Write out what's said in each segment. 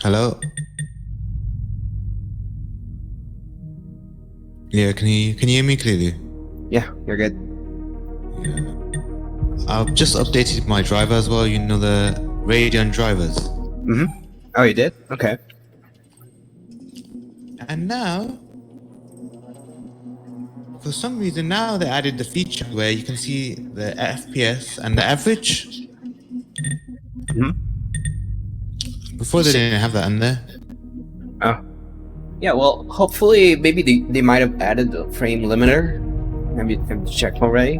Hello? Yeah, can you hear me clearly? Yeah, you're good. Yeah. I've just updated my driver as well, you know, the Radeon drivers. Mm-hmm. Oh, you did? Okay. And now, for some reason now they added the feature where you can see the FPS and the average. Mm-hmm. Before they didn't have that in there. Oh. Yeah, well, hopefully, maybe they might have added the frame limiter. Have you checked already?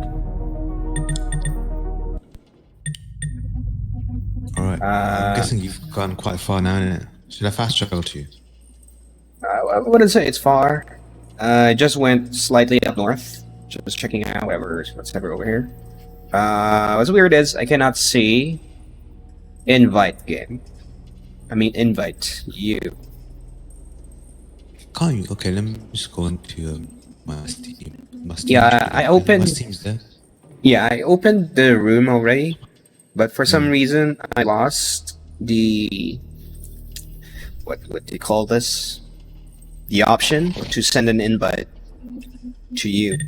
Alright, I'm guessing you've gone quite far now, innit? Should I fast travel to you? I wouldn't say it's far. I just went slightly up north. Just checking out what's ever over here. What's weird is I cannot see invite game. I mean invite you. Can't you? Okay, let me just go into my Steam. Yeah, I opened. My Steam's there. Yeah, I opened the room already, but for some reason I lost the what do you call this? The option to send an invite to you.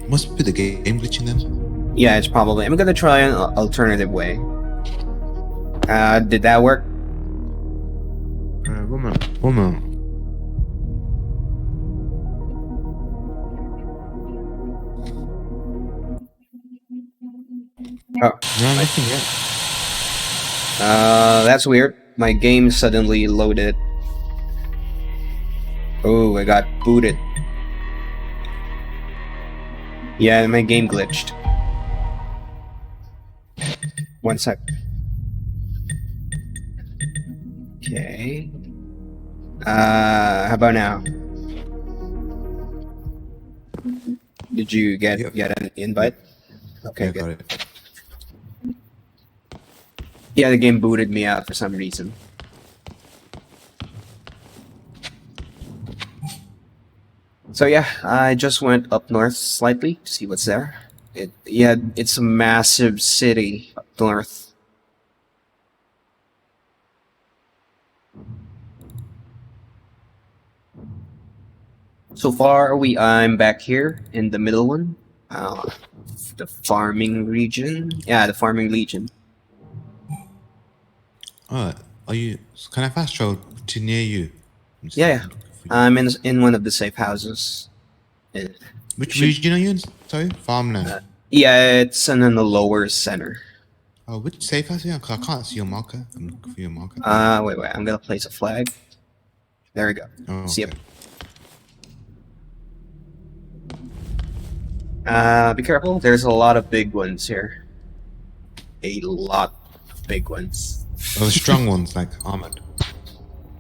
Must be the game glitching then. Yeah, it's probably. I'm gonna try an alternative way. Did that work? One moment. Oh, No, nothing yet. that's weird. My game suddenly loaded. Oh, I got booted. Yeah, my game glitched. One sec. Okay. How about now? Did you get an invite? Okay, Yeah, good. got it. Yeah, the game booted me out for some reason. So yeah, I just went up north slightly to see what's there. It's a massive city up north. So far, I'm back here in the middle one, the farming region. Yeah, the farming region. Alright, can I fast travel to near you? Yeah. I'm in one of the safe houses. Which region are you in? Sorry? Farmland. Yeah, it's in the lower center. Oh, which safe house are you in? 'Cause I can't see your marker. I'm looking for your marker. Wait, I'm gonna place a flag. There we go. Oh, See okay. Be careful, there's a lot of big ones here. A lot of big ones. Oh, the strong ones, like armored.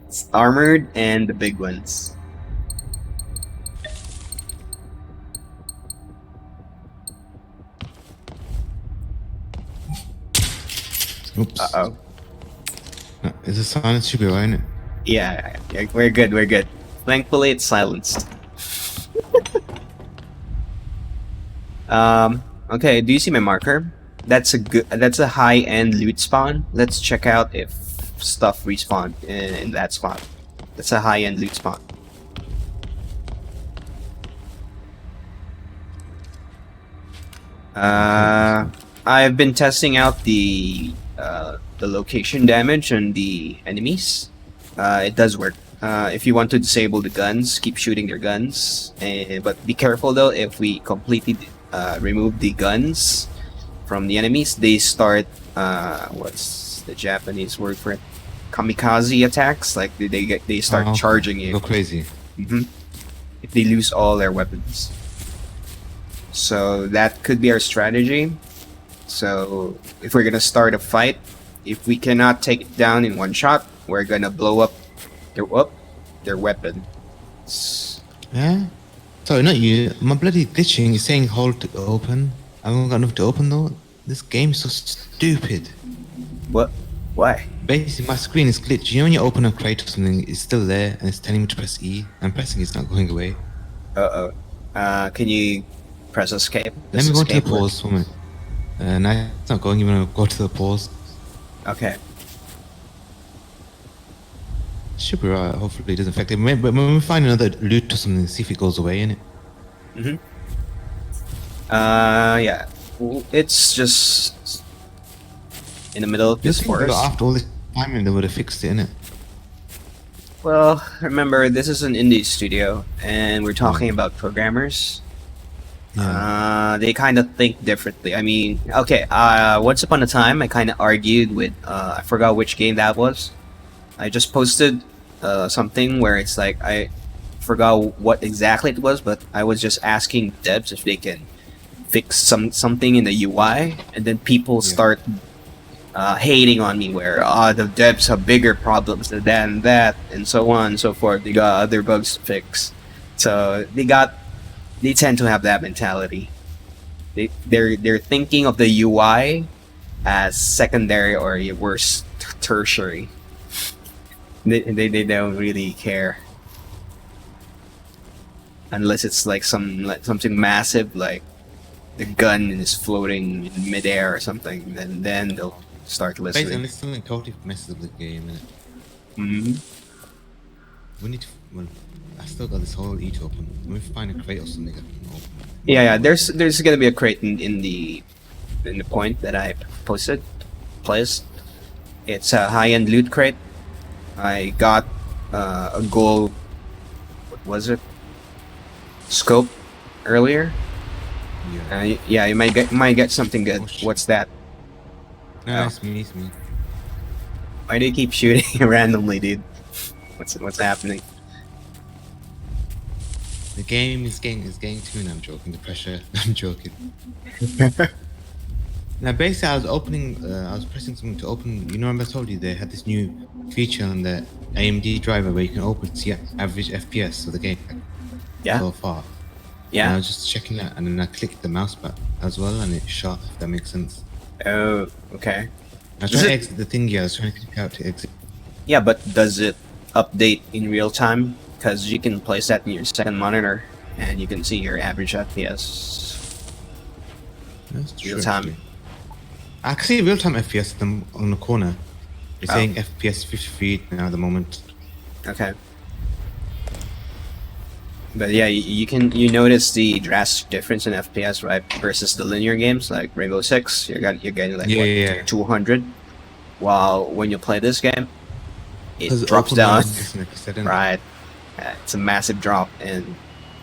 It's armored and the big ones. Oops. Uh-oh. No, it's a silence should be right, innit? Yeah, we're good. Thankfully, it's silenced. Okay, do you see my marker? That's a high-end loot spawn. Let's check out if stuff respawn in that spot. That's a high-end loot spawn. I've been testing out the location damage on the enemies. It does work. If you want to disable the guns, keep shooting their guns. But be careful though, if we completely remove the guns from the enemies, they start what's the Japanese word for it? Kamikaze attacks. Like they start charging you. Go crazy. If they lose all their weapons. So that could be our strategy. So if we're gonna start a fight, if we cannot take it down in one shot, we're gonna blow up their weapon. Yeah? Sorry, not you. My bloody glitching is saying hold to open. I haven't got enough to open though. This game's so stupid. What? Why? Basically, my screen is glitched. You know when you open a crate or something, it's still there and it's telling me to press E. I'm pressing it's not going away. Can you press escape. Let me go to the Escape works. pause for a minute. No, it's not going. You want to go to the pause? Okay. Should be right. Hopefully it doesn't affect it. But when we find another loot or something, see if it goes away, innit? Mm-hmm. Yeah. It's just in the middle of this forest. After all this time, they would have fixed it, innit? Well, remember, this is an indie studio, and we're talking about programmers. Yeah. They kind of think differently. I mean, okay, once upon a time, I kind of argued with, I forgot which game that was. I just posted something where it's like, I forgot what exactly it was, but I was just asking devs if they can fix something in the UI, and then people start hating on me where the devs have bigger problems than that, and so on and so forth. They got other bugs to fix, so they tend to have that mentality. They're thinking of the UI as secondary or worse, tertiary. They don't really care unless it's like something massive, like the gun is floating in midair or something. Then they'll start listening. Basically, it's something totally messes up the game, innit? Mm-hmm. We need to. Well, I still got this whole eat open. When we find a crate or something, I can open. Yeah. There's gonna be a crate in the point that I posted. Placed. It's a high-end loot crate. I got a gold. What was it? Scope earlier. Yeah. You might get something good. Oh, shit. What's that? No, it's me. Why do you keep shooting randomly, dude? What's happening? The game is getting to me, and I'm joking. The pressure. I'm joking. Now, basically, I was pressing something to open. You know, remember I told you they had this new feature on the AMD driver where you can open see average FPS of the game. Yeah. So far. Yeah. And I was just checking that, and then I clicked the mouse back as well, and it shot. If that makes sense. Oh, okay. I was trying to exit the thing. Yeah, I was trying to click out to exit. Yeah, but does it update in real time? Because you can place that in your second monitor, and you can see your average FPS That's real true, time. actually. I can see real time FPS on the corner. It's Oh. saying FPS 53 now at the moment. Okay. But yeah, you notice the drastic difference in FPS, right, versus the linear games like Rainbow Six. You're getting like Yeah. 200, while when you play this game, it 'Cause drops open down. world, like you said, innit? Right, it's a massive drop, and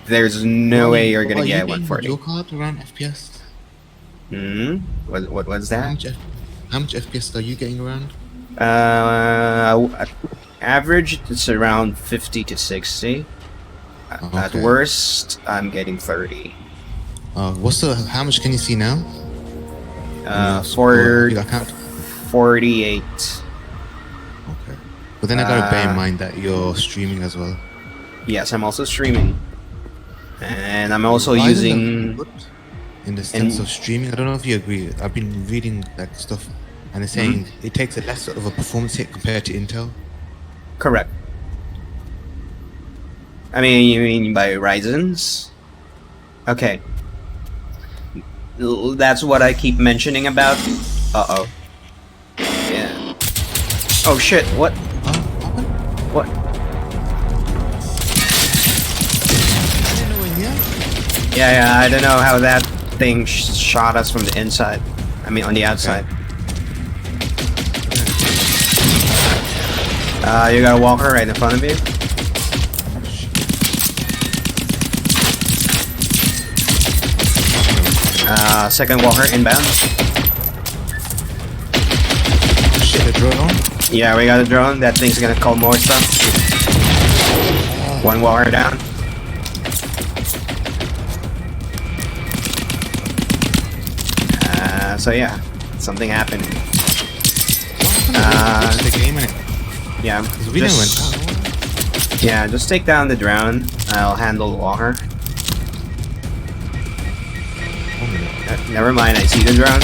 there's no way you're gonna get 140. Your card around FPS? Hmm. What was How that? much FPS are you getting around? Average it's around 50 to 60. At Okay. worst, I'm getting 30. How much can you see now? For Your account? 48. Okay. But then I gotta bear in mind that you're streaming as well. Yes, I'm also streaming, and I'm also Why isn't that using. good in the sense of streaming. I don't know if you agree. I've been reading that stuff, and it's saying it takes a less of a performance hit compared to Intel. Correct. I mean, you mean by Ryzen's? Okay. That's what I keep mentioning about. Uh-oh. Yeah. Oh shit, what? What? I didn't know in here. Yeah, I don't know how that thing shot us from the inside. I mean, on the outside. You got a walker right in front of you. Second walker inbound. Shit, a drone. Yeah, we got a drone. That thing's gonna call more stuff. One walker down. So yeah, something happened. The game in it. Yeah, We didn't went just, yeah, just take down the drone. I'll handle the walker. Never mind, I see the drone.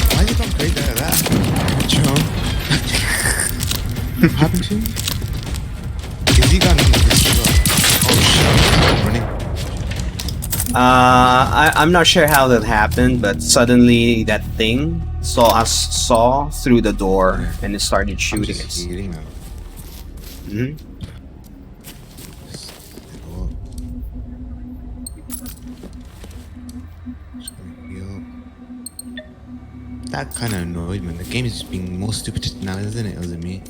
Why is it gone crazy like that? Drone. What happened to him? Is he gone into this as well? Oh shit, I'm running. I'm not sure how that happened, but suddenly that thing saw through the door and it started I'm shooting just us. healing now. Mhm. Oh. Just gonna heal. That kind of annoyed me. The game is just being more stupid now, isn't it? Or is it me?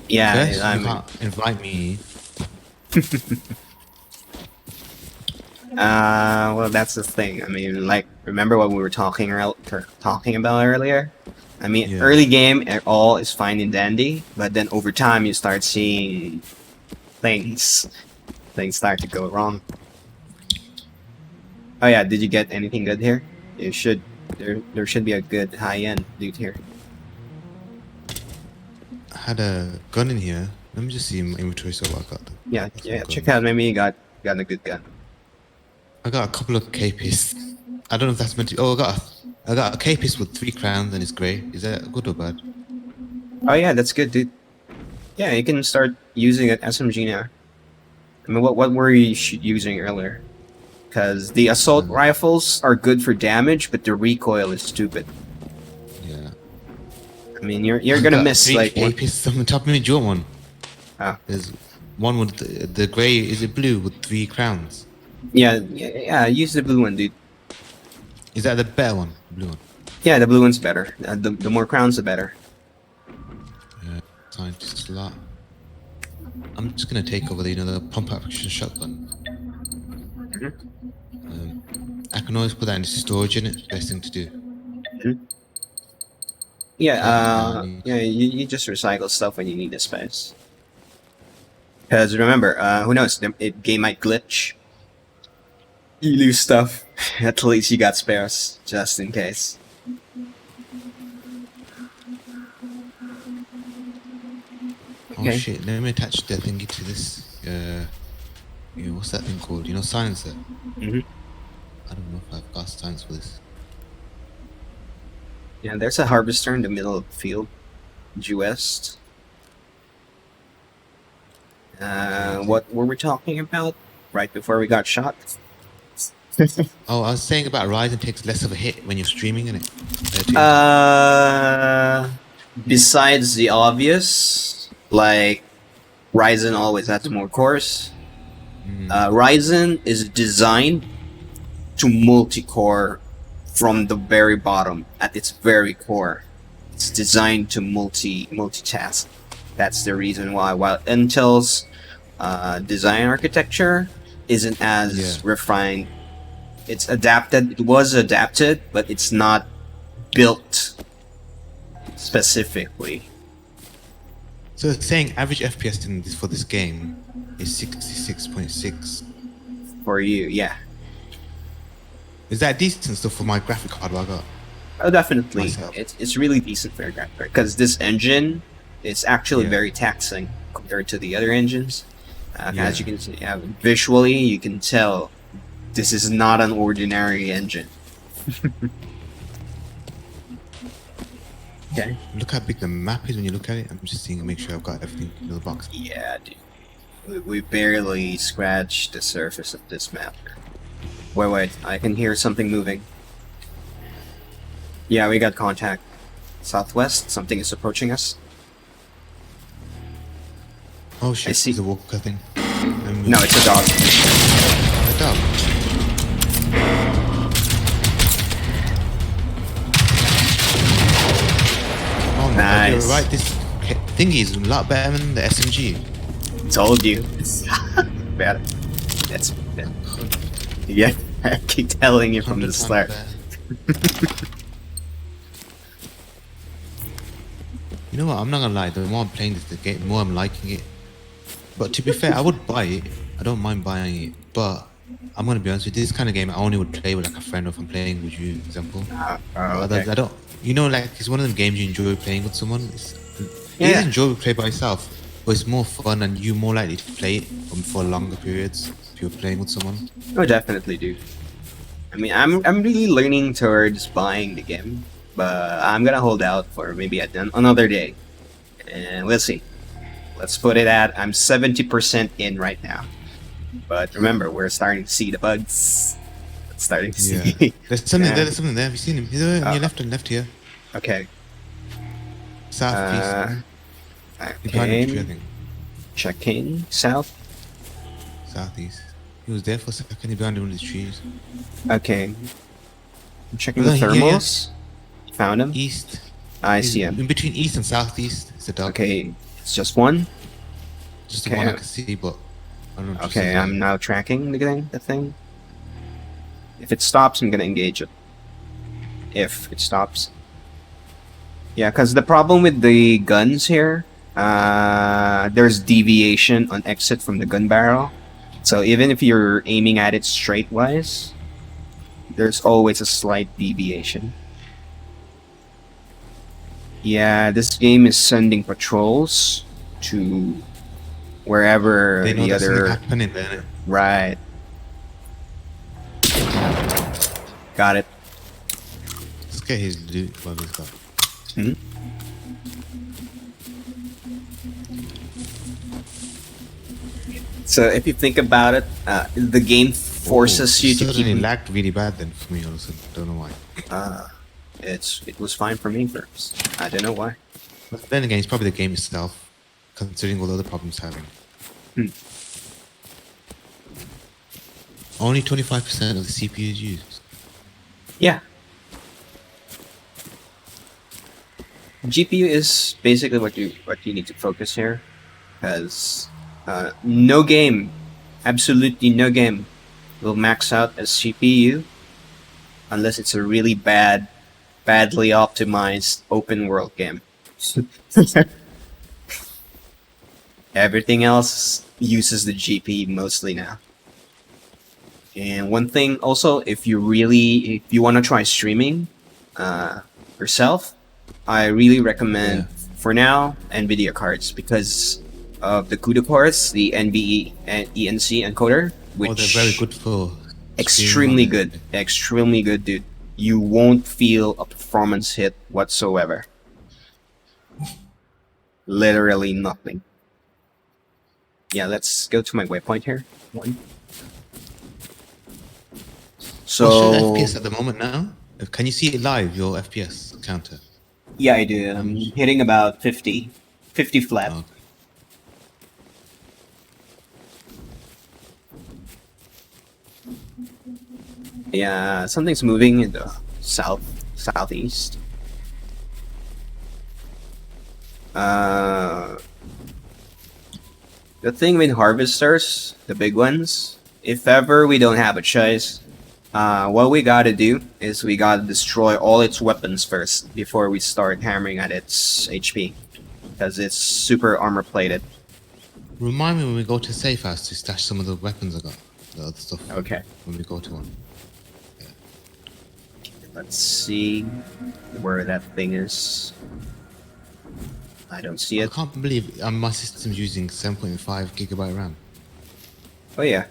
Yeah, First, I you mean, can't invite me. well, that's the thing. I mean, like, remember what we were talking about earlier? I mean, Yeah. early game, all is fine and dandy, but then over time, you start seeing things start to go wrong. Oh yeah, did you get anything good here? You should. There should be a good high end loot here. I had a gun in here. Let me just see my inventory so I got Yeah, some yeah. Check guns. out. Maybe you got a good gun. I got a couple of KPs. I don't know if that's meant to. Oh, I got a KPs with 3 crowns and it's grey. Is that good or bad? Oh yeah, that's good, dude. Yeah, you can start using an SMG now. I mean, what were you using earlier? Because the assault rifles are good for damage, but the recoil is stupid. Yeah. I mean, you're I gonna got miss 3 like one. KPs on the top of me. Do you want one? Oh. There's one with the grey. Is it blue with 3 crowns? Yeah. Use the blue one, dude. Is that the better one? The blue one. Yeah, the blue one's better. The more crowns, the better. Yeah. Scientist slot. I'm just gonna take over the pump action shotgun. I can always put that into storage in it. Best thing to do. Yeah, Okay, I need. you just recycle stuff when you need the space. Because remember, who knows? Game might glitch. You lose stuff. At least you got spares, just in case. Oh Okay. shit! Let me attach the thingy to this. Yeah, what's that thing called? Silencer. Mm-hmm. I don't know if I've got silence for this. Yeah, there's a harvester in the middle of the field, due west. What were we talking about right before we got shot? Oh, I was saying about Ryzen takes less of a hit when you're streaming in it. Besides the obvious, like Ryzen always has more cores. Ryzen is designed to multi-core from the very bottom at its very core. It's designed to multitask. That's the reason why. While Intel's design architecture isn't as refined, it's adapted. It was adapted, but it's not built specifically. So it's saying average FPS in this for this game is 66.6. For you, yeah. Is that decent stuff for my graphic card I got? Oh, definitely. Myself. It's really decent for your graphic because this engine is actually Yeah. very taxing compared to the other engines. Yeah. As you can see, visually, you can tell this is not an ordinary engine. Okay. Look how big the map is when you look at it. I'm just seeing, make sure I've got everything in the box. Yeah, dude. We barely scratched the surface of this map. Wait, I can hear something moving. Yeah, we got contact. Southwest, something is approaching us. Oh shit, I see. it's a walker thing. No, it's a dog. A dog. Oh my god, you're Nice. right, this thingy is a lot better than the SMG. Told you. Bad. That's bad. Yeah, I keep telling you from the 100 times start. better. You know what, I'm not gonna lie, the more I'm playing this game, the more I'm liking it. But to be fair, I would buy it. I don't mind buying it, but I'm gonna be honest with you, this kind of game I only would play with like a friend or if I'm playing with you, for example. Others, Okay. I don't. Like it's one of them games you enjoy playing with someone. Yeah. It is enjoyable to play by yourself, but it's more fun and you're more likely to play it for longer periods if you're playing with someone. Oh, definitely, dude. I mean, I'm really leaning towards buying the game, but I'm gonna hold out for maybe another day, and we'll see. let's put it at I'm 70% in right now. But remember, we're starting to see the bugs. Starting to Yeah. see. There's something Yeah. there. There's something there. Have you seen him? He's on your left and left here. Okay. Southeast. He's behind a tree, I Okay. think. Checking south. Southeast. He was there for a second. He's behind one of the trees. Okay. I'm checking Oh, the no, here, thermals. Found him. East. I He's see him. in between east and southeast. It's a dog. Okay. It's just one. Just Okay. the one I can see, but I don't know. Just Okay. I'm now tracking the thing. If it stops, I'm gonna engage it. If it stops. Yeah, because the problem with the guns here, there's deviation on exit from the gun barrel. So even if you're aiming at it straight wise, there's always a slight deviation. Yeah, this game is sending patrols to wherever They know the there's something other. happening there. Right. Got it. Let's get his loot. What he's got. Hmm? So if you think about it, the game forces you to suddenly keep. lagged really bad then for me also. Don't know why. It was fine for me first. I don't know why. But then again, it's probably the game itself, considering all the other problems having. Hmm. Only 25% of the CPU is used. Yeah. GPU is basically what you need to focus here, because no game, absolutely no game, will max out as CPU unless it's a really badly optimized open world game. Everything else uses the GPU mostly now. And one thing also, if you want to try streaming yourself, I really recommend for now NVIDIA cards because of the CUDA cores, the NVE and ENC encoder, which they're very good for extremely good, dude. You won't feel a performance hit whatsoever. Literally nothing. Yeah, let's go to my waypoint here. One. So what's your FPS at the moment now? Can you see it live, your FPS counter? yeah, I do. I'm hitting about 50 flat. Oh. Yeah, something's moving in the southeast. The thing with harvesters, the big ones, if ever we don't have a choice, what we gotta do is we gotta destroy all its weapons first before we start hammering at its HP, because it's super armor plated. Remind me when we go to safe house to stash some of the weapons I got, the other stuff. Okay. When we go to one. Let's see where that thing is. I don't see I it. can't believe my system's using 7.5 gigabyte RAM. Oh yeah.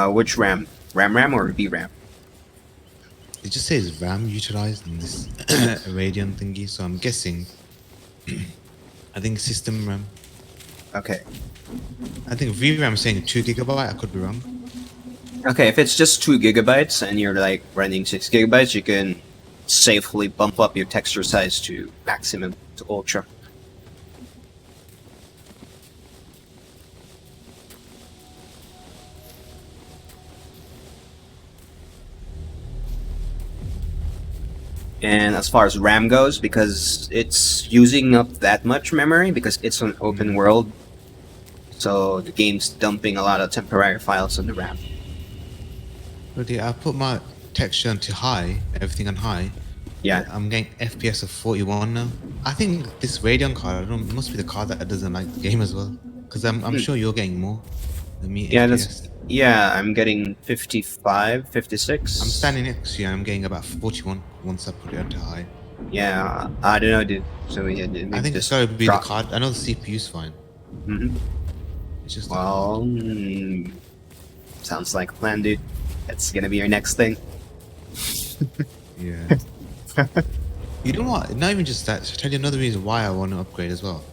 Which RAM? RAM or VRAM? It just says RAM utilized in this Radeon thingy, so I'm guessing. I think system RAM. Okay. I think VRAM is saying 2 gigabyte. I could be wrong. Okay, if it's just 2 gigabytes and you're like running 6 gigabytes, you can safely bump up your texture size to maximum, to ultra. And as far as RAM goes, because it's using up that much memory, because it's an open world, so the game's dumping a lot of temporary files on the RAM. But yeah, I put my texture onto high, everything on high. Yeah. I'm getting FPS of 41 now. I think this Radeon card, I don't know, must be the card that doesn't like the game as well. Because I'm sure you're getting more than me. Yeah, FPS. I'm getting 55, 56. I'm standing next to you and I'm getting about 41 once I put it onto high. Yeah, I don't know, dude. So yeah, dude, I think it's gotta be the card. I know the CPU's fine. Mm-hmm. It's just Well, sounds like a plan, dude. That's gonna be your next thing. yeah. You know what? Not even just that. I'll tell you another reason why I want to upgrade as well.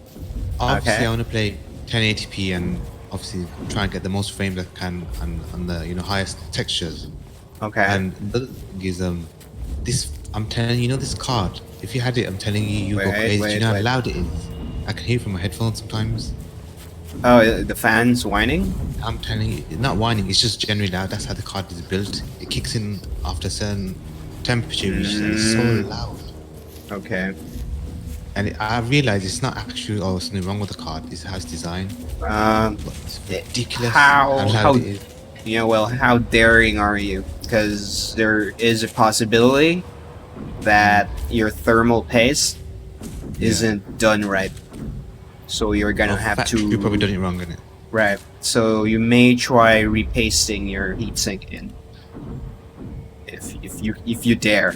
Obviously, Okay. I want to play 1080p and obviously try and get the most frames I can on the highest textures. Okay. And the other thing is this, I'm telling you, this card, if you had it, I'm telling you, you go Wait, crazy. Do you know wait. how loud it is? I can hear it from my headphones sometimes. Oh, the fans whining? I'm telling you, not whining, it's just generally loud. That's how the card is built. It kicks in after a certain temperature, which is so loud. Okay. And I realize it's not actually something wrong with the card. It's how it's designed. But it's ridiculous how loud it is. Well, how daring are you? Because there is a possibility that your thermal paste isn't done right. So you're gonna have to. You probably done it wrong, innit? Right. So you may try repasting your heatsink in. If you dare.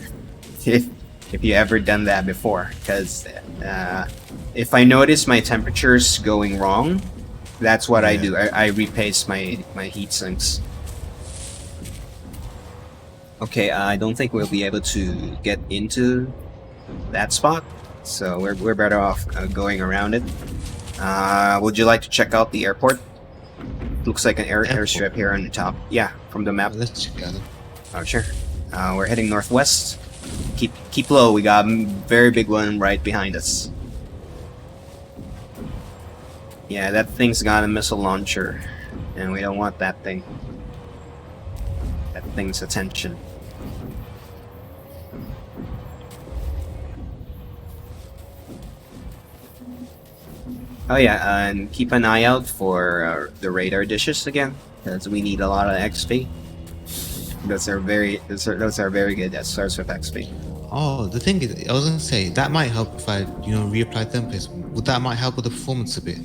If you ever done that before, because if I notice my temperatures going wrong, that's what I do. I repaste my heat sinks. Okay, I don't think we'll be able to get into that spot, so we're better off going around it. Would you like to check out the airport? Looks like an airstrip here on the top. Yeah, from the map. Let's check out it. Oh, sure. We're heading northwest. Keep low. We got a very big one right behind us. Yeah, that thing's got a missile launcher, and we don't want that thing. That thing's attention. Oh yeah, and keep an eye out for the radar dishes again, because we need a lot of XP. Those are very good. That starts with XP. Oh, the thing is, I was gonna say that might help if I, reapply templates. Would that might help with the performance a bit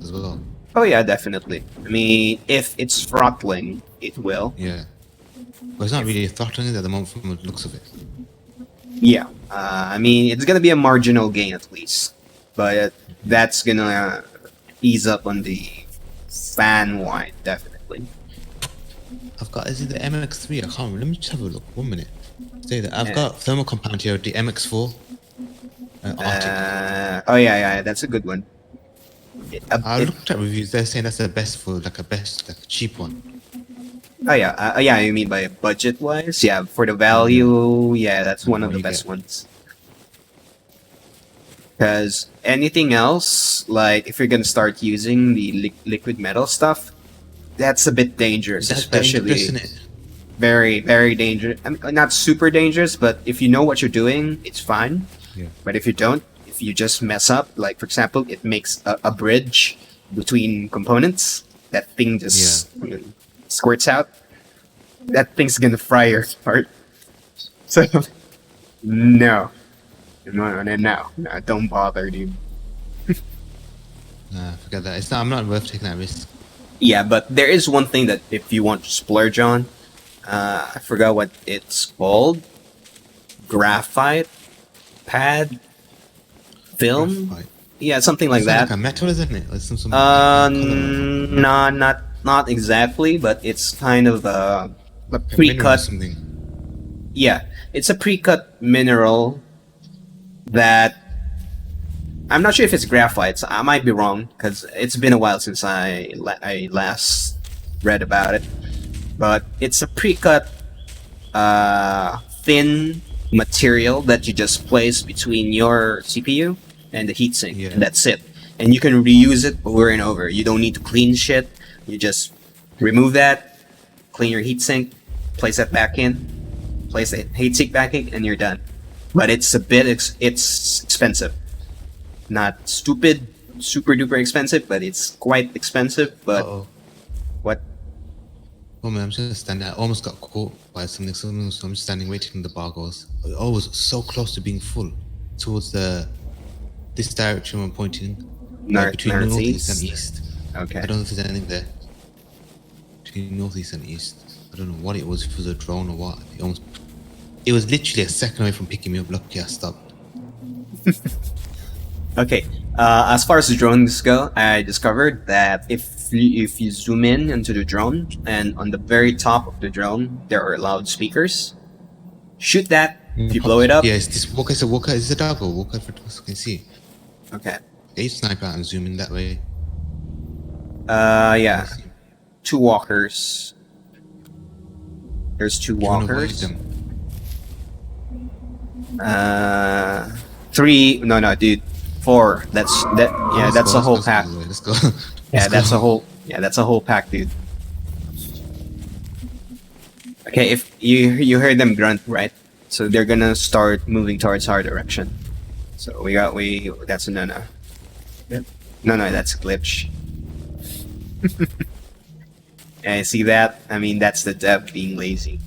as well? Oh yeah, definitely. I mean, if it's throttling, it will. Yeah, but it's not really throttling at the moment from the looks of it. Yeah, I mean, it's gonna be a marginal gain at least, but that's gonna ease up on the fan whine, definitely. Is it the MX3? I can't remember. Let me just have a look. 1 minute. Say that I've got thermal compound here, the MX4. Arctic. Oh yeah, that's a good one. I looked at reviews. They're saying that's the best for a cheap one. Oh yeah, you mean by budget wise? Yeah, for the value, yeah, that's one of the best ones. Because anything else, like if you're gonna start using the liquid metal stuff, that's a bit dangerous, That's especially dangerous, isn't it? very, very dangerous. I mean, not super dangerous, but if you know what you're doing, it's fine. Yeah. But if you don't, if you just mess up, like for example, it makes a bridge between components, that thing just squirts out. That thing's gonna fry your heart. So, no, don't bother, dude. Nah, forget that. I'm not worth taking that risk. Yeah, but there is one thing that if you want to splurge on, I forgot what it's called. Graphite pad film. Graphite. Yeah, something like that. Like a metal, isn't it? Like some no, not exactly, but it's kind of a pre-cut. Yeah, it's a pre-cut mineral that I'm not sure if it's graphite. So I might be wrong because it's been a while since I last read about it. But it's a pre-cut, thin material that you just place between your CPU and the heatsink, and that's it. And you can reuse it over and over. You don't need to clean shit. You just remove that, clean your heatsink, place that back in, place the heatsink back in, and you're done. But it's a bit it's expensive. Not stupid, super duper expensive, but it's quite expensive. But what? Oh man, I'm just gonna stand there. I almost got caught by something, so I'm just standing waiting for the bar goes. I was so close to being full towards this direction I'm pointing. Between northeast and east. Okay. I don't know if there's anything there. Between northeast and east. I don't know what it was, if it was a drone or what. It was literally a second away from picking me up. Lucky I stopped. Okay. As far as the drones go, I discovered that if you zoom in into the drone, and on the very top of the drone there are loudspeakers. Shoot that. If you blow it up. Yeah, it's this walker. It's a walker. Is it a dog or walker? For those who can see. Okay. They snipe out and zoom in that way. Yeah, 2 walkers. There's 2 Do you want to avoid walkers. them? 3. No, dude. 4. That's that. Yeah, Let's that's go, a let's whole go, pack. let's go. Yeah, Let's that's go. a whole. Yeah, that's a whole pack, dude. Okay, if you heard them grunt, right? So they're gonna start moving towards our direction. So we that's a no. No, that's a glitch. And see that? I mean, that's the dev being lazy.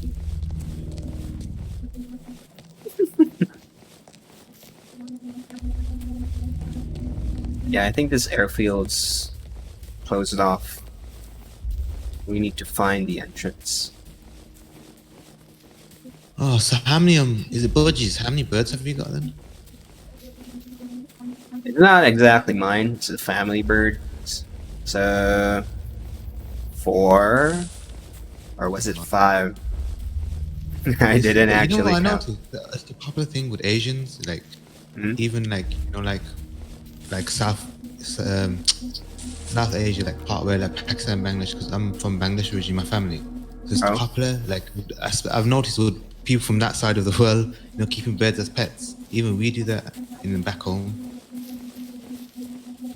Yeah, I think this airfield's closed off. We need to find the entrance. Oh, so how many is it budgies? How many birds have you got then? It's not exactly mine. It's a family bird. So 4, or was it 5? I didn't You know actually what I count. noticed? That's the popular thing with Asians, like Mhm. even like like South Asia, like part where like Pakistan, Bangladesh, because I'm from Bangladesh originally, my family. So it's Oh. popular. Like I've noticed with people from that side of the world, keeping birds as pets. Even we do that in back home.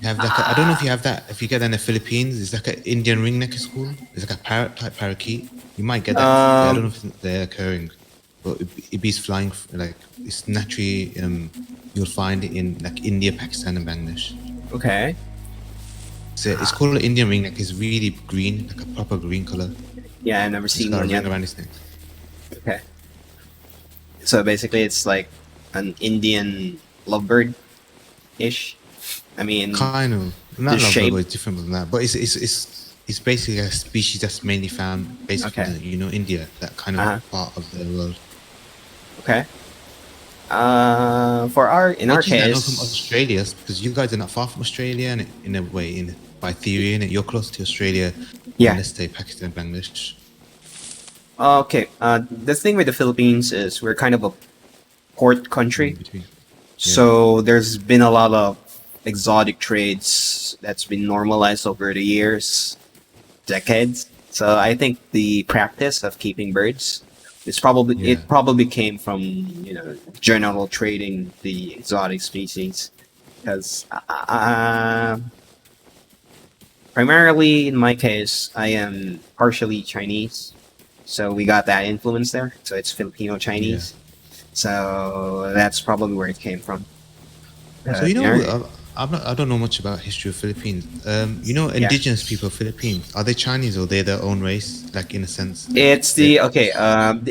You have like I don't know if you have that. If you get that in the Philippines, it's like an Indian ringneck is called. It's like a parrot type parakeet. You might get that. I don't know if they're occurring, but it be flying like it's naturally. You'll find it in like India, Pakistan, and Bangladesh. Okay. So it's called an Indian ringneck. It's really green, like a proper green color. Yeah, I've never It's seen got a one ring yet. around its neck. Okay. So basically, it's like an Indian lovebird ish. I mean, Kind of the not lovebird, shape. but it's different than that. But it's basically a species that's mainly found basically Okay. in India, that kind of Uh-huh. part of the world. Okay. In our Budgies that know from case, Australia, because you guys are not far from Australia, and in a way, by theory, and you're close to Australia, yeah. and let's say Pakistan, Bangladesh. Okay. The thing with the Philippines is we're kind of a port country. In between. So there's been a lot of exotic trades that's been normalized over the years, decades. So I think the practice of keeping birds Yeah. it probably came from general trading the exotic species because primarily in my case I am partially Chinese, so we got that influence there. So it's Filipino Chinese. So that's probably where it came from. So I don't know much about history of Philippines. Yeah. Indigenous people of Philippines, are they Chinese or they their own race, like in a sense? It's the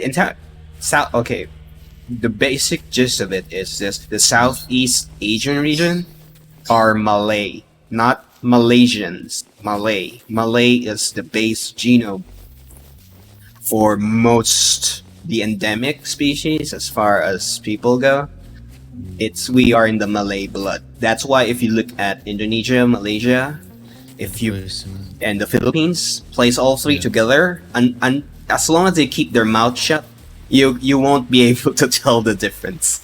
entire south. Okay, the basic gist of it is this: the Southeast Asian region are Malay, not Malaysians. Malay is the base genome for most the endemic species as far as people go. We are in the Malay blood. That's why if you look at Indonesia, Malaysia, if you Very similar. and the Philippines, place all three Yeah. together, and as long as they keep their mouth shut, you won't be able to tell the difference.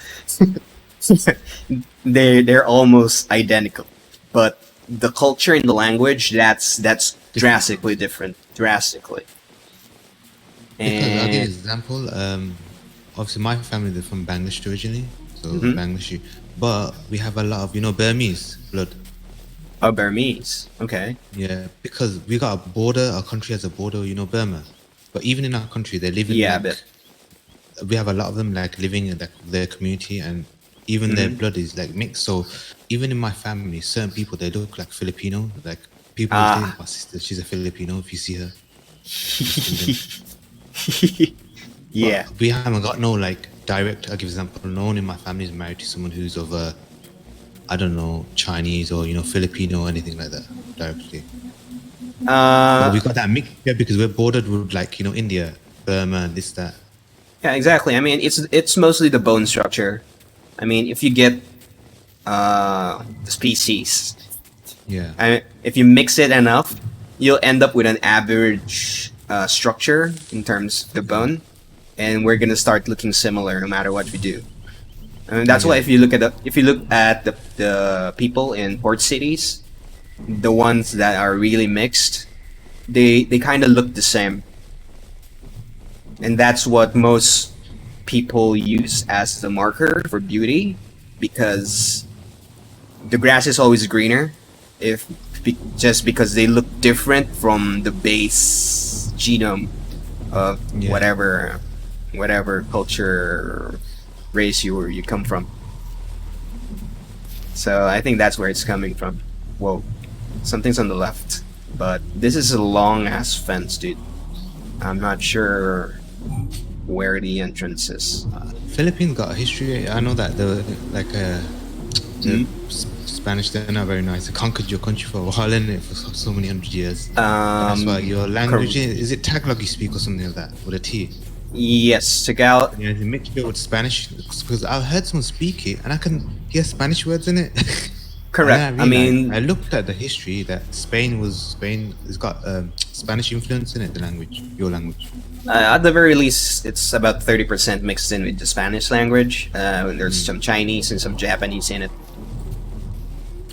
They're almost identical, but the culture and the language that's drastically different, drastically. Because I'll give you an And example. Obviously, my family they're from Bangladesh originally, so Mhm. Bangladeshi. But we have a lot of Burmese blood. oh, Burmese, okay, Yeah, because we got a border. Our country has a border. Burma. But even in our country, they live in yeah, like we have a lot of them like living in like their community, and even their Mhm. blood is like mixed. So even in my family, certain people they look like Filipino. Like people will ah, think my sister, she's a Filipino if you see her. yeah. But we haven't got no like direct. I'll give example. No one in my family is married to someone who's of I don't know, Chinese or Filipino or anything like that directly. But we got that mixture because we're bordered with like India, Burma, this that. Yeah, exactly. I mean, it's mostly the bone structure. I mean, if you get the species, Yeah, if you mix it enough, you'll end up with an average structure in terms of the bone, and we're gonna start looking similar no matter what we do. I mean, that's why Yeah. if you look at the people in port cities, the ones that are really mixed, they kind of look the same, and that's what most people use as the marker for beauty, because the grass is always greener if just because they look different from the base genome of Yeah. whatever culture race you come from. So I think that's where it's coming from. Whoa, something's on the left, but this is a long ass fence, dude. I'm not sure where the entrance is. Philippines got a history. I know that the Spanish, they're not very nice. They conquered your country for a while, innit, for so many hundred years. That's why your language is it Tagalog you speak or something like that with a T? Yes, Tagalog. Yeah, they mix it with Spanish because I've heard someone speak it and I can hear Spanish words in it. Correct. And I mean, I looked at the history that Spain has got Spanish influence in it. The language, your language. at the very least, it's about 30% mixed in with the Spanish language. There's some Chinese and some Japanese in it.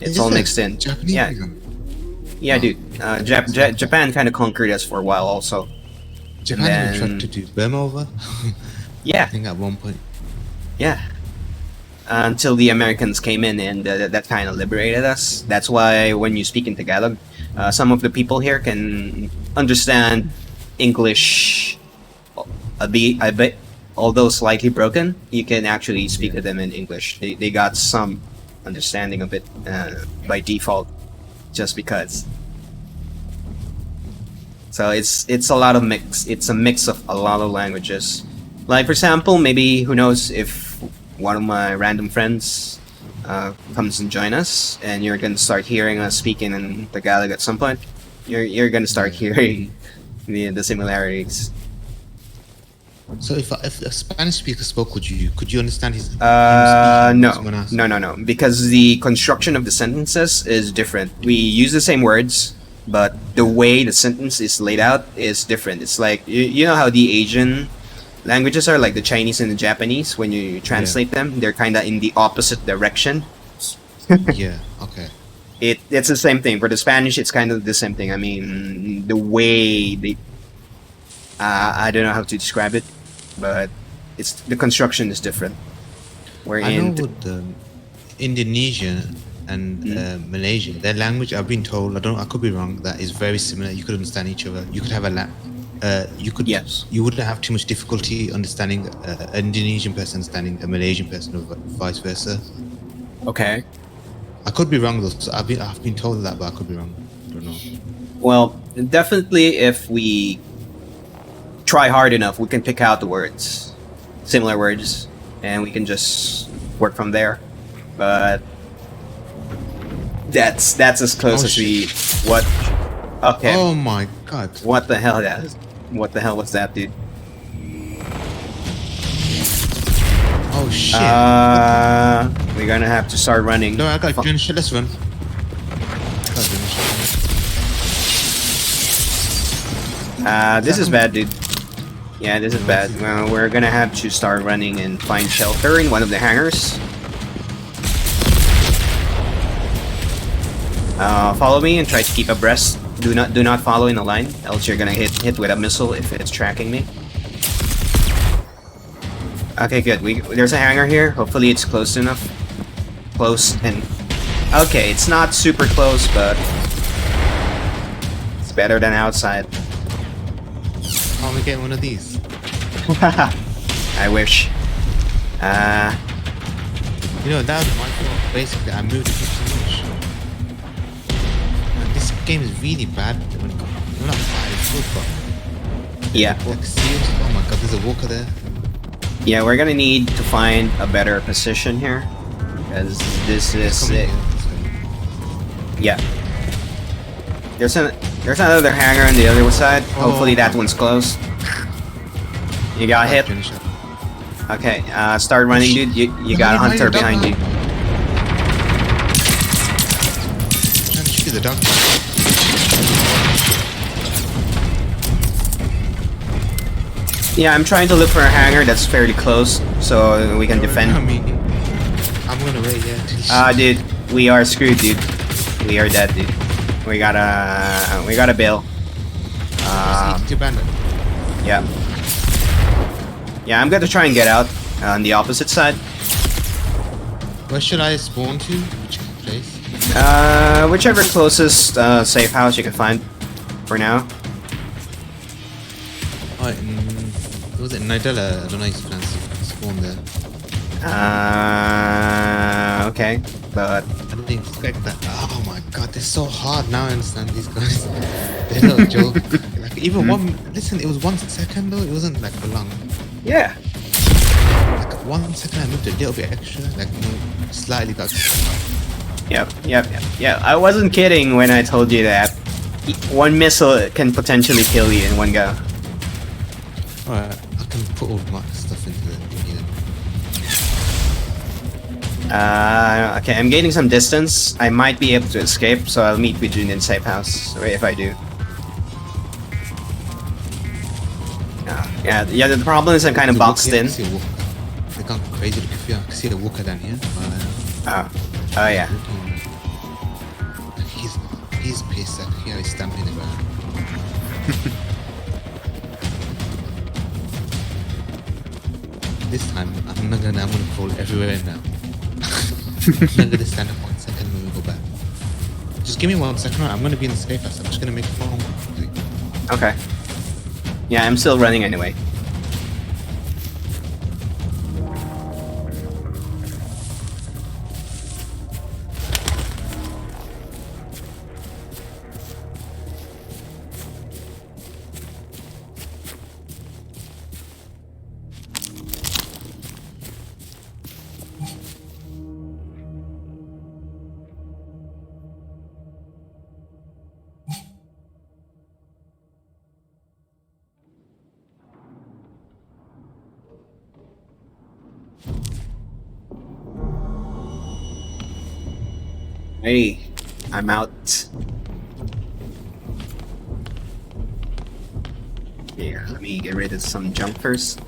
It's Is all it mixed in. Japanese Yeah, even? yeah, dude. Japan kind of conquered us for a while, also. Japan then- even tried to do Burma over. I Yeah, think at one point. yeah. Until the Americans came in and that kind of liberated us. That's why when you speak in Tagalog, some of the people here can understand English a bit, although slightly broken. You can actually speak to them in English. They got some understanding of it by default, just because. So it's a lot of mix. It's a mix of a lot of languages. Like for example, maybe who knows if one of my random friends comes and join us, and you're gonna start hearing us speaking in Tagalog at some point. You're gonna start hearing the similarities. So if a Spanish speaker spoke, could you understand his? No. Because the construction of the sentences is different. We use the same words, but the way the sentence is laid out is different. It's like you know how the Asian languages are, like the Chinese and the Japanese. When you translate them, they're kind of in the opposite direction. Yeah. Okay. It's the same thing. For the Spanish, it's kind of the same thing. I mean, the way they, I don't know how to describe it, but it's the construction is different. We're I know in with Indonesia and Malaysia, their language, I've been told, I could be wrong, that is very similar. You could understand each other. You could have Yes. you wouldn't have too much difficulty understanding an Indonesian person understanding a Malaysian person or vice versa. Okay. I could be wrong though. So I've been told that, but I could be wrong. I don't know. Well, definitely, if we try hard enough, we can pick out the words, similar words, and we can just work from there. But that's as close as we. What? Okay. Oh my god. What the hell? What the hell was that, dude? Oh shit. We're gonna have to start running. No, I got finish. Let's run. This is bad, dude. Yeah, this is bad. Well, we're gonna have to start running and find shelter in one of the hangars. Follow me and try to keep abreast. Do not follow in a line, else you're gonna hit with a missile if it's tracking me. Okay, good. There's a hangar here. Hopefully it's close enough. Close and okay, it's not super close, but it's better than outside. Can't we get one of these? I wish. You know, that was my fault. Basically, I moved it too much. Man, this game is really bad. Well, not bad, it's good, but Yeah. like seals. Oh my god, there's a walker there. Yeah, we're gonna need to find a better position here, because this is Coming it. here, this way. Yeah. There's another hangar on the other side. Hopefully that one's closed. You got hit. Finish it. Okay, start running, dude. You got a hunter behind you. Trying to shoot the dog. Yeah, I'm trying to look for a hangar that's fairly close, so we can I defend. mean, I'm gonna wait, yeah. till he Dude, we are screwed, dude. We are dead, dude. We got a bill. It's abandoned. Yeah. Yeah, I'm gonna try and get out on the opposite side. Where should I spawn to? Which place? Whichever closest safe house you can find for now. Oh, was it Nidella? I don't know how you pronounce it. Spawn there. Okay, but I didn't expect that. Oh my god, they're so hard. Now I understand these guys. They're no joke. Like even listen, it was 1 second though. It wasn't like for long. yeah. Like 1 second, I moved a little bit extra. Like slightly got. Yep. I wasn't kidding when I told you that one missile can potentially kill you in one go. Alright, I can put all my stuff into the thingy then. Okay, I'm gaining some distance. I might be able to escape, so I'll meet with you in the safe house. If I do. Yeah. The problem is I'm kind of boxed in. They're gone crazy. Look, if you can see the walker down here. Oh yeah. He's pissed. Like, yeah, he's stamping the ground. This time, I'm gonna crawl everywhere now. I'm gonna stand up 1 second and we go back. Just give me 1 second. I'm gonna be in the safe house. I'm just gonna make a phone call. Okay. Yeah, I'm still running anyway. Hey, I'm out. Here, let me get rid of some junk first.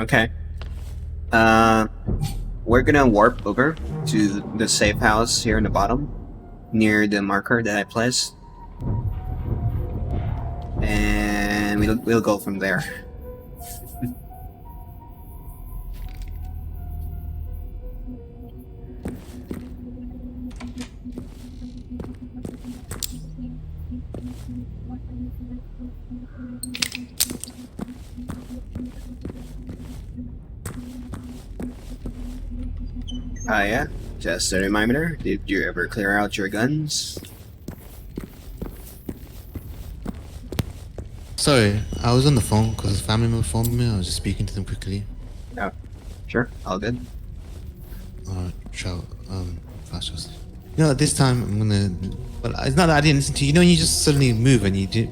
Okay. We're gonna warp over to the safe house here in the bottom, near the marker that I placed, and we'll go from there. Yeah. Just a reminder, did you ever clear out your guns? Sorry, I was on the phone because a family member phoned me. I was just speaking to them quickly. Oh, sure, all good. Alright, ciao. Fast just. You know, this time I'm gonna. Well, it's not that I didn't listen to you. You know, when you just suddenly move and you did.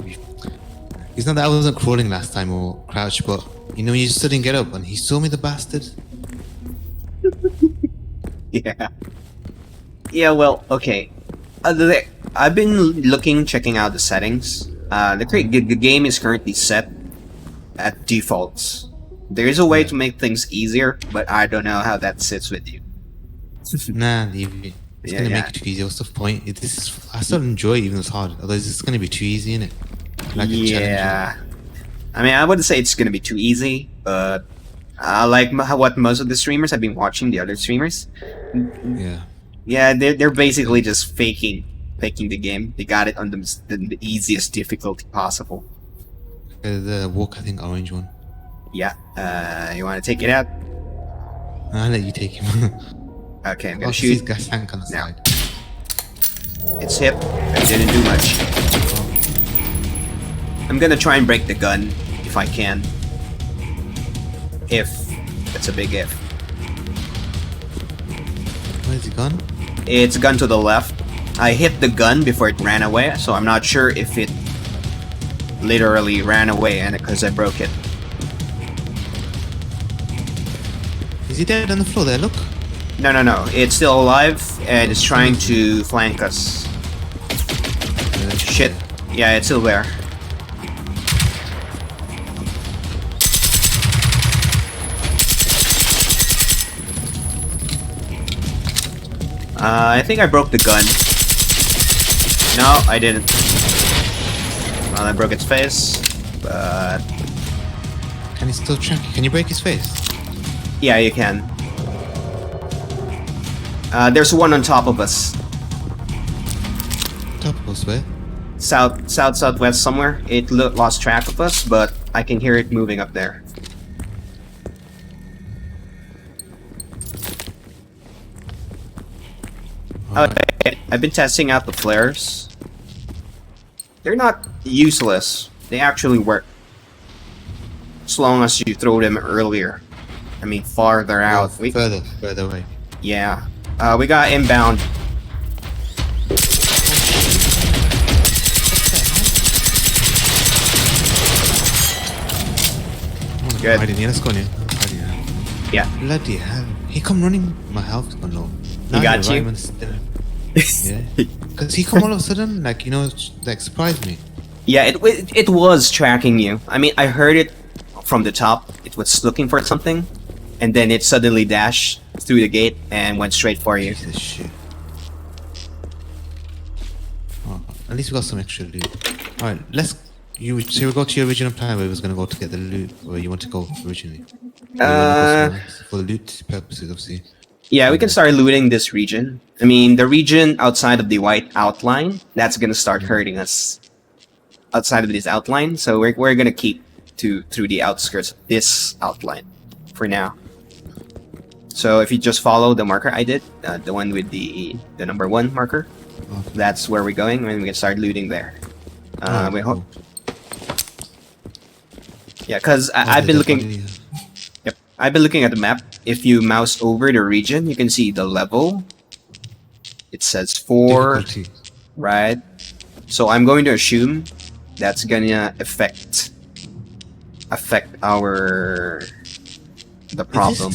It's not that I wasn't crawling last time or crouched, but you know, you just didn't get up and he saw me, the bastard. Yeah. Yeah, well, okay. I've been checking out the settings. The game is currently set at defaults. There is a way to make things easier, but I don't know how that sits with you. Nah, leave it. It's gonna make it too easy. What's the point? I still enjoy it even though it's hard. Otherwise, it's gonna be too easy, innit? Like yeah. I mean, I wouldn't say it's gonna be too easy, but I like what most of the streamers I've been watching, the other streamers. Yeah. Yeah, they're basically just faking the game. They got it on the easiest difficulty possible. The walk, I think, orange one. Yeah. You want to take it out? I'll let you take him. Okay, I'm gonna shoot. These guys tank on the side. It's hit. I didn't do much. I'm gonna try and break the gun if I can. If. That's a big if. Where's the gun? It's a gun to the left. I hit the gun before it ran away, so I'm not sure if it literally ran away and because I broke it. Is he dead on the floor there? Look. No. It's still alive and it's trying to flank us. Shit. Yeah, it's still there. I think I broke the gun. No, I didn't. Well, I broke its face, but... Can he still track you? Can you break his face? Yeah, you can. There's one on top of us. Top of us, where? Southwest somewhere. It lost track of us, but I can hear it moving up there. Okay, I've been testing out the flares. They're not useless. They actually work. As long as you throw them earlier. I mean, farther out. Further away. Yeah. We got inbound. Good. Let's go in. Yeah. Bloody hell. He come running. My health's gone low. He got you? Yeah. Because he come all of a sudden, like, you know, like, surprised me. Yeah, it was tracking you. I mean, I heard it from the top. It was looking for something. And then it suddenly dashed through the gate and went straight for you. Jesus shit. Oh, at least we got some extra loot. Alright, so we go to your original plan where we was going to go to get the loot, where you want to go originally? For the loot purposes, obviously. Yeah, we can start looting this region. I mean, the region outside of the white outline, that's gonna start hurting us. Outside of this outline, so we're gonna keep through the outskirts of this outline for now. So if you just follow the marker I did, the one with the number 1 marker, that's where we're going, and we can start looting there. We hope. Yeah, because I've been looking. Yep, I've been looking at the map. If you mouse over the region, you can see the level. It says 4, difficulty. Right? So I'm going to assume that's gonna affect the problem.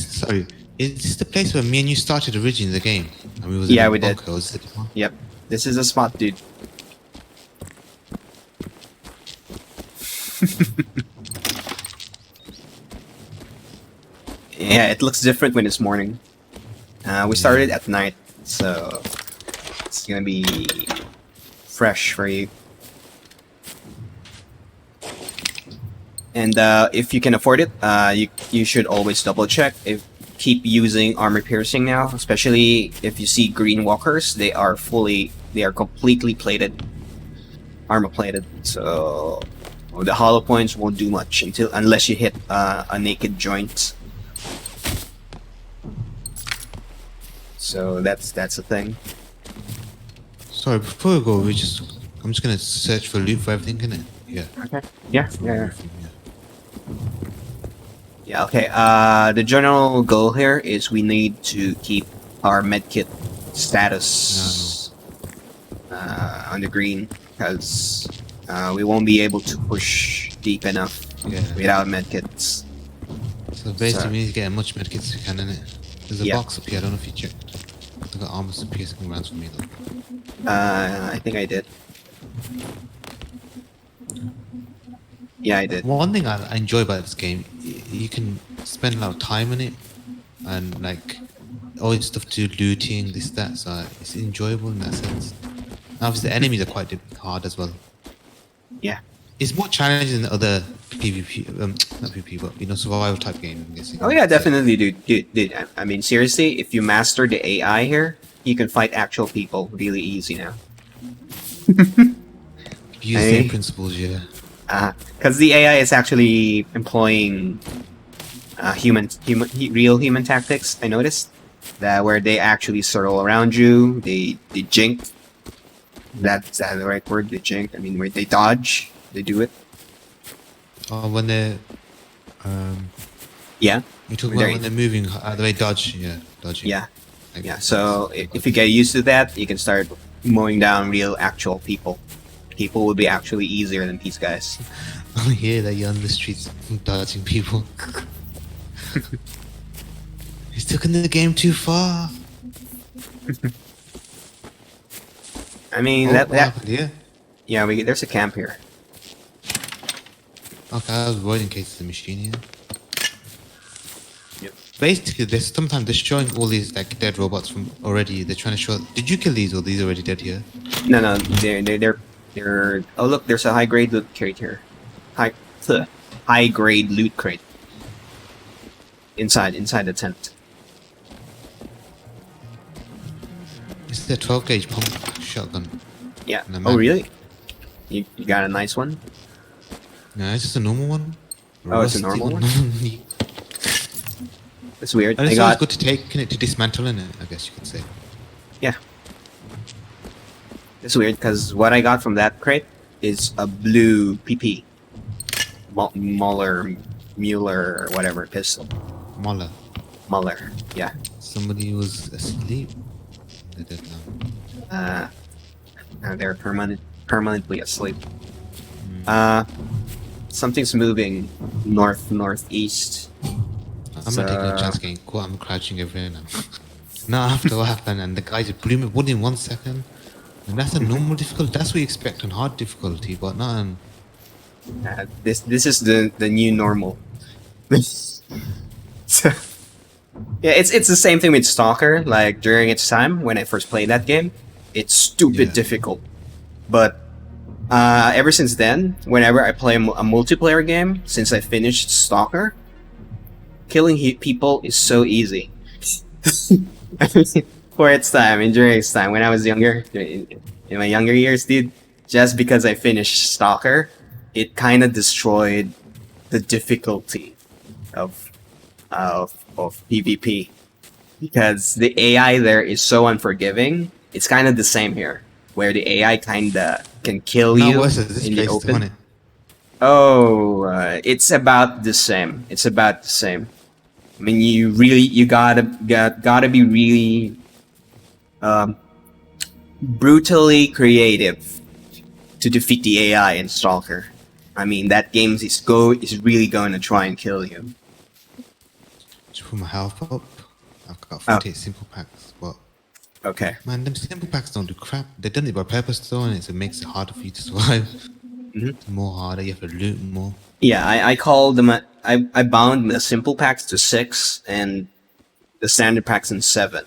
Is this the place where me and you started originally the game? And we Yeah, we did. It? Yep, this is a spot, dude. Yeah, it looks different when it's morning. We started at night, so it's gonna be fresh for you. And if you can afford it, you should always double check. Keep using armor piercing now, especially if you see green walkers. They are completely plated, armor plated. So the hollow points won't do much unless you hit a naked joint. So that's a thing. Sorry, before we go, I'm just gonna search for loot for everything, innit? Yeah. Okay. Yeah. Yeah. Yeah, okay. The general goal here is we need to keep our medkit status on the green, because we won't be able to push deep enough without medkits. So basically, we need to get as much medkits as we can, innit? There's a box up here, I don't know if you checked. I got armor piercing rounds for me though. I think I did. Yeah, I did. One thing I enjoy about this game, you can spend a lot of time in it, and like all the stuff to looting, this, that, so it's enjoyable in that sense. And obviously, the enemies are quite hard as well. Yeah. It's more challenging than other PvP, not PvP, but survival type game, I'm guessing. Oh yeah, definitely, dude. I mean, seriously, if you master the AI here, you can fight actual people really easy now. Use the same principles, yeah. Because the AI is actually employing real human tactics. I noticed that where they actually circle around you, they jink. That's the right word. They jink. I mean, where they dodge, they do it. When they're yeah. You talk about when they're moving, they dodge, dodging. Yeah. Yeah. So if you get used to that, you can start mowing down real actual people. People will be actually easier than these guys. Oh yeah, that you're on the streets dodging people. He's taking the game too far. I mean yeah, there's a camp here. Okay, I was avoiding in case it's a machine here. Yep. Basically, sometimes they're showing all these like dead robots from already. They're trying to show. Did you kill these or these already dead here? No, they're. Oh look, there's a high grade loot crate here. High grade loot crate. Inside the tent. It's the 12 gauge pump shotgun. Yeah. Oh really? You got a nice one? No, it's just a normal one. Oh, it's a normal one? It's weird. And it's always good to take it to dismantle in it, I guess you could say. Yeah. It's weird because what I got from that crate is a blue PP. Muller, or whatever pistol. Muller, yeah. Somebody was asleep. They're dead now. They're permanently asleep. Something's moving northeast. I'm not taking a chance getting caught. I'm crouching everywhere now. Not after what happened, and the guy just blew me wood in 1 second. And that's a normal difficulty. That's what you expect on hard difficulty, but not on. This is the new normal. So, yeah, it's the same thing with Stalker. Like during its time when I first played that game, it's stupid difficult. But ever since then, whenever I play a multiplayer game, since I finished Stalker, killing people is so easy. For its time and during its time when I was younger, in my younger years, dude, just because I finished Stalker, it kind of destroyed the difficulty of PvP, because the AI there is so unforgiving. It's kind of the same here, where the AI kind of can kill you in the open. Oh, it's about the same. It's about the same. I mean, you gotta be really brutally creative to defeat the AI in Stalker. I mean, that game is really going to try and kill you. Just put my health up. I've got 48 simple packs, but okay. Man, them simple packs don't do crap. They've done it by purpose though, and it makes it harder for you to survive. Mhm. more harder. You have to loot more. Yeah, I call them. I bound the simple packs to 6 and the standard packs in 7.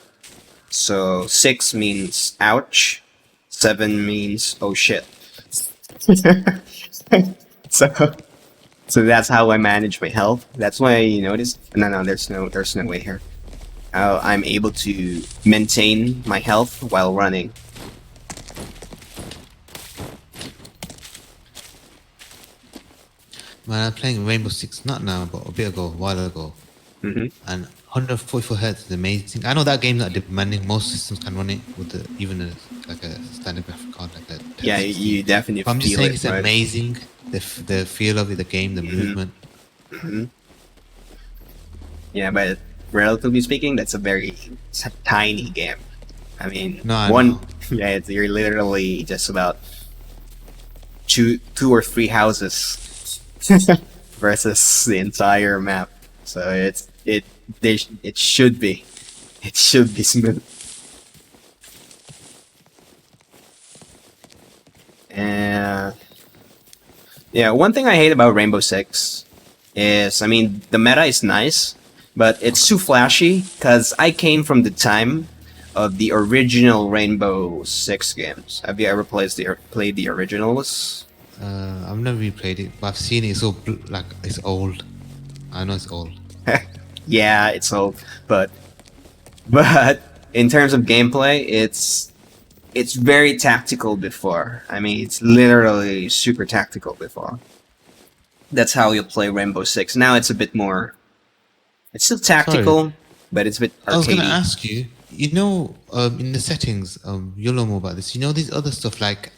So 6 means ouch, 7 means oh shit. so so that's how I manage my health. That's why you notice. No, there's no way here. How I'm able to maintain my health while running. Man, I'm playing Rainbow Six not now, but a bit ago, a while ago, Hmm. and 144 hertz is amazing. I know that game's not demanding. Most systems can run it with even like a standard graphic card, like a Yeah, 1060. you definitely But I'm just feel saying it, it's right? amazing. The feel of it, the game, the movement. Hmm. Yeah, but relatively speaking, it's a tiny game. I mean, No, I one. know. Yeah, you're literally just about two or three houses versus the entire map. So it should be smooth. And yeah, one thing I hate about Rainbow Six is, I mean, the meta is nice, but it's too flashy. Because I came from the time of the original Rainbow Six games. Have you ever played the originals? I've never really played it, but I've seen it. It's so like it's old. I know it's old. Yeah, it's old, but in terms of gameplay, it's very tactical before. I mean, it's literally super tactical before. That's how you play Rainbow Six. Now it's a bit more. It's still Sorry, tactical, but it's a bit I was gonna arcadey. ask you. You know, in the settings, you'll know more about this. You know, these other stuff like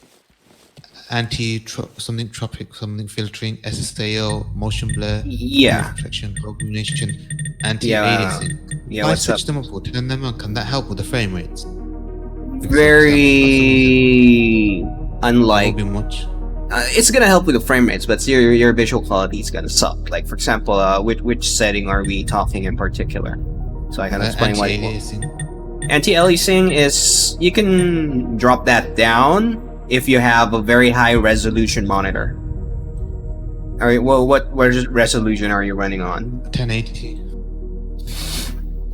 something tropic, something filtering, SSAO, motion blur, image Yeah, protection, illumination, yeah, anti-aliasing. If yeah. I What's up? switch them up or turn them on, can that help with the frame rates? Because obviously I've got some reason. Very It won't unlike. be much. It's gonna help with the frame rates, but your visual quality is gonna suck. Like for example, which setting are we talking in particular? So I can explain what. Anti-aliasing. Anti-aliasing is you can drop that down if you have a very high resolution monitor. All right. Well, what resolution are you running on? 1080.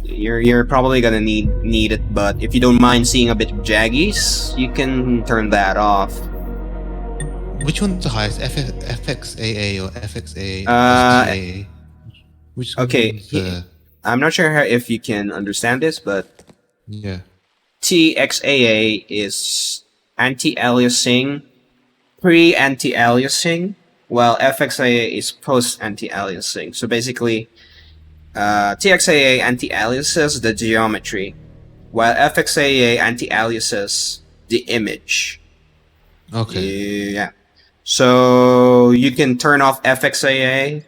You're probably gonna need it, but if you don't mind seeing a bit of jaggies, you can turn that off. Which one's the highest? FXAA or FXAA plus Uh, TAA? Which okay. one's I'm not sure if you can understand this, but yeah. TXAA is anti-aliasing, pre-anti-aliasing, while FXAA is post-anti-aliasing. So basically, TXAA anti-aliases the geometry, while FXAA anti-aliases the image. Okay. Yeah. So you can turn off FXAA,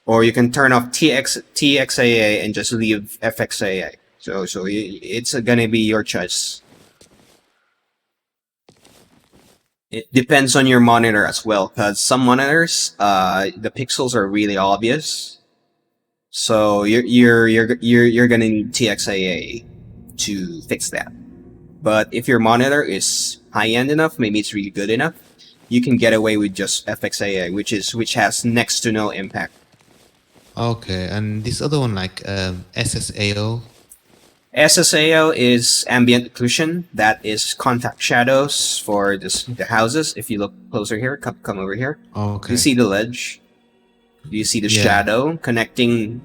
or you can turn off TXAA and just leave FXAA. So it's gonna be your choice. It depends on your monitor as well, because some monitors, the pixels are really obvious. So you're gonna need TXAA to fix that. But if your monitor is high end enough, maybe it's really good enough, you can get away with just FXAA, which has next to no impact. Okay. And this other one like SSAO. SSAO is ambient occlusion. That is contact shadows for the houses. If you look closer here, come over here. Okay. You see the ledge. You see the Yeah. shadow connecting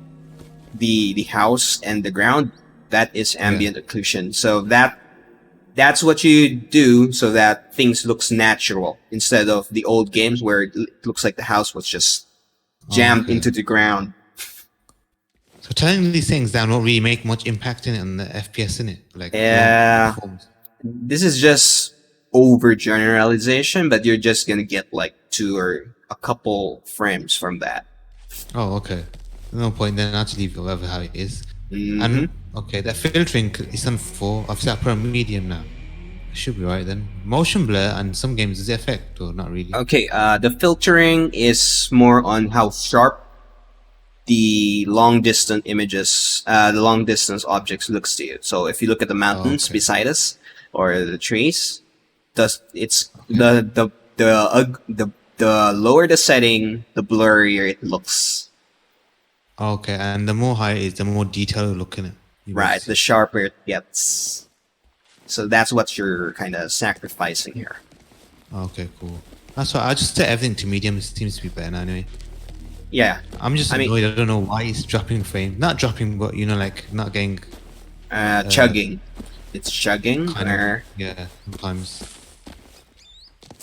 the house and the ground. That is ambient occlusion. So that's what you do so that things looks natural instead of the old games where it looks like the house was just jammed Okay. into the ground. So turning these things down won't really make much impact in it on the FPS in it. Like it Yeah. won't perform. This is just overgeneralization, but you're just gonna get like 2 or a couple frames from that. Oh, okay. No point then. I'll just leave it whatever how it is. Mhm. And okay, that filtering is on 4. I've set up for a medium now. Should be right then. Motion blur and some games is the effect or not really. Okay, the filtering is more on how sharp the long distance images, the long distance objects looks to you. So if you look at the mountains Okay. beside us or the trees, it's Okay. the The lower the setting, the blurrier it looks. Okay, and the more high it is, the more detailed looking it. Right, the sharper it gets. So that's what you're kind of sacrificing here. Okay, cool. That's why I just set everything to medium. It seems to be better now anyway. Yeah, I'm just I mean- annoyed. I don't know why it's dropping frame. Not dropping, but you know, like not getting chugging. It's chugging. kind Or, of. Yeah, sometimes.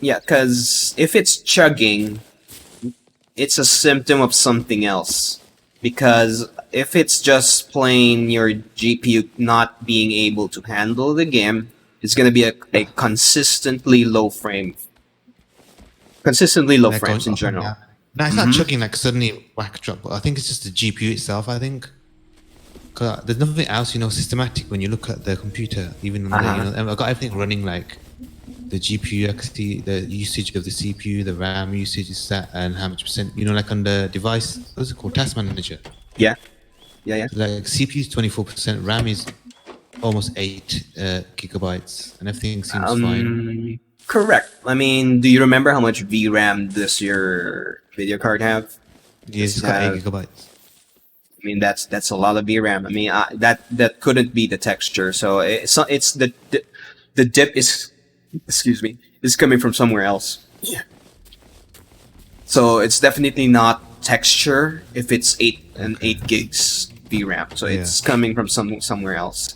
yeah, because if it's chugging, it's a symptom of something else. Because if it's just plain your GPU not being able to handle the game, it's gonna be a consistently low frame. Consistently low Like frames going in up and general. down. No, it's not chugging like suddenly whack drop, but I think it's just the GPU itself. I think. Cause there's nothing else, you know, systematic when you look at the computer. Even on the, you know, I've got everything running like the GPU, actually, the usage of the CPU, the RAM usage is set, and how much percent, you know, like on the device. What's it called? Task Manager. Yeah. Yeah. Like CPU is 24%, RAM is almost 8 gigabytes, and everything seems fine. Correct. I mean, do you remember how much VRAM does your video card have? Yeah, it's got 8 gigabytes. I mean, that's a lot of VRAM. I mean, that couldn't be the texture. So it's the dip is, excuse me, is coming from somewhere else. Yeah. So it's definitely not texture if it's 8 gigs VRAM. So it's coming from somewhere else.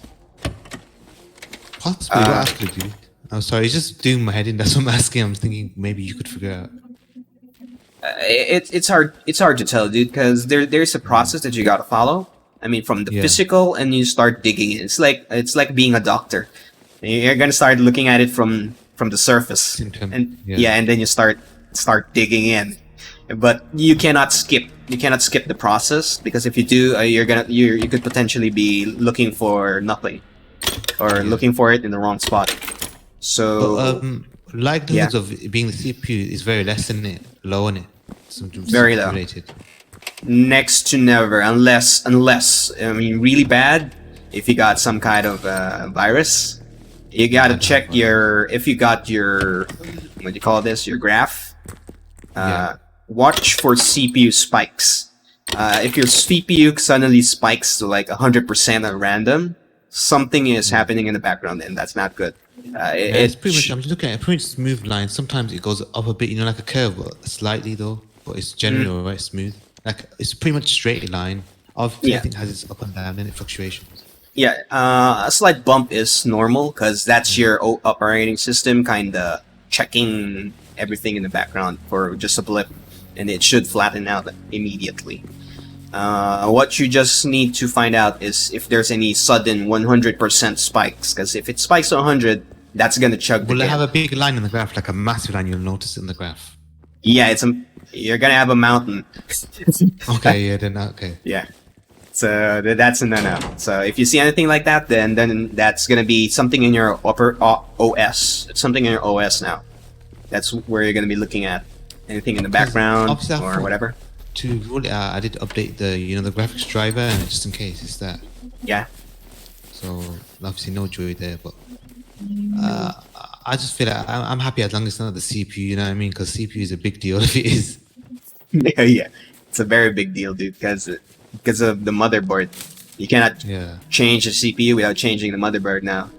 Possibly, what else could it do? I'm sorry, it's just doing my head in. That's what I'm asking. I'm thinking maybe you could figure out. It's hard to tell, dude, because there's a process that you gotta follow. I mean, from the physical, and you start digging in. It's like being a doctor. You're gonna start looking at it from the surface, and and then you start digging in. But you cannot skip the process, because if you do, you could potentially be looking for nothing, or looking for it in the wrong spot. So likelihoods of it being the CPU is very less, isn't it? Low on it. Very low. Next to never, unless I mean, really bad. If you got some kind of virus, you gotta check if you got your, what do you call this? Your graph. Watch for CPU spikes. If your CPU suddenly spikes to like 100% at random, something is happening in the background, and that's not good. It's pretty much, I'm just looking at it, pretty smooth line. Sometimes it goes up a bit, you know, like a curve, but slightly though. But it's generally alright, smooth. Like it's pretty much straight line. Obviously, everything has its up and down and fluctuations. Yeah, a slight bump is normal, because that's your operating system kind of checking everything in the background for just a blip, and it should flatten out immediately. What you just need to find out is if there's any sudden 100% spikes, because if it spikes to 100, that's gonna chug. Will it have a big line in the graph, like a massive line? You'll notice it in the graph. Yeah, you're gonna have a mountain. Okay, yeah, then okay. Yeah, so that's a no-no. So if you see anything like that, then that's gonna be something in your OS. It's something in your OS now. That's where you're gonna be looking at. Anything in the background or whatever. To rule it out, I did update the graphics driver, and just in case it's that. Yeah. So obviously no joy there, but I just feel like I'm happy as long as it's not the CPU. You know what I mean? Because CPU is a big deal if it is. Yeah, it's a very big deal, dude. Because of the motherboard, you cannot change the CPU without changing the motherboard now.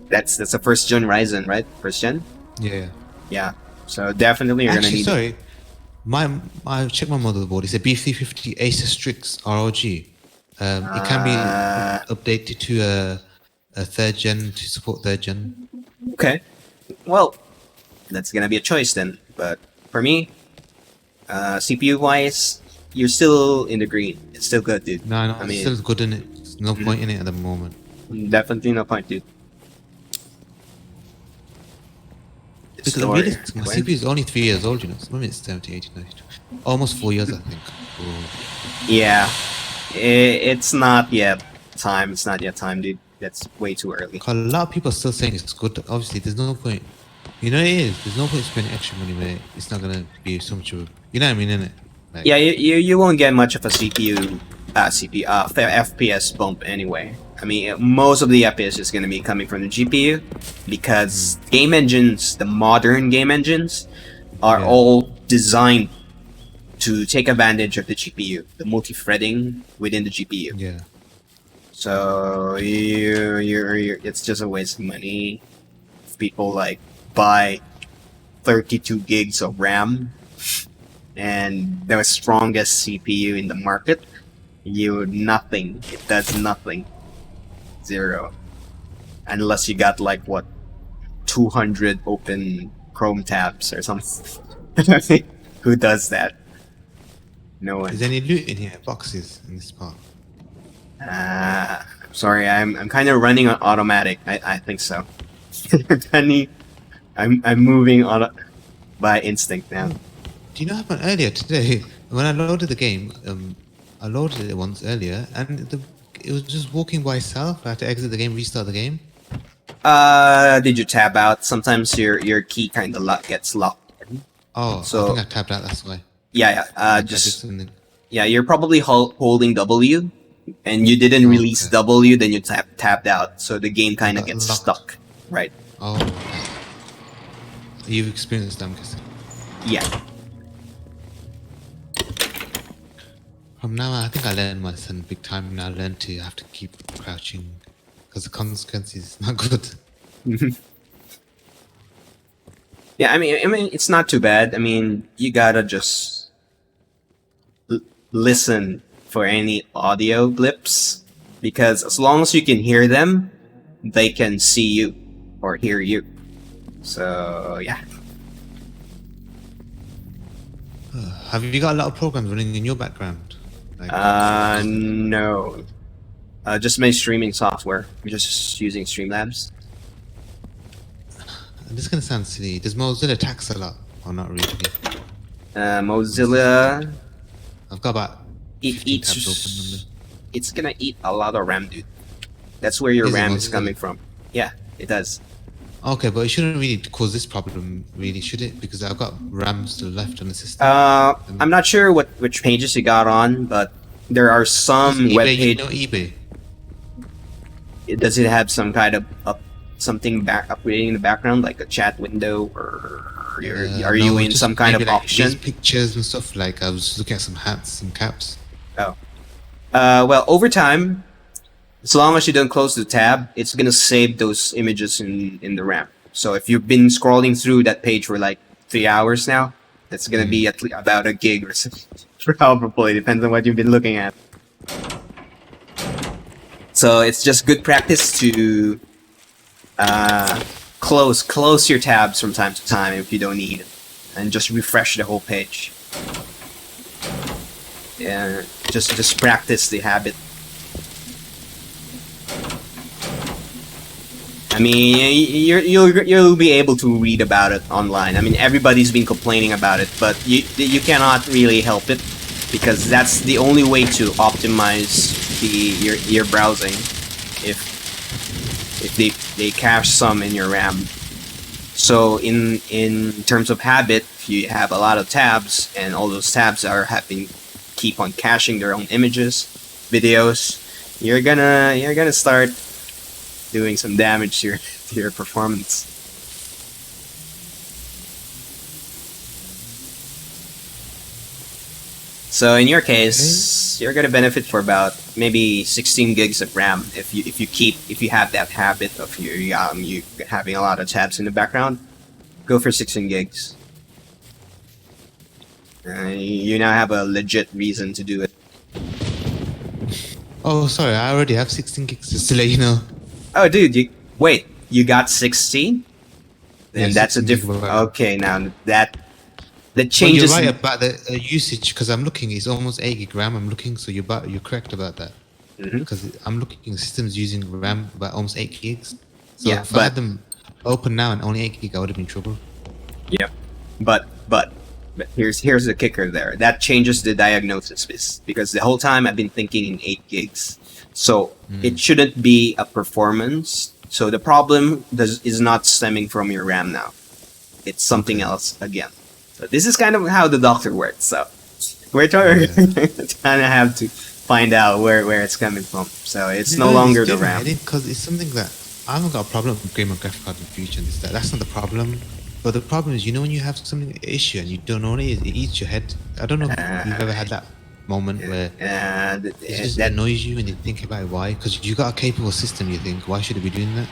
That's a first gen Ryzen, right? First gen. Yeah. Yeah. So definitely you're gonna need. Sorry. I checked my motherboard. It's a B350 Acer Strix ROG. It can be updated to a third gen to support third gen. Okay, well, that's gonna be a choice then. But for me, CPU wise, you're still in the green. It's still good, dude. No, I mean, it's still good in it. There's no point in it at the moment. Definitely no point, dude. Because my CPU is only 3 years old, you know. So maybe it's 70, 80, 92. Almost 4 years, I think. Yeah. It's not yet time. It's not yet time, dude. That's way too early. A lot of people are still saying it's good. Obviously, there's no point. You know, it is. There's no point spending extra money when it's not going to be so much of a... You know what I mean, innit? Like, yeah, you won't get much of a FPS bump anyway. I mean, most of the FPS is going to be coming from the GPU, because game engines, the modern game engines, are Yeah. all designed to take advantage of the GPU, the multi-threading within the GPU. Yeah. So it's just a waste of money. If people like buy 32 gigs of RAM and the strongest CPU in the market, nothing. It does nothing. Zero. Unless you got like what 200 open Chrome tabs or something. Who does that? No one. Is there any loot in here? Boxes in this part? Sorry, I'm kind of running on automatic. I think so. I'm moving on by instinct now. Do you know what happened earlier today? When I loaded the game, I loaded it once earlier, and it was just walking by itself. I had to exit the game, restart the game. Did you tab out? Sometimes your key kind of gets locked in. Oh, So- I think I tapped out. That's why. Yeah. I did Just something. yeah. You're probably holding W, and you didn't release Okay. W. Then you tapped out, so the game kind of Got gets locked. stuck. Right. Oh, okay. You've experienced them, guessing. Yeah. From now on, I think I learned my lesson big time. Now I learned to have to keep crouching because the consequences is not good. Yeah, I mean, it's not too bad. I mean, you gotta just listen for any audio blips, because as long as you can hear them, they can see you or hear you. So yeah. Have you got a lot of programs running in your background? Like, No. Just my streaming software. I'm just using Streamlabs. this is gonna sound silly. Does Mozilla tax a lot or not really? Mozilla, I've got about it 15 tabs open on eats. It's gonna eat a lot of RAM, dude. That's where your Is it RAM is Mozilla? coming from. Yeah, it does. Okay, but it shouldn't really cause this problem, really, should it? Because I've got RAM still left on the system. I'm not sure which pages you got on, but there are some eBay, web you page. know eBay. Does it have some kind of something upgrading in the background, like a chat window, or are you No, in just some kind of maybe like option? these pictures and stuff. Like I was looking at some hats, some caps. Oh. Well, over time, as long as you don't close the tab, it's gonna save those images in the RAM. So if you've been scrolling through that page for like 3 hours now, that's gonna be at about a gig or something. Probably depends on what you've been looking at. So it's just good practice to close your tabs from time to time if you don't need it, and just refresh the whole page. Yeah, just practice the habit. I mean, you'll be able to read about it online. I mean, everybody's been complaining about it, but you cannot really help it, because that's the only way to optimize your browsing. If they cache some in your RAM. So in terms of habit, if you have a lot of tabs and all those tabs keep on caching their own images, videos, you're gonna start doing some damage to your performance. So in your case, you're gonna benefit for about maybe 16 gigs of RAM if you have that habit of you having a lot of tabs in the background. Go for 16 gigs. You now have a legit reason to do it. Oh, sorry, I already have 16 gigs. Just to let you know. Oh, dude, you got 16? Then Yeah, that's a 16 different. gigabyte. Okay, now that Well, changes. you're right about the usage, because I'm looking. It's almost 8 gig RAM. I'm looking, so you're correct about that. Mhm. Because I'm looking, systems using RAM about almost 8 gigs. So Yeah, if I had them open now and only 8 gig, I would have been in trouble. Yep. But here's the kicker there. That changes the diagnosis, because the whole time I've been thinking in 8 gigs. So it shouldn't be a performance. So the problem is not stemming from your RAM now. It's something else again. So this is kind of how the doctor works. So we're trying to have to find out where it's coming from. So it's no longer the RAM. Because it's something that I haven't got a problem with upgrading my graphic card in the future and this that. That's not the problem. But the problem is, you know, when you have something issue and you don't know what it is, it eats your head. I don't know if you've ever had that moment where it just that annoys you and you think about why. Because you got a capable system, you think, why should it be doing that?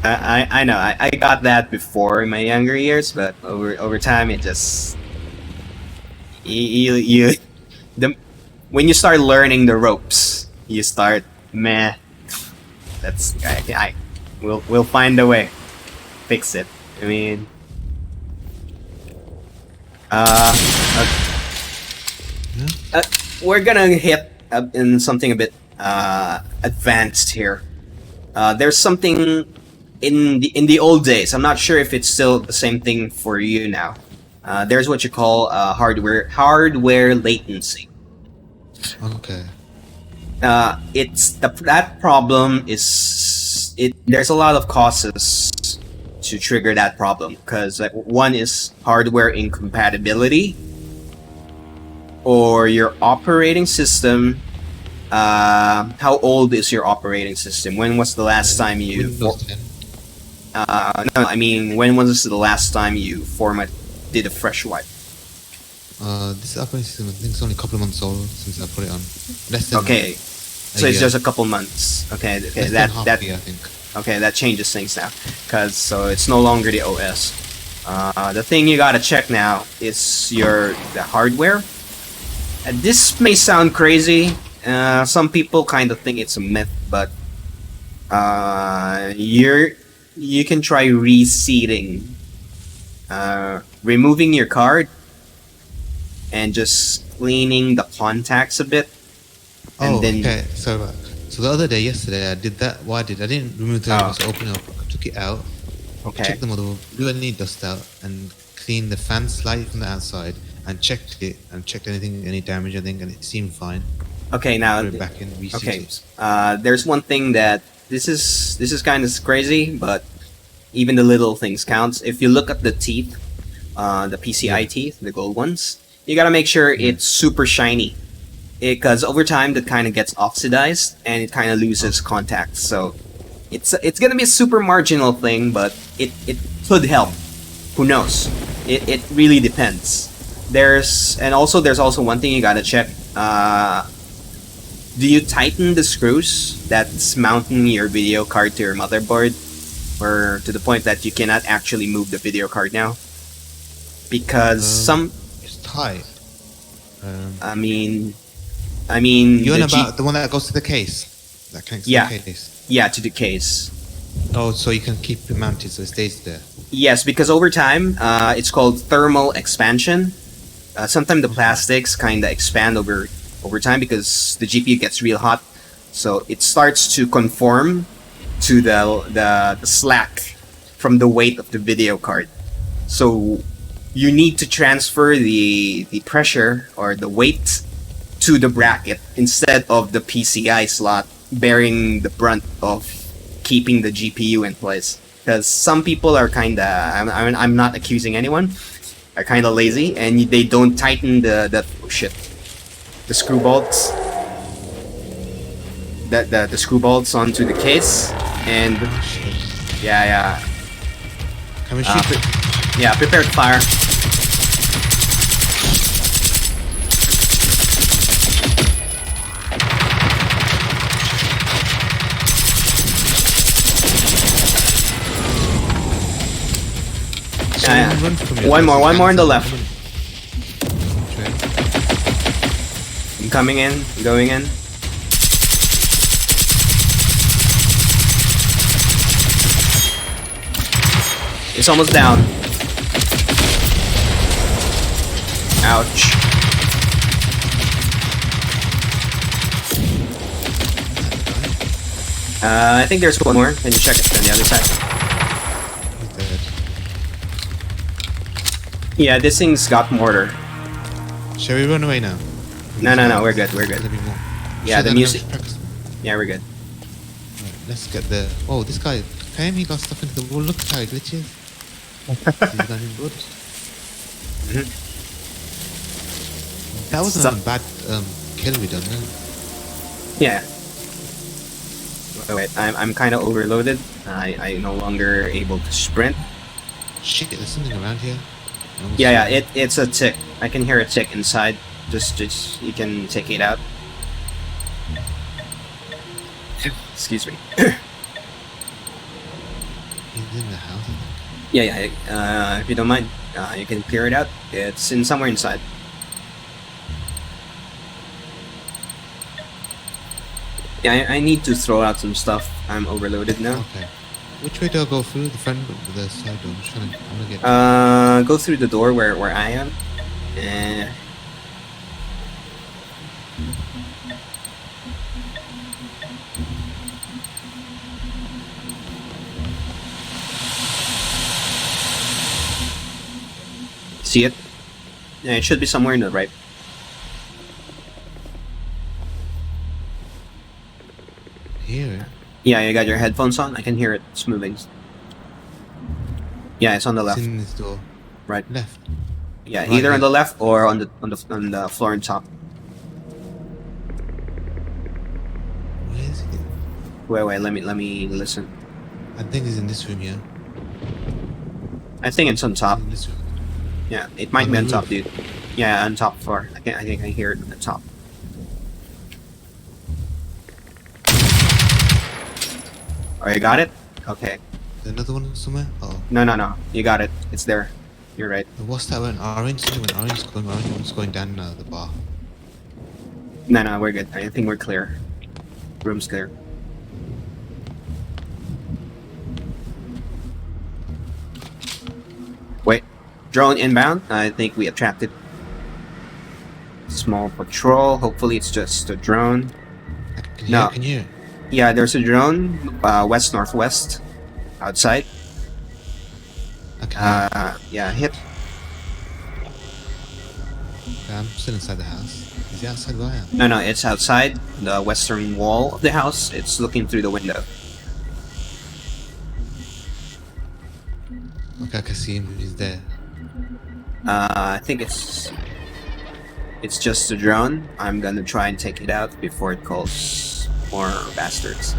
I know I got that before in my younger years, but over time it just you the when you start learning the ropes, you start meh. That's we'll find a way, fix it. I mean, we're gonna hit in something a bit advanced here. There's something in the old days. I'm not sure if it's still the same thing for you now. There's what you call hardware latency. Okay. It's that problem is there's a lot of causes to trigger that problem, because one is hardware incompatibility, or your operating system. How old is your operating system? When was the last time you Windows 10. no, I mean, when was the last time you did a fresh wipe? This operating system, I think it's only a couple of months old since I put it on. Less than Okay, so it's just a couple months. Okay, less that than half that a year, I think. okay, that changes things now, because so it's no longer the OS. The thing you gotta check now is the hardware. And this may sound crazy. Some people kind of think it's a myth, but you can try reseating, removing your card, and just cleaning the contacts a bit. And then, okay. So the other day, yesterday, I did that. What I didn't remove the Oh. just open it up. I took it out, okay, checked the motherboard, blew any dust out, and cleaned the fan slight from the outside, and checked it, and checked any damage, I think, and it seemed fine. okay. Now, Put it back in, reseat okay. it. There's one thing that this is kind of crazy, but even the little things counts. If you look at the teeth, the PCI teeth, the gold ones, you gotta make sure it's super shiny, because over time that kind of gets oxidized and it kind of loses contact. So it's gonna be a super marginal thing, but it could help. Who knows? It really depends. There's also one thing you gotta check. Do you tighten the screws that's mounting your video card to your motherboard, or to the point that you cannot actually move the video card now? Because It's tight. I mean, You're on the about the one that goes to the case, that connects Yeah. to the case. yeah, to the case. Oh, so you can keep it mounted so it stays there. Yes, because over time, it's called thermal expansion. Sometimes the plastics kind of expand over time because the GPU gets real hot, so it starts to conform to the slack from the weight of the video card. So you need to transfer the pressure or the weight to the bracket instead of the PCI slot bearing the brunt of keeping the GPU in place. Because some people are kind of, I'm not accusing anyone, are kind of lazy and they don't tighten the screw bolts, the screw bolts onto the case, and Oh, shit. yeah, Can we shoot it? yeah, prepare to fire. Someone run from you. One more on the left. Okay. I'm coming in, going in. It's almost down. Ouch. I think there's one more. Can you check it on the other side? He's dead. Yeah, this thing's got mortar. Shall we run away now? No, we're good, we're good. There'll be more. Yeah, Shut the down music. practice. Yeah, we're good. Right, let's get the. Oh, this guy. Damn, he got stuck into the wall. Look how he glitches. He's got in blood. That wasn't a bad kill we done, no? Yeah. Wait, I'm kind of overloaded. I no longer able to sprint. Shit, there's something around here. I almost Yeah, saw yeah, it. it's a tick. I can hear a tick inside. Just you can take it out. Excuse me. He's in the house, I think. Yeah, yeah. If you don't mind, you can clear it out. It's in somewhere inside. Yeah, I need to throw out some stuff. I'm overloaded now. Okay. Which way do I go through? The front door, the side door? I'm gonna get. Go through the door where I am. Eh. See it? Yeah, it should be somewhere in the right. Hear it. Yeah, you got your headphones on. I can hear it. It's moving. Yeah, it's on the It's left. in this door. Right. Left. Yeah, Right either on here. the left or on the floor on top. Where is it? Wait. Let me listen. I think it's in this room, yeah. I think it's on top. In this room. Yeah, it might On be the on top, roof. dude. Yeah, on top floor. I think I hear it on the top. Oh, you got it? Okay. There's another one somewhere? Oh. No. You got it. It's there. You're right. What's that one? Orange? Something when orange is going orange one's going down the bar. No, we're good. I think we're clear. Room's clear. Wait. Drone inbound. I think we attracted small patrol. Hopefully it's just a drone. I can No. hear it, can you hear it? Yeah, there's a drone west northwest outside. I can hear Yeah, hit. it. Okay, I'm still inside the house. Is he outside where I am? No, it's outside the western wall of the house. It's looking through the window. Okay, I can see him. He's there. I think it's just a drone. I'm gonna try and take it out before it calls more bastards.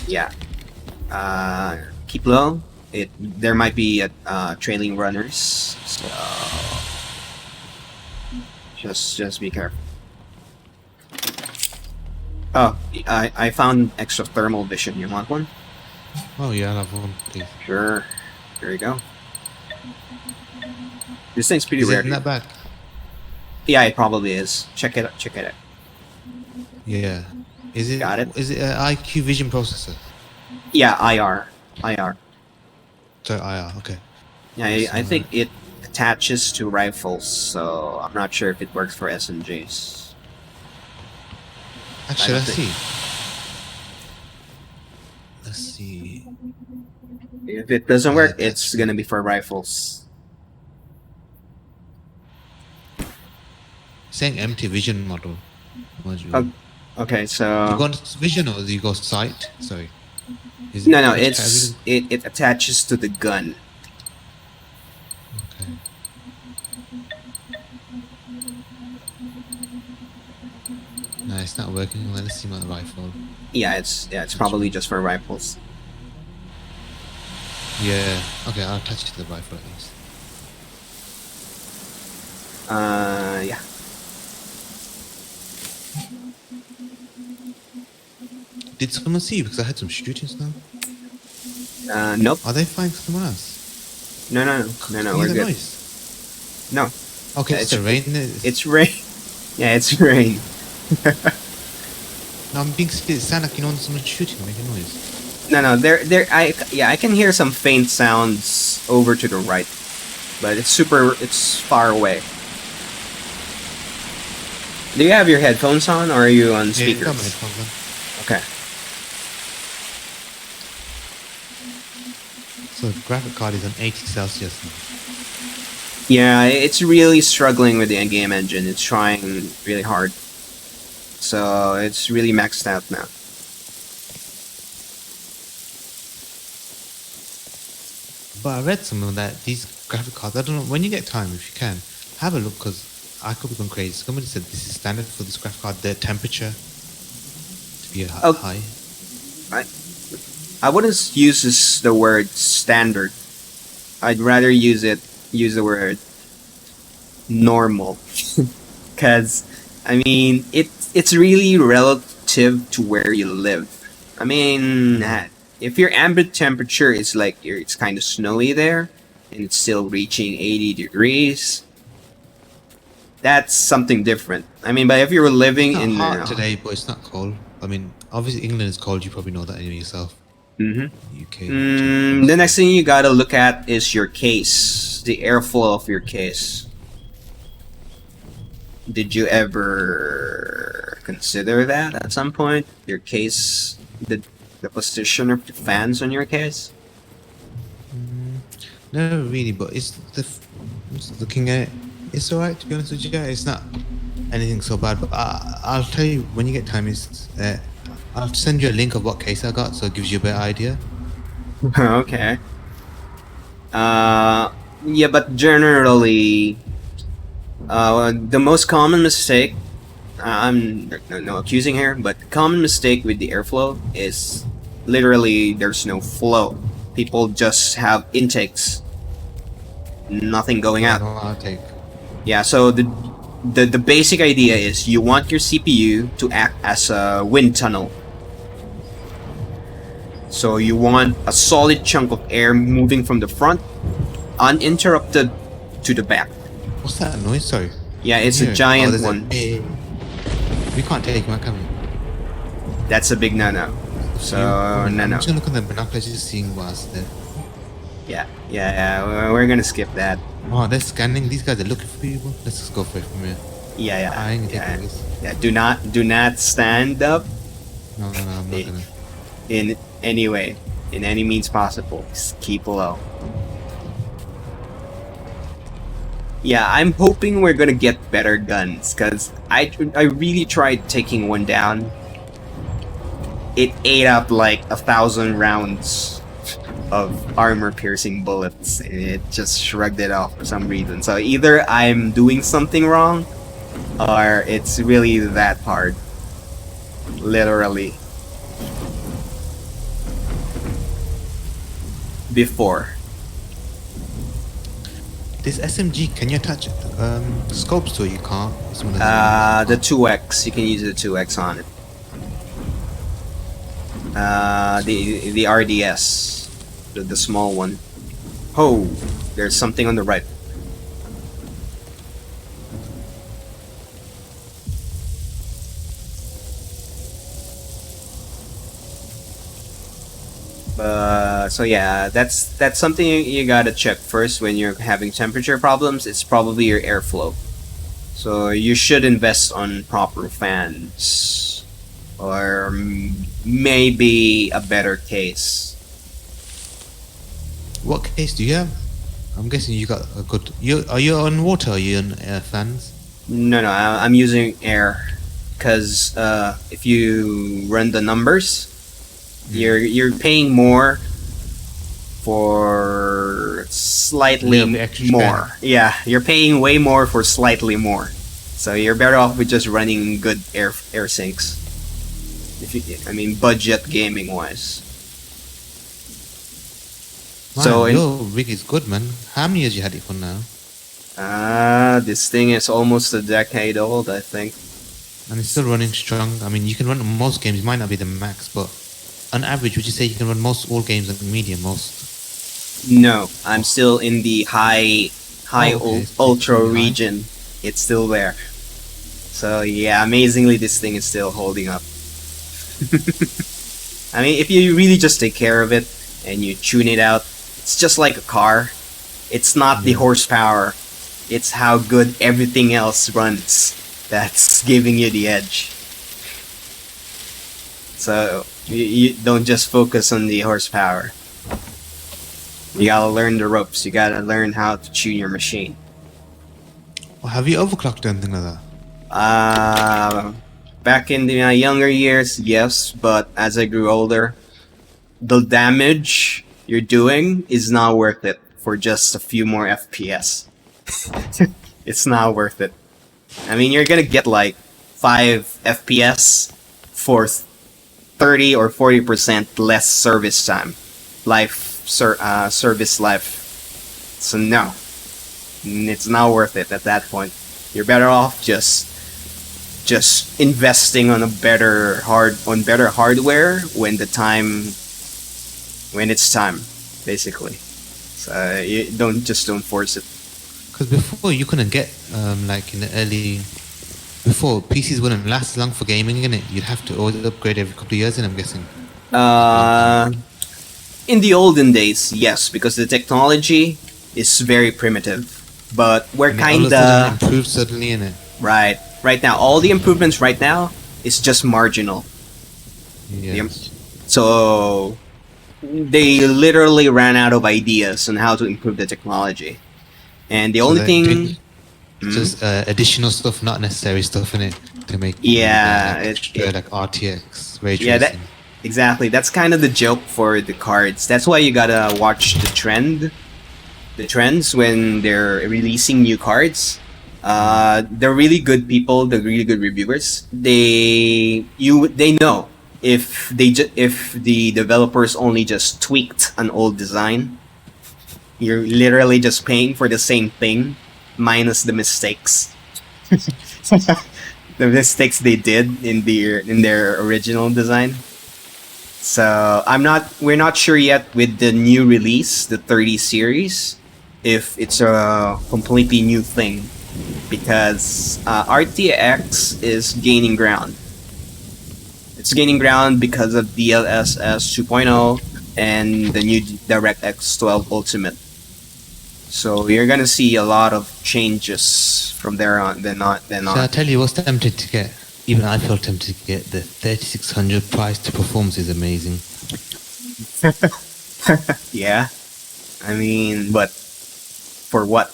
Yeah. Keep low. There might be trailing runners, so just be careful. Oh, I found extra thermal vision. You want one? Oh yeah, I'll have one, please. Sure. There you go. This thing's pretty Is rare. it in that bag? Yeah, it probably is. Check it out. Check it out. Yeah. Is it? Got it. Is it an IQ vision processor? Yeah, IR. IR. Sorry, IR. Okay. Yeah, I think it attaches to rifles, so I'm not sure if it works for SMGs. Actually, I let's don't see. Let's see. If it doesn't work, it's gonna be for rifles. Saying empty vision module. Module. Oh, okay, so You go into vision or do you go sight? Sorry. Is no, which it's it attaches to the gun. Okay. No, it's not working. Well, let's see my rifle. Yeah, it's probably just for rifles. Yeah. Okay, I'll attach it to the rifle at least. Yeah. Did someone see you? Because I heard some shootings now. Nope. Are they fighting someone else? No, Can you we're hear the good. noise? No, Okay, Yeah, it's the rain. it's rain. Yeah, it's rain. No, I'm being serious. It sounds like you know someone's shooting or making noise. No, I can hear some faint sounds over to the right, but it's far away. Do you have your headphones on, or are you on Yeah, speakers? got my headphones on. Okay. So the graphic card is on 80 Celsius now. Yeah, it's really struggling with the game engine. It's trying really hard, so it's really maxed out now. But I read some of that, these graphic cards, I don't know, when you get time, if you can, have a look, because I could be going crazy. Somebody said this is standard for this graphic card, the temperature to be Oh. high. I wouldn't use the word standard. I'd rather use the word normal, because I mean it's really relative to where you live. I mean, if your ambient temperature is like it's kind of snowy there, and it's still reaching 80 degrees, that's something different. I mean, but if you're living It's not in hot today, but it's not cold. I mean, obviously England is cold. You probably know that anyway yourself. UK. The next thing you gotta look at is your case, the airflow of your case. Did you ever consider that at some point? Your case, the position of the fans on your case? No, really, but it's just looking at it. It's alright, to be honest with you. It's not anything so bad, but I'll tell you when you get time. I'll send you a link of what case I got, so it gives you a better idea. Okay. Yeah, but generally, the most common mistake, I'm no accusing here, but the common mistake with the airflow is literally there's no flow. People just have intakes, nothing going out. I'll take. Yeah, so the basic idea is you want your CPU to act as a wind tunnel. So you want a solid chunk of air moving from the front, uninterrupted, to the back. What's that noise? Sorry. Yeah, it's Here. a giant there's one. We can't take my camera. That's a big no-no. So, I'm no-no. just gonna look at the binoculars, just seeing what's there. Yeah, we're gonna skip that. Oh, they're scanning. These guys are looking for people. Let's just go for it from here. I ain't taking this. Yeah, do not stand up No, I'm not gonna. in any way, in any means possible. Just keep low. Yeah, I'm hoping we're gonna get better guns, because I really tried taking one down. It ate up like 1,000 rounds of armor-piercing bullets, and it just shrugged it off for some reason. So either I'm doing something wrong, or it's really that hard. Literally. Before. This SMG, can you attach scopes to it? You can't. It's one of those The 2X, you can use the 2X on it. The RDS, the small one. Oh, there's something on the right. So yeah, that's something you gotta check first when you're having temperature problems. It's probably your airflow. So you should invest on proper fans, or maybe a better case. What case do you have? I'm guessing you got a good. Are you on water? Or are you on fans? No, I'm using air, because if you run the numbers, you're paying more for slightly more. Yeah, you're paying way more for slightly more. So you're better off with just running good air sinks. If you, I mean, budget gaming wise. Man, So your rig is good, man. How many years you had it for now? this thing is almost a decade old, I think. And it's still running strong. I mean, you can run most games. It might not be the max, but on average, would you say you can run all games on medium most? No, I'm still in the high okay. ultra Pretty high. region. It's still there. So yeah, amazingly, this thing is still holding up. I mean, if you really just take care of it and you tune it out, it's just like a car. It's not the horsepower, it's how good everything else runs that's giving you the edge. So you don't just focus on the horsepower. You gotta learn the ropes. You gotta learn how to tune your machine. Well, have you overclocked or anything like that? Back in my younger years, yes, but as I grew older, the damage you're doing is not worth it for just a few more FPS. It's not worth it. I mean, you're gonna get like 5 FPS for 30 or 40% less service time, service life. So no, it's not worth it at that point. You're better off just investing on better hardware when it's time, basically. So you don't force it. Because before you couldn't get like in the early, before PCs wouldn't last long for gaming, innit? You'd have to always upgrade every couple of years, and I'm guessing. In the olden days, yes, because the technology is very primitive, but we're And all of a kinda sudden improved suddenly, innit? right. Right now, all the improvements right now is just marginal. Yeah. So they literally ran out of ideas on how to improve the technology, and the So only they're thing. doing just additional stuff, not necessary stuff in it, to make Yeah, like RTX ray yeah, tracing. exactly. That's kind of the joke for the cards. That's why you gotta watch the trends when they're releasing new cards. They're really good people. They're really good reviewers. They know if if the developers only just tweaked an old design, you're literally just paying for the same thing minus the mistakes. The mistakes they did in their original design. So we're not sure yet with the new release, the 30 series, if it's a completely new thing, because RTX is gaining ground. It's gaining ground because of DLSS 2.0 and the new DirectX 12 Ultimate. So you're gonna see a lot of changes from there on. Then on. So I tell you what's tempted to get. Even I feel tempted to get the 3600 price to performance is amazing. Yeah, I mean, but for what?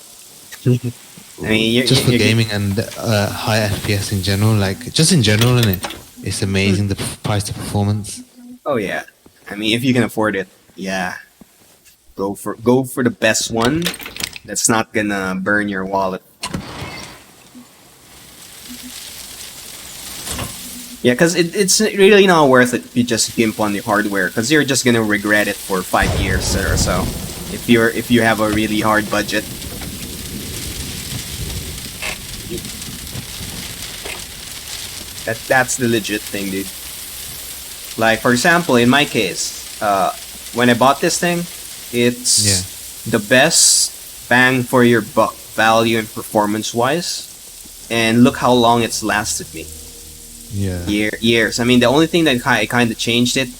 I mean, Just for gaming and high FPS in general, like just in general, innit? It's amazing the price to performance. Oh yeah, I mean, if you can afford it, yeah, go for the best one. That's not gonna burn your wallet. Yeah, because it's really not worth it if you just gimp on the hardware, because you're just gonna regret it for 5 years or so. If you have a really hard budget. That's the legit thing, dude. Like, for example, in my case, when I bought this thing, it's the best bang for your buck, value and performance wise, and look how long it's lasted me. Yeah. Years. I mean, the only thing that I kind of changed in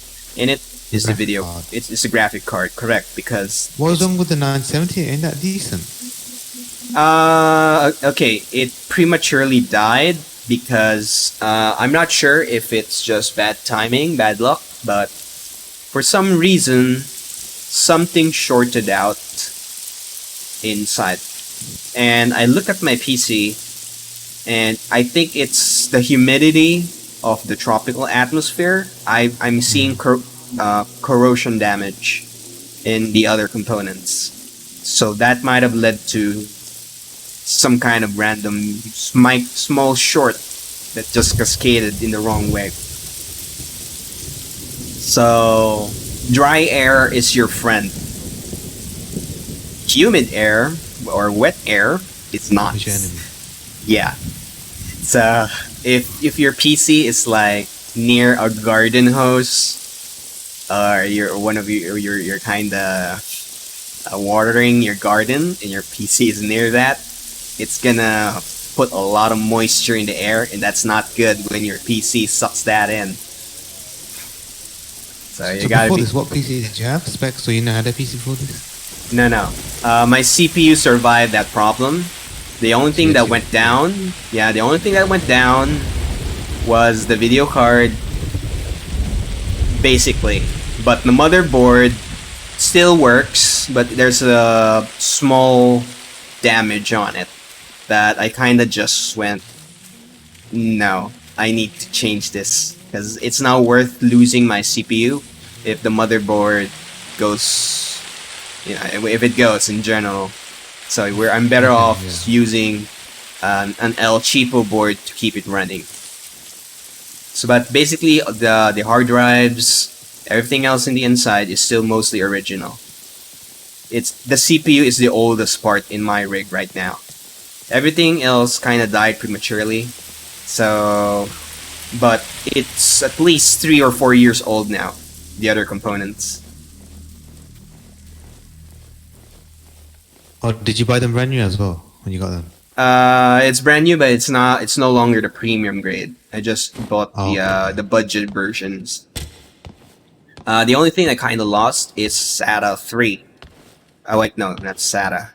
it is the video. Card. It's the graphic card, correct? Because What was wrong with the 970? Ain't that decent? okay, it prematurely died because I'm not sure if it's just bad timing, bad luck, but for some reason something shorted out inside. And I looked at my PC and I think it's the humidity of the tropical atmosphere. I'm seeing corrosion damage in the other components. So that might have led to some kind of random small short that just cascaded in the wrong way. So dry air is your friend. Humid air or wet air, it's not. Which enemy? Yeah. So if your PC is like near a garden hose, or you're kind of watering your garden and your PC is near that, it's gonna put a lot of moisture in the air, and that's not good when your PC sucks that in. So you gotta before be. this, what PC did you have? Specs, so you know how to PC for this? No. My CPU survived that problem. The only thing that went down, was the video card, basically. But the motherboard still works, but there's a small damage on it that I kind of just went, no, I need to change this, because it's not worth losing my CPU if the motherboard goes, if it goes in general. So I'm better off using an El Cheapo board to keep it running. So, but basically, the hard drives, everything else in the inside is still mostly original. It's the CPU is the oldest part in my rig right now. Everything else kind of died prematurely. So, but it's at least 3 or 4 years old now. The other components. Oh, did you buy them brand new as well when you got them? It's brand new, but it's not. It's no longer the premium grade. I just bought the budget versions. The only thing I kind of lost is SATA 3. Oh wait, no, not SATA.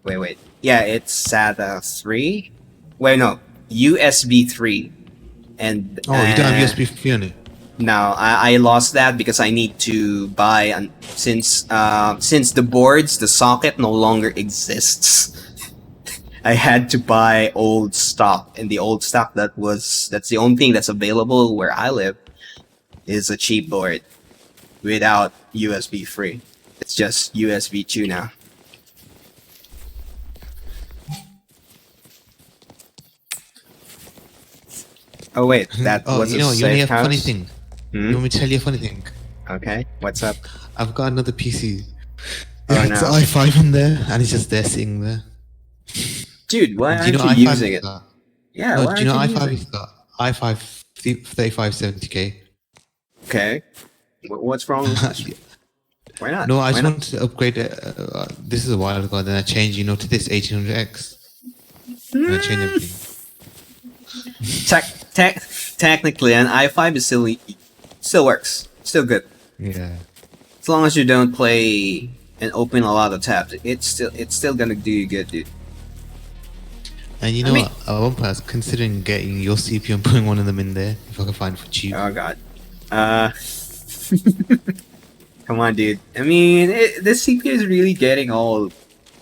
Wait. Yeah, it's SATA 3. Wait, no, USB 3. And Oh, you don't have USB 3 on it. no, I lost that because I need to buy since the boards, the socket no longer exists. I had to buy old stock, and the old stock that's the only thing that's available where I live is a cheap board without USB 3. It's just USB 2 now. Oh wait, that was you know, a you only safe have a funny house? thing. Hmm? You want me to tell you a funny thing? Okay, what's up? I've got another PC. Oh, It's no. i5 in there, and it's just there sitting there. Dude, why Do you aren't know you i5 using is it? that? Yeah, No, why do you know aren't you i5 using is that? i5 3570K. Okay. What's wrong with this? Why not? No, I Why just not? wanted to upgrade it. This is a while ago. Then I changed, to this 1800X. And I changed everything. Technically, an i5 is still works, still good. Yeah. As long as you don't play and open a lot of tabs, it's still gonna do you good, dude. And you know what? At one point, I was considering getting your CPU and putting one of them in there if I could find it for cheap. Oh god. Come on, dude. I mean, this CPU is really getting old.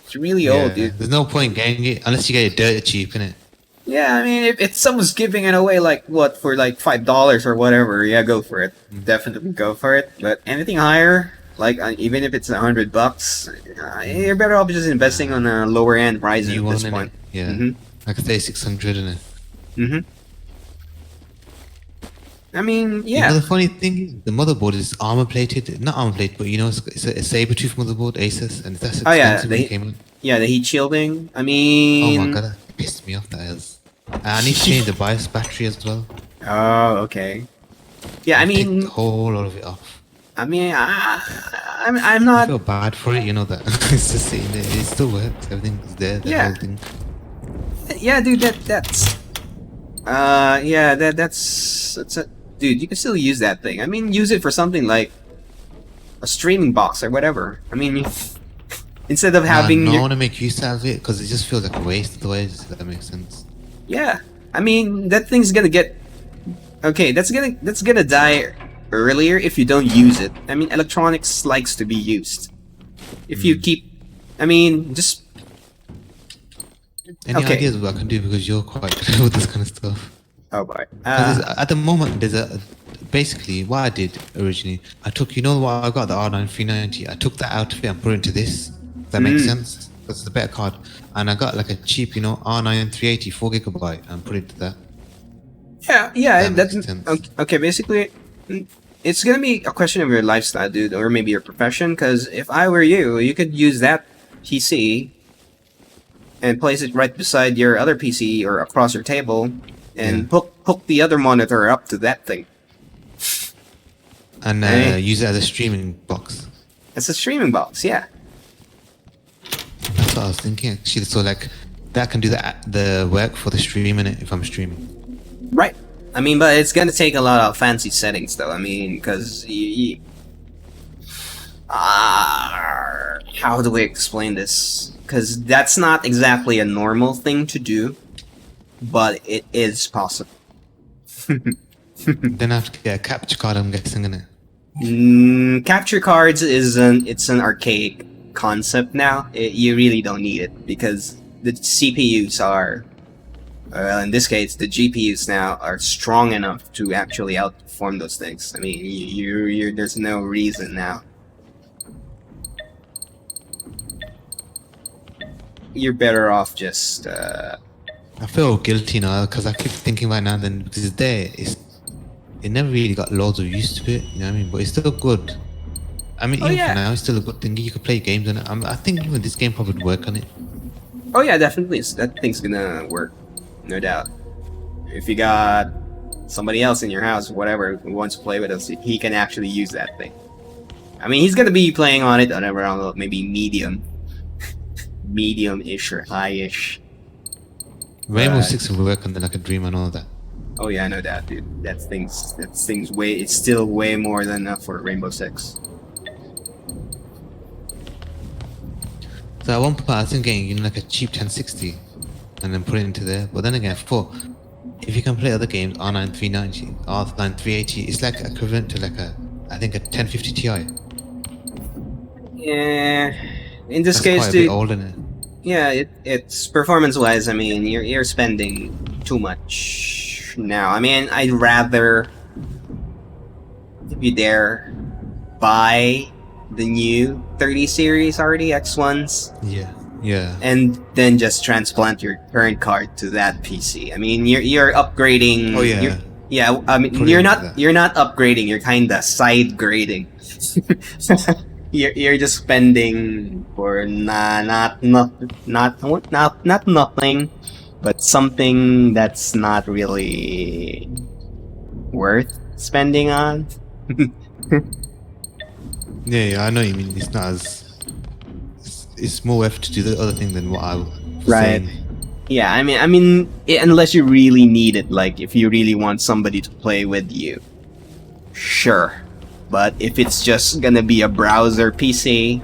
It's really old, dude. There's no point getting it unless you get it dirt cheap, innit? Yeah, I mean, if someone's giving it away, like, what, for like $5 or whatever, yeah, go for it. Definitely go for it. But anything higher, like, even if it's $100, you're better off just investing on a lower end Ryzen New at this one, innit? point. Yeah. Mhm. Like a 3600, innit? Mhm. I mean, You know, yeah. the funny thing is, the motherboard is armor plated. Not armor plated, but it's a saber-tooth motherboard, Asus, and that's Oh yeah, expensive when it came out. yeah, the heat shielding. I Oh my mean, god, that pissed me off, that is. I need to change the BIOS battery as well. oh, okay. Yeah, I I've taken mean, the whole lot of it off. I'm I not. feel bad for it, that. It's just sitting there. It still works. Everything's there. The Yeah. whole thing. Yeah, dude, that's that's a dude. You can still use that thing. I mean, use it for something like a streaming box or whatever. I mean, instead of having No, I your, want to make use out of it because it just feels like a waste otherwise, if that makes sense. yeah. I mean, that thing's gonna get okay. That's gonna die earlier if you don't use it. I mean, electronics likes to be used. If you keep, I mean, just Any okay. ideas what I can do because you're quite good with this kind of stuff? Oh boy. 'Cause at the moment, basically what I did originally. I took, what I got, the R9 390. I took that out of it and put it into this. If that makes sense. Because it's a better card. And I got like a cheap, R9 380 4GB and put it to that. Yeah, That that's makes sense. okay. Basically, it's gonna be a question of your lifestyle, dude, or maybe your profession. Because if I were you, you could use that PC and place it right beside your other PC or across your table, and hook the other monitor up to that thing. And Hey. use it as a streaming box. It's a streaming box, yeah. That's what I was thinking actually. So like that can do the work for the stream in it if I'm streaming. Right. I mean, but it's gonna take a lot of fancy settings, though. I mean, because how do we explain this? Because that's not exactly a normal thing to do, but it is possible. Then I have to get a capture card, I'm guessing, in it. Capture cards is an archaic concept now. You really don't need it because the CPUs are, in this case, the GPUs now are strong enough to actually outperform those things. I mean, there's no reason now. You're better off just I feel guilty now because I keep thinking right now. Then because it's there, it never really got loads of use to it. You know what I mean? But it's still good. I mean, Oh even for yeah. now, it's still a good thing. You can play games on it. I think even this game probably would work on it. Oh yeah, definitely. That thing's gonna work, no doubt. If you got somebody else in your house, whatever, who wants to play with us, he can actually use that thing. I mean, he's gonna be playing on it on around maybe medium-ish or high-ish. Rainbow But Six will work on the like a dream and all that. oh yeah, no doubt, dude. That thing's way. It's still way more than enough for Rainbow Six. So at one point, I was thinking, like a cheap 1060, and then put it into there. But then again, if you can play other games, R9 390, R9 380, it's like equivalent to like I think a 1050 Ti. Yeah. In this That's case, quite a bit dude. old, isn't it? Yeah, it's performance-wise. I mean, you're spending too much now. I mean, I'd rather, if you dare, buy the new 30 series RTX ones Yeah. and then just transplant your current card to that PC. I mean, you're upgrading. Oh, yeah. Yeah. I mean, Put it you're into not that. you're not upgrading. You're kind of side grading. You're just spending for not nothing, but something that's not really worth spending on. Yeah, I know what you mean. It's not as. It's more worth to do the other thing than what I was Right. saying. Yeah, I mean, unless you really need it, like if you really want somebody to play with you, sure. But if it's just gonna be a browser PC,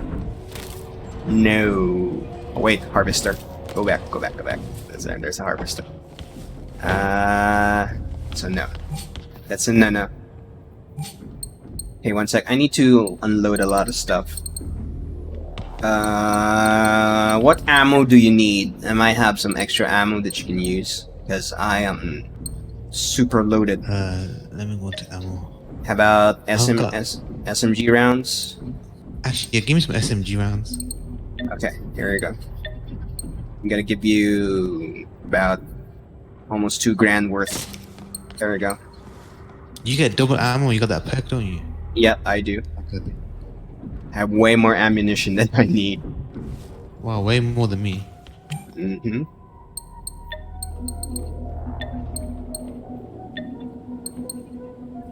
no. Oh, wait, harvester. Go back. There's a harvester. So no. That's a no. Hey, one sec. I need to unload a lot of stuff. What ammo do you need? I might have some extra ammo that you can use, because I am super loaded. Let me go to ammo. How about I've got- SMG rounds? Actually, yeah, give me some SMG rounds. Okay, here you go. I'm gonna give you about almost $2,000 worth. There we go. You get double ammo. You got that perk, don't you? Yeah, I do. Okay. I have way more ammunition than I need. Wow, way more than me. Mm-hmm.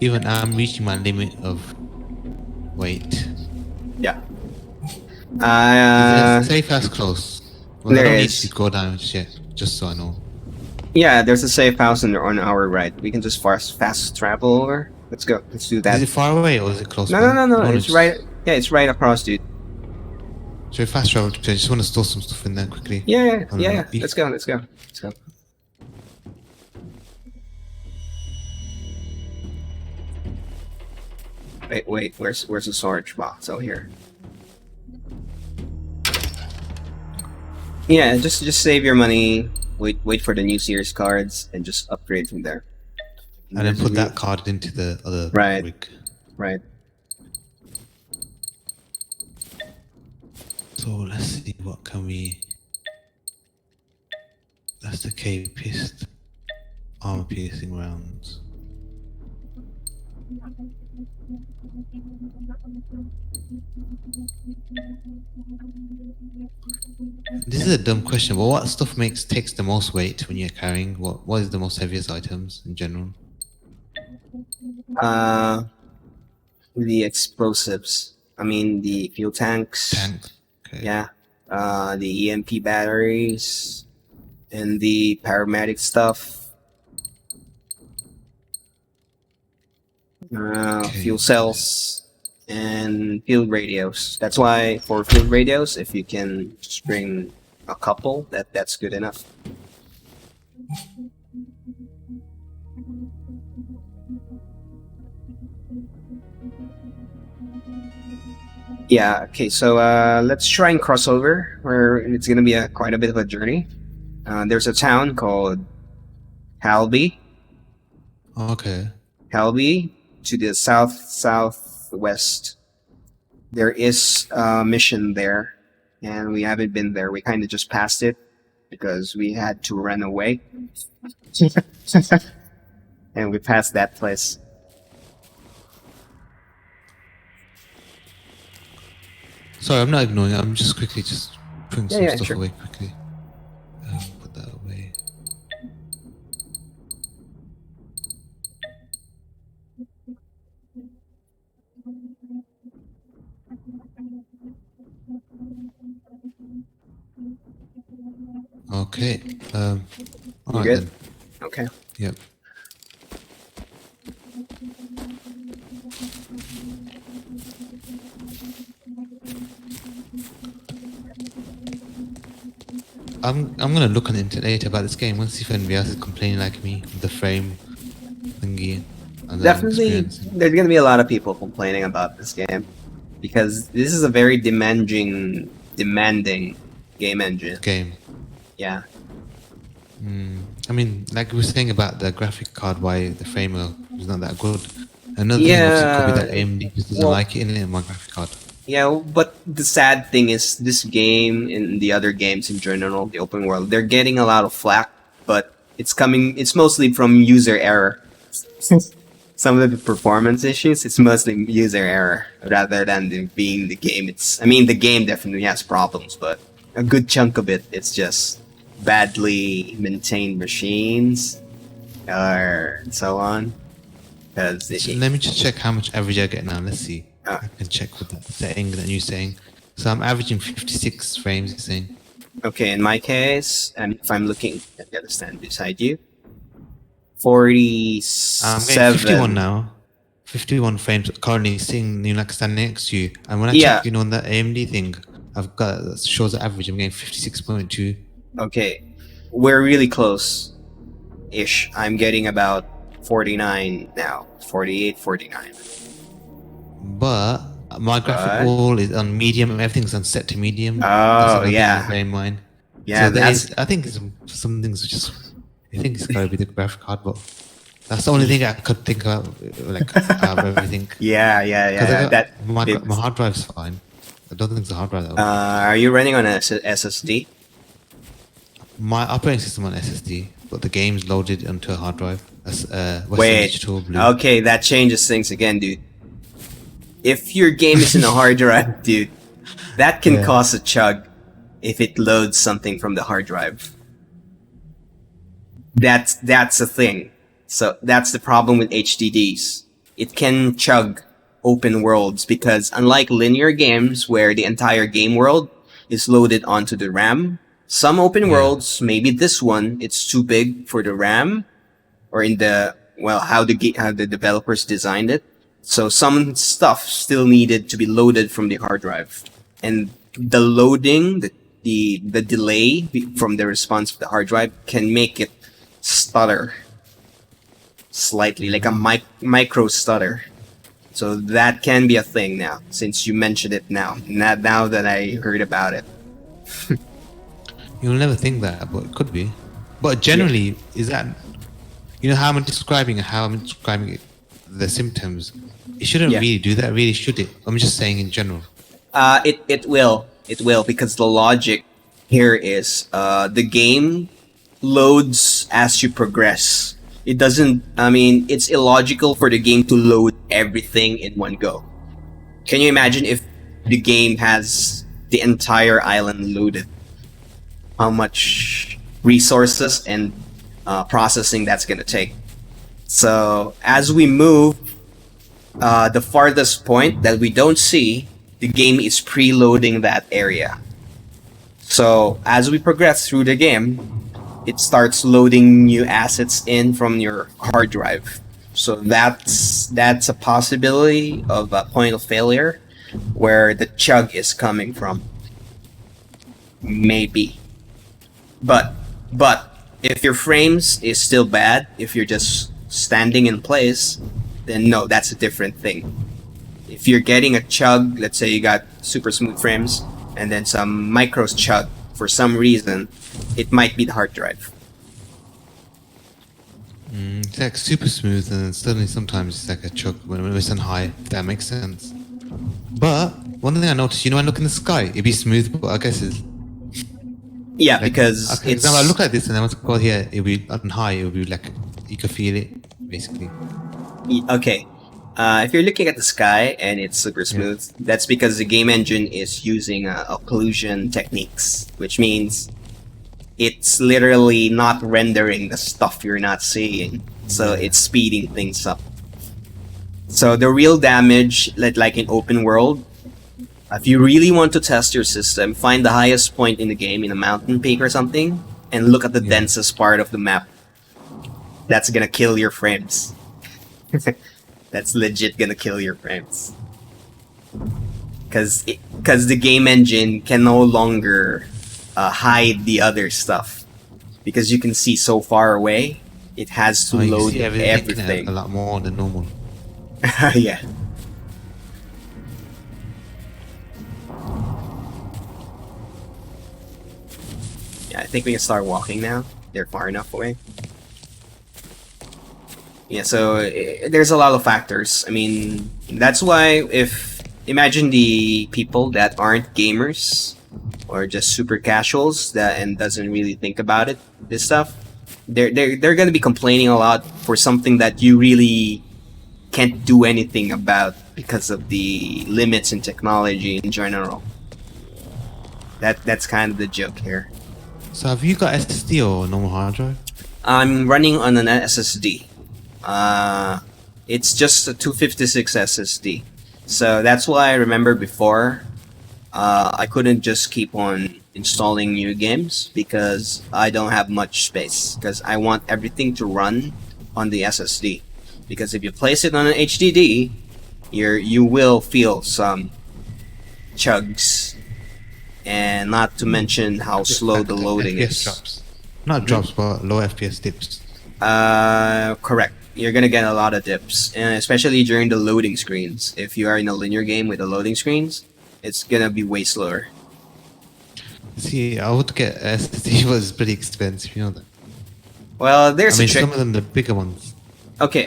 Even I'm reaching my limit of weight. Yeah. Is there Uh, a safe house close? Well, I there don't need is. to go down just yet, just so I know. Yeah, there's a safe house on our right. We can just fast travel over. Let's go. Let's do that. Is it far away or is it close? No. by? I wanna It's just- right. Yeah, it's right across, dude. So we fast travel. I just want to store some stuff in there quickly. Yeah. You- Let's go. Wait. Where's the storage box? Oh, here. Yeah, just save your money. Wait for the new series cards and just upgrade from there. And then put that card into the other Right. rig. Right. So let's see what can we. That's the K pissed armor piercing rounds. This is a dumb question, but what stuff takes the most weight when you're carrying? What is the most heaviest items in general? The explosives. I mean, the fuel tanks. Tanks. Okay. Yeah. The EMP batteries and the paramedic stuff. Okay. Fuel cells and field radios. That's why for field radios, if you can just bring a couple, that's good enough. Yeah, okay, so let's try and cross over, where it's gonna be quite a bit of a journey. There's a town called Halby. Okay. Halby, to the southwest. There is a mission there, and we haven't been there. We kind of just passed it because we had to run away. And we passed that place. Sorry, I'm not ignoring it. I'm just quickly putting some stuff Sure. away quickly. Put that away. Okay. You Alright good? then. Okay. Yep. I'm gonna look on the internet later about this game. I want to see if anybody else is complaining like me with the frame thingy and the Definitely, experience. there's gonna be a lot of people complaining about this game because this is a very demanding game engine. Game. Yeah. I mean, like we were saying about the graphic card, why the frame was not that good. Another thing obviously could be that AMD just doesn't like it in my graphic card. Yeah, but the sad thing is this game and the other games in general, the open world, they're getting a lot of flack, but it's mostly from user error. Some of the performance issues, it's mostly user error rather than being the game. The game definitely has problems, but a good chunk of it, it's just badly maintained machines or so on. Because So let me just check how much average I get now. Let's see. I can check with that setting that you're saying. So I'm averaging 56 frames, you're saying. Okay, in my case, and if I'm looking at the other stand beside you, 47. I'm getting 51 now. 51 frames currently seeing you like standing next to you. And when I check, on that AMD thing, I've got that shows the average. I'm getting 56.2. Okay, we're really close-ish. I'm getting about 49 now. 48, 49. But my graphic all is on medium. Everything's on set to medium. Oh, yeah. Bear in mind. Yeah, so I think some things are just. I think it's gotta be the graphic card, but that's the only thing I could think about, like out of everything. Yeah. My hard drive's fine. I don't think it's a hard drive. Are you running on a SSD? My operating system on SSD, but the game's loaded onto a hard drive. Western Wait. Digital Blue. Okay, that changes things again, dude. If your game is in a hard drive, dude, that can cause a chug if it loads something from the hard drive. That's a thing. So that's the problem with HDDs. It can chug open worlds because unlike linear games where the entire game world is loaded onto the RAM, some open worlds, maybe this one, it's too big for the RAM or in the how the developers designed it. So some stuff still needed to be loaded from the hard drive, and the loading, the delay from the response of the hard drive can make it stutter slightly, like a micro stutter. So that can be a thing now, since you mentioned it now. Now that I heard about it. You'll never think that, but it could be. But generally, is that how I'm describing it, the symptoms? It shouldn't really do that, really, should it? I'm just saying in general. It will because the logic here is the game loads as you progress. It doesn't. It's illogical for the game to load everything in one go. Can you imagine if the game has the entire island loaded? How much resources and processing that's gonna take. So as we move, the farthest point that we don't see, the game is preloading that area. So as we progress through the game, it starts loading new assets in from your hard drive. So that's a possibility of a point of failure where the chug is coming from. Maybe. But if your frames is still bad, if you're just standing in place, then no, that's a different thing. If you're getting a chug, let's say you got super smooth frames and then some micros chug for some reason, it might be the hard drive. It's like super smooth, and then suddenly sometimes it's like a chug when it's on high. If that makes sense. But one thing I noticed, when I look in the sky, it'd be smooth, but I guess it's Yeah, Like, because for it's example, I look at this and I want to go here. It'll be on high. It'll be like you can feel it basically. okay. If you're looking at the sky and it's super Yeah. smooth, that's because the game engine is using occlusion techniques, which means it's literally not rendering the stuff you're not seeing. So Yeah. it's speeding things up. So the real damage, like in open world, if you really want to test your system, find the highest point in the game in a mountain peak or something, and look at the Yeah. densest part of the map. That's gonna kill your frames. That's legit gonna kill your frames. Because the game engine can no longer hide the other stuff. Because you can see so far away, it has to Oh, you can load see everything a everything. lot more than normal. Yeah. Yeah, I think we can start walking now. They're far enough away. Yeah, so there's a lot of factors. I mean, that's why if imagine the people that aren't gamers or just super casuals that and doesn't really think about it, this stuff, they're gonna be complaining a lot for something that you really can't do anything about because of the limits in technology in general. That's kind of the joke here. So have you got SSD or normal hard drive? I'm running on an SSD. It's just a 256 SSD. So that's why I remember before I couldn't just keep on installing new games because I don't have much space because I want everything to run on the SSD. Because if you place it on an HDD, you will feel some chugs, and not to mention how slow the loading FPS is. drops. Not drops, but low FPS dips. Correct. You're gonna get a lot of dips, and especially during the loading screens. If you are in a linear game with the loading screens, it's gonna be way slower. See, I would get SSD, but it's pretty expensive, you know that. Well, there's I mean, a trick. some of them, the bigger ones. Okay,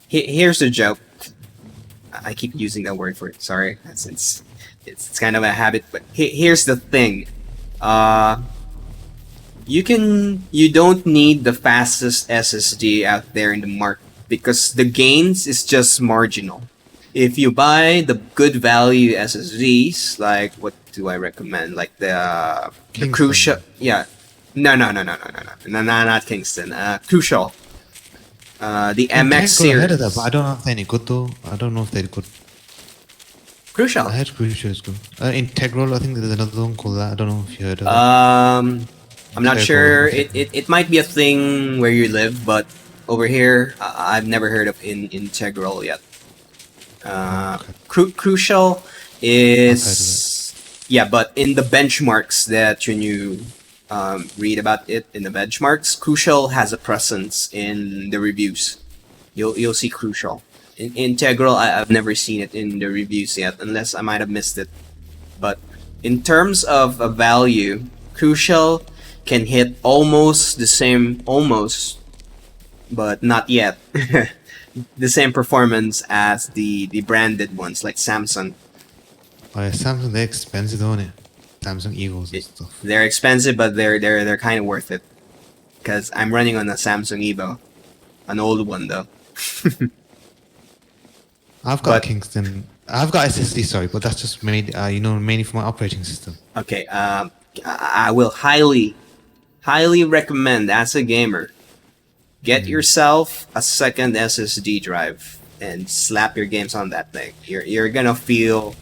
here's the joke. I keep using that word for it. Sorry, it's kind of a habit. But here's the thing. You don't need the fastest SSD out there in the market because the gains is just marginal. If you buy the good value SSDs, like what do I recommend? Like the Kingston. Crucial, yeah. No, not Kingston. Crucial. The I MX can't go ahead of that, series. but I don't know if they're any good though. I don't know if they're good. Crucial. I heard Crucial is good. Integral, I think there's another one called that. I don't know if you heard of that. I'm not Integral, sure. Integral. It might be a thing where you live, but over here, I've never heard of Integral yet. Okay. Crucial I've is yeah, but in the benchmarks that when you read about it in the benchmarks, Crucial has a presence in the reviews. You'll see Crucial. Integral, I've never seen it in the reviews yet, unless I might have missed it. But in terms of a value, Crucial can hit almost the same, but not yet, the same performance as the branded ones like Samsung. Oh yeah, Samsung, they're expensive, don't it? Samsung Eagles and stuff. They're expensive, but they're kind of worth it. Because I'm running on a Samsung Evo, an old one though. I've got Kingston. I've got SSD, sorry, but that's just made, mainly for my operating system. Okay, I will highly recommend as a gamer, get yourself a second SSD drive and slap your games on that thing. You're gonna feel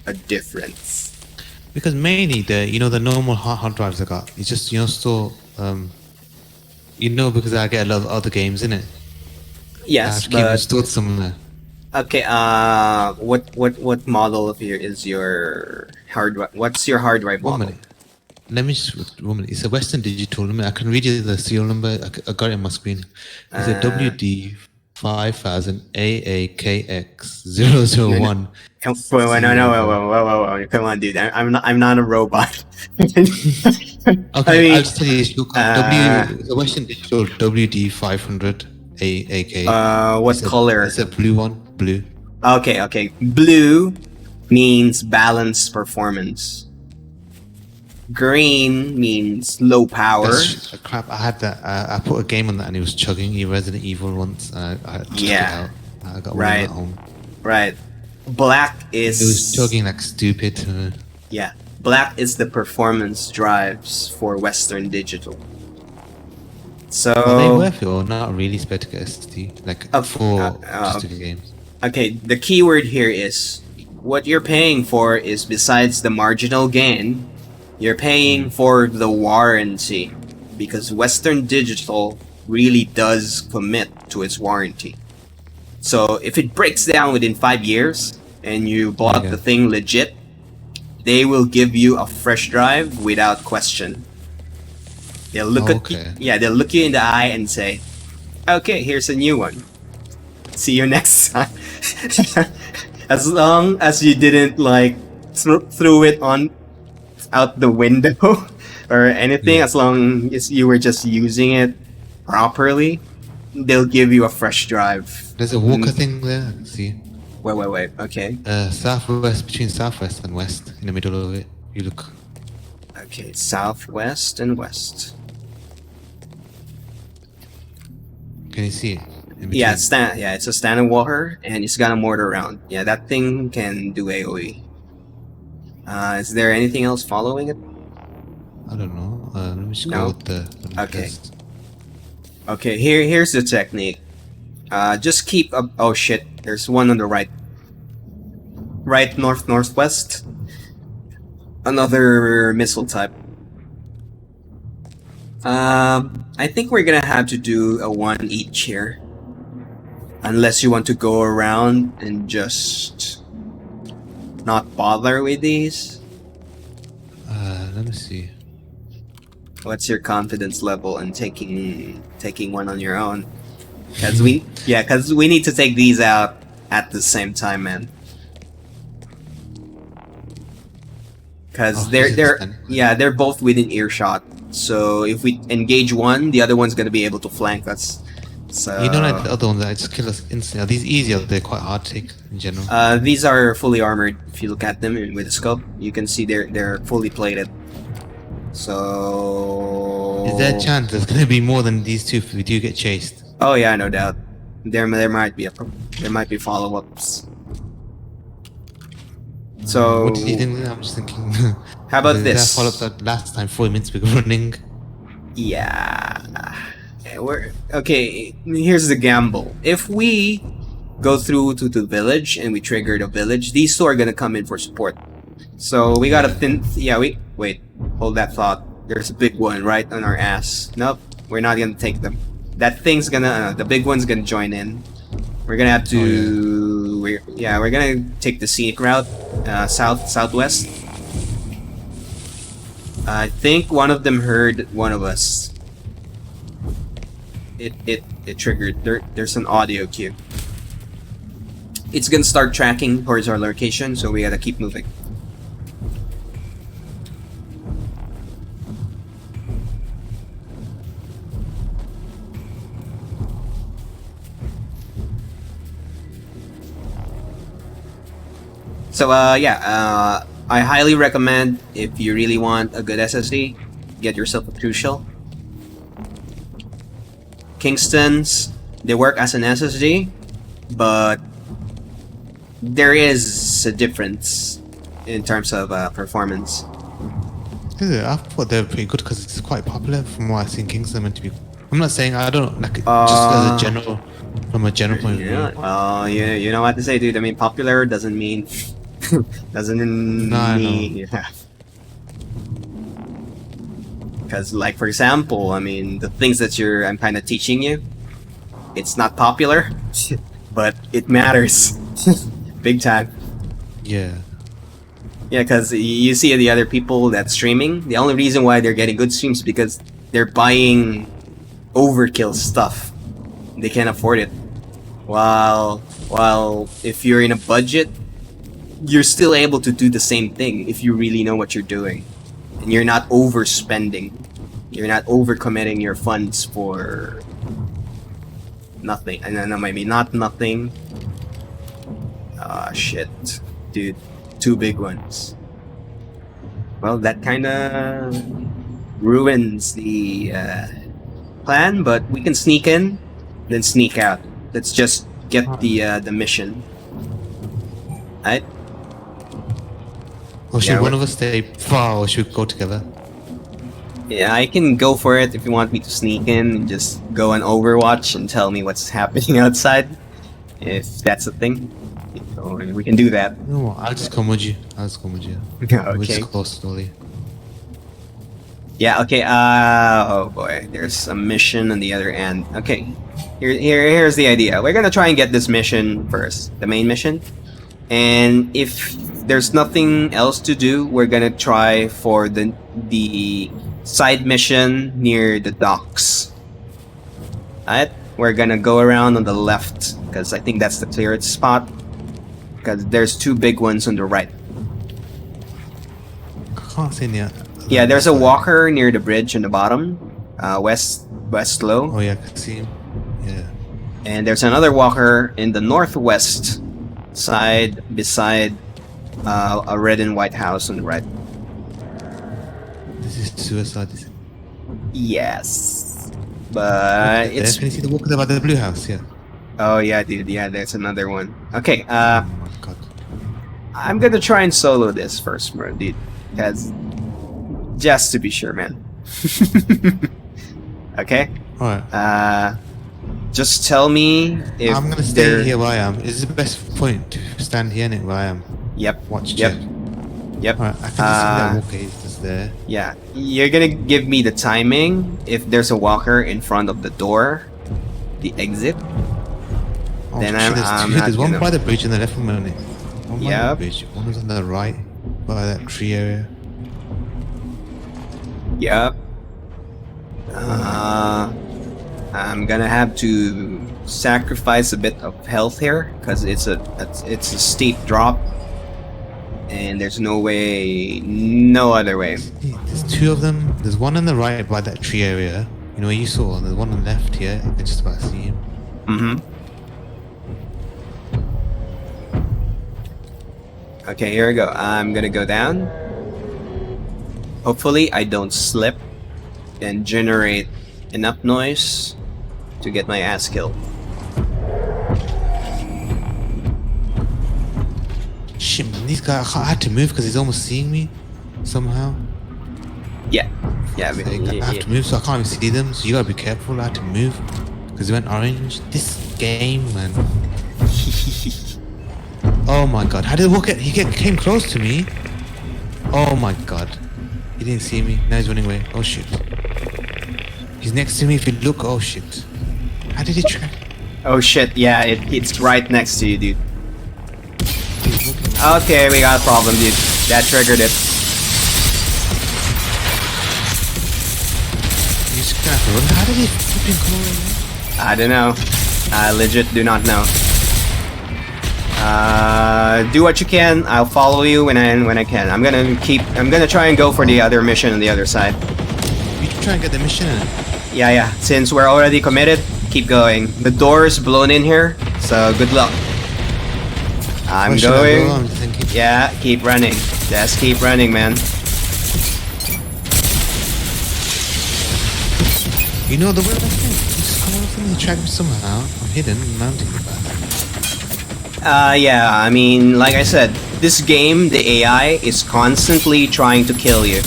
a difference. Because mainly the normal hard drives I got, it's just store because I get a lot of other games in it. I have Yes, to keep them but stored somewhere. okay. What model of your hard drive? What's your hard drive One model? minute. Let me just 1 minute. It's a Western Digital. I can read you the serial number. I got it on my screen. It's a WD 5000 AAKX001. No, come on, dude. I'm not a robot. Okay, I mean, I'll just tell you. The Western Digital WD 500 AAK. what color? It's a blue one. Blue. Okay. Blue means balanced performance. Green means low power. That's crap. I had that. I put a game on that and it was chugging Resident Evil once. I took it Yeah. out. I got one Right. at home. Right. Black is It was chugging like stupid. Yeah. Black is the performance drives for Western Digital. So Are they worth it or not really? Spare to get SSD like for just the games. okay, the keyword here is what you're paying for is besides the marginal gain, you're paying for the warranty because Western Digital really does commit to its warranty. So if it breaks down within 5 years and you bought the thing legit, they will give you a fresh drive without question. They'll look they'll look you in the eye and say, "Okay, here's a new one. See you next time." As long as you didn't like threw it on out the window or anything, as long as you were just using it properly, they'll give you a fresh drive. There's a walker thing there. See. Wait. Okay. Southwest, between southwest and west, in the middle of it. You look. Okay, southwest and west. Can you see it? Yeah, it's a standing walker and it's got a mortar round. Yeah, that thing can do AoE. Is there anything else following it? I don't know. Let me just No? go with the. Okay. Okay, here's the technique. Just keep up. Oh shit! There's one on the right. Right northwest. Another missile type. I think we're gonna have to do a one each here. Unless you want to go around and just not bother with these. Let me see. What's your confidence level in taking one on your own? Because we need to take these out at the same time, man. Because they're both within earshot. So if we engage one, the other one's gonna be able to flank us. So you know, like the other ones that just kill us instantly. Are these easier? They're quite hard to take in general. These are fully armored. If you look at them with a scope, you can see they're fully plated. So is there a chance there's gonna be more than these two if we do get chased? Oh yeah, no doubt. There might be follow-ups. So what do you think? I'm just thinking. How about this? Follow up that last time 4 minutes we were running. Yeah. Okay. Here's the gamble. If we go through to the village and we trigger the village, these two are gonna come in for support. So we gotta wait. Hold that thought. There's a big one right on our ass. Nope, we're not gonna take them. That thing's gonna, the big one's gonna join in. We're gonna have to, we're gonna take the scenic route, southwest. I think one of them heard one of us. It triggered. There's an audio cue. It's gonna start tracking towards our location, so we gotta keep moving. So I highly recommend, if you really want a good SSD, get yourself a Crucial. Kingston's, they work as an SSD, but there is a difference in terms of performance. I thought they were pretty good because it's quite popular from what I've seen. Kingston meant to be. I'm not saying I don't like it, just as a general, from a general point of view. Well, you know what to say, dude. I mean, popular doesn't mean yeah. Because, like, for example, I mean, the things that I'm kind of teaching you, it's not popular, but it matters, big time. Yeah. Yeah, because you see the other people that's streaming, the only reason why they're getting good streams is because they're buying overkill stuff. They can't afford it. While if you're in a budget, you're still able to do the same thing if you really know what you're doing. And you're not overspending. You're not overcommitting your funds for nothing. And then maybe not nothing. Ah, shit. Dude, two big ones. Well, that kind of ruins the plan, but we can sneak in, then sneak out. Let's just get the mission. Right? Or should Yeah, one of us stay far, or should we go together? Yeah, I can go for it if you want me to sneak in and just go on Overwatch and tell me what's happening outside. If that's a thing. So we can do that. You know what? I'll just come with you. We'll Okay. just go slowly. Yeah, okay, oh boy, there's a mission on the other end. Okay, here's the idea. We're gonna try and get this mission first, the main mission. And if there's nothing else to do, we're gonna try for the side mission near the docks. Alright, we're gonna go around on the left, because I think that's the clearest spot. Because there's two big ones on the right. I can't see any. Yeah, there's a walker near the bridge on the bottom, west low. Oh yeah, I can see him. Yeah. And there's another walker in the northwest side beside a red and white house on the right. This is suicide. Is it? Yes. But There, it's... can you see the walker there by the blue house? Yeah. Oh yeah, dude, yeah, there's another one. Okay, Oh my god. I'm gonna try and solo this first, bro, dude. Because... just to be sure, man. Okay? Alright. Just tell me if I'm gonna stay here where I am. Is the best point to stand here and where I am? Yep. Watch Yep. check. Yep. Alright, I can just see that walker is just there. Yeah. You're gonna give me the timing if there's a walker in front of the door, the exit. Oh, Then shit, there's I'm two. not There's one gonna- by the bridge on the left, one on the one by Yep. the bridge. One is on the right, by that tree area. Yep. I'm gonna have to sacrifice a bit of health here because it's a steep drop, and there's no other way. Yeah, there's two of them. There's one on the right by that tree area. You know where you saw, and there's one on the left here. I can just about see him. Mm-hmm. Okay, here we go. I'm gonna go down. Hopefully, I don't slip and generate enough noise to get my ass killed. Shit, man, these guys. I had to move because he's almost seeing me somehow. Yeah, yeah, So I have to move, so I can't even see them. So you gotta be careful. I had to move because it went orange. This game, man. Oh my god! How did walk it? Came close to me. Oh my god! He didn't see me. Now he's running away. Oh shit! He's next to me. If you look, oh shit! How did he track? Oh shit! Yeah, it's right next to you, dude. He's looking. Okay, we got a problem, dude. That triggered it. You just gonna have to run. How did he flipping come away? I don't know. I legit do not know. Do what you can. I'll follow you when I can. I'm gonna try and go for the other mission on the other side. You try and get the mission in. Yeah. Since we're already committed, keep going. The door is blown in here, so good luck. I'm Where should I going. go? I'm thinking. Yeah, keep running. Just keep running, man. You know the way I think. Just come over and track me somehow. I'm hidden, mounting the back. Yeah, I mean, like I said, this game, the AI, is constantly trying to kill you.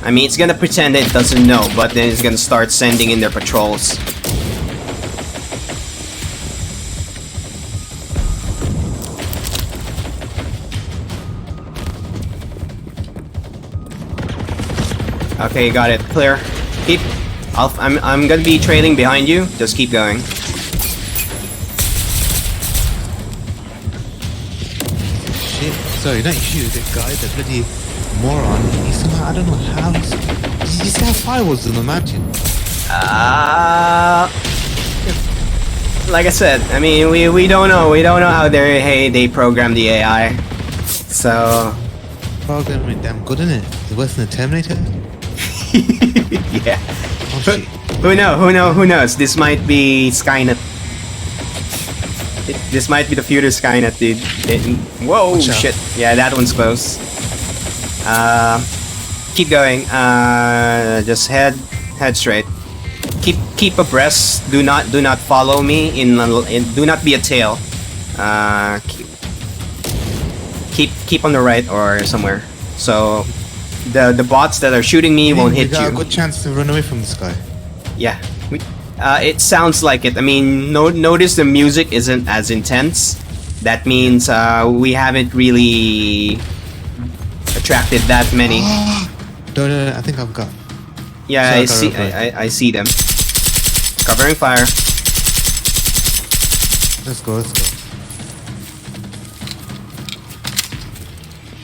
I mean, it's gonna pretend it doesn't know, but then it's gonna start sending in their patrols. Okay, got it. Clear. Keep. I'm gonna be trailing behind you. Just keep going. Shit. Sorry, not you, the guy, the bloody moron. He somehow, I don't know how he's... Did you see how far it was in the mountain? Like I said, I mean, we don't know. We don't know how they program the AI. So... Programming damn good, isn't it? It's worse than the Terminator? yeah. Oh shit. Who knows? This might be Skynet. This might be the future Skynet, dude. Whoa, Watch out. shit. Yeah, that one's close. Keep going. Just head straight. Keep abreast. Do not follow me in do not be a tail. Keep on the right or somewhere. So the bots that are shooting me won't hit you. Got you. a good chance to run away from this guy. Yeah. It sounds like it. I mean, notice the music isn't as intense. That means we haven't really attracted that many. No, I think I've got. Yeah, I see. I see them. Covering fire. Let's go.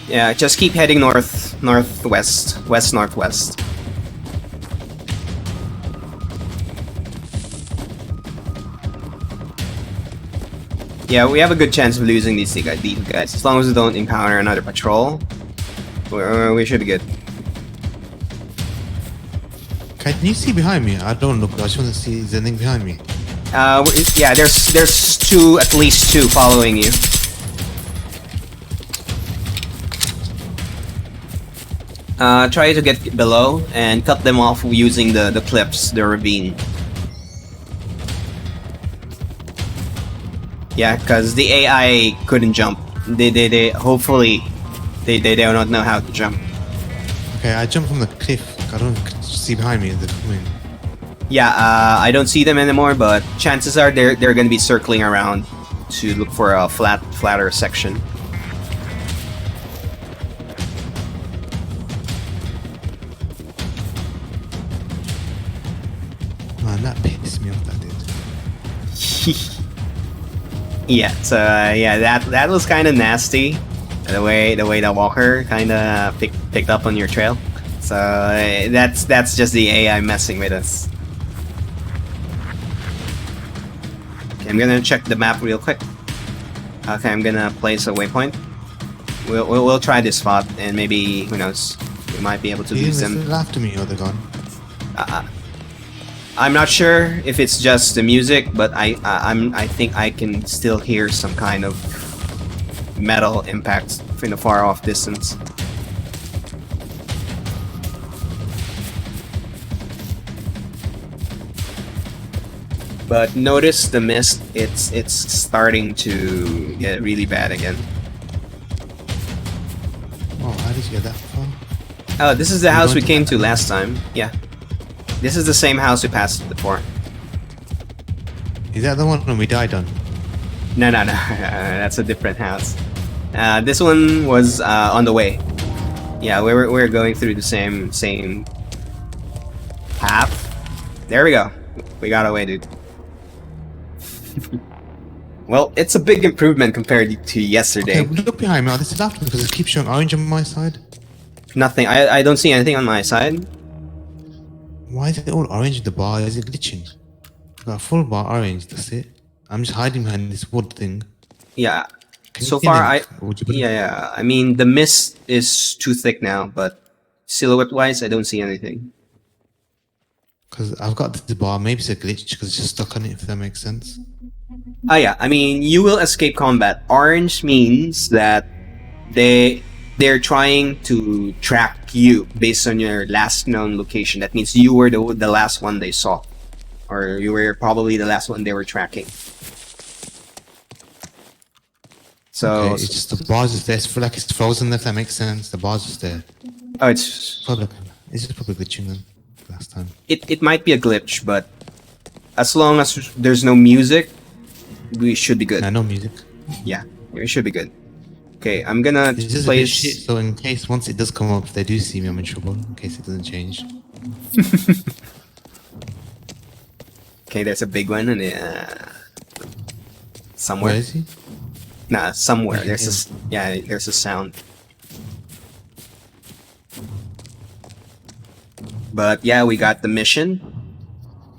Yeah, just keep heading northwest, west-northwest. Yeah, we have a good chance of losing these guys. As long as we don't encounter another patrol, we should be good. Can you see behind me? I don't look. I just want to see is there anything behind me. Yeah, there's at least two following you. Try to get below and cut them off using the cliffs, the ravine. Yeah, because the AI couldn't jump. They hopefully they do not know how to jump. Okay, I jumped from the cliff. I don't see behind me. They're coming. Yeah, I don't see them anymore, but chances are they're going to be circling around to look for a flatter section. Man, that pissed me off. That did. Yeah, so yeah, that was kind of nasty. The way the walker kind of picked up on your trail. So that's just the AI messing with us. Okay, I'm gonna check the map real quick. Okay, I'm gonna place a waypoint. We'll try this spot, and maybe who knows, we might be able to lose them. Still after me, or they're gone. I'm not sure if it's just the music, but I think I can still hear some kind of metal impact in a far off distance. But notice the mist, it's starting to get really bad again. Oh, how did you get that far? Oh, this is the house we came to last time. Yeah. This is the same house we passed before. Is that the one we died on? No. That's a different house. This one was on the way. Yeah, we're going through the same path. There we go. We got away, dude. Well, it's a big improvement compared to yesterday. Okay, look behind me. Oh, this is after because it keeps showing orange on my side. Nothing. I don't see anything on my side. Why is it all orange in the bar? Is it glitching? I've got a full bar orange, that's it. I'm just hiding behind this wood thing. Yeah. Can So you see far, anything? yeah. I mean, the mist is too thick now, but silhouette-wise, I don't see anything. Because I've got this bar. Maybe it's a glitch because it's just stuck on it, if that makes sense. Ah, yeah. I mean, you will escape combat. Orange means that they're trying to track you based on your last known location. That means you were the last one they saw, or you were probably the last one they were tracking. So Okay, it's just the bars is there. It's feel like it's frozen, if that makes sense. The bars is there. oh, it's just probably glitching then last time. it might be a glitch, but as long as there's no music, we should be good. Nah, no music. Yeah, we should be good. Okay, I'm gonna It's just a bit shit, so in case once it does come up, if they do see me, I'm in trouble. In case it doesn't change. Okay, there's a big one and somewhere. Where is he? Nah, somewhere. Yeah, There's a sound. But yeah, we got the mission,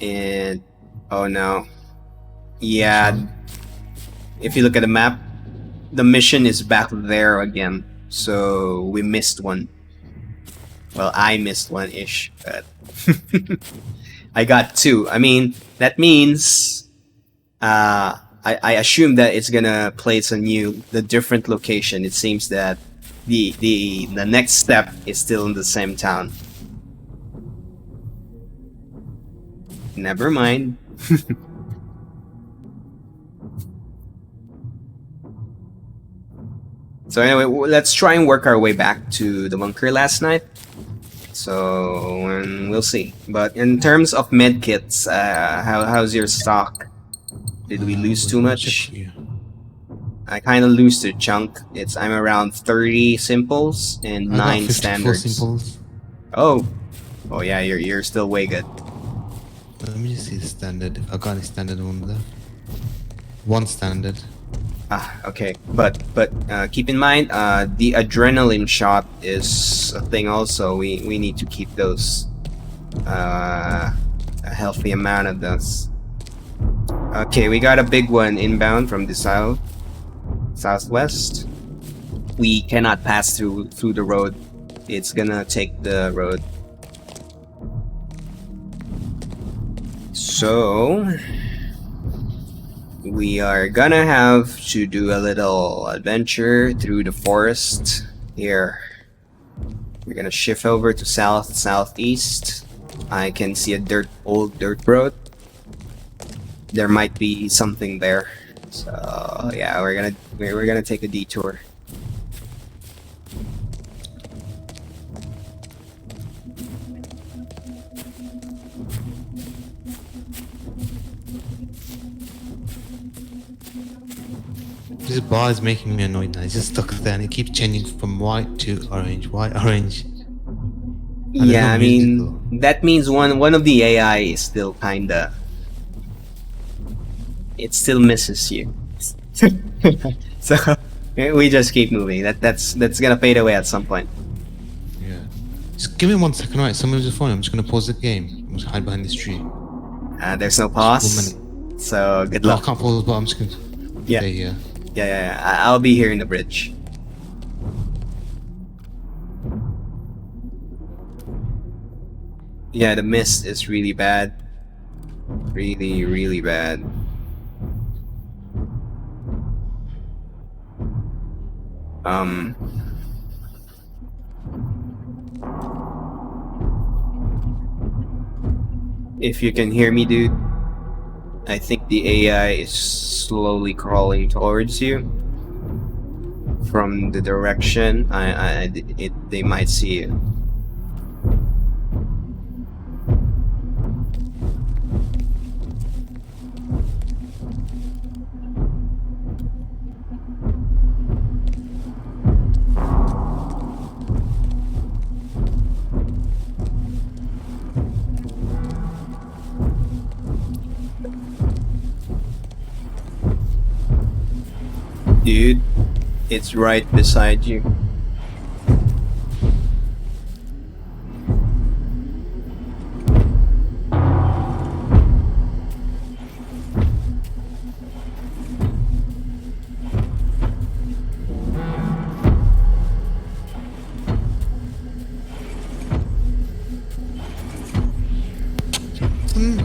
and oh no, yeah. If you look at the map, the mission is back there again. So we missed one. Well, I missed one-ish, but I got two. I mean, that means I assume that it's gonna place on you the different location. It seems that the next step is still in the same town. Never mind. So anyway, let's try and work our way back to the bunker last night. So we'll see. But in terms of med kits, how's your stock? Did we lose too much? Yeah. I kind of lose the chunk. I'm around 30 simples and I got 9 54 standards. simples. Oh yeah, you're still way good. Let me just see the standard. If I got any standard one there. One standard. Okay, but keep in mind, the adrenaline shot is a thing. Also, we need to keep those a healthy amount of those. Okay, we got a big one inbound from the southwest. We cannot pass through the road. It's gonna take the road. So we are gonna have to do a little adventure through the forest here. We're gonna shift over to southeast. I can see a old dirt road. There might be something there. So yeah, we're gonna take a detour. This bar is making me annoyed now. It's just stuck there and it keeps changing from white to orange, white, orange. And there's Yeah, no I music mean though. that means one of the AI is still kinda. It still misses you. So we just keep moving. That's gonna fade away at some point. Yeah. Just give me 1 second, right? Someone's the phone. I'm just gonna pause the game. I'm just hide behind this tree. There's no pause. So good No, I luck. can't pause, but I'm just gonna Yeah. stay here. Yeah. I'll be here in the bridge. Yeah, the mist is really bad. Really, really bad. If you can hear me, dude, I think the AI is slowly crawling towards you from the direction they might see you. Dude, it's right beside you.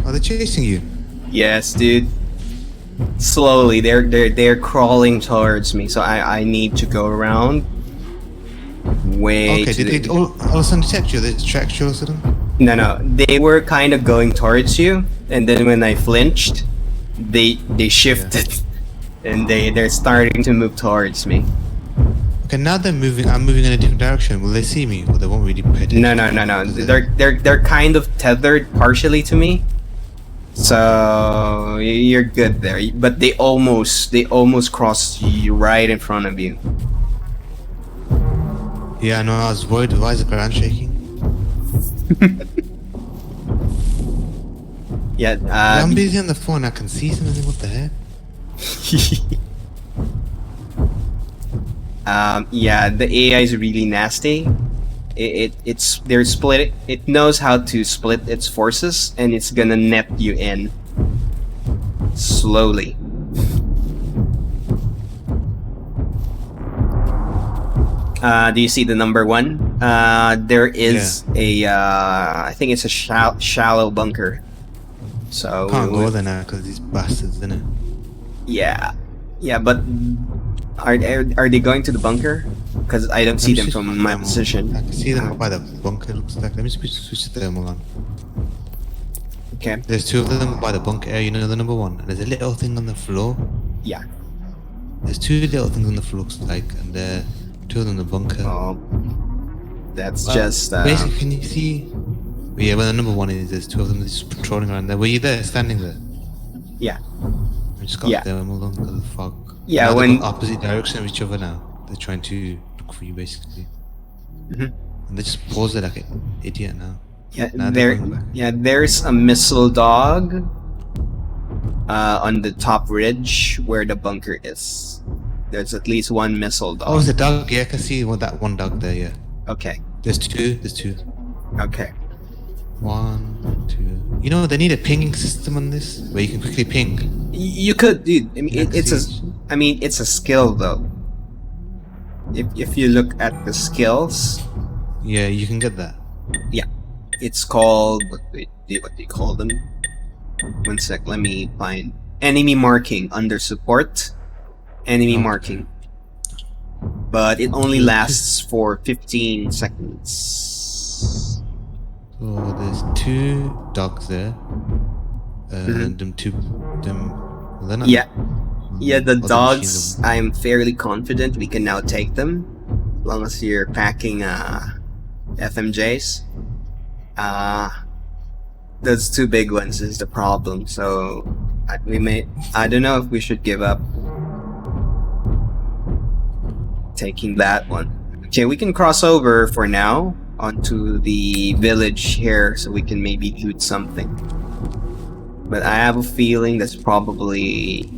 Are they chasing you? Yes, dude. Slowly, they're crawling towards me, so I need to go around. Way Okay, to did they all of a sudden detect you? They distract you all of a sudden? No, they were kind of going towards you, and then when I flinched, they shifted, and they're starting to move towards me. Okay, now they're moving. I'm moving in a different direction. Will they see me, or they won't really pay attention? No. They're kind of tethered partially to me, so you're good there. But they almost crossed you right in front of you. Yeah, I know. I was worried. Why is the ground shaking? Yeah, I'm busy on the phone. I can see something. What the heck? Yeah, the AI is really nasty. They're split. It knows how to split its forces, and it's gonna net you in slowly. Do you see the number 1? There is I think it's a shallow bunker. So Can't go there now because these bastards, innit? yeah, but Are they going to the bunker? Because I don't Let see me them switch from my my thermal. position. I can see them by the bunker. Looks like. Let me switch the thermal on. Okay. There's two of them by the bunker area. You know the number one. And there's a little thing on the floor. Yeah. There's two little things on the floor, looks like, and there two of them in the bunker. That's Well, just basically, can you see? Yeah, well, the number one is there's two of them just patrolling around there. Were you there, standing there? yeah. I just got Yeah. thermal on because of the fog. Yeah, Now they're when going opposite direction of each other now. They're trying to look for you, basically. Mhm. And they just pause there like an idiot now. yeah, Now they're going back. there's a missile dog on the top ridge where the bunker is. There's at least one missile Oh, it's dog. a dog. Yeah, I can see that one dog there. Yeah. Okay. There's two. There's two. Okay. One, two. You know, they need a pinging system on this where you can quickly ping. You could, dude. I mean, You know, it's a. I mean, it's a skill though. If you look at the skills, yeah, you can get that. yeah, it's called what do you call them? One sec. Let me find enemy marking under support. Enemy Okay. marking, but it only Two. lasts for 15 seconds. So there's two dogs there. Mhm. Them two. Them. Well, they're not Yeah, yeah. The other dogs, machines. I'm fairly confident we can now take them, as long as you're packing FMJs. Those two big ones is the problem. So I don't know if we should give up taking that one. Okay, we can cross over for now onto the village here, so we can maybe loot something. But I have a feeling that's probably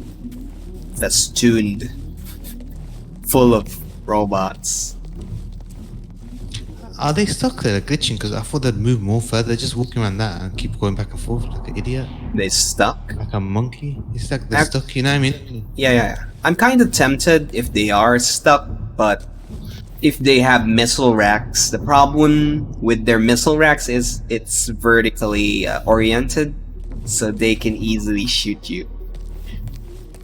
festooned, full of robots. Are they stuck there, glitching? Because I thought they'd move more further. They're just walking around that and keep going back and forth like an idiot, They stuck. like a monkey. It's like they're Ac- stuck. You know what I mean? Yeah. I'm kind of tempted if they are stuck, but if they have missile racks, the problem with their missile racks is it's vertically oriented, so they can easily shoot you.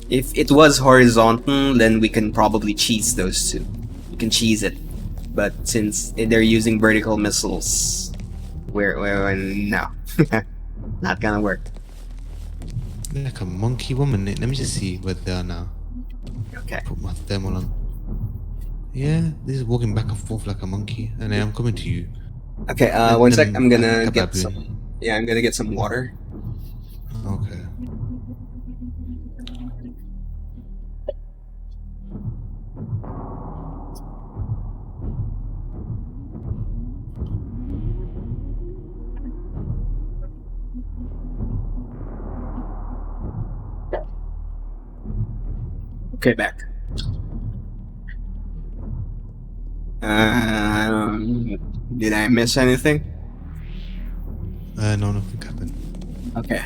If it was horizontal, then we can probably cheese those two. We can cheese it. But since they're using vertical missiles, we're no, not gonna work. They're like a monkey woman. Let me just see where they are now. Okay. Put my thermal on. Yeah, this is walking back and forth like a monkey, and then I'm coming to you. Okay. And One then sec. I'm gonna like a get baboon. some. Yeah, I'm gonna get some water. Okay. Okay, back. Did I miss anything? No, nothing happened. Okay.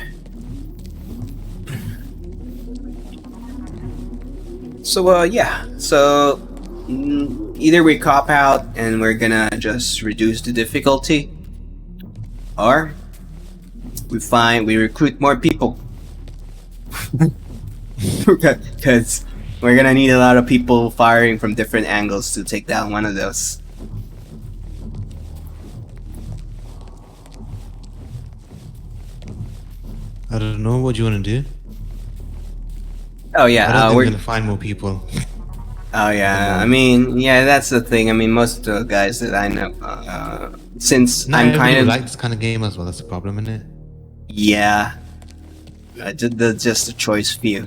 So yeah. So either we cop out and we're gonna just reduce the difficulty, or we recruit more people. Because we're gonna need a lot of people firing from different angles to take down one of those. I don't know what you want to do. Oh I don't yeah, think we're we're. gonna find more people. Oh yeah, I mean, yeah, that's the thing. I mean, most of the guys that I know, since Not I'm everybody kind of like this kind of game as well. That's the problem, isn't it? yeah, just a choice few.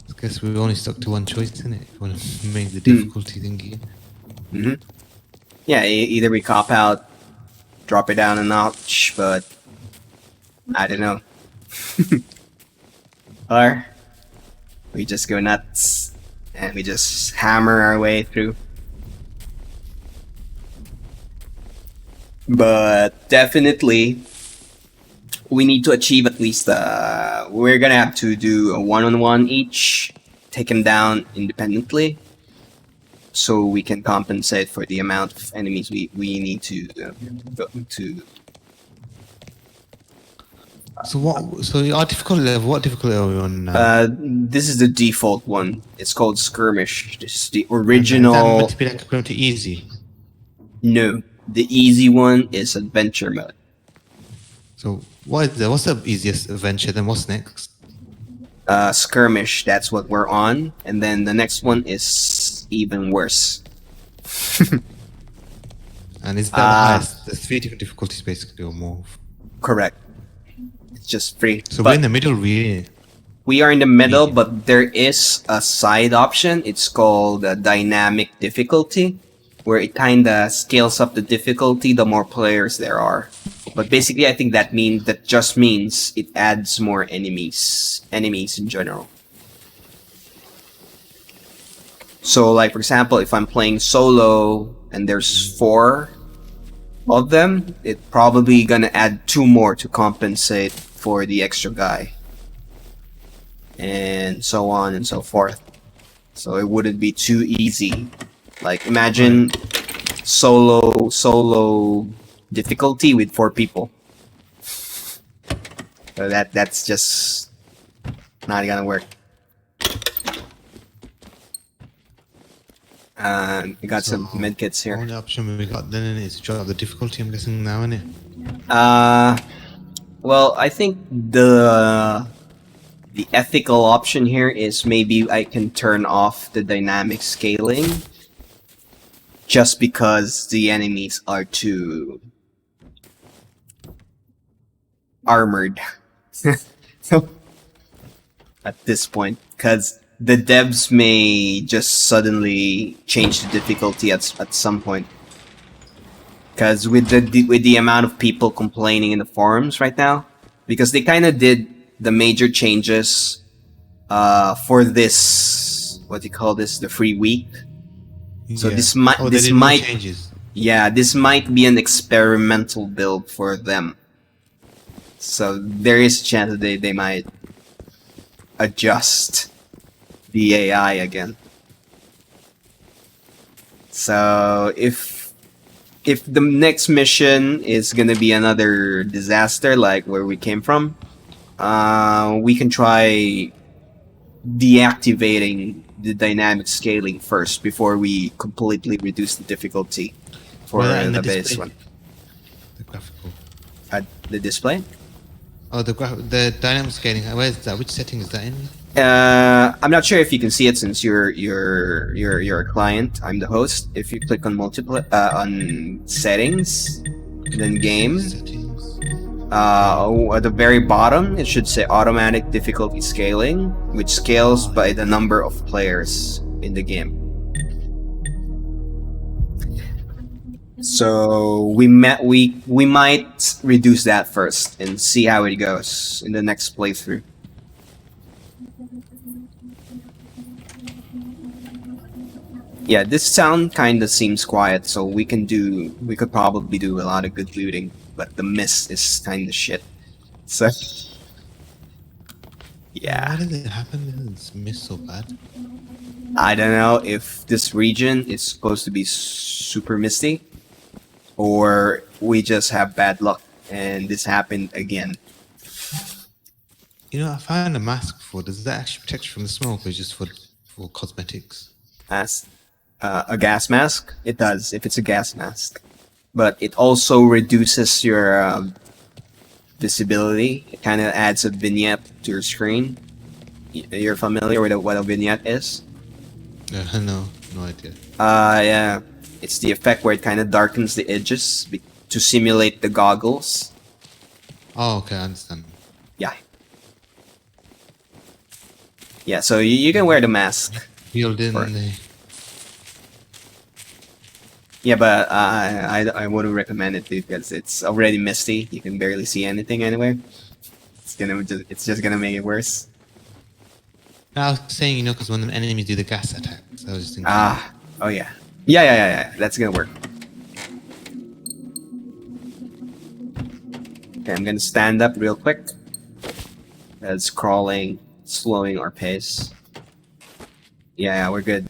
I guess we only stuck to one choice, isn't it? If you want to make the difficulty thingy. Hmm. Yeah, either we cop out, drop it down a notch, but I don't know, or we just go nuts and we just hammer our way through. But definitely, we need to achieve at least. We're gonna have to do a one-on-one each, take them down independently, so we can compensate for the amount of enemies we need to So what? So our difficulty level. What difficulty are we on now? This is the default one. It's called Skirmish. This is the And is that original. meant to be like equivalent to easy? No, the easy one is Adventure mode. So what is what's the easiest adventure? Then what's next? Skirmish, that's what we're on, and then the next one is even worse. And is that the highest? There's 3 different difficulties basically, or more. Correct. It's just free. So But we're in the middle, really. we are in the middle, Medium. but there is a side option. It's called dynamic difficulty, where it kind of scales up the difficulty the more players there are. But basically, I think that just means it adds more enemies in general. So, like for example, if I'm playing solo and there's 4 of them, it's probably gonna add 2 more to compensate for the extra guy, and so on and so forth. So it wouldn't be too easy. Like imagine solo difficulty with 4 people. So that's just not gonna work. I got some medkits here. Only option we got then is to drop the difficulty. I'm guessing now, innit? Well, I think the ethical option here is maybe I can turn off the dynamic scaling, just because the enemies are too armored. So at this point, because the devs may just suddenly change the difficulty at some point. Because with the amount of people complaining in the forums right now, because they kind of did the major changes for this, what do you call this, the free week. So Yeah. this might Oh, this they did more might changes. yeah, this might be an experimental build for them. So there is a chance that they might adjust the AI again. So if the next mission is gonna be another disaster like where we came from, we can try deactivating the dynamic scaling first before we completely reduce the difficulty for Well, and the the base display. one. The graphical. The display? Oh, the dynamic scaling. Where is that? Which setting is that in? I'm not sure if you can see it since you're a client. I'm the host. If you click on on settings, then game, Settings. at the very bottom it should say automatic difficulty scaling, which scales by the number of players in the game. So we might reduce that first and see how it goes in the next playthrough. Yeah, this town kind of seems quiet, so we could probably do a lot of good looting, but the mist is kind of shit. So yeah, Why did it happen? It's missed so bad. I don't know if this region is supposed to be super misty, or we just have bad luck and this happened again. You know, I found a mask for. Does that actually protect you from the smoke, or just for cosmetics? As a gas mask, it does if it's a gas mask, but it also reduces your visibility. It kind of adds a vignette to your screen. You're familiar with what a vignette is? No idea. Yeah, it's the effect where it kind of darkens the edges to simulate the goggles. Oh, okay, I understand. Yeah, so you can wear the mask. Built in Or- the. Yeah, but I wouldn't recommend it because it's already misty. You can barely see anything anywhere. It's just gonna make it worse. I was saying, you know, because when the enemies do the gas attack, so I was just thinking. Oh yeah. Yeah. That's gonna work. Okay, I'm gonna stand up real quick. That's crawling, slowing our pace. Yeah, we're good.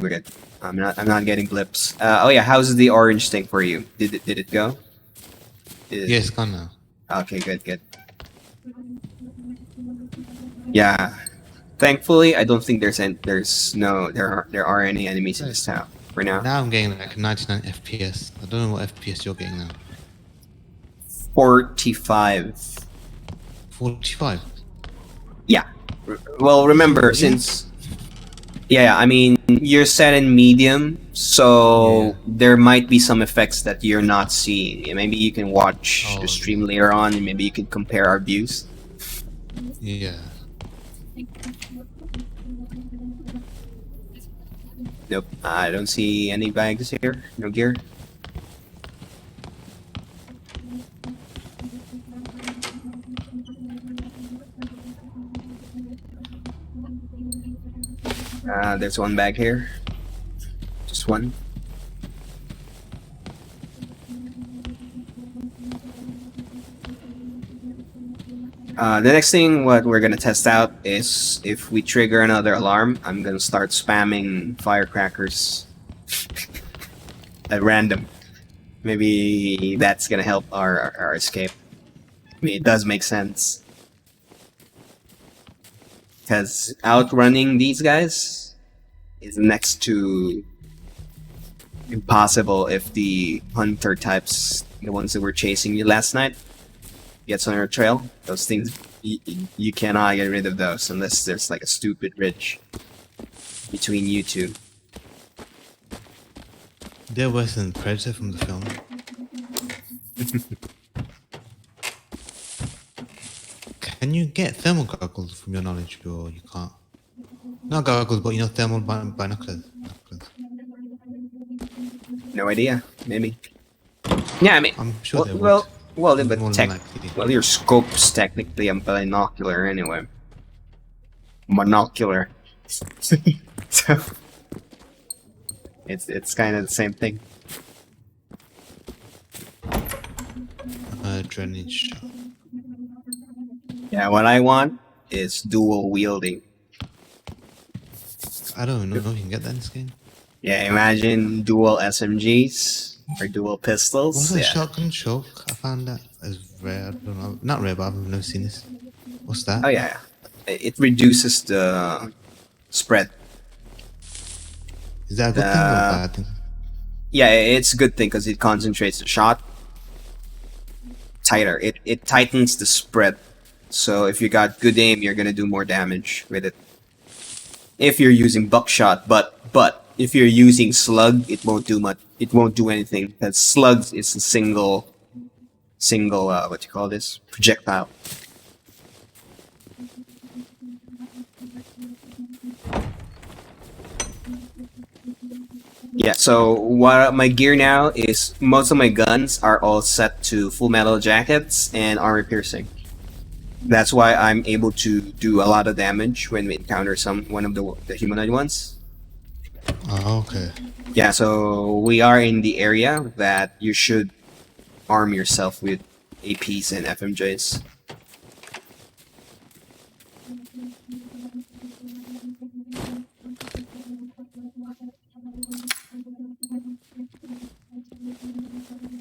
I'm not getting blips. Oh yeah, how's the orange thing for you? Did it go? Yeah, it's gone now. Okay, good. Yeah. Thankfully, I don't think there are any enemies in this town for now. Now I'm getting like 99 FPS. I don't know what FPS you're getting now. 45. 45. Yeah. Well, remember, since... Yeah, I mean, you're set in medium, so Yeah. there might be some effects that you're not seeing. Maybe you can watch the stream later on, and maybe you can compare our views. Yeah. Nope, I don't see any bags here. No gear. There's one bag here. Just one. The next thing what we're gonna test out is if we trigger another alarm, I'm gonna start spamming firecrackers at random. Maybe that's gonna help our escape. I mean, it does make sense. Because outrunning these guys is next to impossible if the hunter types, the ones that were chasing you last night, gets on your trail. Those things, you cannot get rid of those unless there's like a stupid ridge between you two. They're worse than Predator from the film. Can you get thermal goggles from your knowledge, or you can't? Not goggles, but you know, thermal binoculars. No idea. Maybe. Yeah, I mean, I'm sure they would. well, More but than likely. well, your scope's technically a binocular anyway. Monocular. So it's kind of the same thing. Drainage shot. Yeah, what I want is dual wielding. I don't know if you can get that in this game. Yeah, imagine dual SMGs or dual pistols. What's a Yeah. shotgun choke? I found that as rare. I don't know. Not rare, but I've never seen this. What's that? Oh yeah, it reduces the spread. Is that a good thing or a bad thing? Yeah, it's a good thing because it concentrates the shot tighter. It tightens the spread. So if you got good aim, you're gonna do more damage with it. If you're using buckshot, but if you're using slug, it won't do much. It won't do anything. Because slugs is a single what you call this, projectile. Yeah, so what my gear now is most of my guns are all set to full metal jackets and armor piercing. That's why I'm able to do a lot of damage when we encounter one of the humanoid ones. Oh, okay. Yeah, so we are in the area that you should arm yourself with APs and FMJs.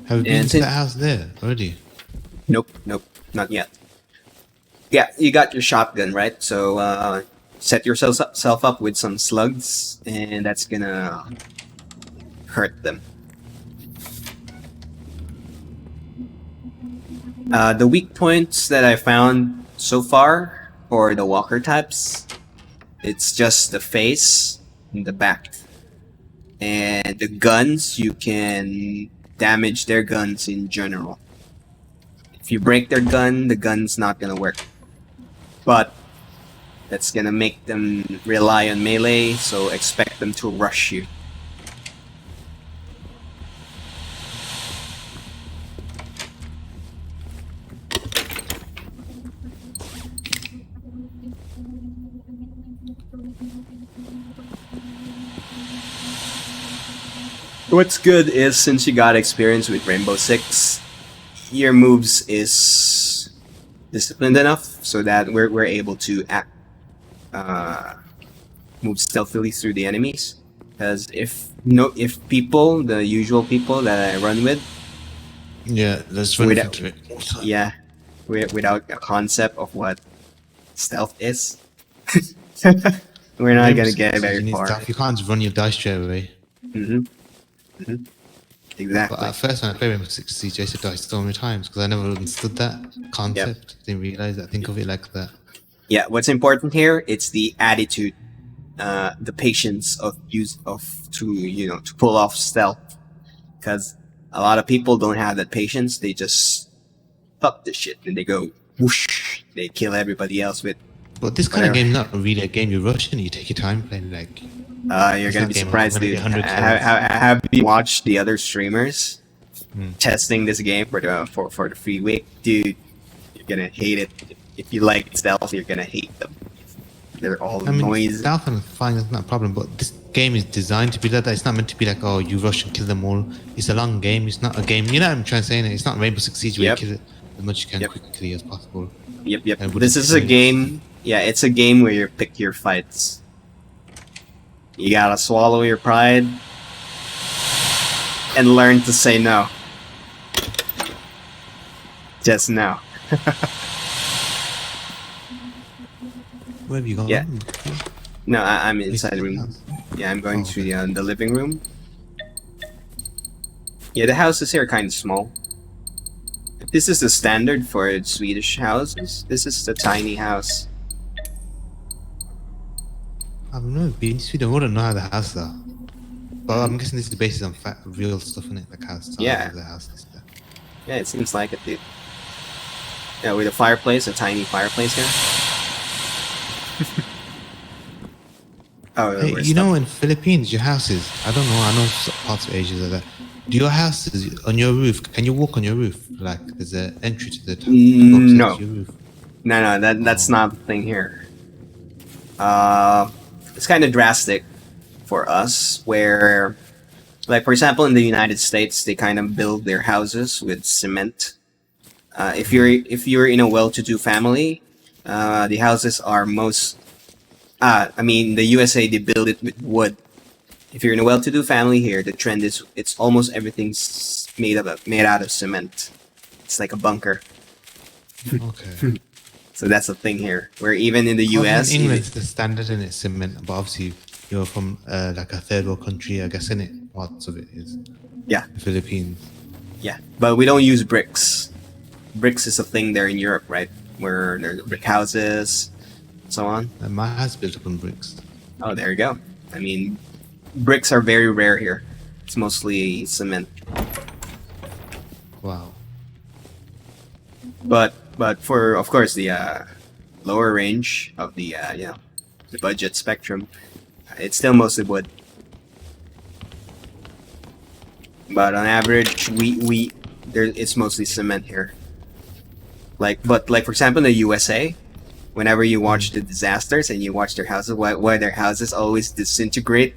Have you been And to that house there already? Nope, not yet. Yeah, you got your shotgun, right? So set yourself up with some slugs, and that's gonna hurt them. The weak points that I found so far for the walker types, it's just the face and the back. And the guns, you can damage their guns in general. If you break their gun, the gun's not gonna work. But that's gonna make them rely on melee, so expect them to rush you. What's good is since you got experience with Rainbow Six, your moves is disciplined enough so that we're able to move stealthily through the enemies. Because if people, the usual people that I run with, Yeah, let's run Without- into it. yeah, without a concept of what stealth is, we're not Rainbow gonna Six get Siege, very you need far. stuff. You can't just run your dice straight away. Hmm. But Exactly. at first, when I played Rainbow Six Siege, I used to die so many times because I never understood that Yep. concept. Didn't realize that. Think of it like that. Yeah. What's important here? It's the attitude, the patience of to pull off stealth. Because a lot of people don't have that patience. They just fuck this shit and they go whoosh. They kill everybody else with But this kind of whatever. game is not really a game you rush in. You take your time playing. Like You're it's gonna not be a game. I'm surprised, gonna dude. get 100 kills. Have you watched the other streamers Hmm. testing this game for the free week? Dude, you're gonna hate it. If you like stealth, you're gonna hate them. They're all I mean, noise. stealth and fine is not a problem, but this game is designed to be like that. It's not meant to be like, oh, you rush and kill them all. It's a long game. It's not a game. You know what I'm trying to say? It's not Rainbow Six Siege where you Yep. kill it as much as you can Yep. quickly as possible. Yep. And with This the is a points. game. Yeah, it's a game where you pick your fights. You gotta swallow your pride and learn to say no. Just no. Where have you gone? Yeah. No, I'm inside the the room. house. Yeah, I'm going Oh, to okay. the living room. Yeah, the houses here are kind of small. This is the standard for Swedish houses. This is the tiny house. I've never been to Sweden. I wouldn't know how the houses are. But I'm guessing this is based on real stuff in it, like how size Yeah. of the house and stuff. Yeah, it seems like it, dude. Yeah, with a fireplace, a tiny fireplace here. Oh, Hey, we're you stuck. know, in Philippines, your houses, I don't know, I know parts of Asia like that. Do your houses on your roof, can you walk on your roof? Like, there's an entry to the top, No. to your roof. No, that's Oh. not the thing here. It's kind of drastic for us, where, like for example, in the United States, they kind of build their houses with cement. If you're in a well-to-do family, the houses are most. I mean, the USA they build it with wood. If you're in a well-to-do family here, the trend is it's almost everything's made out of cement. It's like a bunker. Okay. So that's the thing here. Where even in the Obviously US, in England, it's the standard and it's cement, but obviously you're from like a third world country, I guess, in it. Parts of it is yeah, the Philippines. yeah, but we don't use bricks. Bricks is a thing there in Europe, right? Where there's brick houses, so on. And my house is built up on bricks. Oh, there you go. I mean, bricks are very rare here. It's mostly cement. Wow. But for of course the lower range of the the budget spectrum, it's still mostly wood. But on average, we there it's mostly cement here. Like for example in the USA, whenever you watch the disasters and you watch their houses, why their houses always disintegrate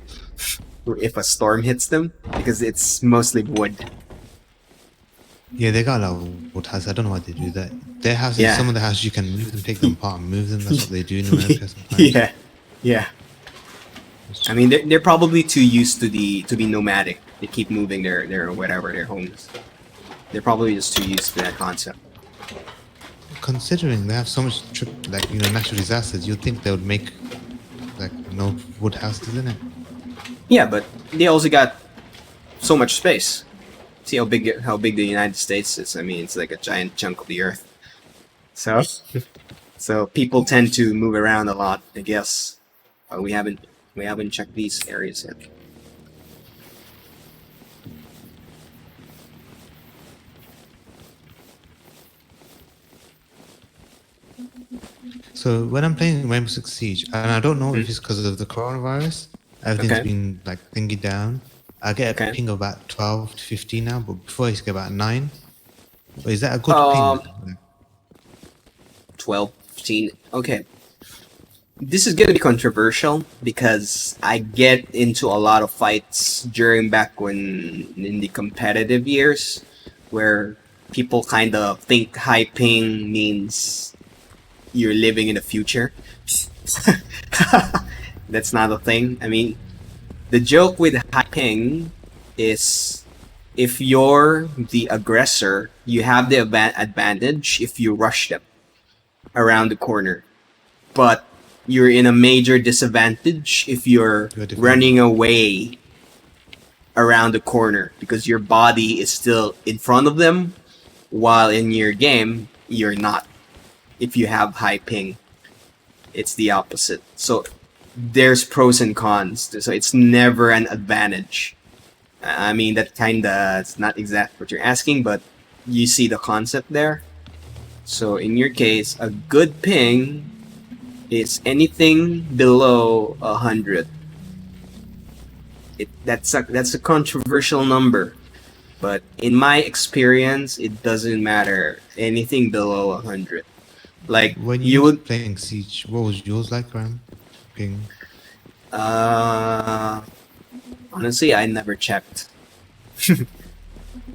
if a storm hits them, because it's mostly wood. Yeah, they got a lot of wood houses. I don't know why they do that. Their houses, Yeah. some of the houses you can move them, take them apart and move them. That's what they do in America sometimes. Yeah, yeah. I mean, they're probably too used to be nomadic. They keep moving their whatever their homes. They're probably just too used to that concept. Considering they have so much natural disasters, you'd think they would make like no wood houses in it. Yeah, but they also got so much space. See how big the United States is. I mean, it's like a giant chunk of the earth. So, so people tend to move around a lot, I guess. We haven't checked these areas yet. So when I'm playing Rainbow Six Siege, and I don't know if it's because of the coronavirus, everything's Okay. been like thingy down. I get a Okay. ping of about 12 to 15 now, but before I used to get about 9. But is that a good ping? 12, 15. Okay. This is gonna be controversial because I get into a lot of fights during back when in the competitive years, where people kind of think high ping means you're living in the future. That's not a thing. I mean, the joke with high ping is if you're the aggressor, you have the advantage if you rush them around the corner. But you're in a major disadvantage if you're running away around the corner because your body is still in front of them, while in your game, you're not. If you have high ping, it's the opposite. So there's pros and cons. So it's never an advantage. I mean, that kinda, it's not exactly what you're asking, but you see the concept there. So in your case, a good ping is anything below 100. That's a controversial number, but in my experience, it doesn't matter. Anything below 100. Like When you would playing Siege, what was yours like, Ram? Ping. honestly, I never checked.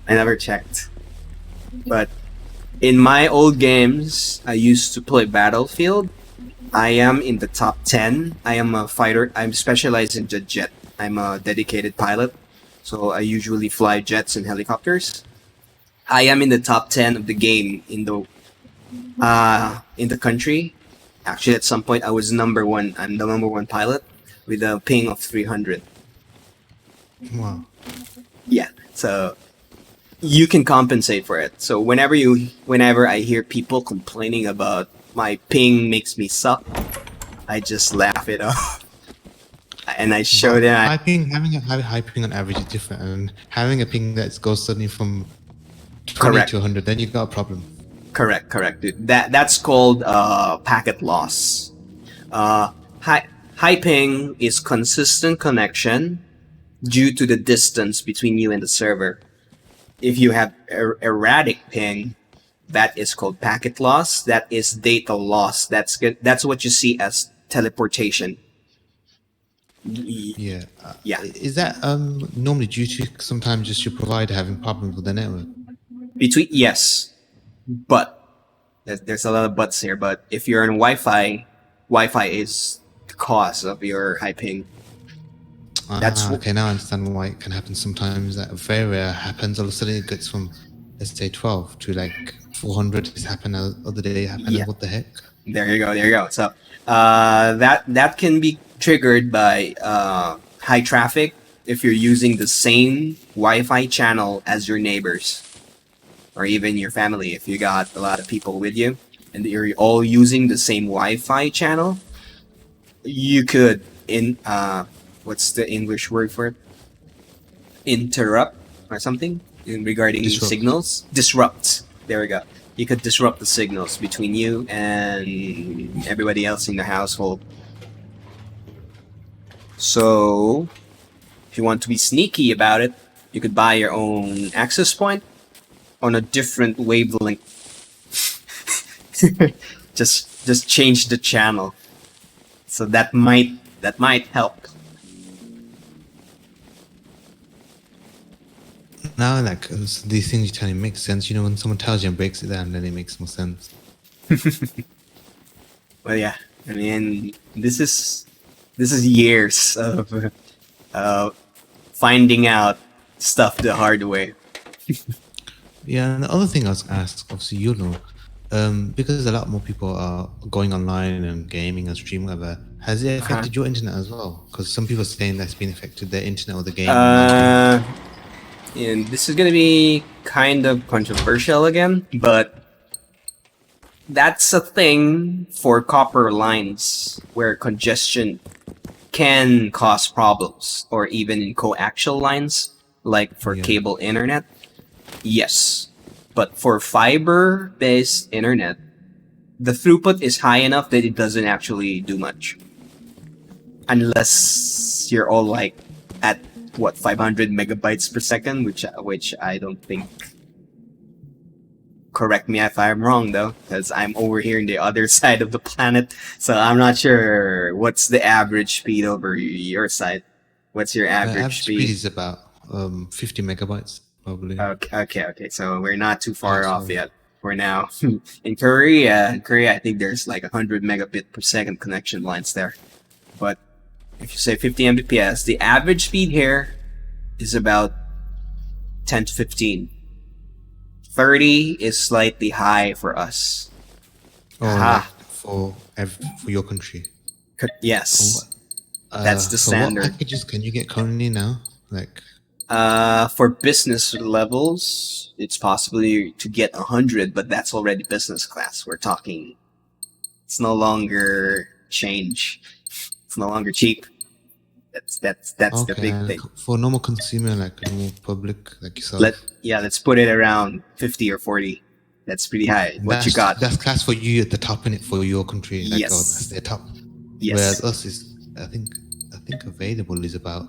I never checked. But in my old games, I used to play Battlefield. I am in the top 10. I am a fighter. I'm specialized in jet. I'm a dedicated pilot. So I usually fly jets and helicopters. I am in the top 10 of the game in the country. Actually, at some point, I was number one. I'm the number one pilot with a ping of 300. Wow. Yeah, so you can compensate for it. So whenever I hear people complaining about my ping makes me suck, I just laugh it off, and I show them. High ping, having a high ping on average is different, and having a ping that goes suddenly from 20 Correct. to 100, then you got a problem. Correct, dude. That's called packet loss. High ping is consistent connection due to the distance between you and the server. If you have erratic ping, that is called packet loss. That is data loss. That's good. That's what you see as teleportation. Yeah. Yeah. Is that normally due to sometimes just your provider having problems with the network? Yes, but there's a lot of buts here. But if you're on Wi-Fi, Wi-Fi is the cause of your high ping. That's okay. Now I understand why it can happen sometimes. That very rare happens. All of a sudden it gets from, let's say, 12 to like 400. It's happened the other day. Happened. Yeah. What the heck? There you go. So that can be triggered by high traffic if you're using the same Wi-Fi channel as your neighbors, or even your family. If you got a lot of people with you and you're all using the same Wi-Fi channel, you could what's the English word for it? Interrupt or something regarding Disrupt. signals. Disrupt. There we go. You could disrupt the signals between you and everybody else in the household. So, if you want to be sneaky about it, you could buy your own access point on a different wavelength. just change the channel. So that might help. Now, like these things you're telling make sense. You know, when someone tells you and breaks it down, then it makes more sense. Well, yeah. I mean, this is years of finding out stuff the hard way. Yeah, and the other thing I was asked, obviously, you know, because a lot more people are going online and gaming and streaming, whatever. Has it affected your internet as well? Because some people are saying that's been affected their internet or the game. And this is gonna be kind of controversial again, but that's a thing for copper lines where congestion can cause problems, or even in coaxial lines, like for cable internet. Yes, but for fiber-based internet, the throughput is high enough that it doesn't actually do much, unless you're all like at 500 megabytes per second, which I don't think. Correct me if I'm wrong though, because I'm over here in the other side of the planet, so I'm not sure what's the average speed over your side. What's your average speed? is about 50 megabytes probably. Okay. So we're not too far off yet. We're now in Korea. I think there's like 100 megabit per second connection lines there. But if you say 50 Mbps, the average speed here is about 10 to 15. 30 is slightly high for us. Oh, Aha. like for your country. Yes. That's the So what standard. packages can you get currently now? Like, For business levels, it's possibly to get 100, but that's already business class. We're talking, it's no longer change. It's no longer cheap. That's the okay, big and thing. for normal consumer, like a normal public, like yourself. Let's put it around 50 or 40. That's pretty high. What you got? That's class for you at the top in it for your country. Like, oh, that's Yes. their top. Yes. Whereas us is, I think available is about,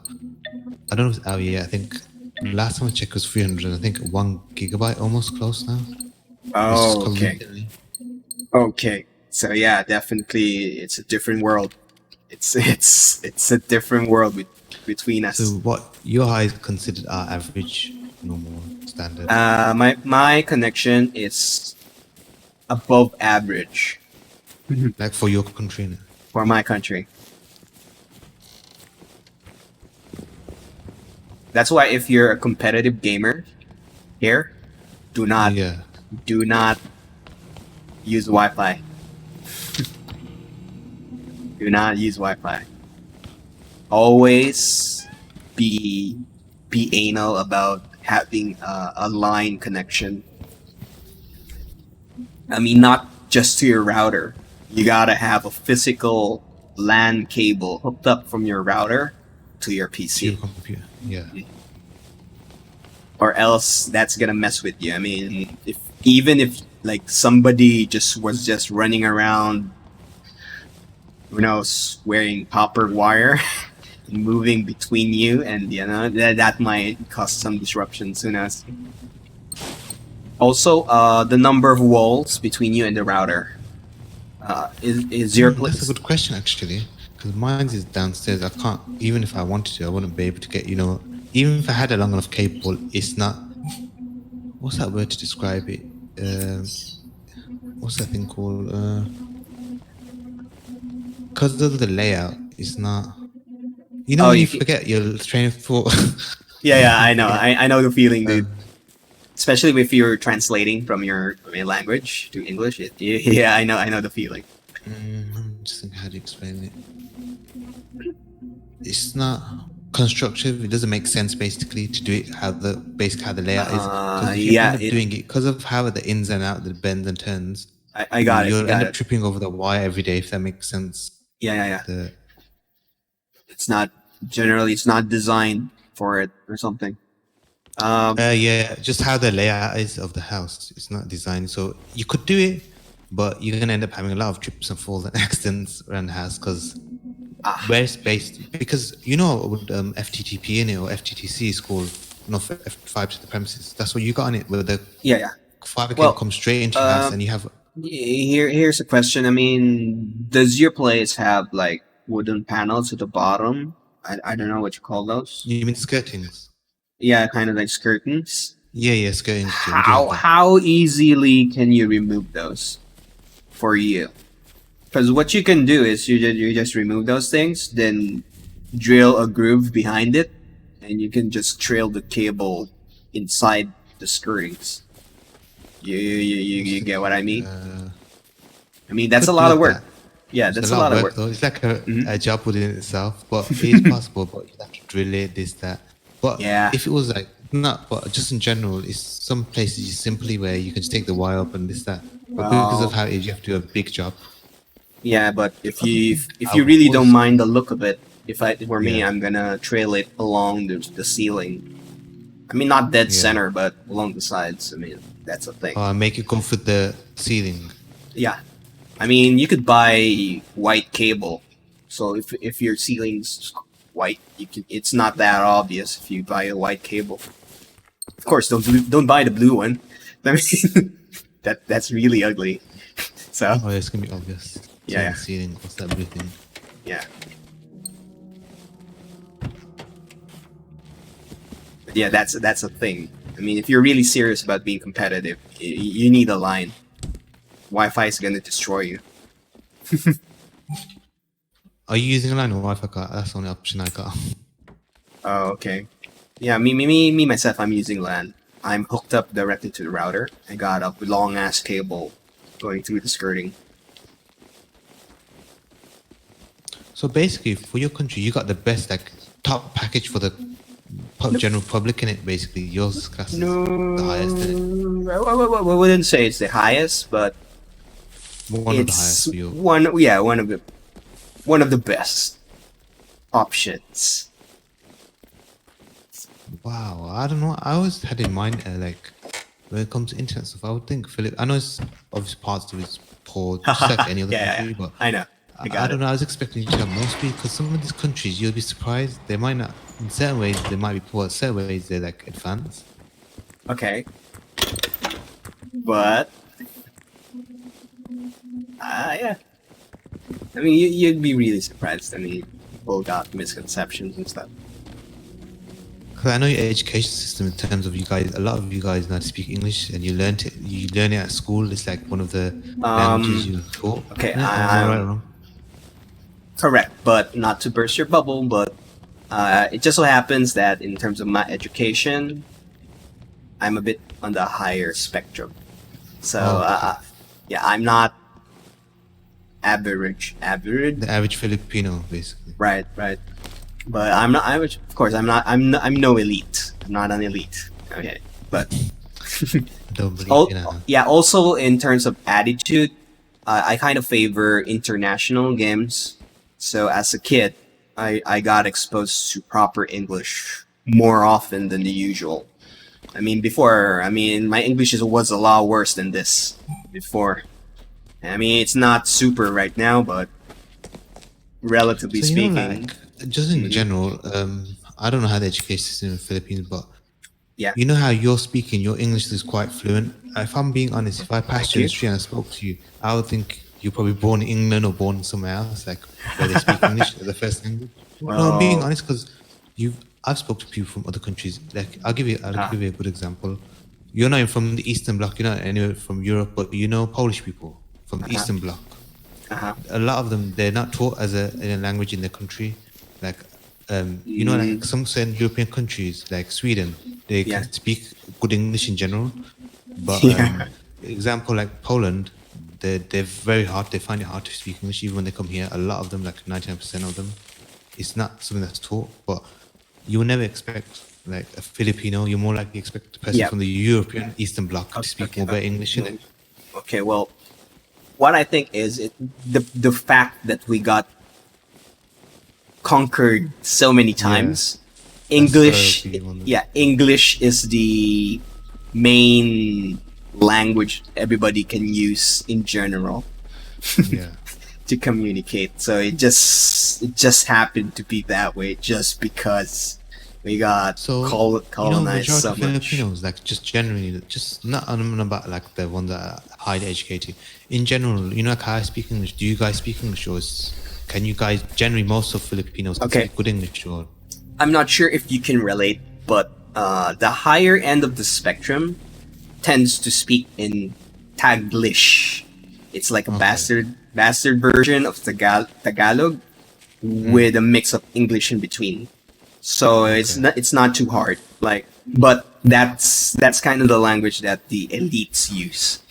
I don't know if it's out yet. I think last time I checked was 300. I think 1 gigabyte, almost close now. Oh, okay. Okay. So yeah, definitely, it's a different world. It's a different world between us. So what your high is considered our average, normal, standard? My connection is above average Like for your country. innit? for my country. That's why if you're a competitive gamer here, do not Yeah. use Wi-Fi. Do not use Wi-Fi. Always be anal about having a line connection. I mean, not just to your router. You gotta have a physical LAN cable hooked up from your router to your To PC. your computer. Yeah. Or else that's gonna mess with you. I mean, even if like somebody was just running around, who knows, wearing copper wire, and moving between you, and that might cause some disruptions. Who knows? Also, the number of walls between you and the router is your That's a good question actually, because mine is downstairs. I can't, even if I wanted to, I wouldn't be able to get. Even if I had a long enough cable, it's not. What's that word to describe it? What's that thing called? Because of the layout, it's not. Oh, When you you ca- forget your train of thought. Yeah, I know. Yeah. I know the feeling, dude. Especially if you're translating from your language to English. Yeah, I know the feeling. I'm just thinking how to explain it. It's not constructive. It doesn't make sense basically to do it how the layout is. Because if you Yeah, end up doing it because of how the ins and out, the bends and turns, I got it. you'll Got end up it. tripping over the wire every day. If that makes sense. Yeah. The It's not designed for it or something. yeah, just how the layout is of the house. It's not designed, so you could do it, but you're gonna end up having a lot of trips and falls and accidents around the house because where it's based. Because with FTTP in it or FTTC is called, fiber to the premises. That's what you got on it, where the Yeah. fiber Well, cable comes straight into your house, and you have. Here's a question. I mean, does your place have like wooden panels at the bottom? I don't know what you call those. You mean skirtings? Yeah, kind of like curtains. Yeah, skirtings. We do have that. How easily can you remove those for you? Because what you can do is you just remove those things, then drill a groove behind it, and you can just trail the cable inside the skirtings. You get what I mean? I mean, that's a lot of work. Yeah, that's a lot of work. Though. It's like a job within itself, but it is possible. But you have to drill it, this, that. But Yeah. if it was like not, but just in general, it's some places you simply where you can just take the wire up and this, that. But because of how it is, you have to do a big job. Yeah, but if you really don't mind the look of it, if it were me, Yeah. I'm gonna trail it along the ceiling. I mean, not dead center, but along the sides. I mean, that's a thing. Make it go for the ceiling. Yeah, I mean, you could buy white cable. So if your ceiling's white, it's not that obvious if you buy a white cable. Of course, don't buy the blue one. I mean, that's really ugly. So Oh, it's gonna be obvious. Yeah. Ceiling. What's that blue thing? yeah. But yeah, that's a thing. I mean, if you're really serious about being competitive, you need a line. Wi-Fi is gonna destroy you. Are you using a line or Wi-Fi card? That's the only option I got. Oh, okay. Yeah, me myself. I'm using LAN. I'm hooked up directly to the router. I got a long ass cable going through the skirting. So basically, for your country, you got the best like top package for the general public in it. Basically, yours class is the highest in it. I wouldn't say it's the highest, but One of the highest it's for you. one of the best options. Wow, I don't know. I always had in mind like when it comes to internet stuff, I would think Philip. I know it's obviously parts of it's poor, just like any other country, but I know. I I got don't it. know. I was expecting you to have more speed because some of these countries you'll be surprised. They might not. In certain ways, they might be poor. In certain ways, they're like advanced. Okay, but yeah. I mean, you'd be really surprised. I mean, people got misconceptions and stuff. Because I know your education system in terms of you guys. A lot of you guys know how to speak English, and you learned it. You learn it at school. It's like one of the languages you taught. Okay, Yeah, am I right or I'm wrong? correct, but not to burst your bubble, but it just so happens that in terms of my education, I'm a bit on the higher spectrum. So, Oh, okay. yeah, I'm not average. Average, The average Filipino, basically. right, right. But I'm not average. Of course, I'm not. I'm no elite. I'm not an elite. Okay, but I don't believe in that. yeah. Also, in terms of attitude, I kind of favor international games. So as a kid, I got exposed to proper English more often than the usual. I mean, before, I mean, my English was a lot worse than this before. I mean, it's not super right now, but relatively So you know, speaking, like just in mhm, general, I don't know how the education system in the Philippines, but yeah. you know how you're speaking, your English is quite fluent. If I'm being honest, if I passed Thank you in the you. street and I spoke to you, I would think you're probably born in England or born somewhere else, like where they speak English as the first language. No, I'm being Well, honest because I've spoken to people from other countries. Like I'll uh, give you a good example. You're not even from the Eastern Bloc, you're not anywhere from Europe, but you know Polish people from the uh-huh, Eastern Bloc. uh-huh. A lot of them they're not taught as in a language in their country. Like you know, like Mm, some certain European countries, like Sweden, they yeah. can speak good English in general. But Yeah. example like Poland, they're very hard. They find it hard to speak English even when they come here. A lot of them, like 99% of them, it's not something that's taught. But you will never expect like a Filipino. You more likely expect a person Yeah. from the European Eastern Bloc to Okay, speak okay, more better English in it. okay. Well, what I think is the fact that we got conquered so many Yeah, times. that's what I'll English, be on the. yeah, English is the main language everybody can use in general Yeah. to communicate. So it just happened to be that way just because we got So, you know, colonized majority so of much. Filipinos, like just generally, just not on about like the ones that are highly educated. In general, you know, like how I speak English. Do you guys speak English, or can you guys generally most of Filipinos can Okay, speak good English, or I'm not sure if you can relate, but the higher end of the spectrum tends to speak in Taglish. It's like a okay, bastard version of Tagalog mm, with a mix of English in between. So okay, it's not too hard. Like, but that's kind of the language that the elites use,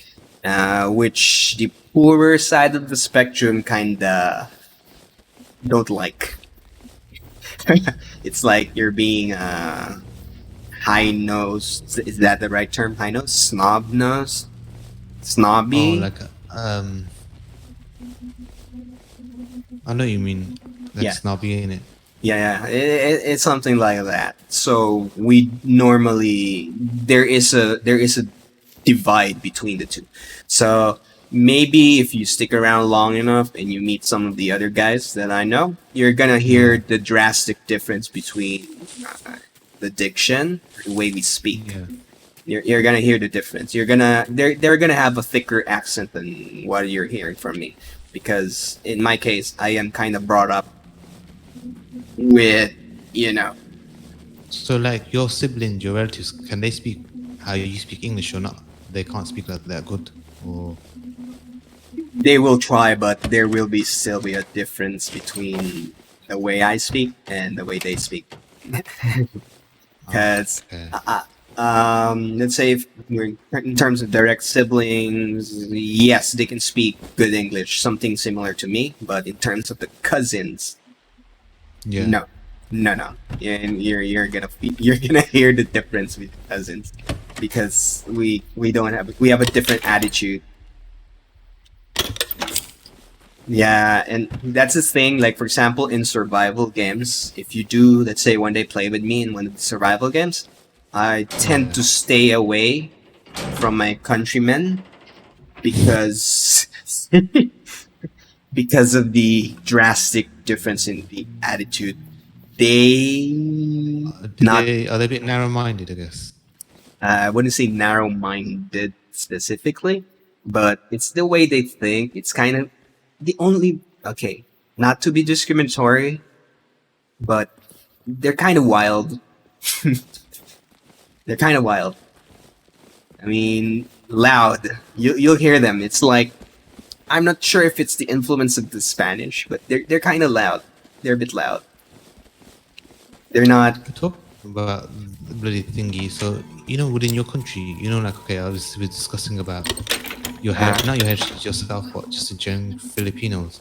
which the poorer side of the spectrum kinda don't like. It's like you're being high nosed. Is that the right term? High nose, snob nose, oh, snobby. like I know what you mean, like Yeah, snobby in it. yeah, yeah. It's something like that. So we normally there is a divide between the two. So maybe if you stick around long enough and you meet some of the other guys that I know, you're gonna hear Yeah, the drastic difference between the diction, the way we speak. yeah. You're gonna hear the difference. They're gonna have a thicker accent than what you're hearing from me, because in my case, I am kind of brought up with you know So, like your siblings, your relatives, can they speak how you speak English or not? They can't speak like that good, or they will try, but there will still be a difference between the way I speak and the way they speak. Because Okay. let's say if we're in terms of direct siblings, yes, they can speak good English, something similar to me. But in terms of the cousins, Yeah. no, no. And you're gonna hear the difference with cousins because we have a different attitude. Yeah, and that's the thing. Like for example, in survival games, if you do, let's say, one day play with me in one of the survival games, I tend Yeah. to stay away from my countrymen because because of the drastic difference in the attitude. They not Are they a bit narrow-minded? I guess. I wouldn't say narrow-minded specifically, but it's the way they think. It's kind of the only okay, not to be discriminatory, but they're kind of wild. They're kind of wild. I mean, loud. You'll hear them. It's like I'm not sure if it's the influence of the Spanish, but they're kind of loud. They're a bit loud. They're not. Talk about the bloody thingy. So within your country, like okay, I was we're discussing about your not your heritage yourself, but just in general Filipinos.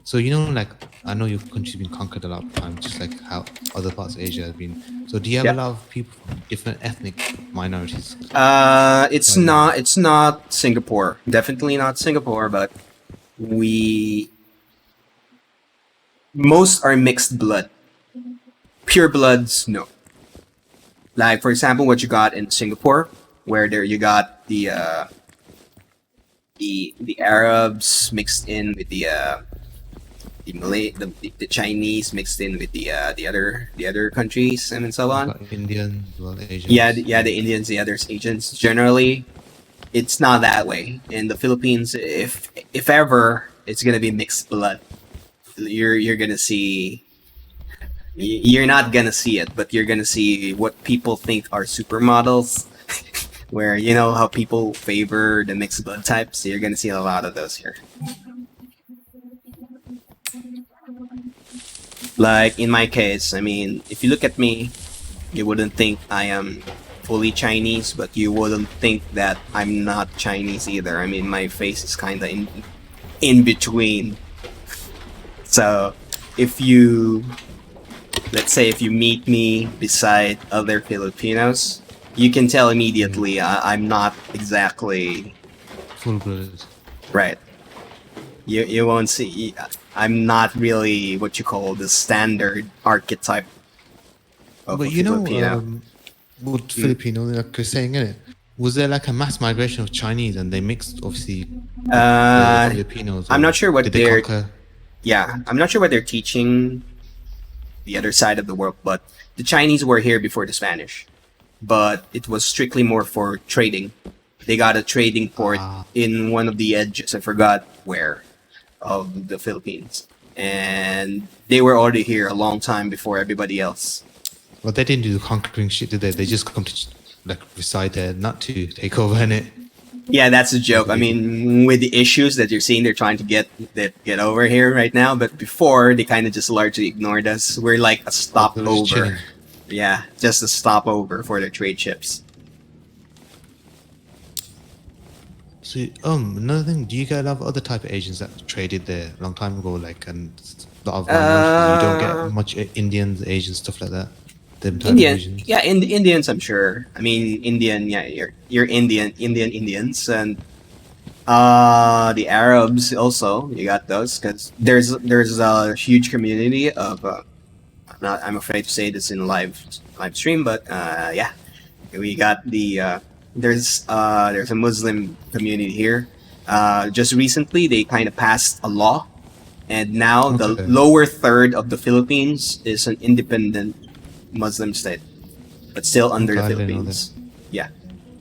So like I know your country's been conquered a lot of times, just like how other parts of Asia have been. So do you have a Yeah. lot of people from different ethnic minorities? It's Like that? not. It's not Singapore. Definitely not Singapore. But we most are mixed blood. Pure bloods, no. Like for example, what you got in Singapore, where there you got the Arabs mixed in with the Malay, the Chinese mixed in with the other countries and so You on. got Indians, well, Yeah, Asians. the Indians, the others Asians. Generally, it's not that way. In the Philippines, if ever, it's gonna be mixed blood. You're gonna see. You're not gonna see it, but you're gonna see what people think are supermodels. Where you know how people favor the mixed blood types. You're gonna see a lot of those here. Like in my case, I mean, if you look at me, you wouldn't think I am fully Chinese, but you wouldn't think that I'm not Chinese either. I mean, my face is kind of in between. So, if you let's say if you meet me beside other Filipinos, you can tell immediately I'm not exactly Full-blooded. right. You won't see. I'm not really what you call the standard archetype of But a Filipino. with Filipino, like you're saying, innit? Was there like a mass migration of Chinese and they mixed obviously with the Uh, Filipinos, I'm or not sure what did they they're. conquer? Yeah, I'm not sure what they're teaching the other side of the world, but the Chinese were here before the Spanish, but it was strictly more for trading. They got a trading port Ah, in one of the edges. I forgot where of the Philippines, and they were already here a long time before everybody else. well, they didn't do the conquering shit, did they? They just come to like reside there, not to take over in it. Yeah, that's a joke. I They did. mean, with the issues that you're seeing, they're trying to get over here right now. But before, they kind of just largely ignored us. We're like a They were just chilling. stopover. Yeah, just a stopover for their trade ships. So, another thing, do you get a lot of other type of Asians that traded there a long time ago, like, and a lot of minorities? You don't get Uh, much Indians, Asians, stuff like that. Them type of Indian, Asians. yeah, Indians. I'm sure. I mean, Indian. Yeah, you're Indians, and the Arabs also. You got those because there's a huge community of. I'm afraid to say this in live stream, but yeah, we got there's a Muslim community here. Just recently, they kind of passed a law, and now the Okay. lower third of the Philippines is an independent Muslim state, but still under the Okay, I didn't know that. Philippines. Yeah.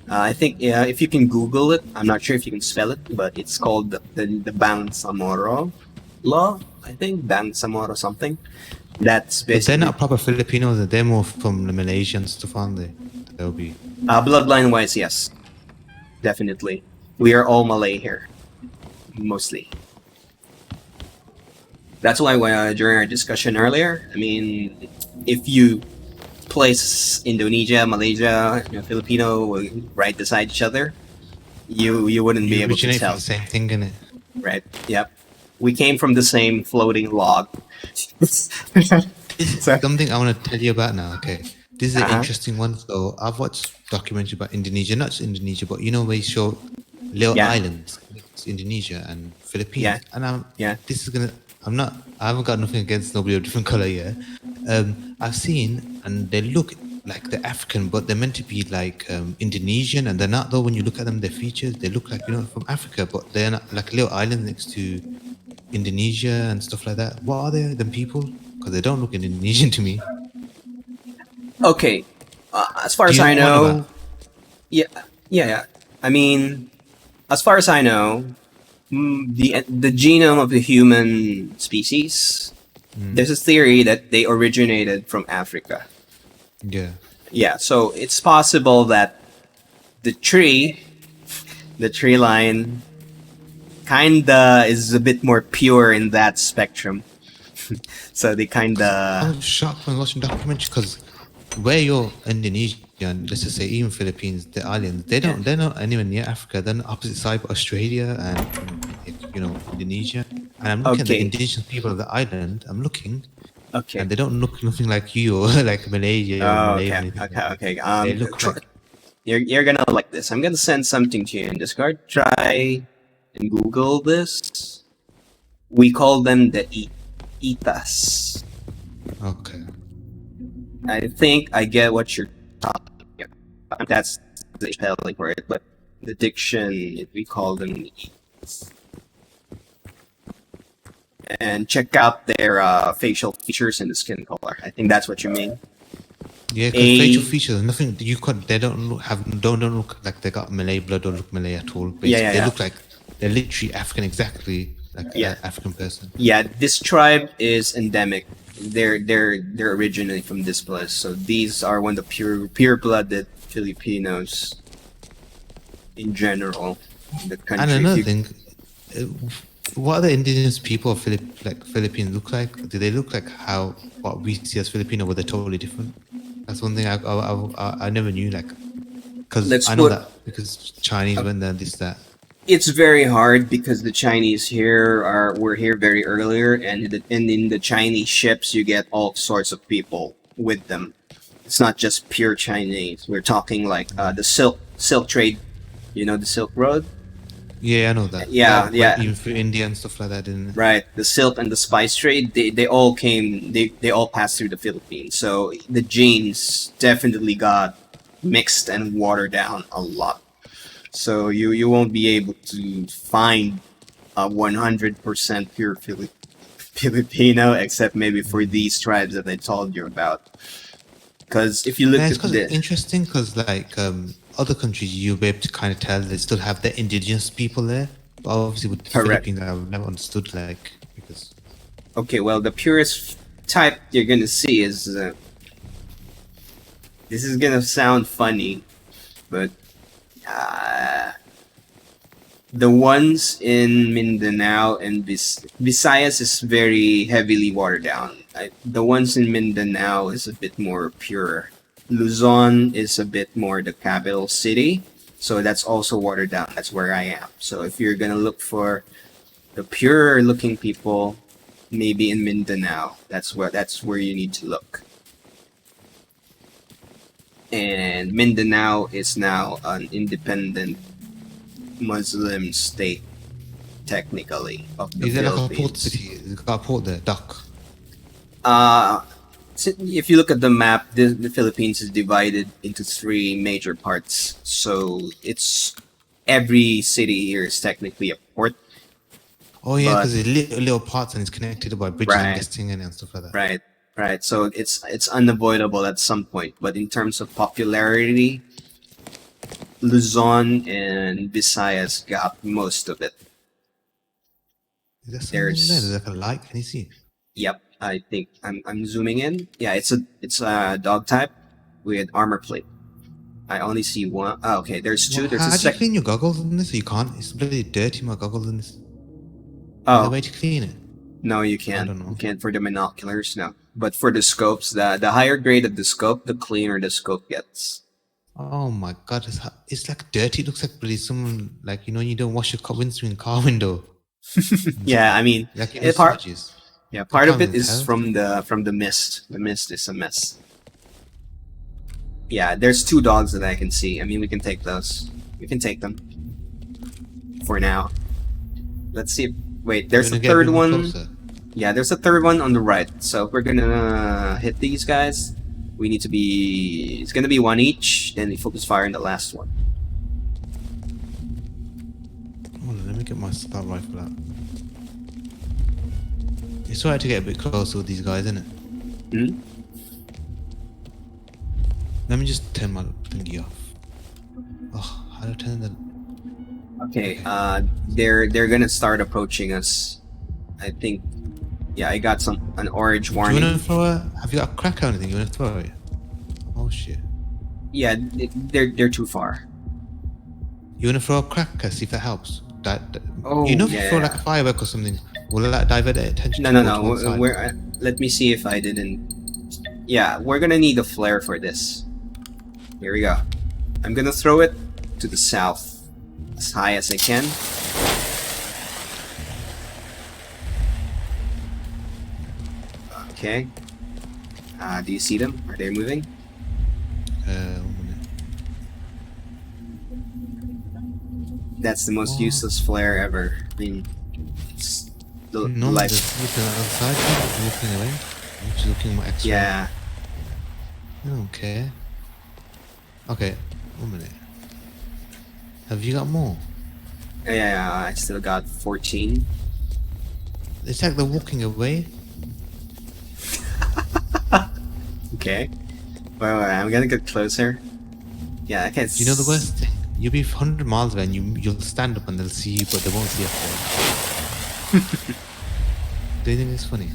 I think if you can Google it, I'm not sure if you can spell it, but it's called the Bangsamoro law. I think Bangsamoro something. That's But they're basically not proper Filipinos. They're more from the Malaysia and stuff, aren't they? They'll be. bloodline wise, yes, definitely. We are all Malay here, mostly. That's why during our discussion earlier, I mean, if you place Indonesia, Malaysia, Filipino right beside each other, you wouldn't be You able to originate from tell, the same thing, innit? right? Yep. We came from the same floating log. This is So, something I want to tell you about now. Okay, this is an uh-huh. interesting one. So I've watched documentary about Indonesia, not just Indonesia, but you know where you show little Yeah. islands, it's Indonesia and Yeah. Philippines. And Yeah. this is gonna, I haven't got nothing against nobody of different color. Yeah, I've seen, and they look like they're African, but they're meant to be like Indonesian, and they're not. Though when you look at them, their features, they look like from Africa, but they're not, like a little island next to Indonesia and stuff like that. What are they? Them people? Because they don't look Indonesian to me. Okay. As far Do as you know I what I'm on know, about? yeah, yeah. I mean, as far as I know, the genome of the human species, there's a theory that they originated from Africa. Yeah. Yeah, so it's possible that the tree, the tree line, kinda is a bit more pure in that spectrum. So they I kinda, was shocked when watching documentary because where you're Indonesian, let's just say even Philippines, the islands, yeah. they're not anywhere near Africa. They're on the opposite side, but Australia and Indonesia. And I'm looking at the Okay, indigenous people of the island. I'm looking, okay. and they don't look nothing like you or like Malaysia or Oh, Malay or okay, anything okay, like that. okay. They look like You're gonna like this. I'm gonna send something to you in Discord. Try and Google this. We call them the Itas. okay. I think I get what you're talking about. That's the spelling for it, but the diction, we call them Itas. And check out their facial features and the skin color. I think that's what you mean. Yeah, because facial A features, nothing you could. They don't look, don't look like they got Malay blood. Don't look Malay at all. yeah, Basically, yeah, they yeah, look like they're literally African, exactly like yeah. an African person. Yeah, this tribe is endemic. They're originally from this place. So these are one of the pure blooded Filipinos in general in the And country. If another you thing, uh, what the indigenous people of Philippines look like? Do they look like how what we see as Filipino? Were they totally different? That's one thing I never knew. Like, because let's I know put that because Chinese went there, this that. it's very hard because the Chinese here were here very earlier, and in the Chinese ships you get all sorts of people with them. It's not just pure Chinese. We're talking like the silk trade. You know the Silk Road. Yeah, I know that. Yeah, That went yeah. even through India and stuff like that, didn't it? Right, the silk and the spice trade, they all came, they all passed through the Philippines. So the genes definitely got mixed and watered down a lot. So you won't be able to find a 100% pure Filipino, except maybe for these tribes that I told you about. Because if you Yeah, look it's at because the interesting because like other countries you'll be able to kind of tell they still have the indigenous people there, but obviously with the correct, Philippines I've never understood like because okay, well the purest type you're gonna see is this is gonna sound funny, but uh, the ones in Mindanao and Visayas is very heavily watered down. The ones in Mindanao is a bit more pure. Luzon is a bit more the capital city, so that's also watered down. That's where I am. So if you're gonna look for the pure looking people, maybe in Mindanao, that's where you need to look. And Mindanao is now an independent Muslim state, technically, of the is it like a port Philippines. city? Is it got a port there, dock? Uh, if you look at the map, the Philippines is divided into three major parts. So it's every city here is technically a port, Oh yeah, but because it's little parts and it's connected by bridges, I'm right, guessing, and stuff like that. right, right. So it's unavoidable at some point. But in terms of popularity, Luzon and Visayas got most of it. Is there something there? There's There's like a light. Can you see? Yep, I think I'm zooming in. Yeah, it's a dog type with armor plate. I only see one. Oh, okay, there's Well, two. There's a how do you sec. clean your goggles in this? You can't. It's bloody dirty. My goggles in this. Is there a Oh way to clean it? no, you I can't. don't You know. can't for the binoculars. No. But for the scopes, the higher grade of the scope, the cleaner the scope gets. Oh my god, it's like dirty. It looks like really someone like you don't wash your windscreen car window. Yeah, I mean, Like part smudges. yeah, I part of can't it even is tell. from the mist. The mist is a mess. Yeah, there's 2 dogs that I can see. I mean, we can take those. We can take them for now. Let's see. Wait, You there's a wanna get a third bit more one. closer? Yeah, there's a third one on the right. So if we're gonna hit these guys, we need to be. It's gonna be 1 each. Then we focus fire on the last one. Hold on, let me get my star rifle out. It's alright to get a bit closer with these guys, isn't it? Hmm? Let me just turn my thingy off. Oh, how do I turn the... Okay. Okay. They're gonna start approaching us. I think. Yeah, I got an orange Do you warning. wanna throw a... Have you got a crack or anything? You wanna throw it? Oh shit. Yeah, they're too far. You wanna throw a cracker, see if that helps? Oh If you throw like a yeah. firework or something, will that divert their attention No, to no, go to no. one side? Let me see if I didn't. Yeah, we're gonna need a flare for this. Here we go. I'm gonna throw it to the south as high as I can. Okay. Do you see them? Are they moving? 1 minute. That's the most What? useless flare ever. I mean, it's the No, life. there's looking at the other side, walking away. I'm just looking at my X-ray. Yeah. I don't care. Okay, 1 minute. Have you got more? Yeah, I still got 14. It's like they're walking away. Okay. Wait, I'm gonna get closer. Yeah, I can. You know the worst thing? You'll be 100 miles away and you'll stand up and they'll see you, but they won't see us. Do you think it's funny?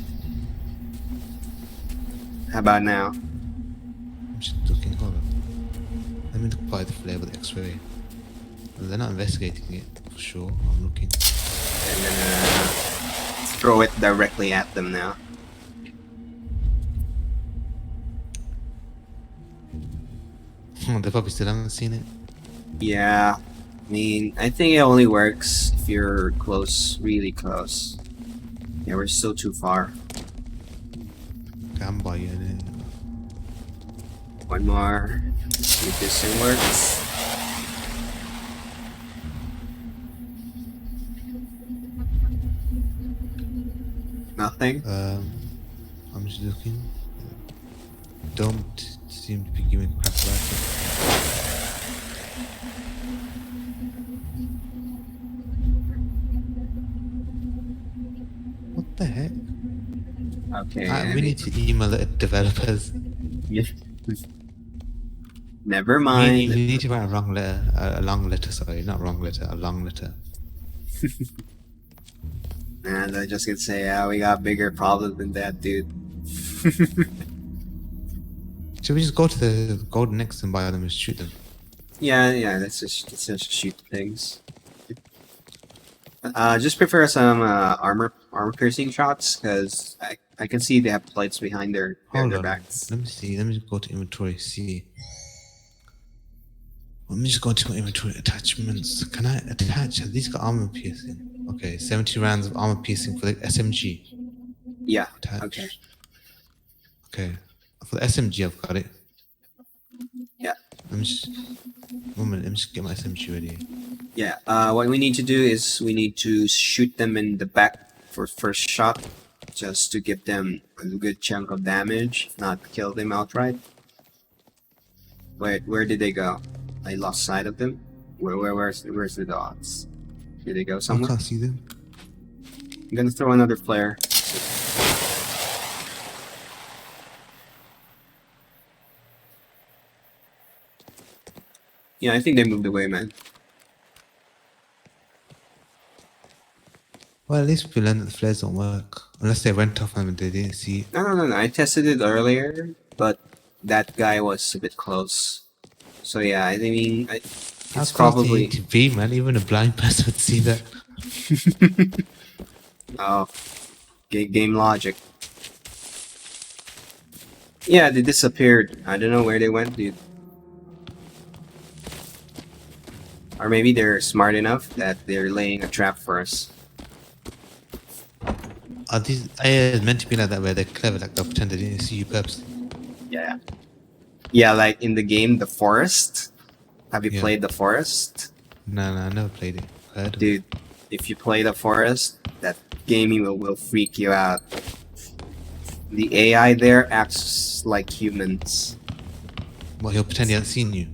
How about now? I'm just looking. Hold on. Let me look by the flare with the X-ray. Well, they're not investigating it for sure. I'm looking. I'm gonna throw it directly at them now. They probably still haven't seen it. Yeah, I mean, I think it only works if you're close, really close. Yeah, we're still too far. Okay, I'm by you. One more. See if this thing works. Nothing. I'm just looking. Don't seem to be giving crap about it. What the heck? Okay. We need to email the developers. Never We mind. need to write a wrong letter. A long letter, sorry. Not wrong letter, a long letter. And I just gonna say, yeah, we got bigger problems than that, dude. Should we just go to the golden next and buy them and shoot them? Yeah, let's just shoot things. Just prepare some armor piercing shots, because I can see they have plates behind their Hold on. backs. Let me see. Let me just go to inventory. See. Let me just go to my inventory attachments. Can I attach? Have these got armor piercing? Okay, 70 rounds of armor piercing for the SMG. Yeah. Attach. Okay. Okay. For the SMG, I've got it. Yeah. Let me just. 1 minute. Let me just get my SMG ready. Yeah. What we need to do is we need to shoot them in the back for first shot, just to give them a good chunk of damage, not kill them outright. Wait, where did they go? I lost sight of them. Where's the dots? Did they go I somewhere? can't see them. I'm gonna throw another flare. Yeah, I think they moved away, man. Well, at least we learned that the flares don't work. Unless they went off and they didn't see it. No. I tested it earlier, but that guy was a bit close. So yeah, I mean, How it's close do you probably. need to be, man? Even a blind person would see that. Oh, game logic. Yeah, they disappeared. I don't know where they went, dude. Or maybe they're smart enough that they're laying a trap for us. Are these AI meant to be like that, where they're clever, like they'll pretend they didn't see you purposely? Yeah. Yeah, like in the game, The Forest. Have you Yeah. played The Forest? No, I never played it. Heard of it. Dude, if you play The Forest, that gaming will freak you out. The AI there acts like humans. Well, he'll pretend he hasn't seen you.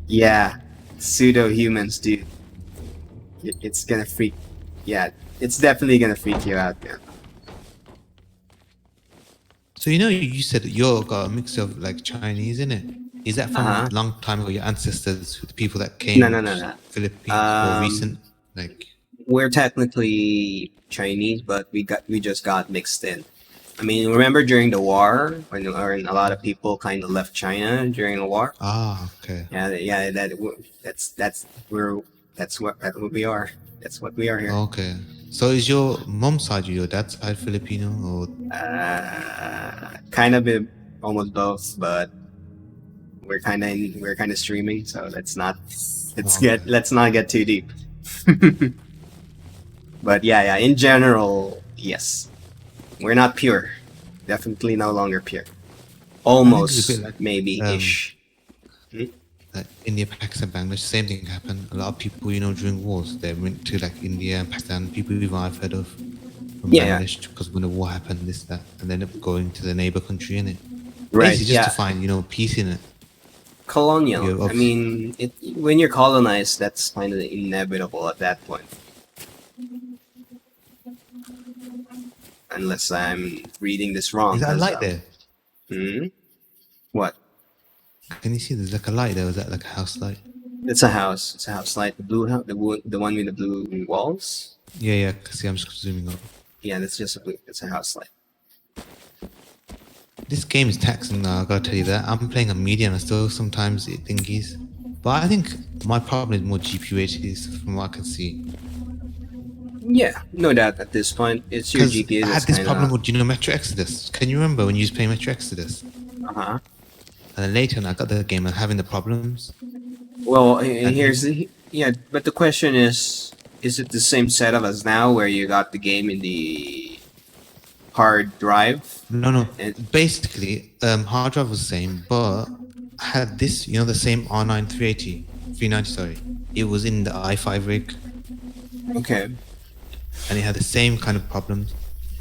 Yeah, pseudo humans, dude. It's gonna freak. Yeah, it's definitely gonna freak you out, man. So you said that you're got a mix of like Chinese in it. Is that from Uh huh. a long time ago? Your ancestors, the people that No, came no, no, to no. Philippines, or recent? Like, We're technically Chinese, but we just got mixed in. I mean, remember during the war when a lot of people kind of left China during the war? okay, Yeah, yeah. That's what we are. That's what we are here. okay. So is your mom's side, your dad's side Filipino, or Kind of almost both, but we're kind of streaming, so okay? let's not get too deep. But yeah, in general, yes, we're not pure. Definitely no longer pure. I think it's a bit Almost, like maybe um, ish. Hmm? India, Pakistan, Bangladesh. Same thing happened. A lot of people, during wars, they went to like India and Pakistan. People even I've heard of from Yeah, yeah, Bangladesh, because when the war happened, this that, and then going to the neighbor country in it. right. Basically, just to Yeah, find peace in it. colonial. You I obviously, mean, when you're colonized, that's kind of inevitable at that point, unless I'm reading this wrong. is that a Because light there? hmm? What? Can you see? There's like a light there. Was that like a house light? It's a house. It's a house, like the blue house, the one with the blue walls. Yeah. See, I'm just zooming up. Yeah, that's just a blue. It's a house light. This game is taxing now. I gotta tell you that. I'm playing a medium and still sometimes it thingies. But I think my problem is more GPU HDs from what I can see. Yeah, no doubt at this point. It's your Because GPU I had that's this kind problem of. with Metro Exodus. Can you remember when you was playing Metro Exodus? Uh-huh. And then later on, I got the game and having the problems. Well, And here's the. Yeah, but the question is it the same setup as now where you got the game in the hard drive? no. And Basically, hard drive was the same, but I had this, the same R9 380, 390, sorry. It was in the i5 rig, okay. and it had the same kind of problems,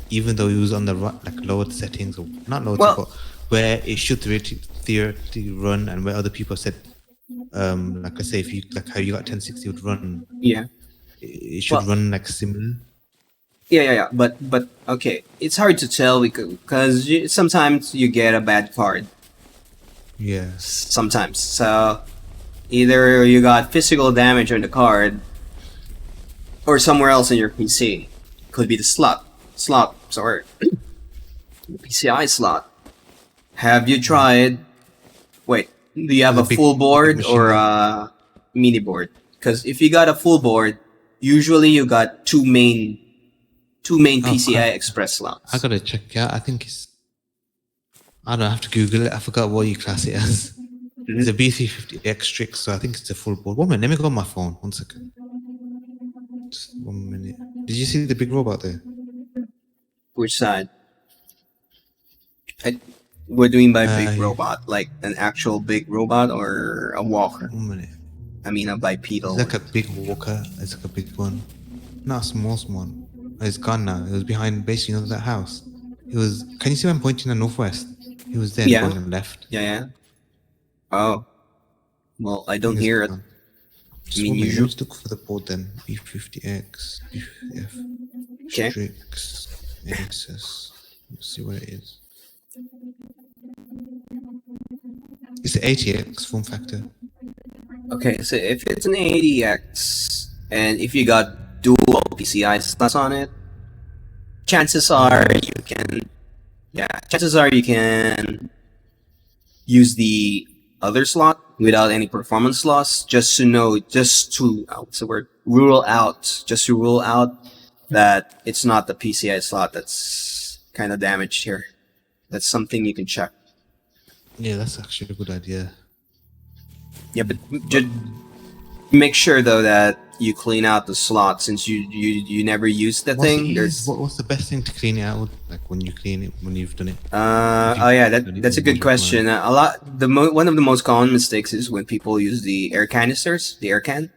even though it was on the like lowered settings, or not lowered, Well, but where it should theoretically run, and where other people said, like let's say if you like how you got 1060 would run, yeah. it should Well, run like similar. yeah. But okay, it's hard to tell because sometimes you get a bad card. Yeah. Sometimes, so either you got physical damage on the card or somewhere else in your PC. Could be the sorry, the PCI slot. Have you tried? Wait, do you have There's a a full big board machine or there. a mini board? Because if you got a full board, usually you got two main Oh, PCI Express I slots. gotta check it out. I think it's. I don't know, I have to Google it. I forgot what you class it as. It's a Mhm. B350X Strix, so I think it's a full board. 1 minute, let me go on my phone. 1 second. Just 1 minute. Did you see the big robot there? Which side? I, what do you mean by big Uh, robot? Like an actual big robot or a walker? 1 minute. I mean a It's bipedal like one. a big walker. It's like a big one. Not a small one. It's gone now. It was behind basically that house. It was. Can you see where I'm pointing the northwest? He was there Yeah, going left. yeah. Oh, well, I I don't think it's hear it. gone. I Just mean, 1 minute. Let me usual. just look for the board then. B50X, B50F, Okay. Strix, Access. Let's see what it is. It's the 80X form factor. Okay, so if it's an 80X and if you got dual PCI slots on it, chances are you can, yeah, chances are you can use the other slot without any performance loss, just to what's the word, just to rule out that it's not the PCI slot that's kind of damaged here. That's something you can check. Yeah, that's actually a good idea. Yeah, but just make sure though that you clean out the slot since you never use the What's the thing. ease? There's What's the best thing to clean it out with? Like when you clean it, when you've done it. If you've oh yeah, done it that's a or good you've question. One of the most common mistakes is when people use the air canisters, the air can.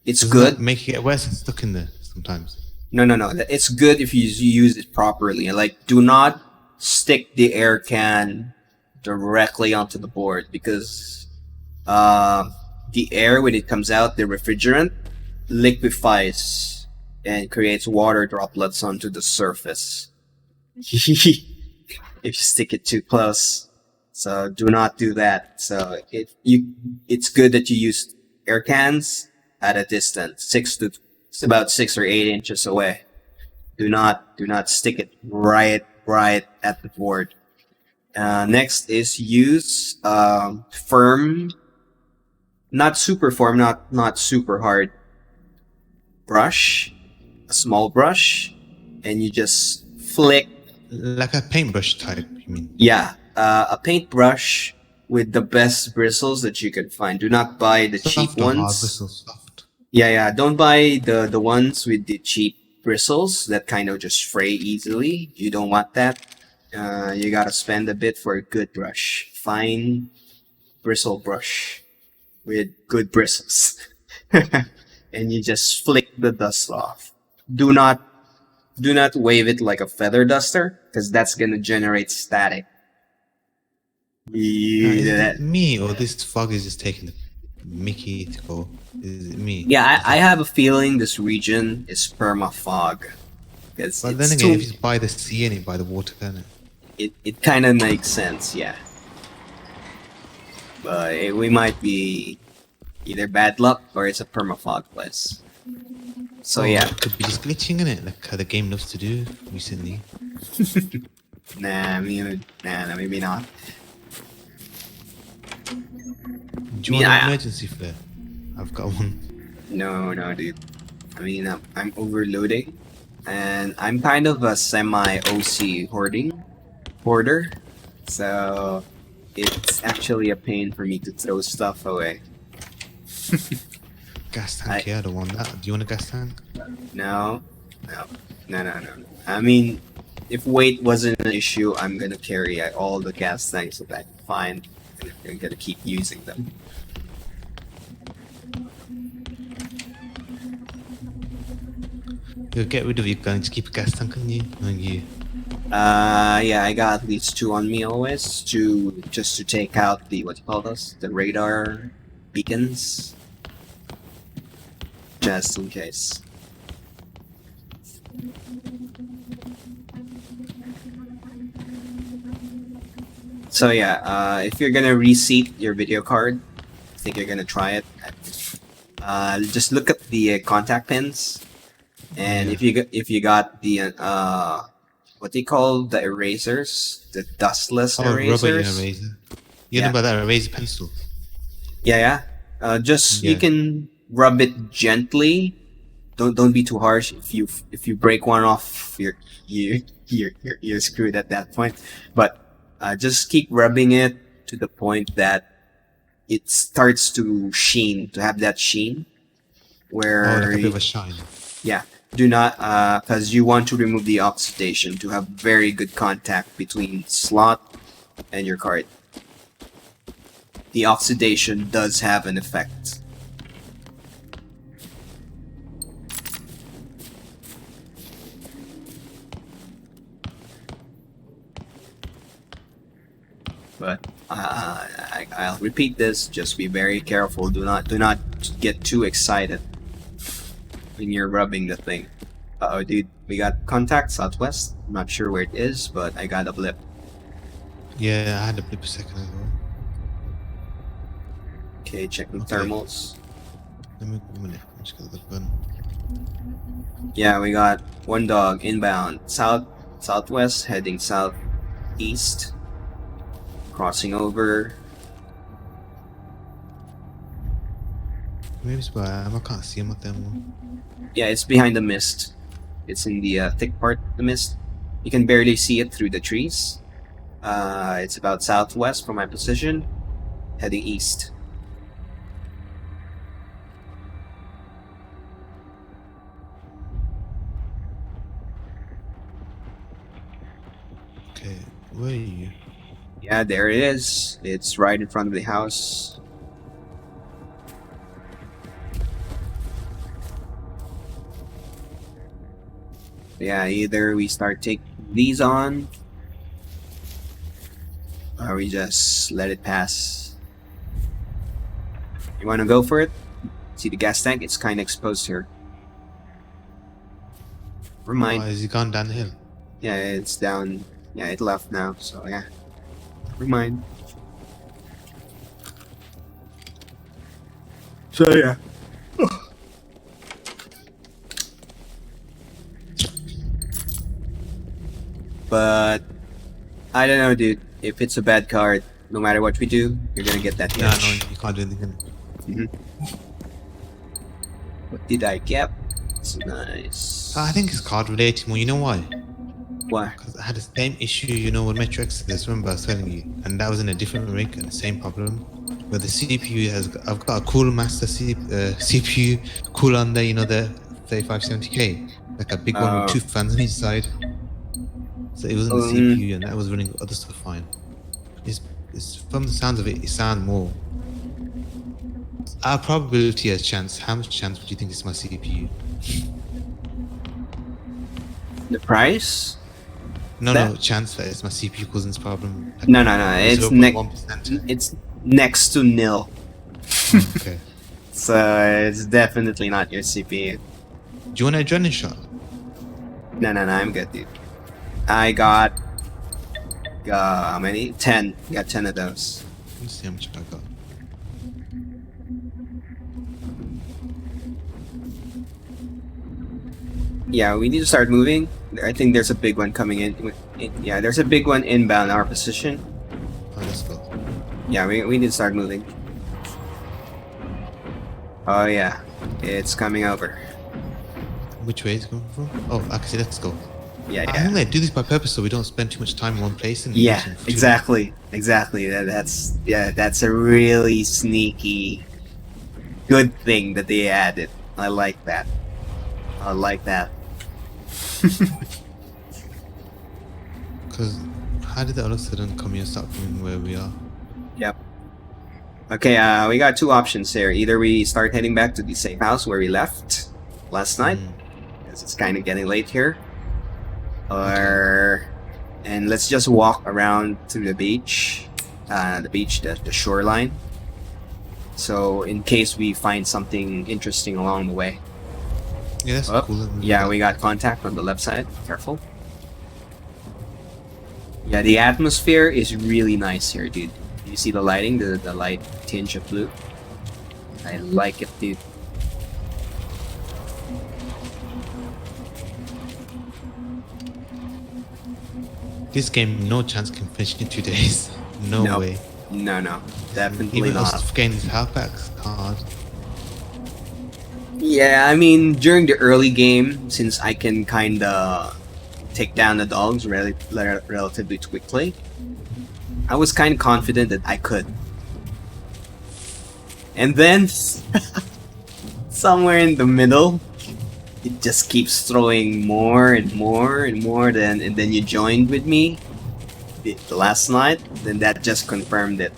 It's Doesn't good. that make it get worse? It's stuck in there sometimes. No. It's good if you use it properly. Like, do not stick the air can directly onto the board because the air when it comes out, the refrigerant liquefies and creates water droplets onto the surface. If you stick it too close, so do not do that. So it's good that you use air cans at a distance, it's about 6 or 8 inches away. Do not stick it right at the board. Next is use firm, not super firm, not super hard brush, a small brush, and you just flick. Like a paintbrush type, you mean? Yeah, a paintbrush with the best bristles that you can find. Do not buy the cheap Soft or hard ones. bristles? Soft. Yeah. Don't buy the ones with the cheap bristles that kind of just fray easily. You don't want that. You gotta spend a bit for a good brush. Fine bristle brush with good bristles. And you just flick the dust off. Do not wave it like a feather duster, because that's gonna generate static. Is Yeah, it me or this fog is just taking the Mickey to go? Is it me? I have a feeling this region is perma fog. Because But then again, if it's by the sea and it by the water, then it kind of makes sense, yeah. But we might be either bad luck or it's a perma fog place. So yeah, it could be just glitching in it, like how the game loves to do recently. nah, maybe not. Do you want an emergency flare? I've got one. No, dude. I mean, I'm overloading, and I'm kind of a semi-OC hoarder, so it's actually a pain for me to throw stuff away. Gas tank, yeah, I don't want that. Do you want a gas tank? No. I mean, if weight wasn't an issue, I'm gonna carry all the gas tanks that I can find, and I'm gonna keep using them. You'll get rid of your gun, just keep a gas tank on you. Yeah, I got at least 2 on me always just to take out the what you call those? The radar beacons. Just in case. So yeah, if you're gonna reseat your video card, I think you're gonna try it. Just look at the contact pins, and if you got the what they call the erasers, the dustless erasers. Rubber eraser. You know about that eraser pencil? Yeah. You can rub it gently. Don't be too harsh. If you break one off, you're screwed at that point. But just keep rubbing it to the point that it starts to have that sheen. Where like a bit of a shine. Yeah. Do not, because you want to remove the oxidation to have very good contact between slot and your card. The oxidation does have an effect. But I'll repeat this. Just be very careful. Do not get too excited when you're rubbing the thing. Uh-oh, dude. We got contact southwest. I'm not sure where it is, but I got a blip. Yeah, I had a blip a second ago. Okay, checking thermals. Let me a minute. I'm just gonna get the gun. Yeah, we got one dog inbound. Southwest, heading southeast. Crossing over. Maybe it's where I am. I can't see him with them. Yeah, it's behind the mist. It's in the thick part of the mist. You can barely see it through the trees. It's about southwest from my position, heading east. Okay, where are you? Yeah, there it is. It's right in front of the house. Yeah, either we start taking these on, or we just let it pass. You want to go for it? See the gas tank? It's kind of exposed here. Oh, Remind. has he gone down the hill? Yeah, it's down. Yeah, it left now. So yeah, remind. So yeah. But I don't know, dude. If it's a bad card, no matter what we do, you're gonna get that Nah, no, hitch. you can't do anything. What did I get? It's nice. I think it's card related more. You know why? Why? Because I had the same issue, you know, with Metro Exodus. Remember I was telling you, and that was in a different rig and the same problem. Where the CPU has, I've got a cool master CPU cool on there, you know, the 3570K, like a big one with two fans on each side. So it wasn't the CPU, and that was running other stuff fine. It's from the sounds of it, it sounds more. Our probability has chance. How much chance would you think it's my CPU? The price? No, That- no chance that it's my CPU causing this problem. Like No. It's 0.1%. It's next to nil. Okay. So it's definitely not your CPU. Do you want an adrenaline shot? No. I'm good, dude. I got how many? 10. Got 10 of those. Let's see how much I got. Yeah, we need to start moving. I think there's a big one coming in. Yeah, there's a big one inbound our position. Oh, let's go. Yeah, we need to start moving. Oh yeah, it's coming over. Which way is it coming from? Oh, actually, let's go. Yeah, I yeah. think they do this by purpose so we don't spend too much time in one place. And Yeah, using for too- exactly. That's a really sneaky, good thing that they added. I like that. Because how did that all of a sudden come here and start coming where we are? Yep. Okay, we got two options here. Either we start heading back to the safe house where we left last night, because it's kind of getting late here, and let's just walk around to the beach, the shoreline. So in case we find something interesting along the way. Yeah, that's Oh, cool. yeah, we got contact on the left side. Careful. Yeah, the atmosphere is really nice here, dude. You see the lighting, the light tinge of blue? I like it, dude. This game, no chance can finish in 2 days. No Nope. way. No, definitely Even not. us getting these halfbacks hard. Yeah, I mean, during the early game, since I can kinda take down the dogs relatively quickly, I was kind of confident that I could. And then, somewhere in the middle, it just keeps throwing more and more and more. And then you joined with me the last night. Then that just confirmed it.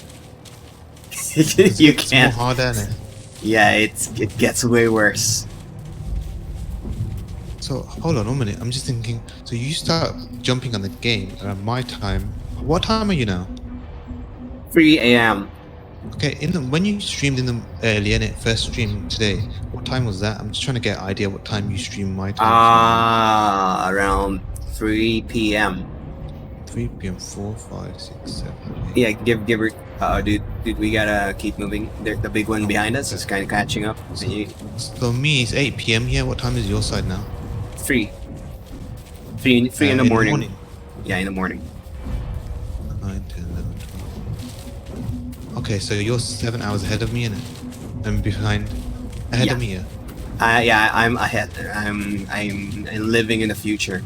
You It's can't. more harder, isn't it? Yeah, it gets way worse. So hold on a minute. I'm just thinking. So you start jumping on the game around my time. What time are you now? 3 a.m. Okay, when you streamed in the early in it first stream today, what time was that? I'm just trying to get an idea what time you stream my time. Around 3 p.m. 3 p.m. 4, 5, 6, 7, 8. Yeah, give her. Dude, we gotta keep moving. The big one behind us is kind of catching up. So me, it's 8 p.m. here. What time is your side now? 3 in the morning. Yeah, in the morning. 9, 10, 11, 12. Okay, so you're 7 hours ahead of me, innit? I'm behind. Ahead of me, yeah. Yeah, I'm ahead. I'm living in the future.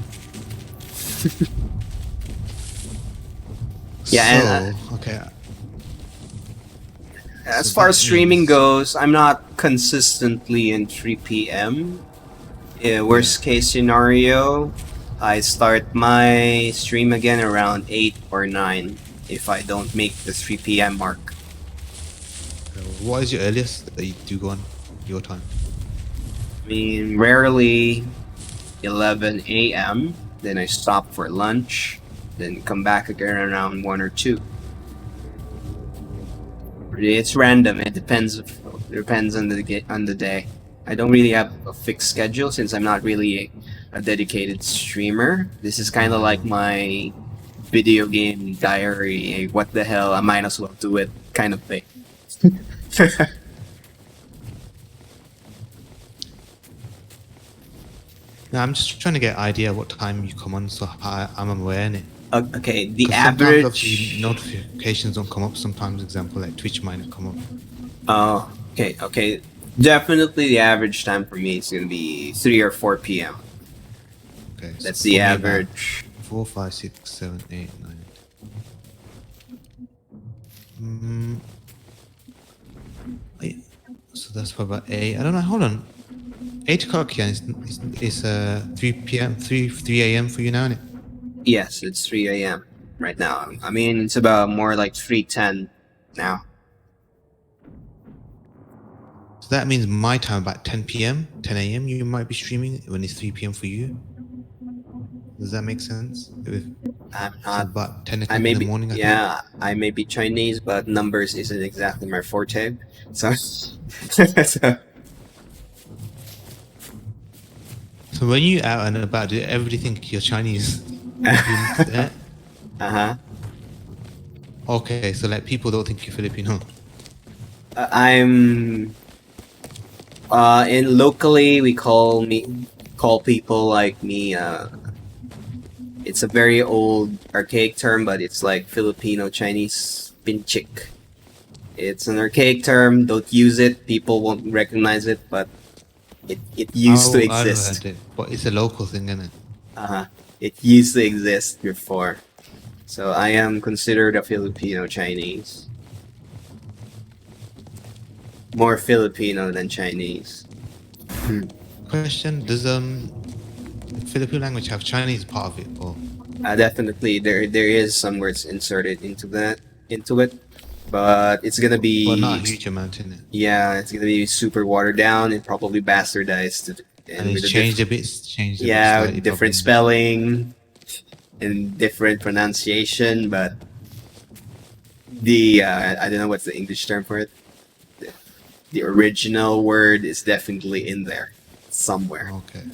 Yeah, and Okay. as So far as that streaming means goes, I'm not consistently in 3 p.m. yeah. Worst case scenario, I start my stream again around 8 or 9 if I don't make the 3 p.m. mark. What is your earliest that you do go on your time? I mean, rarely 11 a.m. Then I stop for lunch, then come back again around 1 or 2. It's random. It depends on the day. I don't really have a fixed schedule since I'm not really a dedicated streamer. This is kind of like my video game diary. What the hell? I might as well do it kind of thing. No, I'm just trying to get an idea what time you come on, so I'm aware in it. Okay, the Because sometimes obviously average. notifications don't come up. Sometimes, example like Twitch might not come up. Oh, okay. Definitely the average time for me is gonna be 3 or 4 p.m. Okay, so That's for the me about average. 4, 5, 6, 7, 8, 9. Mm, wait, so that's for about 8. I don't know. Hold on. 8 o'clock, yeah, is 3 p.m. 3 a.m. for you now, isn't it? Yes, it's 3 a.m. right now. I mean, it's about more like 3:10 now. So that means my time about 10 p.m., 10 a.m. You might be streaming when it's 3 p.m. for you. Does that make sense? I'm So not. about 10 I o'clock in may the be. morning, I think. Yeah, I may be Chinese, but numbers isn't exactly my forte. So, so So when you out and about, do everybody think you're Chinese? Yeah. uh-huh. Okay, so like people don't think you're Filipino. I'm in locally we call people like me it's a very old archaic term, but it's like Filipino Chinese pinchik. It's an archaic term, don't use it, people won't recognize it, but it used to I've exist. heard it, but it's a local thing, isn't it? Uh-huh. It used to exist before. So I am considered a Filipino Chinese. More Filipino than Chinese. Question: Does the Filipino language have Chinese part of it, or Definitely, there is some words inserted into it, but it's gonna but be not a huge amount in it? yeah, it's gonna be super watered down and probably bastardized And and it's with a changed a bit yeah, slightly, with different probably. spelling and different pronunciation. But the I don't know what's the English term for it. The original word is definitely in there somewhere, Okay,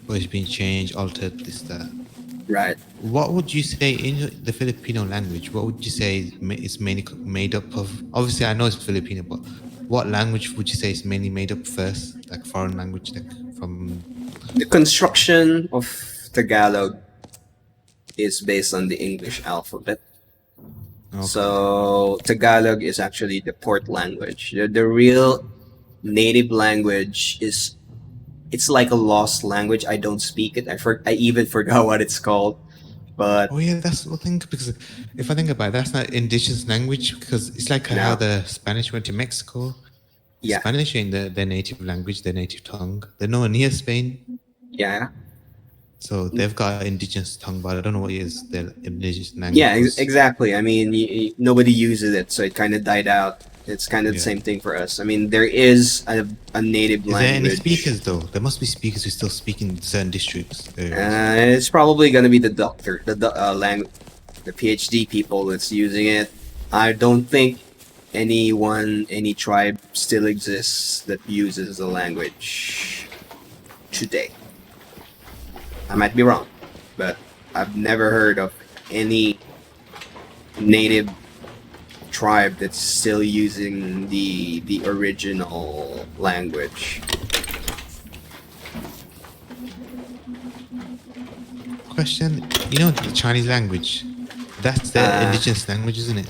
but it's been changed, altered, this that. right? What would you say in the Filipino language? What would you say is mainly made up of? Obviously, I know it's Filipino, but what language would you say is mainly made up first? Like foreign language, like from. The construction of Tagalog is based on the English alphabet. Okay. So Tagalog is actually the port language. The real native language is it's like a lost language. I don't speak it. I even forgot what it's called. But Oh yeah, that's the thing. Because if I think about it, that's not indigenous language. Because it's like how no, the Spanish went to Mexico. yeah, Spanish ain't their native language, their native tongue. They're nowhere near Spain, yeah, so they've got indigenous tongue, but I don't know what is their indigenous language yeah, was. exactly. I mean, nobody uses it, so it kind of died out. It's kind of the Yeah. same thing for us. I mean, there is a native Is there any language. speakers though? There must be speakers who still speak in certain districts areas. It's probably gonna be the doctor, the PhD people that's using it. I don't think any tribe still exists that uses the language today. I might be wrong, but I've never heard of any native tribe that's still using the original language. Question: You know the Chinese language? That's their Uh, indigenous language, isn't it?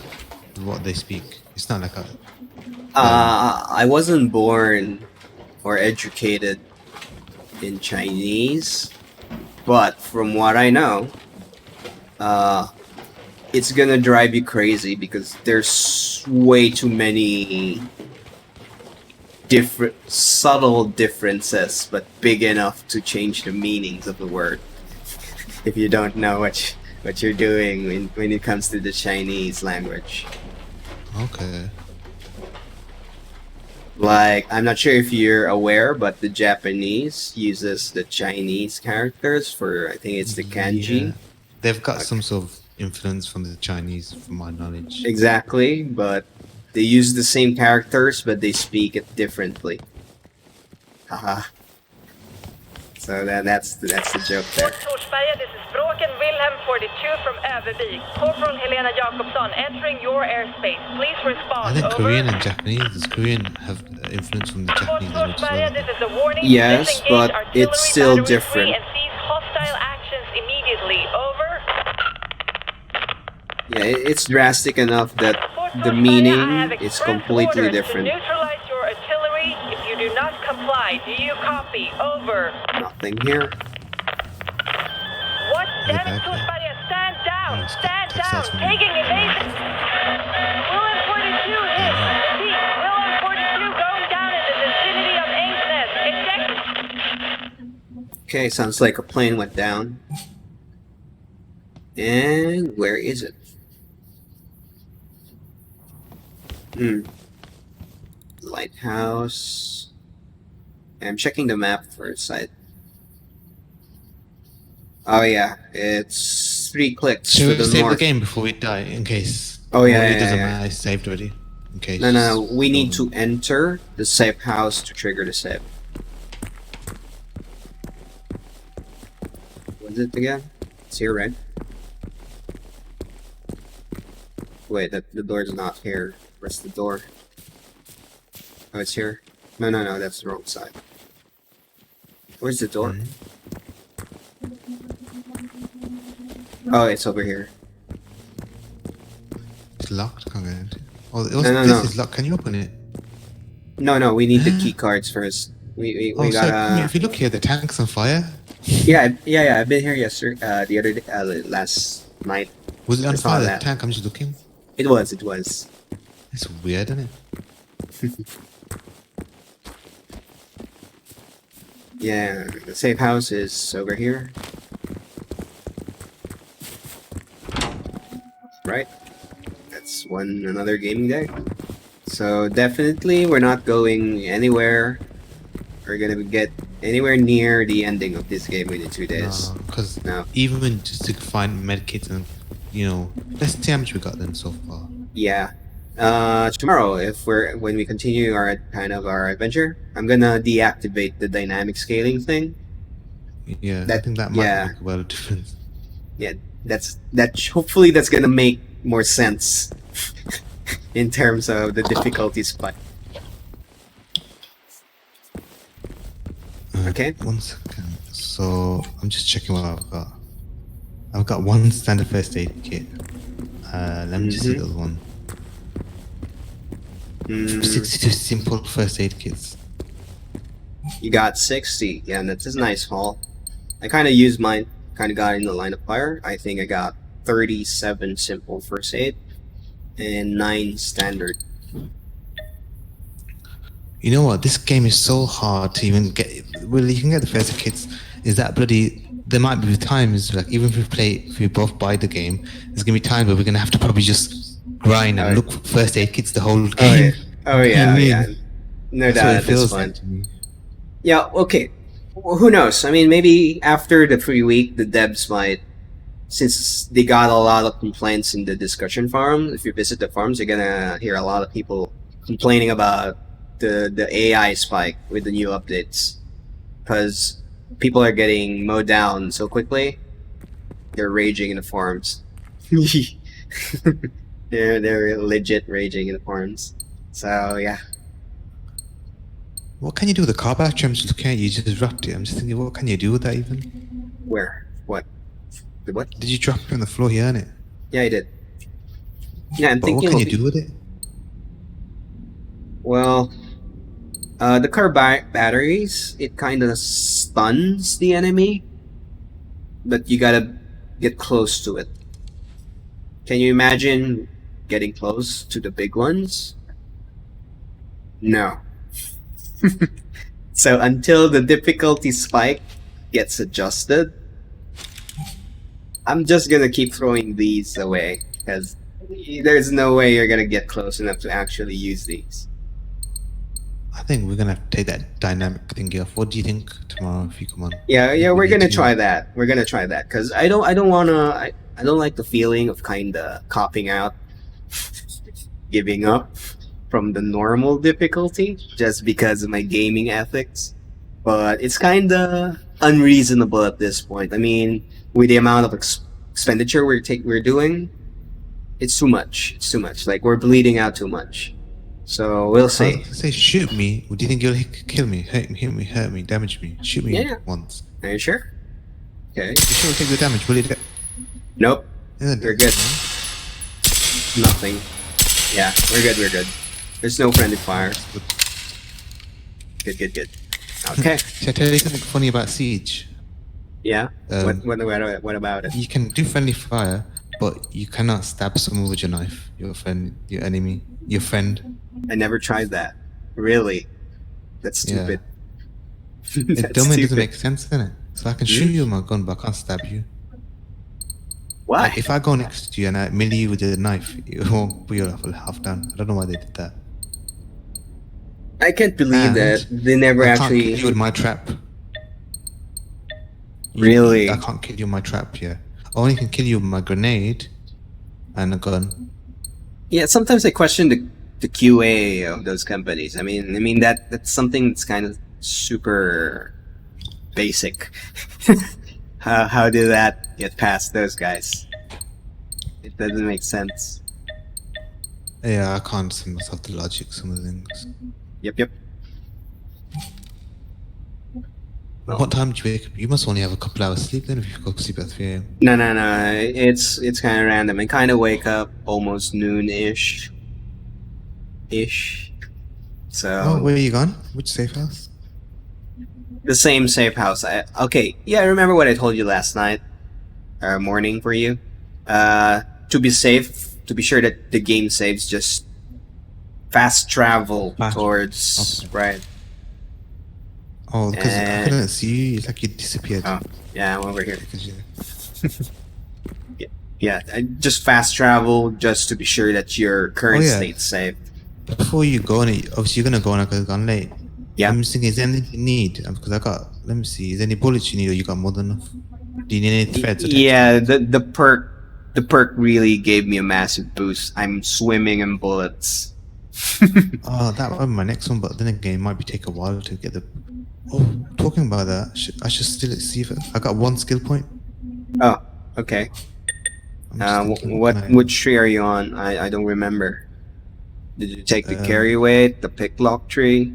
What they speak. It's not like a. I wasn't born or educated in Chinese, but from what I know, uh, it's gonna drive you crazy because there's way too many different subtle differences, but big enough to change the meanings of the word if you don't know what you're doing when it comes to the Chinese language. Okay. Like, I'm not sure if you're aware, but the Japanese uses the Chinese characters for, I think it's the kanji. Yeah. They've got some sort of influence from the Chinese, from my knowledge. Exactly, but they use the same characters, but they speak it differently. Haha. So that's the joke there. Torsberga, this is Broken Wilhelm 42 from Överby. Corporal Helena Jakobsson entering your airspace. Please respond. I think Over. Korean and Japanese. Does Korean have influence from the Japanese language as Torsberga, well? this is a warning. Yes, Disengage but artillery it's still battery different. free and cease hostile actions immediately. Over. Yeah, it's drastic enough that Fort the Torsberga, I meaning have is express completely orders different. To neutralize your artillery if you do not comply. Do you copy? Over. Nothing here. What? Damn it, back there? Torsberga, stand down! Oh, Stand down! textiles from- Taking evasion! Wilhelm 42 hit! Repeat, Wilhelm 42 going down in the vicinity of Ainsnest. Eject! Okay, sounds like a plane went down. And where is it? Lighthouse. I'm checking the map for a site. Oh yeah, it's 3 clicks Should to we the save north. the game before we die, in case? Oh, yeah, Or it yeah, doesn't yeah. matter. I saved already. In case. No, we need to enter the safe house to trigger the save. What's it again? It's here, right? Wait, the door's not here. Where's the door? Oh, it's here. No, that's the wrong side. Where's the door? Mhm. Oh, it's over here. It's locked. I can't get into it. Oh, No, this is locked. Can you open it? No, we need the key cards first. We Oh, so gotta. if you look here, the tank's on fire. Yeah. I've been here yesterday. The other day, last night. Was it on I saw fire? The that. tank. I'm just looking. It was. It's weird, isn't it? Yeah, the safe house is over here. Right? That's another gaming day. So definitely we're not going anywhere. We're gonna get anywhere near the ending of this game within 2 days. Because No. even just to find medkits and let's see how much we got then so far. Yeah. Tomorrow, when we continue our adventure, I'm gonna deactivate the dynamic scaling thing. Yeah, I That- think that might yeah. make a world of difference. Yeah, hopefully that's gonna make more sense in terms of the difficulty spike. Okay. 1 second. So I'm just checking what I've got. I've got one standard first aid kit. Let me just see the other one. 62 simple first aid kits. You got 60. Yeah, that's a nice haul. I kind of used mine. Kind of got in the line of fire. I think I got 37 simple first aid and 9 standard. You know what? This game is so hard to even get. Well, you can get the first aid kits. Is that bloody? There might be times like even if we both buy the game, there's gonna be times where we're gonna have to probably just grind and look for first aid kits the whole game. Oh yeah. No That's what doubt, it it's feels fun. like to me. Yeah, okay. Well, who knows? I mean, maybe after the free week, the devs might, since they got a lot of complaints in the discussion forum. If you visit the forums, you're gonna hear a lot of people complaining about the AI spike with the new updates, because people are getting mowed down so quickly. They're raging in the forums. they're legit raging in the forums. So yeah. What can you do with the car battery? I'm just looking at you, just dropped it. I'm just thinking, what can you do with that even? Where? What? The what? Did you drop it on the floor here, innit? Yeah, I did. Yeah, I'm But thinking. what can you do with it? Well, the car batteries, it kind of stuns the enemy, but you gotta get close to it. Can you imagine getting close to the big ones? No. So until the difficulty spike gets adjusted, I'm just gonna keep throwing these away because there's no way you're gonna get close enough to actually use these. I think we're gonna have to take that dynamic thingy off. What do you think tomorrow if you come on? Yeah, We we're need gonna to- try that. We're gonna try that because I don't wanna. I don't like the feeling of kinda copping out, giving up from the normal difficulty just because of my gaming ethics. But it's kinda unreasonable at this point. I mean, with the amount of expenditure we're doing, it's too much. It's too much. Like we're bleeding out too much. So we'll see. Say shoot me. Do you think you'll kill me, hit me, hurt me, damage me? Shoot me Yeah. once. Are you sure? Okay. You sure take the damage? Will it? Nope. Isn't We're it? good. Nothing. Yeah, we're good. We're good. There's no friendly fire. Good. Good. Okay. Should I tell you something funny about Siege? Yeah. Um, What about it? You can do friendly fire, but you cannot stab someone with your knife. Your friend, your enemy, your friend. I never tried that. Really? That's Yeah. stupid. It That's doesn't stupid. make sense, innit? So I can shoot you with my gun, but I can't stab you. Why? Like, if I go next to you and I melee you with a knife, it won't put your half down. I don't know why they did that. I can't believe And that they never I can't actually. kill you with my trap. Really? I can't kill you with my trap, yeah. I only can kill you with my grenade and a gun. Yeah. Sometimes I question the QA of those companies. I mean that's something that's kind of super basic. How did that get past those guys? It doesn't make sense. Yeah, I can't send myself the logic, some of the things. Yep. Well- What time did you wake up? You must only have a couple hours sleep then if you go to sleep at 3 a.m. No. It's kind of random. I kind of wake up almost noon-ish. So Oh, where are you gone? Which safe house? the same safe house. Okay, yeah, I remember what I told you last night, or morning for you. To be safe, to be sure that the game saves, just fast travel Fast- towards okay. right. Oh, because I And- couldn't see you. It's like you disappeared. Oh, yeah, I'm over here. Because you- Yeah, just fast travel just to be sure that your current Oh, yeah. state's safe. Before you go on it, obviously you're gonna go on because it's gone late. Yeah. I'm just thinking, is there anything you need? Because I got. Let me see. Is there any bullets you need, or you got more than enough? Do you need any threads? attached? Yeah, the perk really gave me a massive boost. I'm swimming in bullets. Oh, that would be my next one. But then again, it might be take a while to get the. Oh, talking about that, I should still see if I got one skill point. Oh, okay. I'm just thinking, What can I- which tree are you on? I don't remember. Did you take the carry weight, the picklock tree?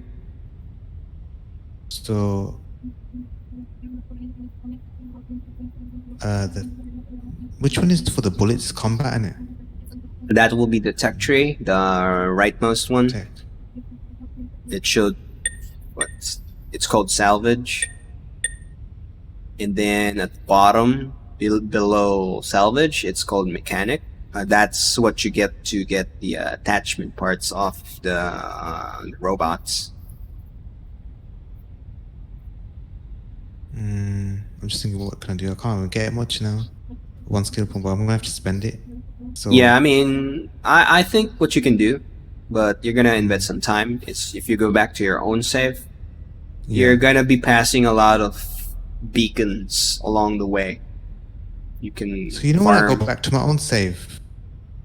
So, the which one is for the bullets? Combat, innit? That will be the tech tree, the rightmost one. Tech. It should it's called salvage. And then at the bottom, below salvage, it's called mechanic. That's what you get to get the attachment parts off the robots. I'm just thinking, what can I do? I can't even get much now. One skill point, but I'm gonna have to spend it. So Yeah, I mean, I think what you can do, but you're gonna invest some time. Is if you go back to your own save, you're gonna be passing a lot of beacons along the way. You can. So you know when I go back to my own save,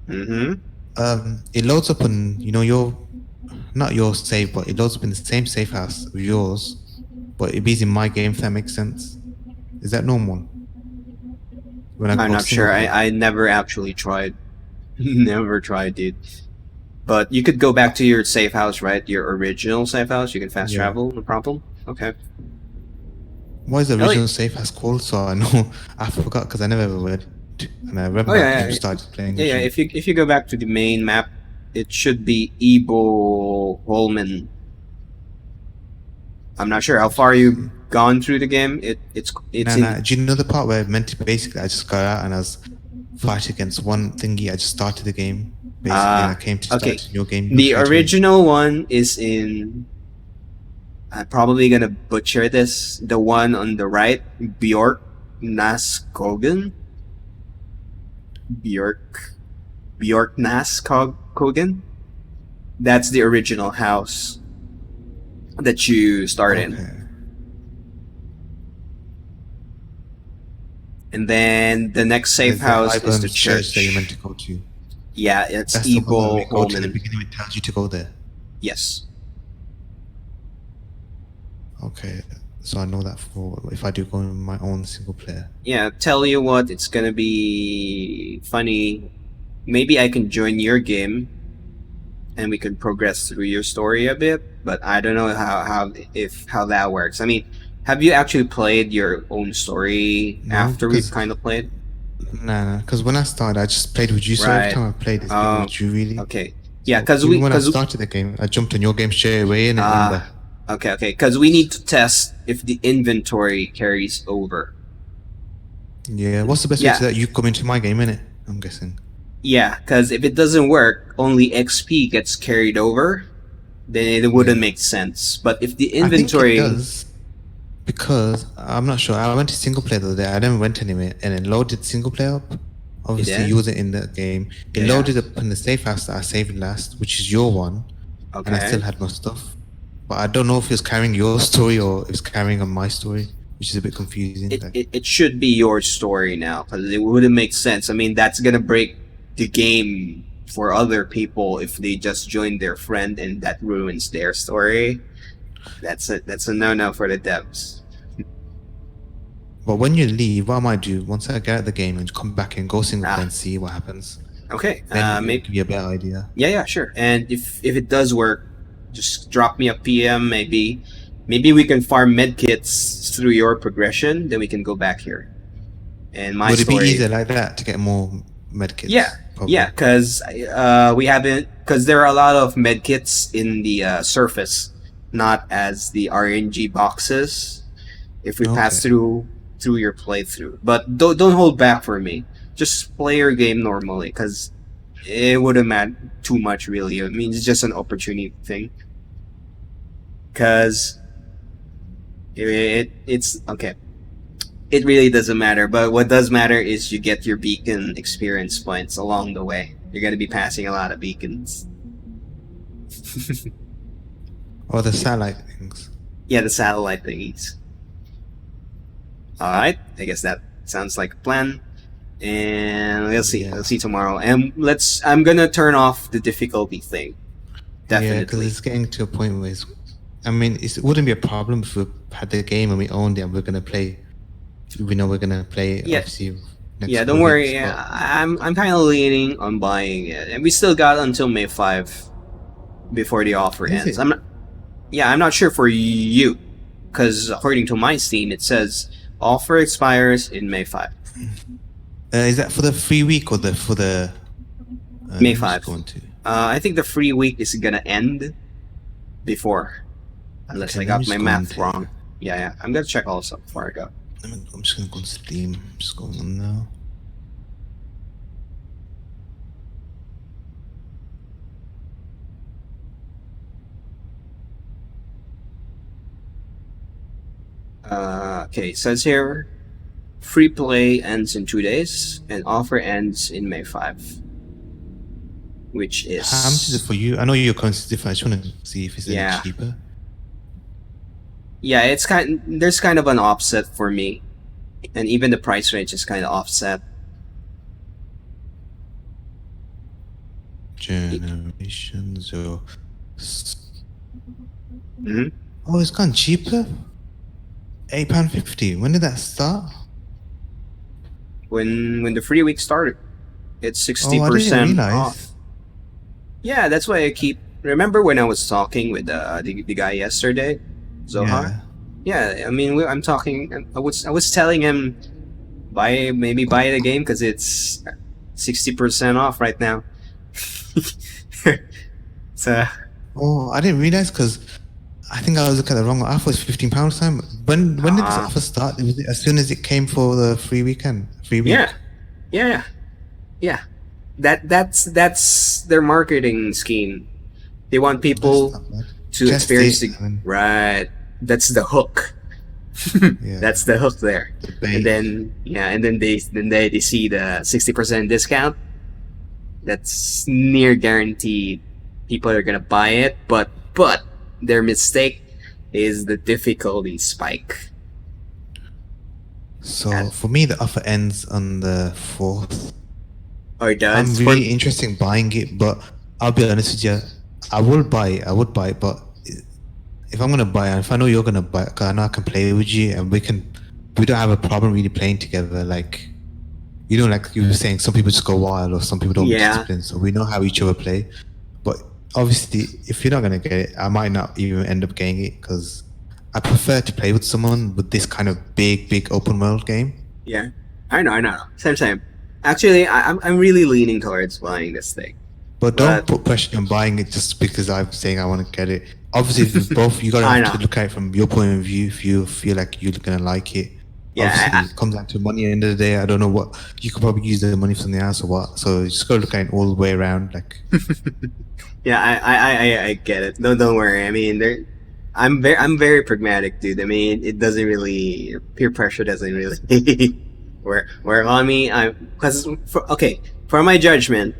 Mm-hmm. it loads up on your, not your save, but it loads up in the same safe house of yours, but it be in my game. If that makes sense, is that normal? When I'm go not sure. single player? I never actually tried. Never tried, dude. But you could go back to your safe house, right? Your original safe house. You can fast Yeah. travel, no problem. Okay. What is the Really? original safe house called? So I know I forgot because I never ever went. And I remember Oh, yeah, I yeah. started playing. Yeah, yeah. If you go back to the main map, it should be Ebo Holman. I'm not sure how far you've gone through the game. It's Nah. Do you know the part where I meant to basically I just got out and I was fight against one thingy. I just started the game. Basically, I came to start okay. your game. The You're free to win. original one is in. I'm probably gonna butcher this. The one on the right, Bjork Naskogen. Bjork Naskogen. That's the original house that you start in. Okay. And then the next safe There's house that is the Iburn's church. that you're meant to go to. Yeah, it's That's the one Evil where we go to the Holman. beginning. It tells you to go there. Yes. Okay, so I know that for if I do go in my own single player. Yeah, tell you what, it's gonna be funny. Maybe I can join your game and we can progress through your story a bit, but I don't know how that works. I mean, have you actually played your own story No, after we've because- kind of played? Nah, because when I started, I just played with you. So Right. every time I played this game Oh, with you, really. Okay. Yeah, So because even we when I started the game, I jumped on your game straight away, and remember. okay, because we need to test if the inventory carries over. Yeah, what's the best Yeah. way to that? You come into my game, innit? I'm guessing. Yeah, because if it doesn't work, only XP gets carried over, then it wouldn't make sense. But if the inventory, I think it does, because I'm not sure. I went to single player the other day. I never went anywhere, and it loaded single player up. Obviously, did? you was in the game. It Yeah. loaded up in the safe house that I saved last, which is your one, and I still okay, had my stuff. But I don't know if it was carrying your story or if it's carrying on my story, which is a bit confusing. it should be your story now because it wouldn't make sense. I mean, that's gonna break the game for other people if they just join their friend and that ruins their story. That's a no for the devs. But when you leave, what I might do once I get out of the game and come back and go single player Ah. and see what happens, Okay, then maybe. it'll give you a better idea. Yeah, sure. And if it does work, just drop me a PM. Maybe we can farm medkits through your progression. Then we can go back here. And my Would it story. be easier like that to get more medkits? Yeah, Probably. yeah, because we haven't. Because there are a lot of medkits in the surface, not as the RNG boxes. If we pass Okay. through your playthrough, but don't hold back for me. Just play your game normally, because it wouldn't matter too much, really. I mean, it's just an opportunity thing. Because it's okay. It really doesn't matter, but what does matter is you get your beacon experience points along the way. You're gonna be passing a lot of beacons. Or the satellite things. Yeah, the satellite thingies. Alright, I guess that sounds like a plan. And we'll see. Yeah. We'll see tomorrow. And I'm gonna turn off the difficulty thing. Yeah, because Definitely. it's getting to a point where it wouldn't be a problem if we had the game and we owned it and we're gonna play. We know we're gonna play. Yeah. Obviously, next Yeah, couple don't worry. weeks, Yeah, but- I'm kind of leaning on buying it, and we still got until May 5 before the offer Is ends. it? I'm not sure for you, because according to my Steam, it says offer expires in May 5. Is that for the free week or for the May who's 5. Going to? I think the free week is gonna end before, unless Okay, I let got me my just go math into- wrong. Yeah. I'm gonna check all this up before I go. I'm just gonna go on Steam. I'm just going on now. Okay, it says here, free play ends in 2 days, and offer ends in May 5. Which is... How much is it for you? I know your currency is different. I just want to see if it's Yeah. any cheaper. Yeah, there's kind of an offset for me. And even the price range is kind of offset. Generations or Mhm. oh, it's gone cheaper. £8.50. When did that start? When the free week started, it's 60% Oh, I didn't realize. off. Yeah, that's why I keep... Remember when I was talking with the guy yesterday? Zohar? Yeah, I mean, I'm talking... I was telling him, maybe buy the game because it's 60% off right now. So... Oh, I didn't realize because I think I was looking at the wrong one. I thought it was £15 time. When did this offer start? Was it as soon as it came for the free weekend? Free week? Yeah. Yeah, that's their marketing scheme. They want people That's not bad. to Just experience it, the I mean, right. That's the hook. yeah, That's the hook there. the And base. then they see the 60% discount. That's near guaranteed. People are gonna buy it, but their mistake is the difficulty spike. So for me, the offer ends on the 4th. Or it I'm does really interested in buying it, but I'll be honest with you, I will buy it. I would buy it, but if I'm gonna buy it, if I know you're gonna buy it, 'cause I know I can play with you, and we don't have a problem really playing together. Like, like you were saying, some people just go wild, or some people don't be Yeah. disciplined. So we know how each other play. But obviously, if you're not gonna get it, I might not even end up getting it because I prefer to play with someone with this kind of big open world game. Yeah, I know. Same. Actually, I'm really leaning towards buying this thing. But don't put pressure on buying it just because I'm saying I want to get it. Obviously, if both you gotta I have to know. look at it from your point of view. If you feel like you're gonna like it, Yeah, obviously it comes down to money. At the end of the day, I don't know what you could probably use the money for something else or what. So you just gotta look at it all the way around. Like, yeah, I get it. Don't worry. I mean, I'm very pragmatic, dude. I mean, it doesn't really peer pressure doesn't really work on me. For my judgment,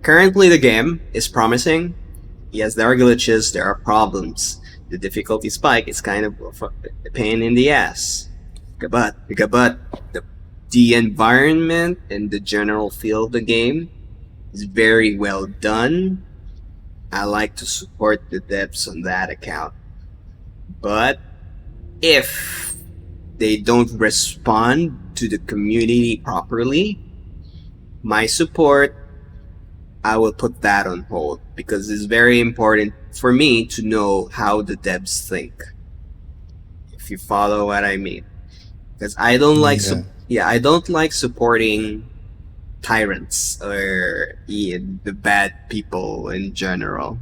currently the game is promising. Yes, there are glitches, there are problems. The difficulty spike is kind of a pain in the ass. But the environment and the general feel of the game is very well done. I like to support the devs on that account. But if they don't respond to the community properly, my support, I will put that on hold because it's very important for me to know how the devs think. If you follow what I mean. Because I don't like I don't like supporting tyrants or the bad people in general.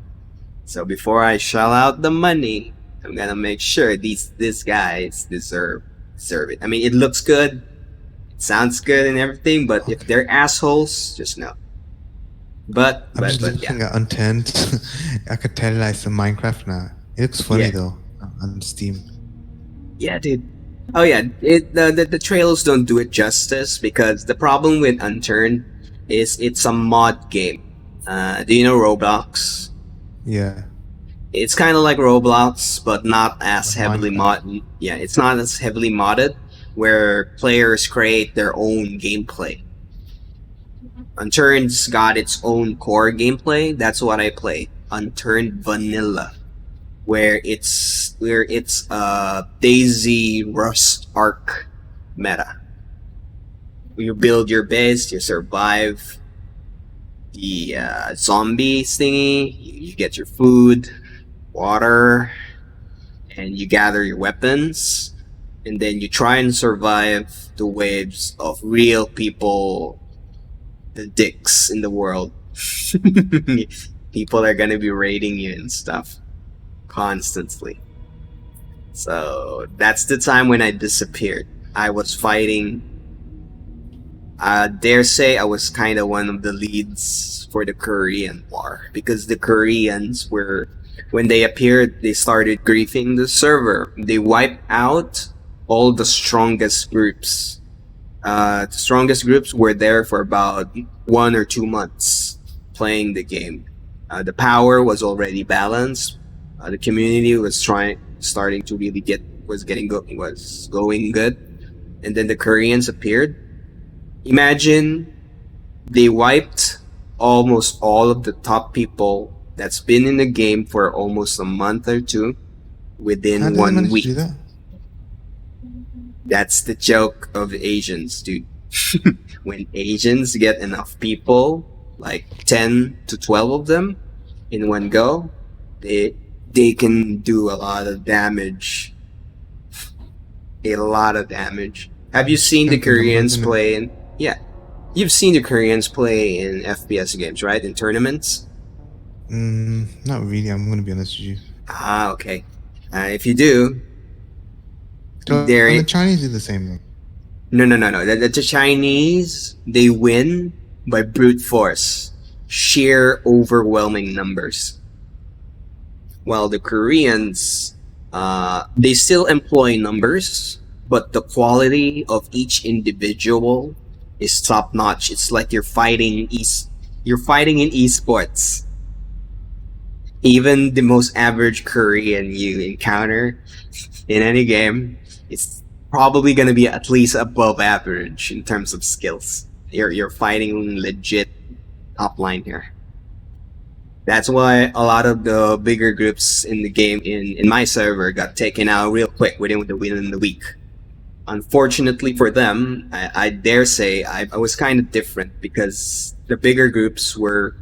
So before I shell out the money, I'm gonna make sure these guys deserve it. I mean, it looks good, it sounds good, and everything, but if they're assholes, just no. But I'm just looking at Unturned. I could tell like some Minecraft now. It looks funny though on Steam. Yeah, dude. Oh yeah, the trailers don't do it justice because the problem with Unturned is it's a mod game. Do you know Roblox? Yeah. It's kind of like Roblox, but not as heavily modded. Yeah, it's not as heavily modded, where players create their own gameplay. Unturned's got its own core gameplay. That's what I play. Unturned Vanilla, where it's Daisy Rust Arc meta. You build your base, you survive the zombie thingy, you get your food, water, and you gather your weapons, and then you try and survive the waves of real people, the dicks in the world. People are gonna be raiding you and stuff constantly. So that's the time when I disappeared. I was fighting. I dare say I was kind of one of the leads for the Korean War because the Koreans were, when they appeared, they started griefing the server. They wiped out all the strongest groups. The strongest groups were there for about 1 or 2 months playing the game. The power was already balanced. The community was starting to really was going good, and then the Koreans appeared. Imagine they wiped almost all of the top people that's been in the game for almost a month or two within 1 week. That's the joke of Asians, dude. When Asians get enough people, like 10 to 12 of them in one go, they can do a lot of damage. A lot of damage. Have you seen the Koreans play in... Yeah. You've seen the Koreans play in FPS games, right? In tournaments? Not really. I'm going to be honest with you. Ah, okay. If you do... The Chinese do the same thing. No. The Chinese, they win by brute force, sheer overwhelming numbers. While the Koreans, they still employ numbers, but the quality of each individual is top notch. It's like you're fighting in esports. Even the most average Korean you encounter in any game, it's probably gonna be at least above average in terms of skills. You're fighting legit top line here. That's why a lot of the bigger groups in the game in my server got taken out real quick within the week. Unfortunately for them, I dare say I was kind of different because the bigger groups were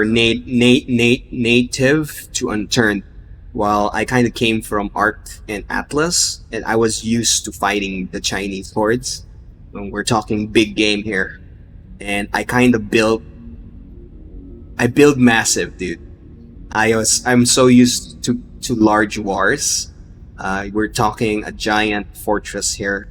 native to Unturned, while I kind of came from Arc and Atlas, and I was used to fighting the Chinese hordes. When we're talking big game here, and I build massive, dude. I'm so used to large wars. We're talking a giant fortress here,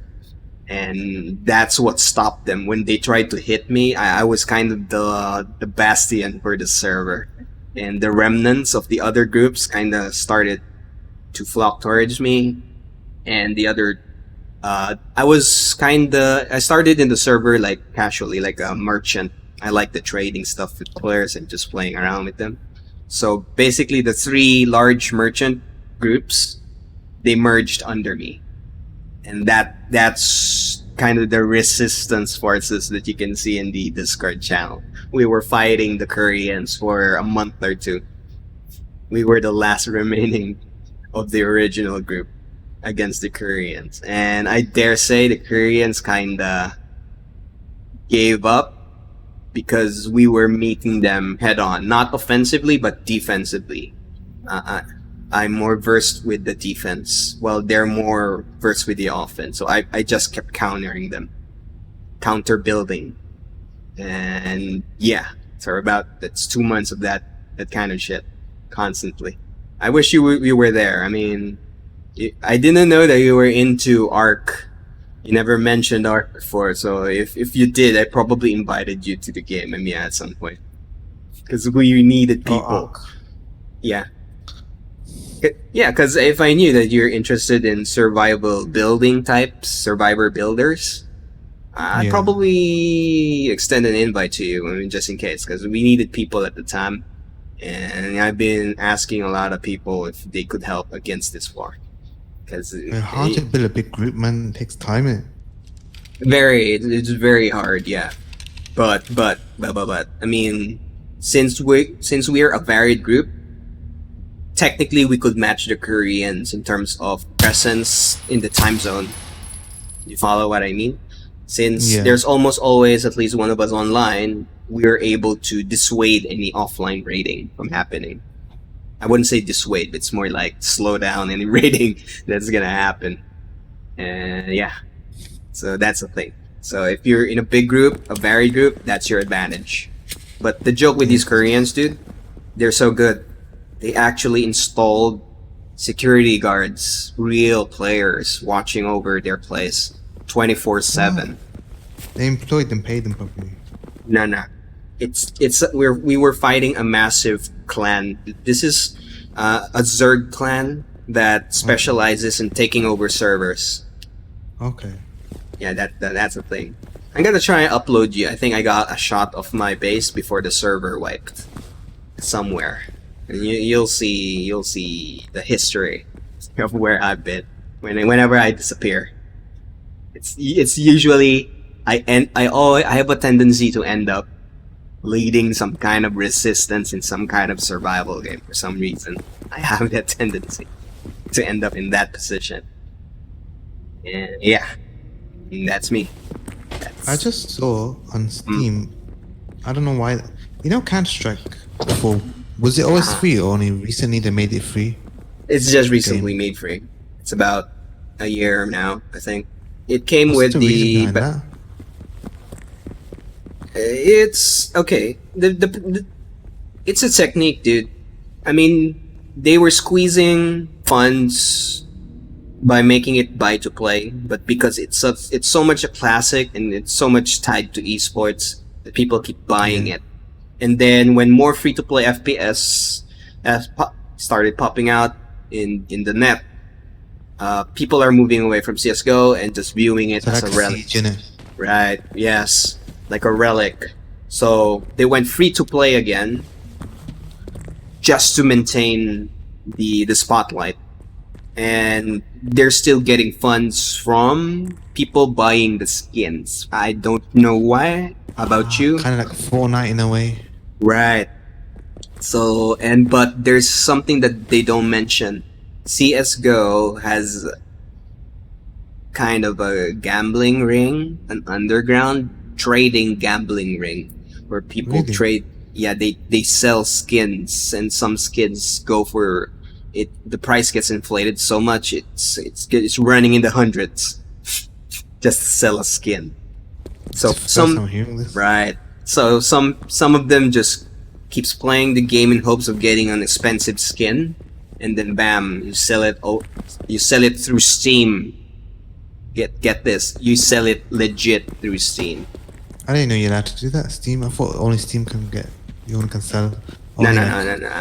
and that's what stopped them when they tried to hit me. I was kind of the bastion for the server, and the remnants of the other groups kind of started to flock towards me, and the other. I started in the server like casually, like a merchant. I like the trading stuff with players and just playing around with them. So basically, the three large merchant groups, they merged under me, and that's kind of the resistance forces that you can see in the Discord channel. We were fighting the Koreans for a month or two. We were the last remaining of the original group against the Koreans, and I dare say the Koreans kinda gave up because we were meeting them head on, not offensively but defensively. I'm more versed with the defense, while they're more versed with the offense. So I just kept countering them, counter building, and yeah. So that's 2 months of that kind of shit, constantly. I wish you were there. I mean, I didn't know that you were into Arc. You never mentioned Arc before, so if you did, I probably invited you to the game, I mean, at some point, because we needed people. Yeah. Yeah, because if I knew that you're interested in survival building types, survivor builders, I'd probably extend an invite to you, I mean, just in case, because we needed people at the time, and I've been asking a lot of people if they could help against this war. Because hard to build a big group, man. It takes time. It's very hard, yeah. But I mean, since we're a varied group, technically we could match the Koreans in terms of presence in the time zone. You follow what I mean? Since there's almost always at least one of us online, we're able to dissuade any offline raiding from happening. I wouldn't say dissuade, but it's more like slow down any raiding that's gonna happen. And yeah, so that's the thing. So if you're in a big group, a varied group, that's your advantage. But the joke with these Koreans, dude, they're so good. They actually installed security guards, real players watching over their place 24/7. They employed them, paid them properly. No. We were fighting a massive clan. This is a Zerg clan that specializes in taking over servers. Okay. Yeah, that's a thing. I'm gonna try and upload you. I think I got a shot of my base before the server wiped somewhere, and you'll see the history of where I've been whenever I disappear. It's usually I have a tendency to end up leading some kind of resistance in some kind of survival game for some reason. I have that tendency to end up in that position. And yeah, that's me. I just saw on Steam, I don't know why, you know Counter-Strike before, was it always free or only recently they made it free? It's just recently made free. It's about a year now, I think. It came What's with the reason behind that? It's okay. It's a technique, dude. I mean, they were squeezing funds by making it buy to play, but because it's so much a classic and it's so much tied to esports that people keep buying it. And then when more free to play FPS started popping out in the net, people are moving away from CS:GO and just viewing it So as like a relic. Siege, innit? Right? Yes, like a relic. So they went free to play again, just to maintain the spotlight. And they're still getting funds from people buying the skins. I don't know why. How about you? Kind of like Fortnite in a way. Right. So, but there's something that they don't mention. CS:GO has kind of a gambling ring, an underground trading gambling ring, where people Really? trade. Yeah, they sell skins, and some skins go for it. The price gets inflated so much it's running in the hundreds just to sell a skin. So It's the first time some I'm hearing this. right. So some of them just keeps playing the game in hopes of getting an expensive skin, and then bam, you sell it. Oh, you sell it through Steam. Get this, you sell it legit through Steam. I didn't know you're allowed to do that. Steam. I thought only Steam can get. You only can sell. No, only no, like- no, no, no.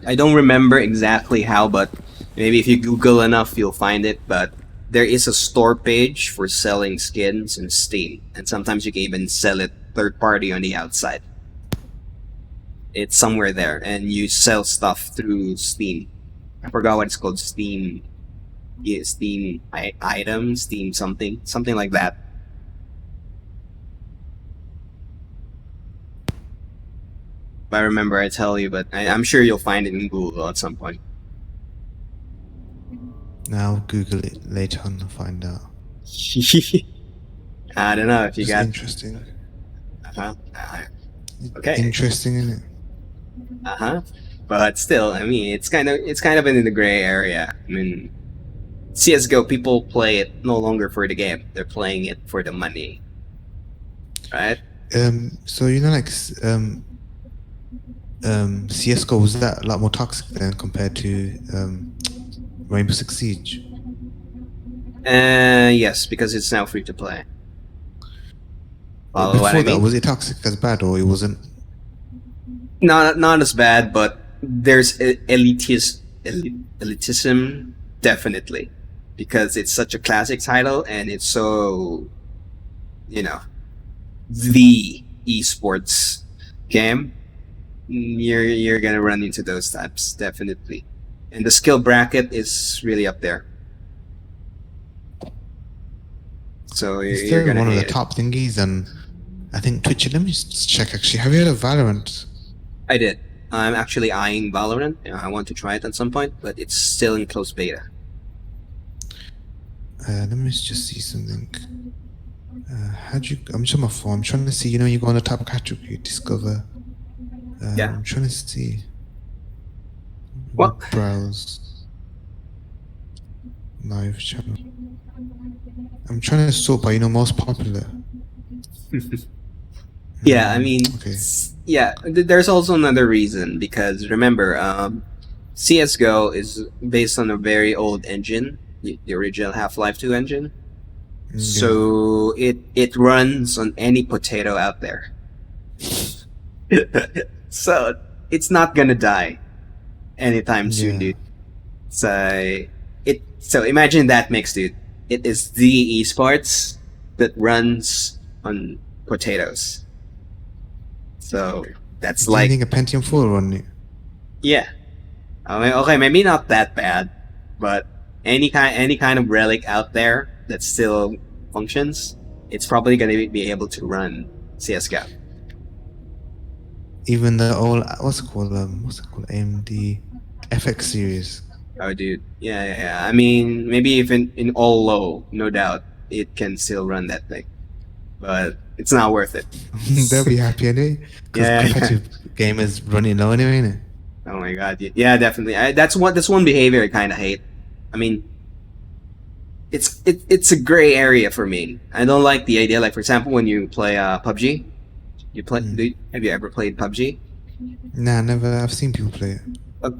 I don't remember exactly how, but maybe if you Google enough, you'll find it. But there is a store page for selling skins in Steam, and sometimes you can even sell it third party on the outside. It's somewhere there, and you sell stuff through Steam. I forgot what it's called. Steam, yeah, Steam items, Steam something like that. If I remember, I tell you, but I'm sure you'll find it in Google at some point. Now I'll Google it later on and find out. I don't know if you It's got. interesting. Uh-huh. Okay. Interesting, isn't it? Uh-huh. But still, I mean, it's kind of in the gray area. I mean, CS:GO, people play it no longer for the game; they're playing it for the money, right? So you know, like CS:GO, was that a lot more toxic then compared to Rainbow Six Siege? Yes, because it's now free to play. Follow Before what I that, mean? was it toxic as bad or it wasn't? Not as bad, but there's elitism definitely, because it's such a classic title and it's so, the esports game. You're gonna run into those types definitely, and the skill bracket is really up there. So It's you're still gonna one of the hate it. top thingies, and I think Twitch. Let me just check. Actually, have you heard of Valorant? I did. I'm actually eyeing Valorant. I want to try it at some point, but it's still in closed beta. Let me just see something. How do you? I'm just on my phone. I'm trying to see. You know, you go on the top category, discover. Yeah. I'm trying to see. What? Browse. Live channel. I'm trying to sort by most popular. Yeah, I mean, Okay. yeah, there's also another reason, because remember, CS:GO is based on a very old engine, the original Half-Life 2 engine. Yeah. So it runs on any potato out there. So it's not gonna die anytime soon, Yeah. dude. So imagine that mix, dude. It is the esports that runs on potatoes. So that's Do you like, think a Pentium 4 on it? yeah. I mean, okay, maybe not that bad, but any kind of relic out there that still functions, it's probably gonna be able to run CS:GO. Even the old what's it called? AMD FX series. Oh, dude, yeah. I mean, maybe even in all low, no doubt, it can still run that thing, but it's not worth it. They'll be happy anyway. Because Yeah. competitive gamers running low anyway, innit? Oh my god, yeah, definitely. That's one behavior I kind of hate. I mean, it's a gray area for me. I don't like the idea. Like, for example, when you play PUBG, have you ever played PUBG? Nah, never. I've seen people play it.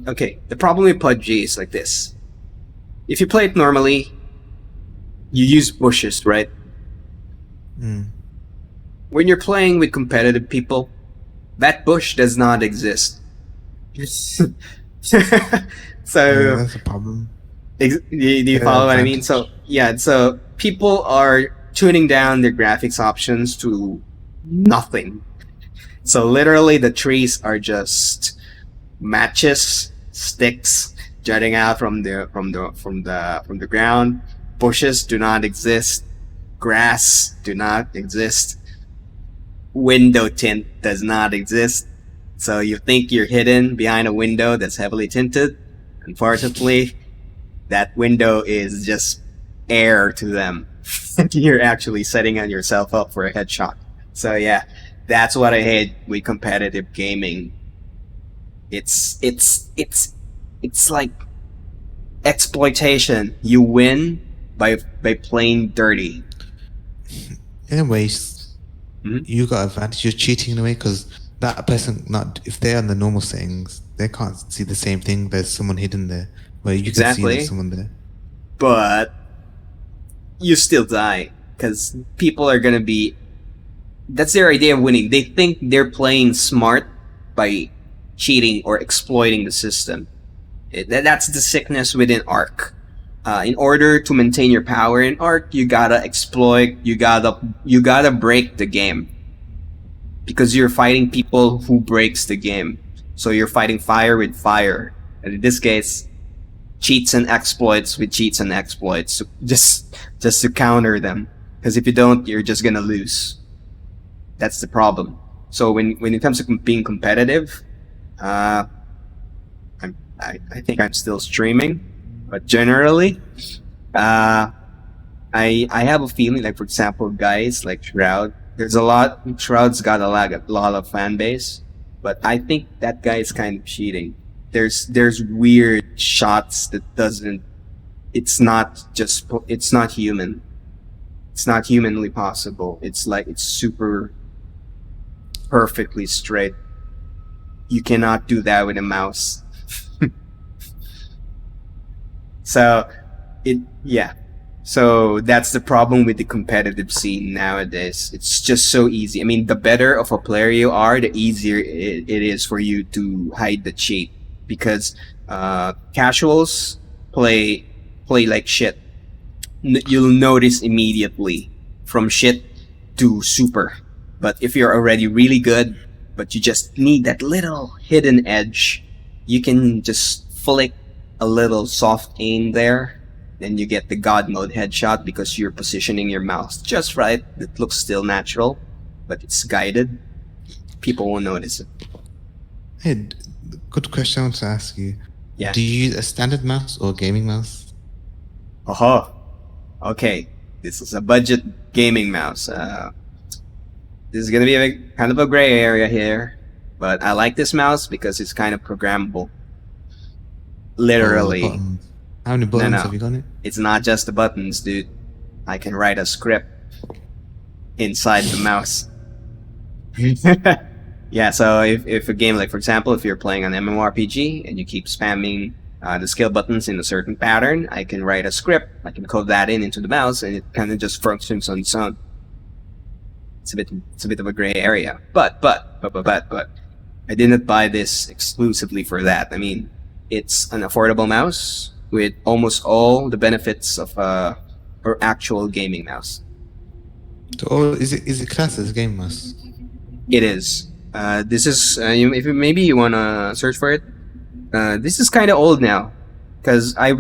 Okay, the problem with PUBG is like this. if you play it normally, you use bushes, right? When you're playing with competitive people, that bush does not exist. So, Yeah, that's a problem. do you follow what I mean? So yeah, so people are tuning down their graphics options to nothing. So literally, the trees are just matches, sticks jutting out from the ground. Bushes do not exist. Grass do not exist. Window tint does not exist. So you think you're hidden behind a window that's heavily tinted. Unfortunately, that window is just air to them. You're actually setting yourself up for a headshot. So yeah, that's what I hate with competitive gaming. It's like exploitation. You win by playing dirty. Anyways, you got advantage. You're cheating in a way because that person, not if they're on the normal settings, they can't see the same thing. There's someone hidden there, where you can see Exactly. there's someone there. But you still die because people are gonna be. That's their idea of winning. They think they're playing smart by cheating or exploiting the system. That's the sickness within Ark. In order to maintain your power in Ark, you gotta exploit. You gotta break the game because you're fighting people who breaks the game. So you're fighting fire with fire, and in this case, cheats and exploits with cheats and exploits, just to counter them. Because if you don't, you're just gonna lose. That's the problem. So when it comes to being competitive, I think I'm still streaming, but generally, I have a feeling like, for example, guys like Shroud. Shroud's got a lot of fan base, but I think that guy is kind of cheating. There's weird shots that doesn't. It's not human. It's not humanly possible. It's like it's super perfectly straight. You cannot do that with a mouse. So that's the problem with the competitive scene nowadays. It's just so easy. I mean, the better of a player you are, the easier it is for you to hide the cheat, because casuals play like shit. You'll notice immediately from shit to super. But if you're already really good, but you just need that little hidden edge, you can just flick a little soft aim there, then you get the God mode headshot because you're positioning your mouse just right. It looks still natural, but it's guided. People won't notice it. Hey, good question I want to ask you. Yeah. Do you use a standard mouse or a gaming mouse? Okay, this is a budget gaming mouse. This is gonna be kind of a gray area here, but I like this mouse because it's kind of programmable. Literally. Oh, how many buttons No. have you got it? It's not just the buttons, dude. I can write a script inside the mouse. Yeah, so if a game, like for example, if you're playing an MMORPG and you keep spamming the skill buttons in a certain pattern, I can write a script. I can code that into the mouse, and it kind of just functions on its own. It's a bit of a gray area, but I didn't buy this exclusively for that. I mean, it's an affordable mouse with almost all the benefits of or actual gaming mouse. So, is it classed as a game mouse? It is. This is if maybe you wanna search for it. This is kind of old now, because I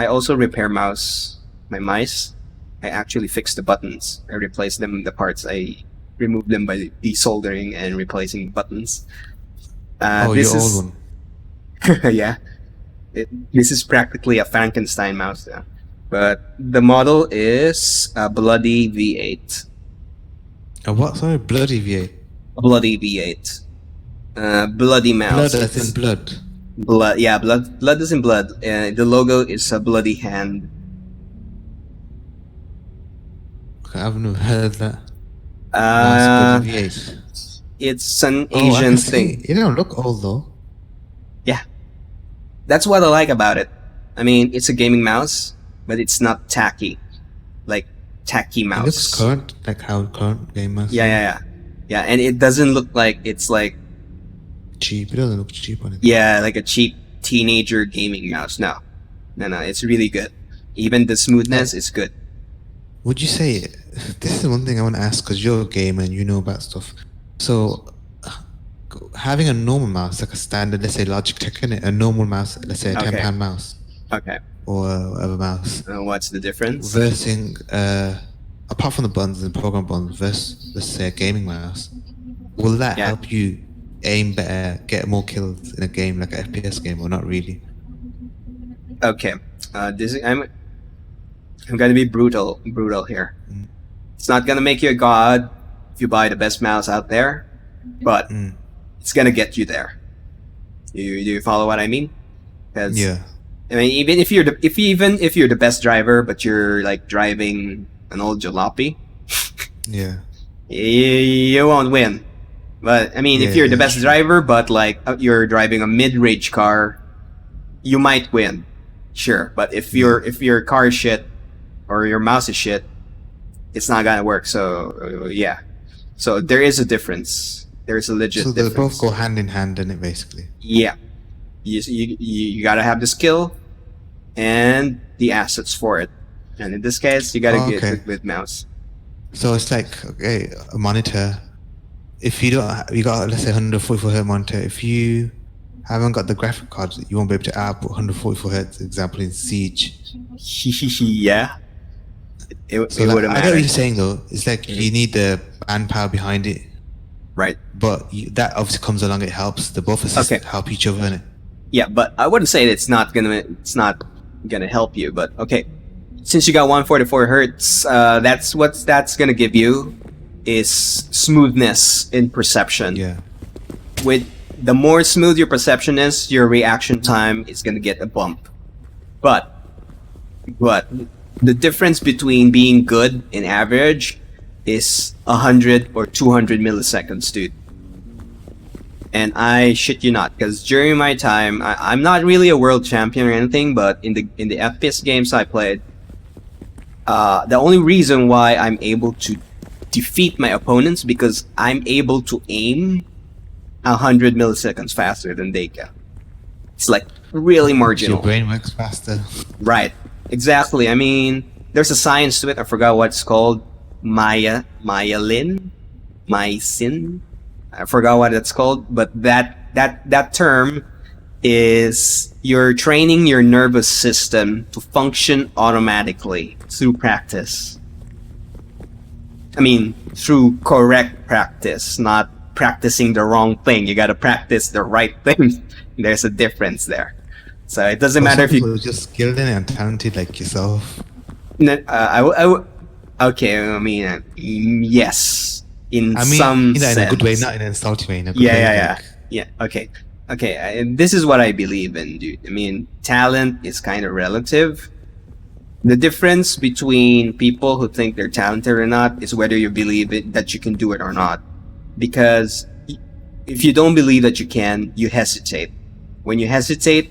also repair my mice. I actually fixed the buttons. I replaced them with the parts. I removed them by desoldering and replacing buttons. This your is, old one. yeah. This is practically a Frankenstein mouse now. But the model is a Bloody V8. A what? Sorry, bloody V8. A Bloody V8. Bloody mouse. Blood as in blood. Blood, yeah, blood is in blood. The logo is a bloody hand. Okay, I've never heard of that. Uh, Bloody V8. it's an Oh, I Asian can see. thing. It don't look old though. Yeah. That's what I like about it. I mean, it's a gaming mouse, but it's not tacky, like tacky It mouse. looks current, like how current game mouse. Yeah, and it doesn't look like it's like Cheap. It doesn't look cheap on it. like a cheap teenager gaming mouse. No, it's really good. Even the smoothness is good. Would you say this is one thing I want to ask because you're a gamer and you know about stuff? So, having a normal mouse, like a standard, let's say Logitech, a normal mouse, let's say a Okay. £10 mouse Okay, or whatever mouse, what's the difference? versus apart from the buttons and program buttons, versus let's say a gaming mouse, will that Yeah. help you aim better, get more kills in a game like an FPS game, or not really? Okay, I'm gonna be brutal here. Mm. It's not gonna make you a god if you buy the best mouse out there, but it's gonna get you there. Do you follow what I mean? 'Cause, Yeah. I mean, even if you're the best driver, but you're like driving an old jalopy, Yeah. you won't win. But I mean, if Yeah, you're the that's best true. driver, but like you're driving a mid-range car, you might win. Sure, but if your car is shit or your mouse is shit, it's not gonna work. So yeah, so there is a difference. There is a legit So they difference. both go hand in hand in it, basically. Yeah, you gotta have the skill and the assets for it. And in this case, you gotta Oh, get okay. with mouse. So it's like, okay, a monitor. If you don't, you got, let's say 144 hertz monitor. If you haven't got the graphic cards, you won't be able to output 144 hertz. Example in Siege. Yeah, it So like, wouldn't I know matter. what you're saying though. It's like you need the manpower behind it, Right. but that obviously comes along. It helps. The both assist Okay. help each other in it. Yeah, but I wouldn't say it's not gonna help you. But okay, since you got 144 hertz, that's gonna give you is smoothness in perception. Yeah. With the more smooth your perception is, your reaction time is gonna get a bump. But the difference between being good and average is 100 or 200 milliseconds, dude. And I shit you not, because during my time, I'm not really a world champion or anything, but in the FPS games I played, the only reason why I'm able to defeat my opponents because I'm able to aim 100 milliseconds faster than they can. It's like really marginal. Your brain works faster. Right. Exactly. I mean, there's a science to it. I forgot what it's called. Myelin? Mycin? I forgot what it's called, but that term is you're training your nervous system to function automatically through practice. I mean, through correct practice, not practicing the wrong thing. You gotta practice the right thing. There's a difference there. So it doesn't matter if you... People are just skilled in it and talented like yourself. Okay, I mean, yes. In I mean, some in a sense. good way, not in an insulting way. In a good way, Yeah. like- Yeah, okay. And this is what I believe in, dude. I mean, talent is kind of relative. The difference between people who think they're talented or not is whether you believe it, that you can do it or not. Because if you don't believe that you can, you hesitate. When you hesitate,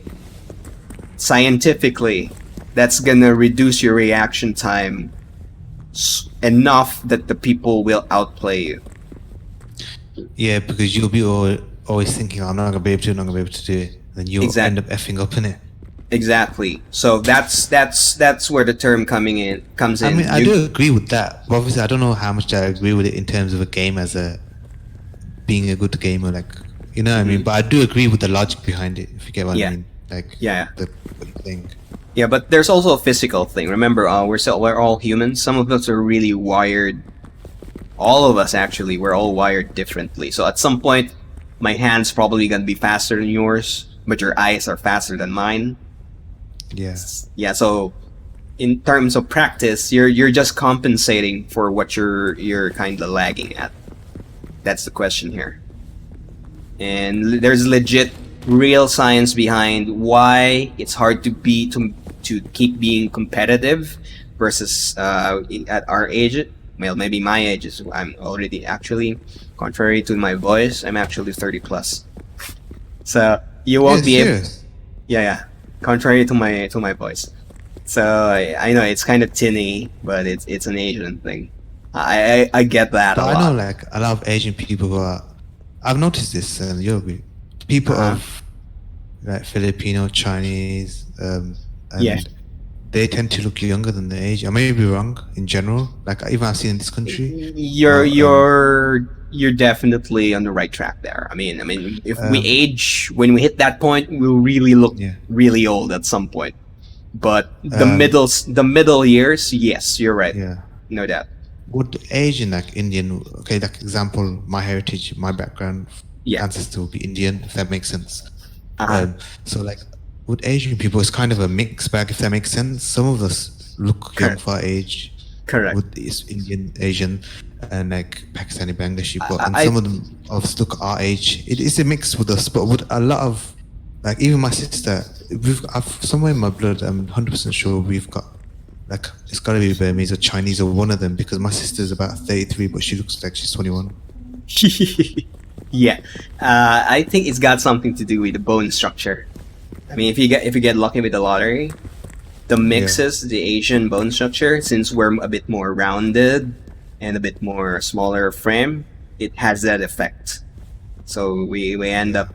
scientifically, that's gonna reduce your reaction time enough that the people will outplay you. Yeah, because you'll be always thinking, I'm not gonna be able to, I'm not gonna be able to do it. Then you'll Exact- end up effing up in it. Exactly. So that's where the term comes in. I mean, I You- do agree with that. But obviously, I don't know how much I agree with it in terms of a game as a being a good gamer, like, you know what I mean. But I do agree with the logic behind it. If you get what Yeah. I mean, like, Yeah. what you think. Yeah, but there's also a physical thing. Remember, we're all humans. Some of us are really wired. All of us, actually, we're all wired differently. So at some point, my hand's probably gonna be faster than yours, but your eyes are faster than mine. Yeah. Yeah. So in terms of practice, you're just compensating for what you're kind of lagging at. That's the question here. And there's legit, real science behind why it's hard to keep being competitive versus at our age. Well, maybe my age is I'm already actually, contrary to my voice, I'm actually 30 plus. So you won't be able. serious. Yeah. contrary to my voice. So I know it's kind of tinny, but it's an Asian thing. I get that But a I know lot. like a lot of Asian people who are. I've noticed this, and you'll agree. People Uh-huh. of like Filipino, Chinese, and Yeah. they tend to look younger than their age. I may be wrong in general. Like even I've seen in this country. You're But, you're definitely on the right track there. I mean, if we age, when we hit that point, we'll really look Yeah. really old at some point. But the Um, middle years, yes, you're right, yeah. no doubt. Would Asian, like Indian, okay, like example, my heritage, my background, Yeah. ancestor will be Indian, if that makes sense. Uh-huh. So like with Asian people, it's kind of a mixed bag, if that makes sense. Some of us look young Correct. for our age. Correct. With this Indian, Asian, and like Pakistani, Bangladeshi, but and I- some of them of us look our age. It is a mix with us, but with a lot of, like even my sister, I've somewhere in my blood. I'm 100% sure we've got, like it's got to be Burmese or Chinese or one of them, because my sister's about 33, but she looks like she's 21. Yeah, I think it's got something to do with the bone structure. I mean, if you get lucky with the lottery, the mixes the Asian bone structure, since we're a bit more rounded and a bit more smaller frame, it has that effect. So we end up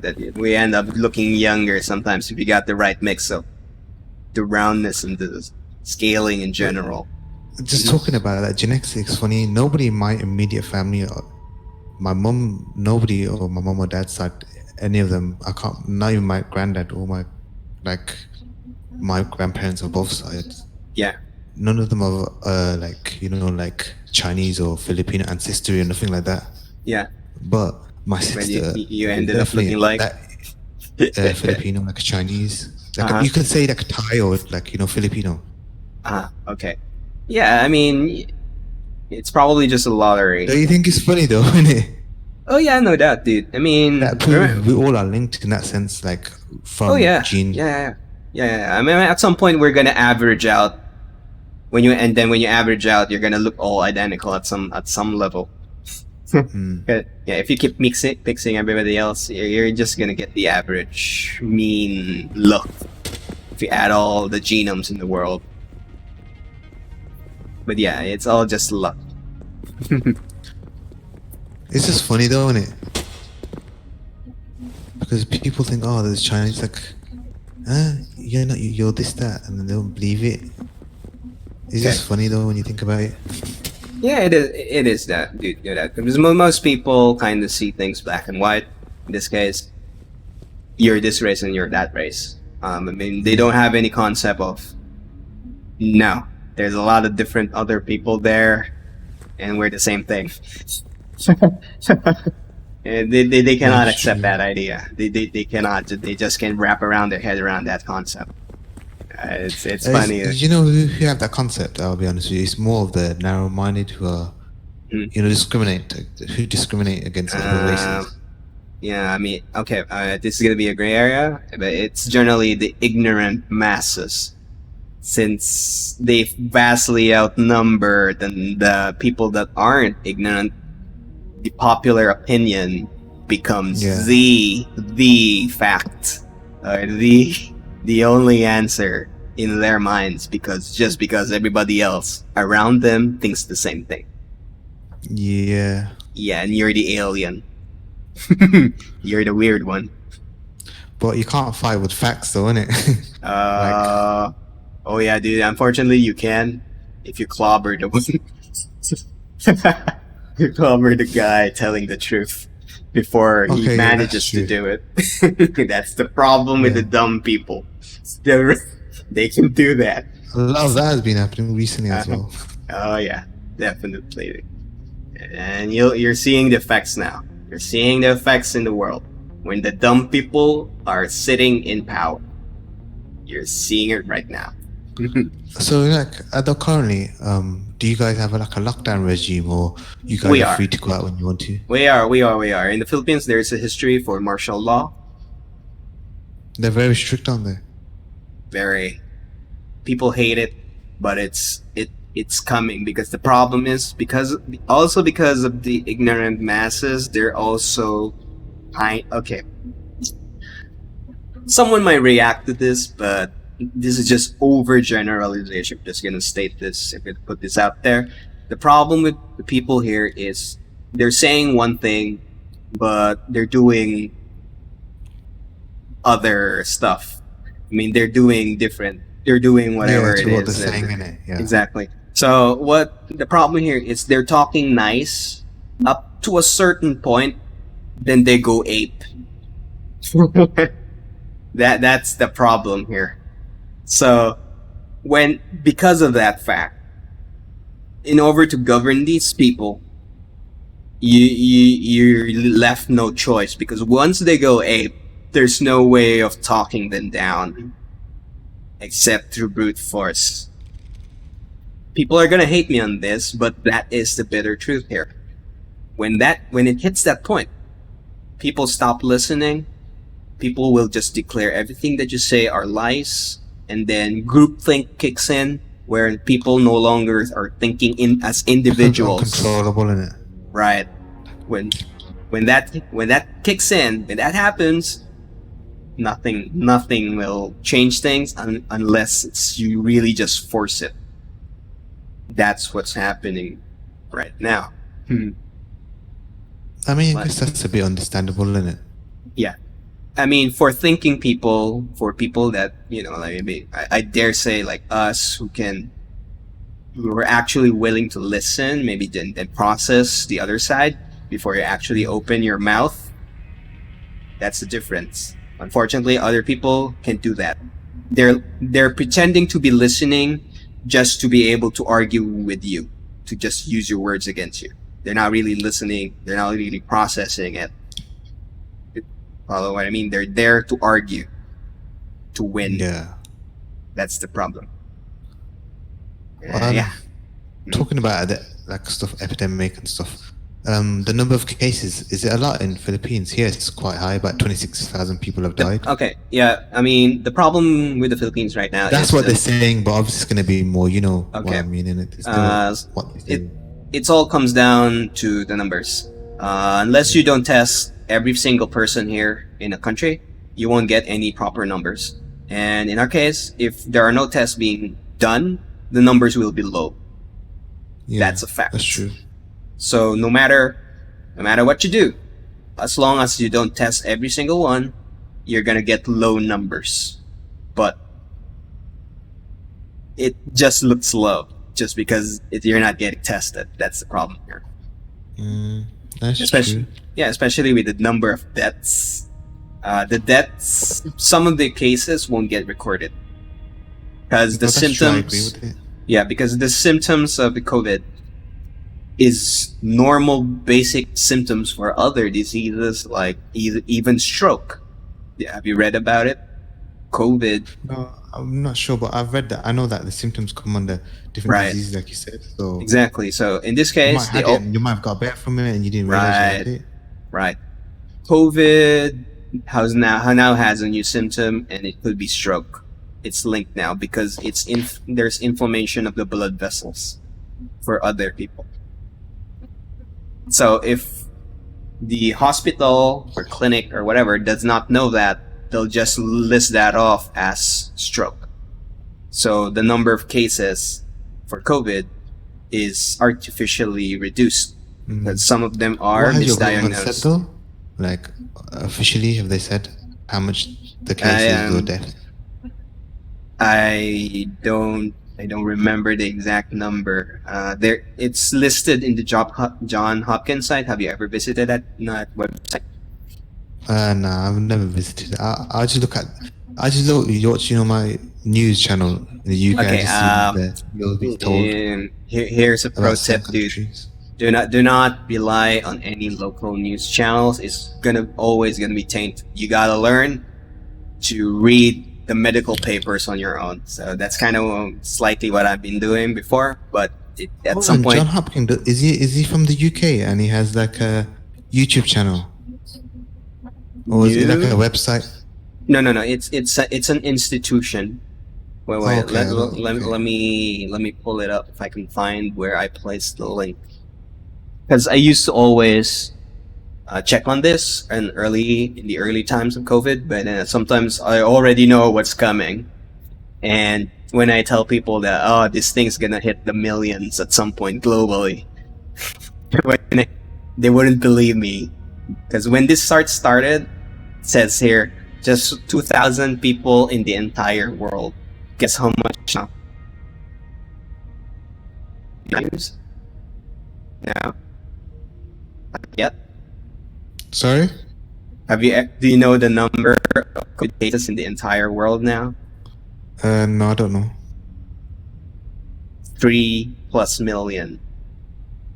looking younger sometimes if you got the right mix of the roundness and the scaling in general. Just talking about that, genetics, funny. Nobody in my immediate family, or my mom, nobody, or my mom or dad's side, any of them, I can't, not even my granddad or my grandparents on both sides. Yeah. None of them are like, like Chinese or Filipino ancestry or nothing like that. Yeah. But my But sister, you ended up definitely looking like that, Filipino, like a Chinese. Like Uh-huh. you could say like a Thai or like Filipino. Okay. Yeah, I mean, it's probably just a lottery. Do you think it's funny though, isn't it? Oh yeah, no doubt, dude. I mean, That proves we all are linked in that sense, like from oh yeah, gene. yeah. I mean, at some point we're gonna average out. When you average out, you're gonna look all identical at some level. Yeah, if you keep mixing everybody else, you're just gonna get the average mean look. If you add all the genomes in the world. But yeah, it's all just luck. It's just funny though, isn't it? Because people think, oh, there's Chinese, like, you're this, that, and then they don't believe it. It's just funny though when you think about it. Yeah, it is. It is that, dude. Because most people kind of see things black and white. In this case, you're this race and you're that race. I mean, they don't have any concept of no. There's a lot of different other people there, and we're the same thing. And they cannot That's accept true. that idea. They cannot. They just can't wrap around their head around that concept. It's funny. You know who have that concept? I'll be honest with you. It's more of the narrow-minded who are, who discriminate against other races. Yeah, I mean, okay, this is gonna be a gray area, but it's generally the ignorant masses, since they vastly outnumber the people that aren't ignorant. The popular opinion becomes the fact, or the only answer in their minds, because everybody else around them thinks the same thing. Yeah. Yeah, and you're the alien. You're the weird one. But you can't fight with facts though, innit? Oh yeah, dude. Unfortunately, you can if you clobber the one. You clobber the guy telling the truth before he manages to do it. That's the problem with the dumb people. They can do that. A lot of that has been happening recently as well. Oh yeah, definitely. And you're seeing the effects now. You're seeing the effects in the world when the dumb people are sitting in power. You're seeing it right now. So, like, currently, do you guys have like a lockdown regime, or you guys are free to go out when you want to? We are. In the Philippines, there's a history for martial law. They're very strict on there. Very. People hate it, but it's coming, because the problem is because of the ignorant masses. They're also okay. Someone might react to this, but this is just overgeneralization. I'm just gonna state this. I'm gonna put this out there. The problem with the people here is they're saying one thing, but they're doing other stuff. I mean, they're doing different. They're doing whatever to it what is. they're saying in it. Yeah. Exactly. So what the problem here is they're talking nice up to a certain point, then they go ape. That's the problem here. So because of that fact, in order to govern these people, you're left no choice, because once they go ape, there's no way of talking them down except through brute force. People are gonna hate me on this, but that is the bitter truth here. When it hits that point, people stop listening. People will just declare everything that you say are lies, and then groupthink kicks in, where people no longer are thinking as individuals. Uncontrollable in it. Right. When that kicks in, when that happens, nothing will change things unless you really just force it. That's what's happening right now. I mean, I guess that's a bit understandable, isn't it? Yeah. I mean, for thinking people, for people that, like maybe, I dare say, like us, who are actually willing to listen, maybe then process the other side before you actually open your mouth. That's the difference. Unfortunately, other people can't do that. They're pretending to be listening just to be able to argue with you, to just use your words against you. They're not really listening. They're not really processing it. Follow what I mean? They're there to argue, to win. Yeah. That's the problem. Well, talking about that, like stuff, epidemic and stuff. The number of cases, is it a lot in Philippines? Here it's quite high. About 26,000 people have died. Okay, yeah. I mean, the problem with the Philippines right now. That's what they're saying, but obviously it's going to be more. You know what I mean? In it, It's all comes down to the numbers. Unless you don't test every single person here in a country, you won't get any proper numbers. And in our case, if there are no tests being done, the numbers will be low. Yeah, that's a fact. That's true. So no matter what you do, as long as you don't test every single one, you're gonna get low numbers. But it just looks low just because you're not getting tested. That's the problem here. That's true. Yeah, especially with the number of deaths. The deaths, some of the cases won't get recorded because the symptoms. Yeah, because the symptoms of the COVID is normal, basic symptoms for other diseases like even stroke. Yeah, have you read about it? COVID. No, I'm not sure, but I've read that. I know that the symptoms come under different diseases, like you said. So exactly. So in this case, you might have got better from it, and you didn't realize you had it. Right. COVID now has a new symptom, and it could be stroke. It's linked now because there's inflammation of the blood vessels for other people. So if the hospital or clinic or whatever does not know that, they'll just list that off as stroke. So the number of cases for COVID is artificially reduced because some of them are misdiagnosed. Said, though? Like officially, have they said how much the cases or deaths? I don't remember the exact number. It's listed in the John Hopkins site. Have you ever visited that website? No, I've never visited. I just watch, my news channel in the UK. Okay, you'll be told. Here's a pro tip, dude. Do not rely on any local news channels. It's always gonna be tainted. You gotta learn to read the medical papers on your own. So that's kind of slightly what I've been doing before, but at some point. John Hopkins, is he from the UK and he has like a YouTube channel, or is it like a website? No. It's an institution. Wait. Let me pull it up if I can find where I placed the link. Because I used to always check on this in the early times of COVID, but sometimes I already know what's coming. And when I tell people that, oh, this thing's gonna hit the millions at some point globally, they wouldn't believe me. Because when this started, it says here, just 2,000 people in the entire world. Guess how much now? No. Not yet. Sorry? Do you know the number of COVID cases in the entire world now? No, I don't know. 3+ million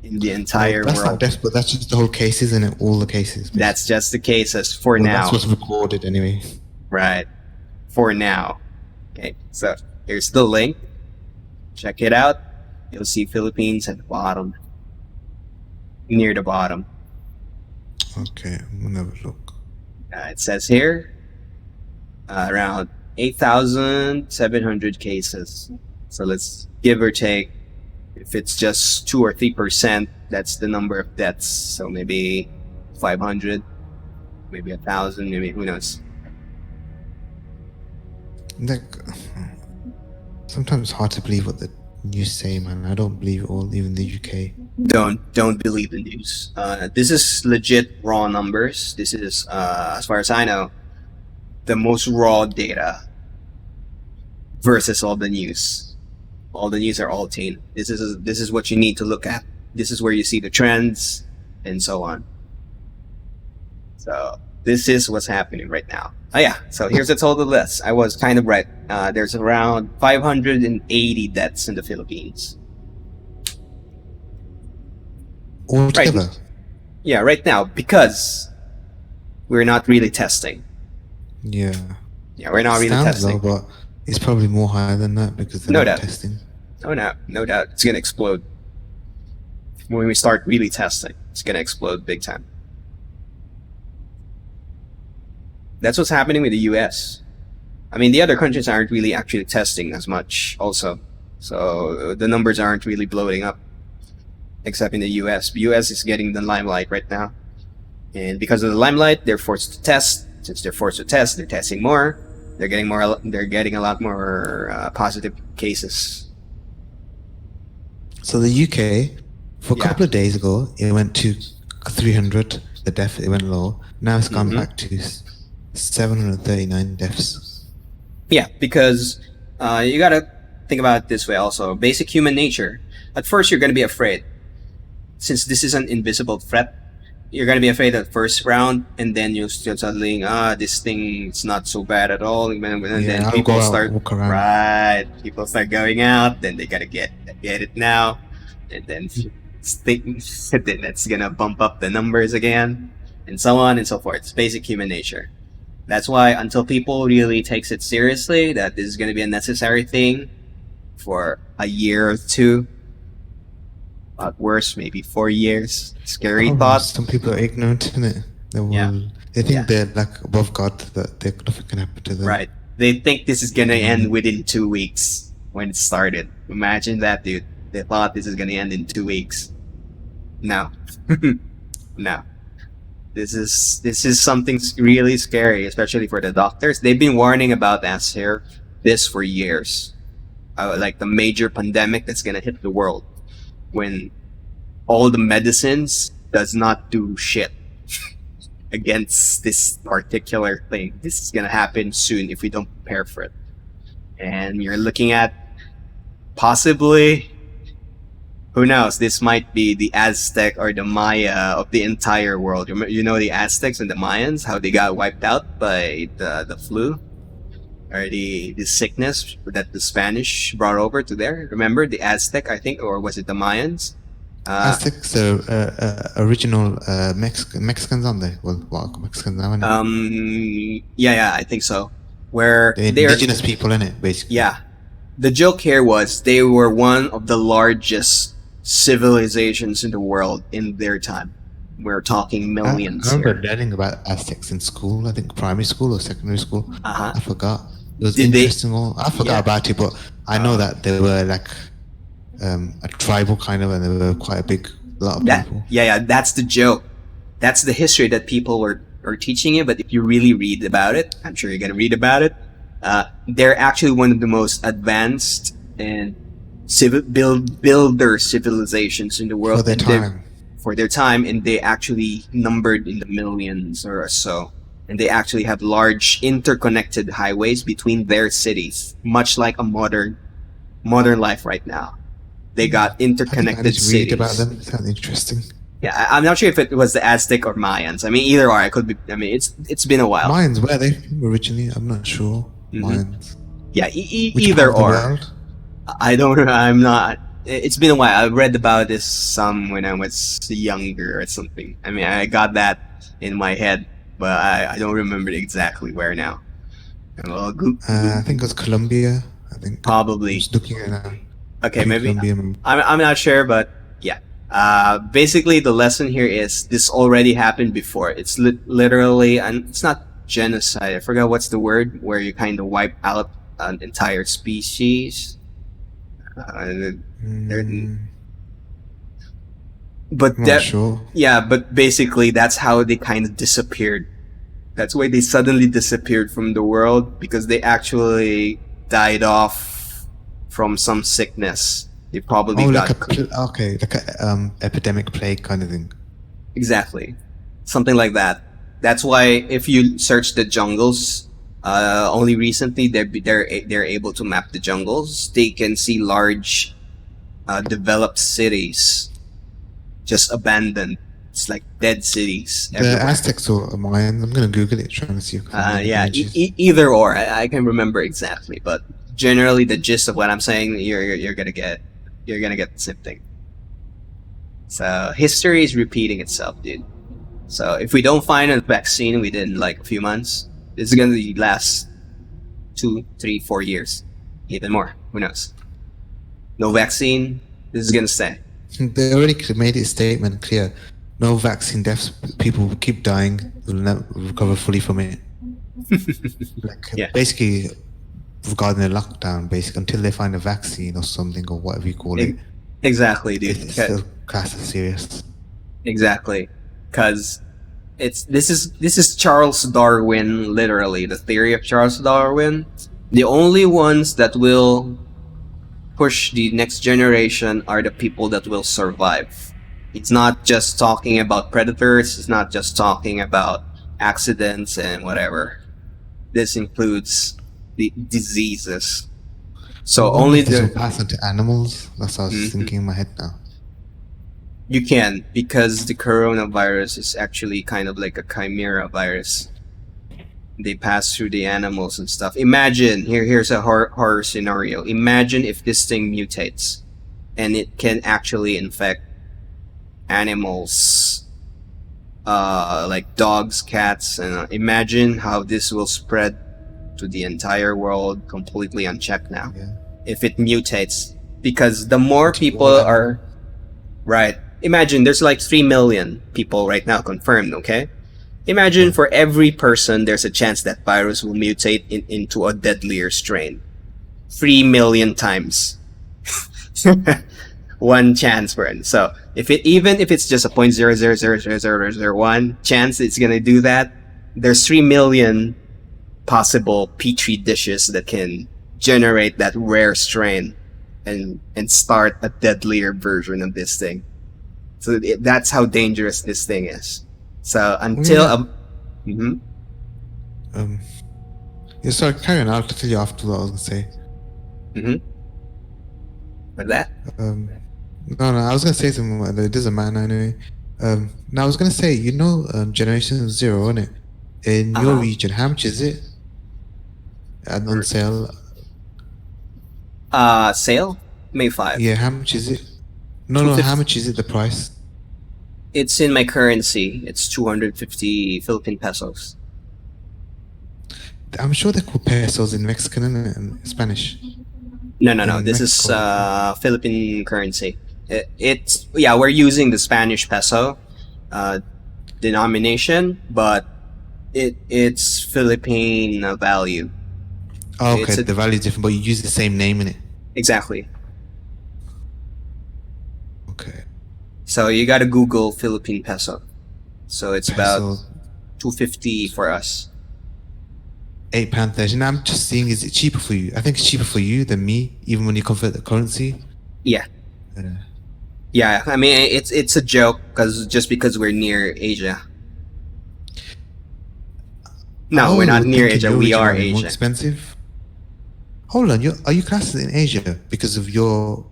in the entire That's world. not death, but that's just the whole cases, isn't it? All the cases. Basically. That's just the cases for now. That's what's recorded anyway. Right. For now. Okay, so here's the link. Check it out. You'll see Philippines at the bottom. Near the bottom. Okay, I'm gonna have a look. It says here around 8,700 cases. So let's give or take, if it's just 2 or 3%, that's the number of deaths. So maybe 500, maybe 1,000, maybe who knows. Like, sometimes it's hard to believe what the news say, man. I don't believe it all, even the UK. Don't believe the news. This is legit raw numbers. This is, as far as I know, the most raw data versus all the news. All the news are all tainted. This is what you need to look at. This is where you see the trends and so on. So this is what's happening right now. Oh yeah, so here's the total deaths. I was kind of right. There's around 580 deaths in the Philippines. Altogether? Right. Yeah, right now, because we're not really testing. Yeah. Yeah, we're not really Sounds testing. low, but it's probably more higher than that because they're No not doubt. testing. Oh no, no doubt. It's gonna explode. When we start really testing, it's gonna explode big time. That's what's happening with the US. I mean, the other countries aren't really actually testing as much also. So the numbers aren't really bloating up. Except in the US. The US is getting the limelight right now. And because of the limelight, they're forced to test. Since they're forced to test, they're testing more. They're getting a lot more positive cases. So the UK, for a Yeah. couple of days ago, it went to 300. The death, it went low. Now it's gone Mhm. back to 739 deaths. Yeah, because you gotta think about it this way also. Basic human nature. At first, you're gonna be afraid. Since this is an invisible threat, you're gonna be afraid at first round, and then you'll start suddenly, this thing is not so bad at all, and then I'll people go out, start walk around. right. People start going out, then they gotta get it now, and then then that's gonna bump up the numbers again, and so on and so forth. It's basic human nature. That's why until people really takes it seriously, that this is gonna be a necessary thing for a year or two. At worst, maybe 4 years. Scary thought. Some people are ignorant in it. They think they're like above God, that nothing can happen to them. Right. They think this is gonna end within 2 weeks when it started. Imagine that, dude. They thought this is gonna end in 2 weeks. No. No. This is something really scary, especially for the doctors. They've been warning about this for years. Like the major pandemic that's gonna hit the world. When all the medicines does not do shit against this particular thing. This is gonna happen soon if we don't prepare for it. And you're looking at possibly, who knows, this might be the Aztec or the Maya of the entire world. You know the Aztecs and the Mayans, how they got wiped out by the flu? Or the sickness that the Spanish brought over to there. Remember the Aztec, I think, or was it the Mayans? Aztecs are original Mexicans, aren't they? Well, Mexicans now, innit? Yeah, I think so. Where They're they're indigenous people, in it, basically. yeah. The joke here was they were one of the largest civilizations in the world in their time. We're talking millions. I remember here. learning about Aztecs in school. I think primary school or secondary school. Uh-huh. I forgot. It was Did they- interesting. I forgot about it, but I know that they were like a tribal kind of, and they were quite a lot of people. Yeah, that's the joke. That's the history that people are teaching you. But if you really read about it, I'm sure you're gonna read about it. They're actually one of the most advanced and builder civilizations in the world. For their and they're- time. For their time, and they actually numbered in the millions or so. And they actually have large interconnected highways between their cities, much like a modern life right now. They got I think I interconnected need to read cities. about them. Sounds interesting. Yeah, I'm not sure if it was the Aztec or Mayans. I mean, either or. I could be. I mean, it's been a while. Mayans, where are they from originally? I'm not sure. Mhm. Mayans. Yeah, Which either part of the or. world? I don't know. I'm not. It's been a while. I read about this some when I was younger or something. I mean, I got that in my head, but I don't remember exactly where now. Well, I think it was Colombia. I think. probably. Just looking at it now. Okay, I think maybe. Colombia. I'm not sure, but yeah. Basically, the lesson here is this already happened before. It's literally, and it's not genocide. I forgot what's the word where you kind of wipe out an entire species. But I'm not that, sure. yeah, but basically that's how they kind of disappeared. That's why they suddenly disappeared from the world, because they actually died off from some sickness. They probably Oh, got like a epidemic plague kind of thing. exactly something like that. That's why if you search the jungles, only recently they're able to map the jungles. They can see large, developed cities just abandoned. It's like dead cities The everywhere. Aztecs or Mayans. I'm gonna Google it, trying to see. if I can find Yeah, images. either or. I can remember exactly, but generally the gist of what I'm saying, you're gonna get the same thing. So history is repeating itself, dude. So if we don't find a vaccine within like a few months, this is gonna last 2, 3, 4 years, even more. Who knows? No vaccine. This is gonna stay. They already made a statement clear. No vaccine deaths. People will keep dying. Will never recover fully from it. Yeah. Basically, regarding the lockdown, basically until they find a vaccine or something or whatever you call it, Exactly, dude. it's still classed as serious. Exactly, because this is Charles Darwin, literally the theory of Charles Darwin. The only ones that will push the next generation are the people that will survive. It's not just talking about predators. It's not just talking about accidents and whatever. This includes the diseases. So I wonder only if this will the pass on to animals. That's what I was thinking in my head now. you can, because the coronavirus is actually kind of like a chimera virus. They pass through the animals and stuff. Imagine here's a horror scenario. Imagine if this thing mutates and it can actually infect animals, like dogs, cats, and imagine how this will spread to the entire world completely unchecked now. Yeah. If it mutates, because the more people all that. are right. Imagine there's like 3 million people right now confirmed. Okay. Imagine for every person, there's a chance that virus will mutate into a deadlier strain. 3 million times. One chance for it. So even if it's just a 0.000001 chance it's gonna do that, there's 3 million possible petri dishes that can generate that rare strain and start a deadlier version of this thing. So that's how dangerous this thing is. So until Yeah, sorry, carry on. I'll tell you after what I was gonna say. With that, No, I was gonna say something. It doesn't matter anyway. Now I was gonna say, Generation Zero, isn't it? In your region, how much is it? And on sale? sale May 5. Yeah, how much is it? No, how much is it? The price? It's in my currency. It's 250 Philippine pesos. I'm sure they call pesos in Mexican and Spanish. No. In This is Mexico. Philippine currency. We're using the Spanish peso denomination, but it's Philippine value. Oh, okay, it's a- the value is different, but you use the same name in it. Exactly. Okay. So you gotta Google Philippine peso. So it's about Peso. 250 for us. £8.30. Now I'm just seeing, is it cheaper for you? I think it's cheaper for you than me, even when you convert the currency. Yeah. Uh, Yeah, I mean it's a joke because we're near Asia. No, we're I not was near thinking Asia. your We region are might be more Asia. expensive. Hold on, are you classed in Asia because of We you're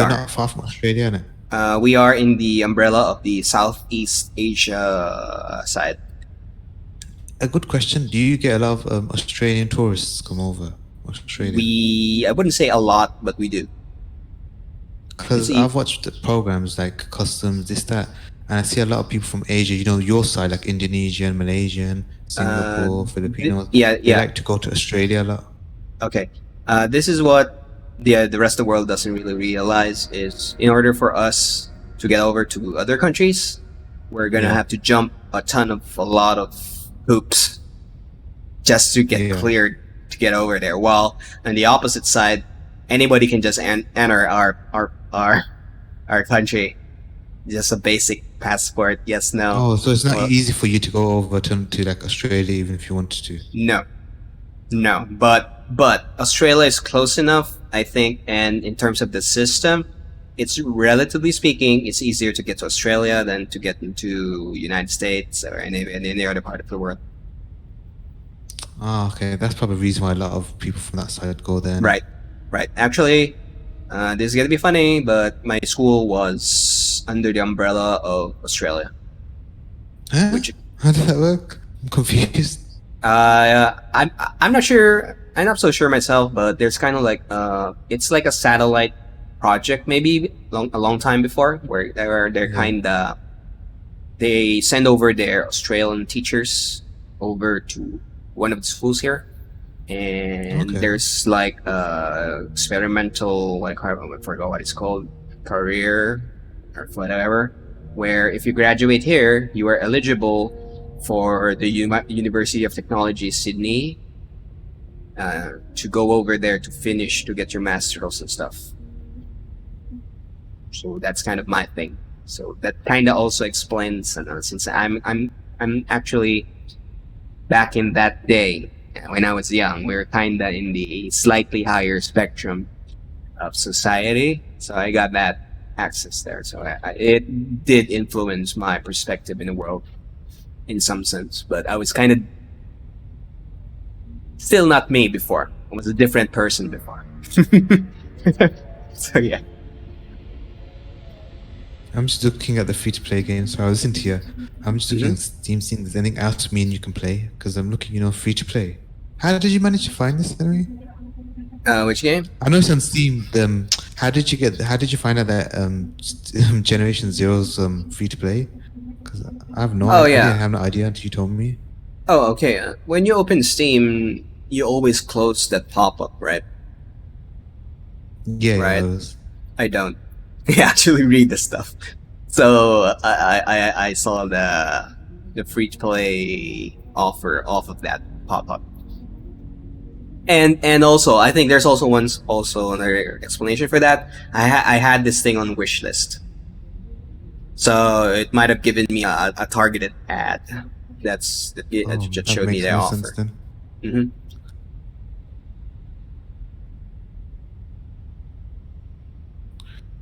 are. not far from Australia, innit? We are in the umbrella of the Southeast Asia side. A good question. Do you get a lot of Australian tourists come over Australia? I wouldn't say a lot, but we do. Because I've watched the programs like customs, this, that, and I see a lot of people from Asia, your side, like Indonesian, Malaysian, Singapore, Filipinos. Yeah, They yeah. like to go to Australia a lot. Okay. This is what the rest of the world doesn't really realize is in order for us to get over to other countries, we're gonna Yeah. have to jump a lot of hoops just to get Yeah. cleared to get over there. While on the opposite side, anybody can just enter our country. Just a basic passport. Yes, no. Oh, so it's not Well, easy for you to go over to like Australia, even if you wanted to. No, but Australia is close enough, I think, and in terms of the system, it's relatively speaking, it's easier to get to Australia than to get into United States or any other part of the world. Ah, okay. That's probably the reason why a lot of people from that side go there. Right. Actually, this is gonna be funny, but my school was under the umbrella of Australia. Huh? Which How does that work? I'm confused. I'm not sure. I'm not so sure myself, but there's kind of like it's like a satellite project maybe a long time before where they're Yeah. kind of they send over their Australian teachers over to one of the schools here, and Okay. there's like experimental, like I forgot what it's called, career or whatever, where if you graduate here, you are eligible for the University of Technology Sydney to go over there to finish to get your master's and stuff. So that's kind of my thing. So that kind of also explains since I'm actually back in that day when I was young, we were kind of in the slightly higher spectrum of society. So I got that access there. So it did influence my perspective in the world in some sense, but I was kind of still not me before. I was a different person before. So yeah. I'm just looking at the free-to-play games. So I was into here. I'm just looking Mhm. at Steam, seeing if there's anything else me and you can play. Because I'm looking, free-to-play. How did you manage to find this anyway? Which game? I know it's on Steam. How did you find out that Generation Zero's free-to-play? Because I have no Oh, idea. I yeah. didn't have no idea until you told me. Oh, okay. When you open Steam, you always close that pop-up, right? Yeah, Right. yeah, it was. I don't. I actually read the stuff. So I saw the free to play offer off of that pop up. And also I think there's also another explanation for that. I had this thing on wish list. So it might have given me a targeted ad that just That showed me makes the more offer. sense then. Mm-hmm.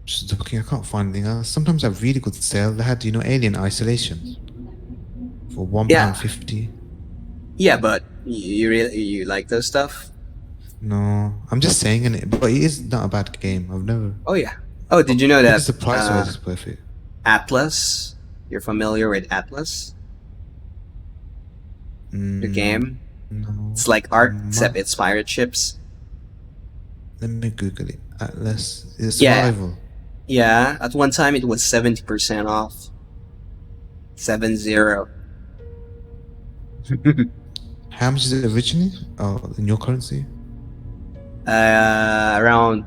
Just looking, I can't find anything else. Sometimes I have really good sale. They had, Alien Isolation for £1.50. Yeah, but you like those stuff? No, I'm just saying it, but it is not a bad game. I've never. Oh yeah. Oh, did you know I that think the price wise is perfect. Atlas? You're familiar with Atlas? The game? No. It's like art, except it's pirate ships. Let me Google it. Atlas is Yeah. survival. Yeah, at one time it was 70% off. 70. How much is it originally? Oh, in your currency? Around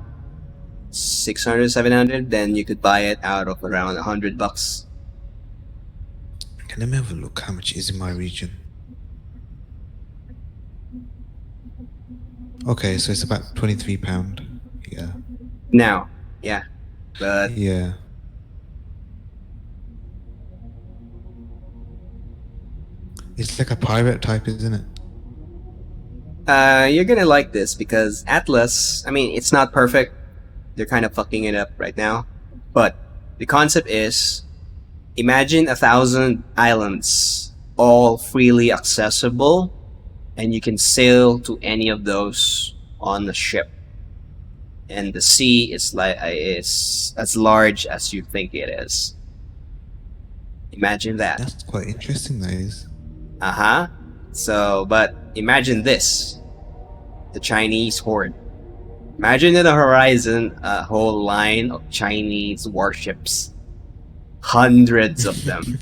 600, 700. Then you could buy it out of around $100. Okay, let me have a look how much it is in my region. Okay, so it's about £23. Yeah. Now, yeah. But Yeah. It's like a pirate type, isn't it? You're gonna like this because Atlas, I mean, it's not perfect. They're kind of fucking it up right now. But the concept is, imagine 1,000 islands, all freely accessible, and you can sail to any of those on the ship. And the sea is as large as you think it is. Imagine that. That's quite interesting, that is. Uh-huh. So, but imagine this. The Chinese horde. Imagine in the horizon a whole line of Chinese warships. Hundreds of them.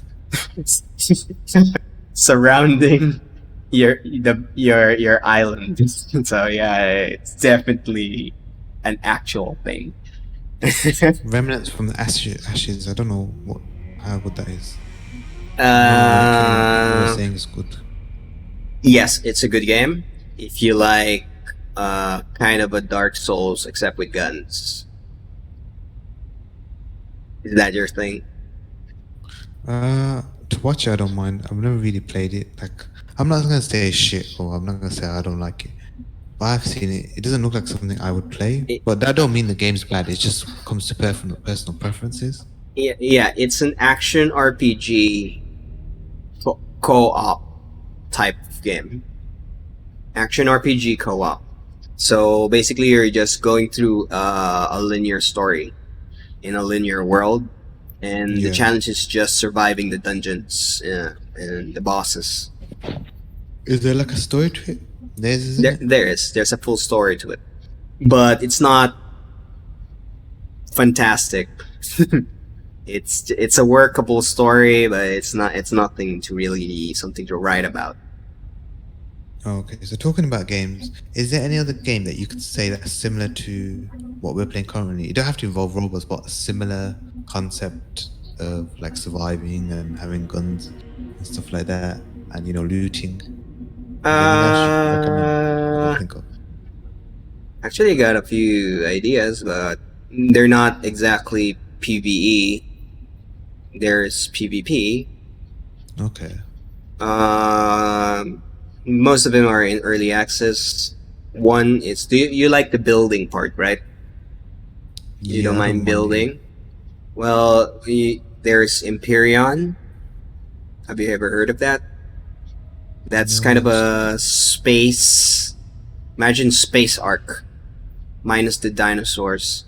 Surrounding your island. So yeah, it's definitely an actual thing. Remnants from the ashes. I don't know how good that is. What you're saying is good. Yes, it's a good game. If you like kind of a Dark Souls except with guns. Is that your thing? To watch it, I don't mind. I've never really played it. Like, I'm not gonna say it's shit, or I'm not gonna say I don't like it. But I've seen it. It doesn't look like something I would play. But that don't mean the game's bad. It just comes to personal preferences. Yeah, it's an action RPG co-op type of game. Action RPG co-op. So basically, you're just going through a linear story in a linear world, and the challenge is just surviving the dungeons and the bosses. Is there like a story to it? There's a full story to it, but it's not fantastic. It's a workable story, but it's nothing to really something to write about. Okay, so talking about games, is there any other game that you could say that's similar to what we're playing currently? You don't have to involve robots, but a similar concept of like surviving and having guns and stuff like that, and looting. Actually, I got a few ideas, but they're not exactly PvE. There's PvP. Okay. Most of them are in early access. One is, you like the building part, right? You don't mind building? Well, there's Empyrean. Have you ever heard of that? That's kind of a space. Imagine Space Ark, minus the dinosaurs,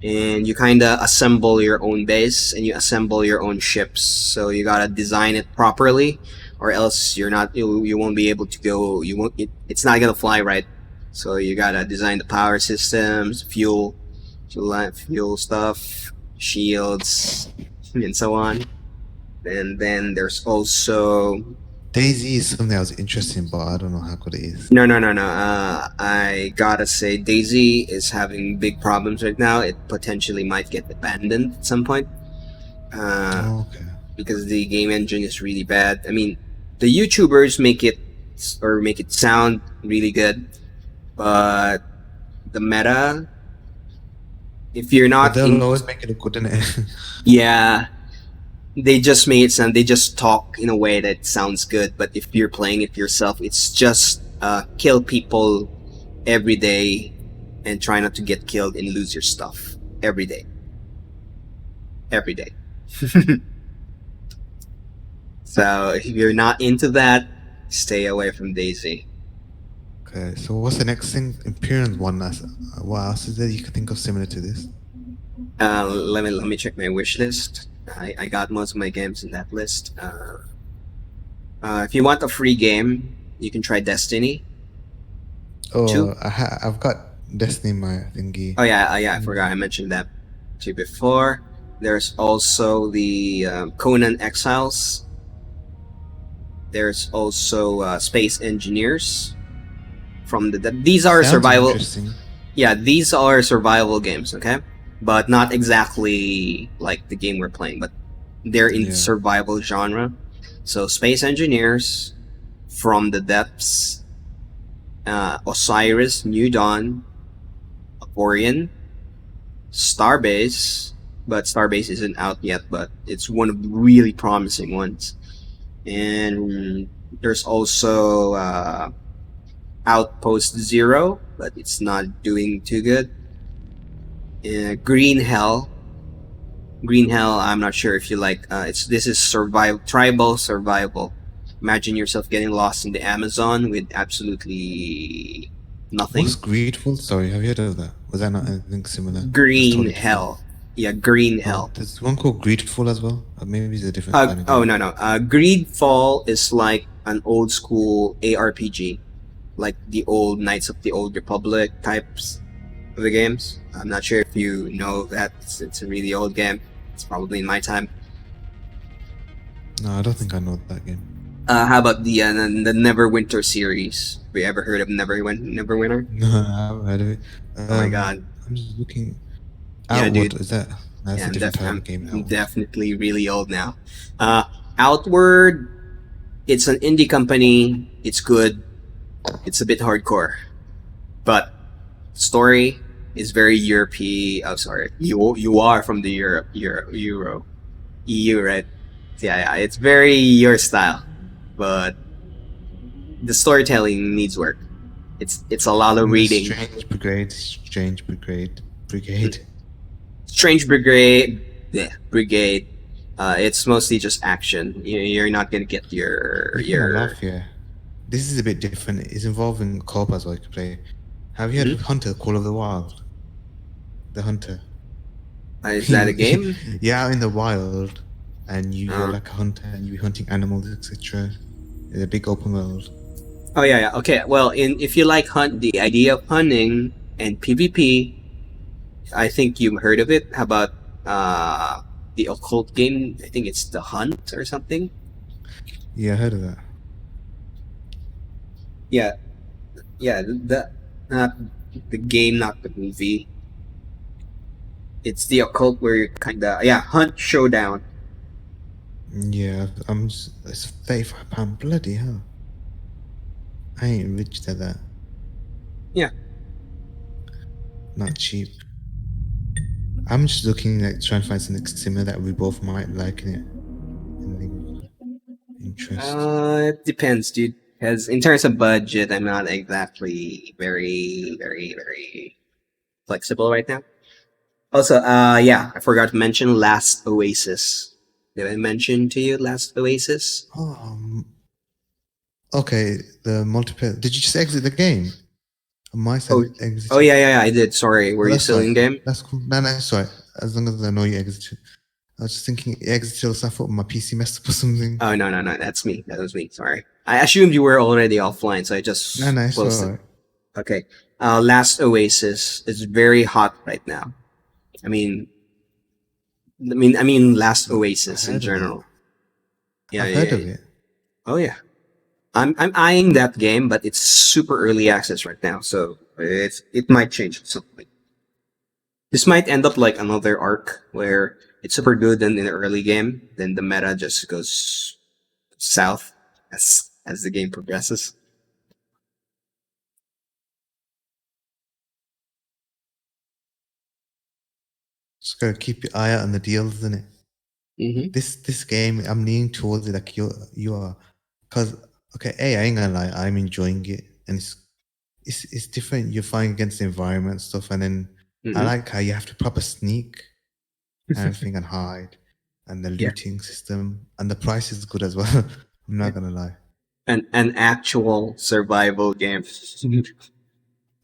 and you kind of assemble your own base and you assemble your own ships. So you gotta design it properly, or else you won't be able to go. It's not gonna fly right. So you gotta design the power systems, fuel stuff, shields, and so on. And then there's also DayZ is something I was interested in, but I don't know how good it is. No. I gotta say, DayZ is having big problems right now. It potentially might get abandoned at some point. Okay. Because the game engine is really bad. I mean, the YouTubers make it sound really good, but the meta, if you're not, they'll always make it look good, innit? Yeah. They just make it sound. They just talk in a way that sounds good. But if you're playing it yourself, it's just kill people every day and try not to get killed and lose your stuff every day. Every day. So if you're not into that, stay away from DayZ. Okay, so what's the next thing? Imperium's one. What else is there you could think of similar to this? Let me check my wish list. I got most of my games in that list. If you want a free game, you can try Destiny. Oh, I've got Destiny in my thingy. Oh yeah, I forgot I mentioned that to you before. There's also the Conan Exiles. There's also Space Engineers. These are Sounds survival. interesting. Yeah, these are survival games. Okay. But not exactly like the game we're playing, but they're in survival genre. So Space Engineers, From the Depths, Osiris, New Dawn, Orion, Starbase, but Starbase isn't out yet, but it's one of the really promising ones. And there's also Outpost Zero, but it's not doing too good. Green Hell. Green Hell, I'm not sure if you like. This is tribal survival. Imagine yourself getting lost in the Amazon with absolutely nothing. What's Greedful? Sorry, have you heard of that? Was that not anything similar? That's Green totally different. Hell. Yeah, Green Oh, Hell. there's one called Greedful as well. Or maybe it's a different kind of Oh game. no. Greedfall is like an old school ARPG, like the old Knights of the Old Republic types of the games. I'm not sure if you know that. It's a really old game. It's probably in my time. No, I don't think I know that game. How about the Neverwinter series? Have you ever heard of Neverwinter? No, I haven't heard of it. Oh my god. I'm just looking. Yeah, Outward, dude. is that? That's Yeah, a different type I'm of game. Outward. definitely really old now. Outward, it's an indie company. It's good. It's a bit hardcore, but story is very European. Oh, sorry, you are from the EU, right? Yeah. It's very your style, but the storytelling needs work. It's a lot of reading. Strange Brigade. Strange Brigade. Yeah, Brigade. It's mostly just action. You're not gonna get your You're gonna laugh, yeah. This is a bit different. It's involving co-op as well. You can play. Have you heard of Hunter? Call of the Wild. The Hunter. Is that a game? Yeah, out in the wild, and you're like a hunter, and you're hunting animals, etc. It's a big open world. Oh yeah. Okay. Well, if you like the idea of hunting and PvP, I think you've heard of it. How about the occult game? I think it's The Hunt or something. Yeah, I heard of that. Yeah. Not the game, not the movie. It's the occult where you Hunt Showdown. Yeah, it's £35. Bloody hell! I ain't rich to that. Yeah. Not cheap. I'm just looking trying to find something similar that we both might like in it. Interest. It depends, dude. Because in terms of budget, I'm not exactly very, very, very flexible right now. Also, I forgot to mention Last Oasis. Did I mention to you Last Oasis? Okay, the multiplayer. Did you just exit the game? On my side, exit. Oh yeah, I did. Sorry, were you still in game? That's cool. No, it's alright. As long as I know you exited. I was just thinking you exited, so I thought my PC messed up or something. Oh no, that's me. That was me. Sorry. I assumed you were already offline, so I just it's closed alright. it. Okay. Last Oasis is very hot right now. I mean, Last Oasis in general. Yeah, I've heard of it. Oh yeah. I'm eyeing that game, but it's super early access right now, so it might change at some point. This might end up like another arc where it's super good in the early game, then the meta just goes south as the game progresses. Just gotta keep your eye out on the deals, isn't it? Mm-hmm. This game, I'm leaning towards it like you are, because okay, I ain't gonna lie, I'm enjoying it, and it's different. You're fighting against the environment stuff, and then I like how you have to proper sneak and everything and hide, and the looting system, and the price is good as well. I'm not gonna lie. An actual survival game.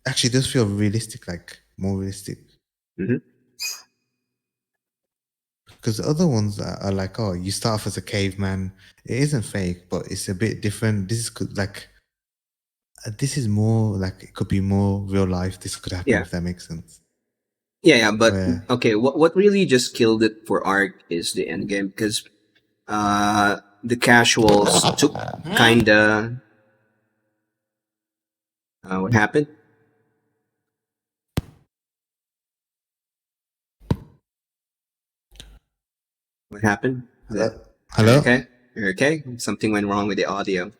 Actually, it does feel realistic, like more realistic. Mm-hmm. Because the other ones are like, oh, you start off as a caveman. It isn't fake, but it's a bit different. This is more like it could be more real life. This could happen if that makes sense. Yeah, but okay, what really just killed it for Ark is the end game, because the casuals took kinda what happened? What happened? Hello? You're okay? Something went wrong with the audio.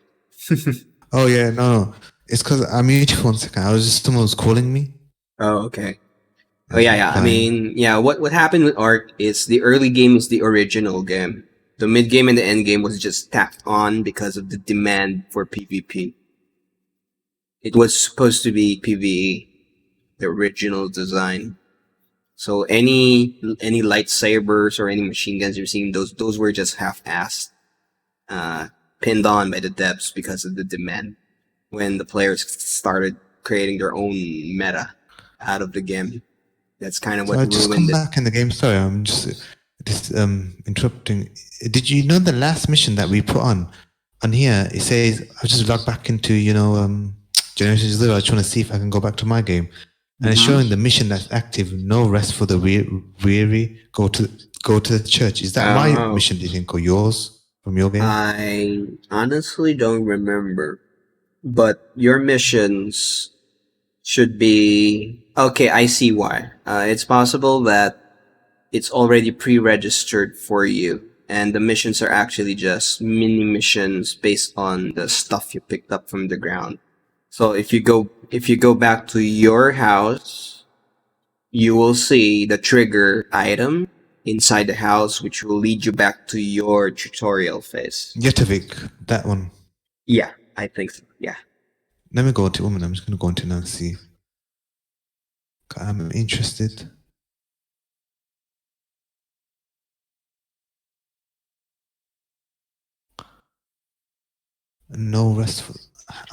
Oh yeah, no. It's because I muted you 1 second. Someone was calling me. Oh, okay. Oh yeah. I mean, what happened with Ark is the early game is the original game. The mid game and the end game was just tacked on because of the demand for PvP. It was supposed to be PvE, the original design. So any lightsabers or any machine guns you're seeing, those were just half-assed, pinned on by the devs because of the demand when the players started creating their own meta out of the game. That's kind of So what I just come ruined it. back in the game. Sorry, I'm just interrupting. Did you know the last mission that we put on here? It says I just log back into Generation Zero. I just want to see if I can go back to my game, and it's showing the mission that's active. No rest for the weary. Go to the church. Is that my Oh. mission? Do you think, or yours from your game? I honestly don't remember, but your missions should be okay. I see why. It's possible that it's already pre-registered for you, and the missions are actually just mini missions based on the stuff you picked up from the ground. So if you go back to your house, you will see the trigger item inside the house, which will lead you back to your tutorial phase. Yetovik, that one. Yeah, I think so. Yeah. Let me go into woman. I'm just going to go into now and see. I'm interested. No restful.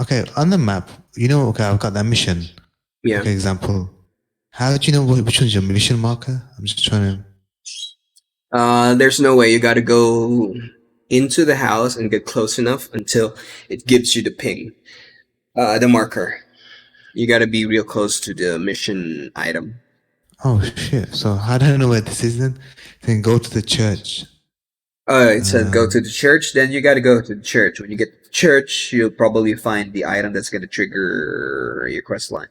Okay, on the map, okay, I've got that mission. Yeah. Okay, example. How do you know which one's your mission marker? I'm just trying to. There's no way. You gotta go into the house and get close enough until it gives you the ping, the marker. You gotta be real close to the mission item. Oh shit! So how do I know where this is then? Then go to the church. It said go to the church. Then you gotta go to the church. When you get to the church, you'll probably find the item that's gonna trigger your quest line.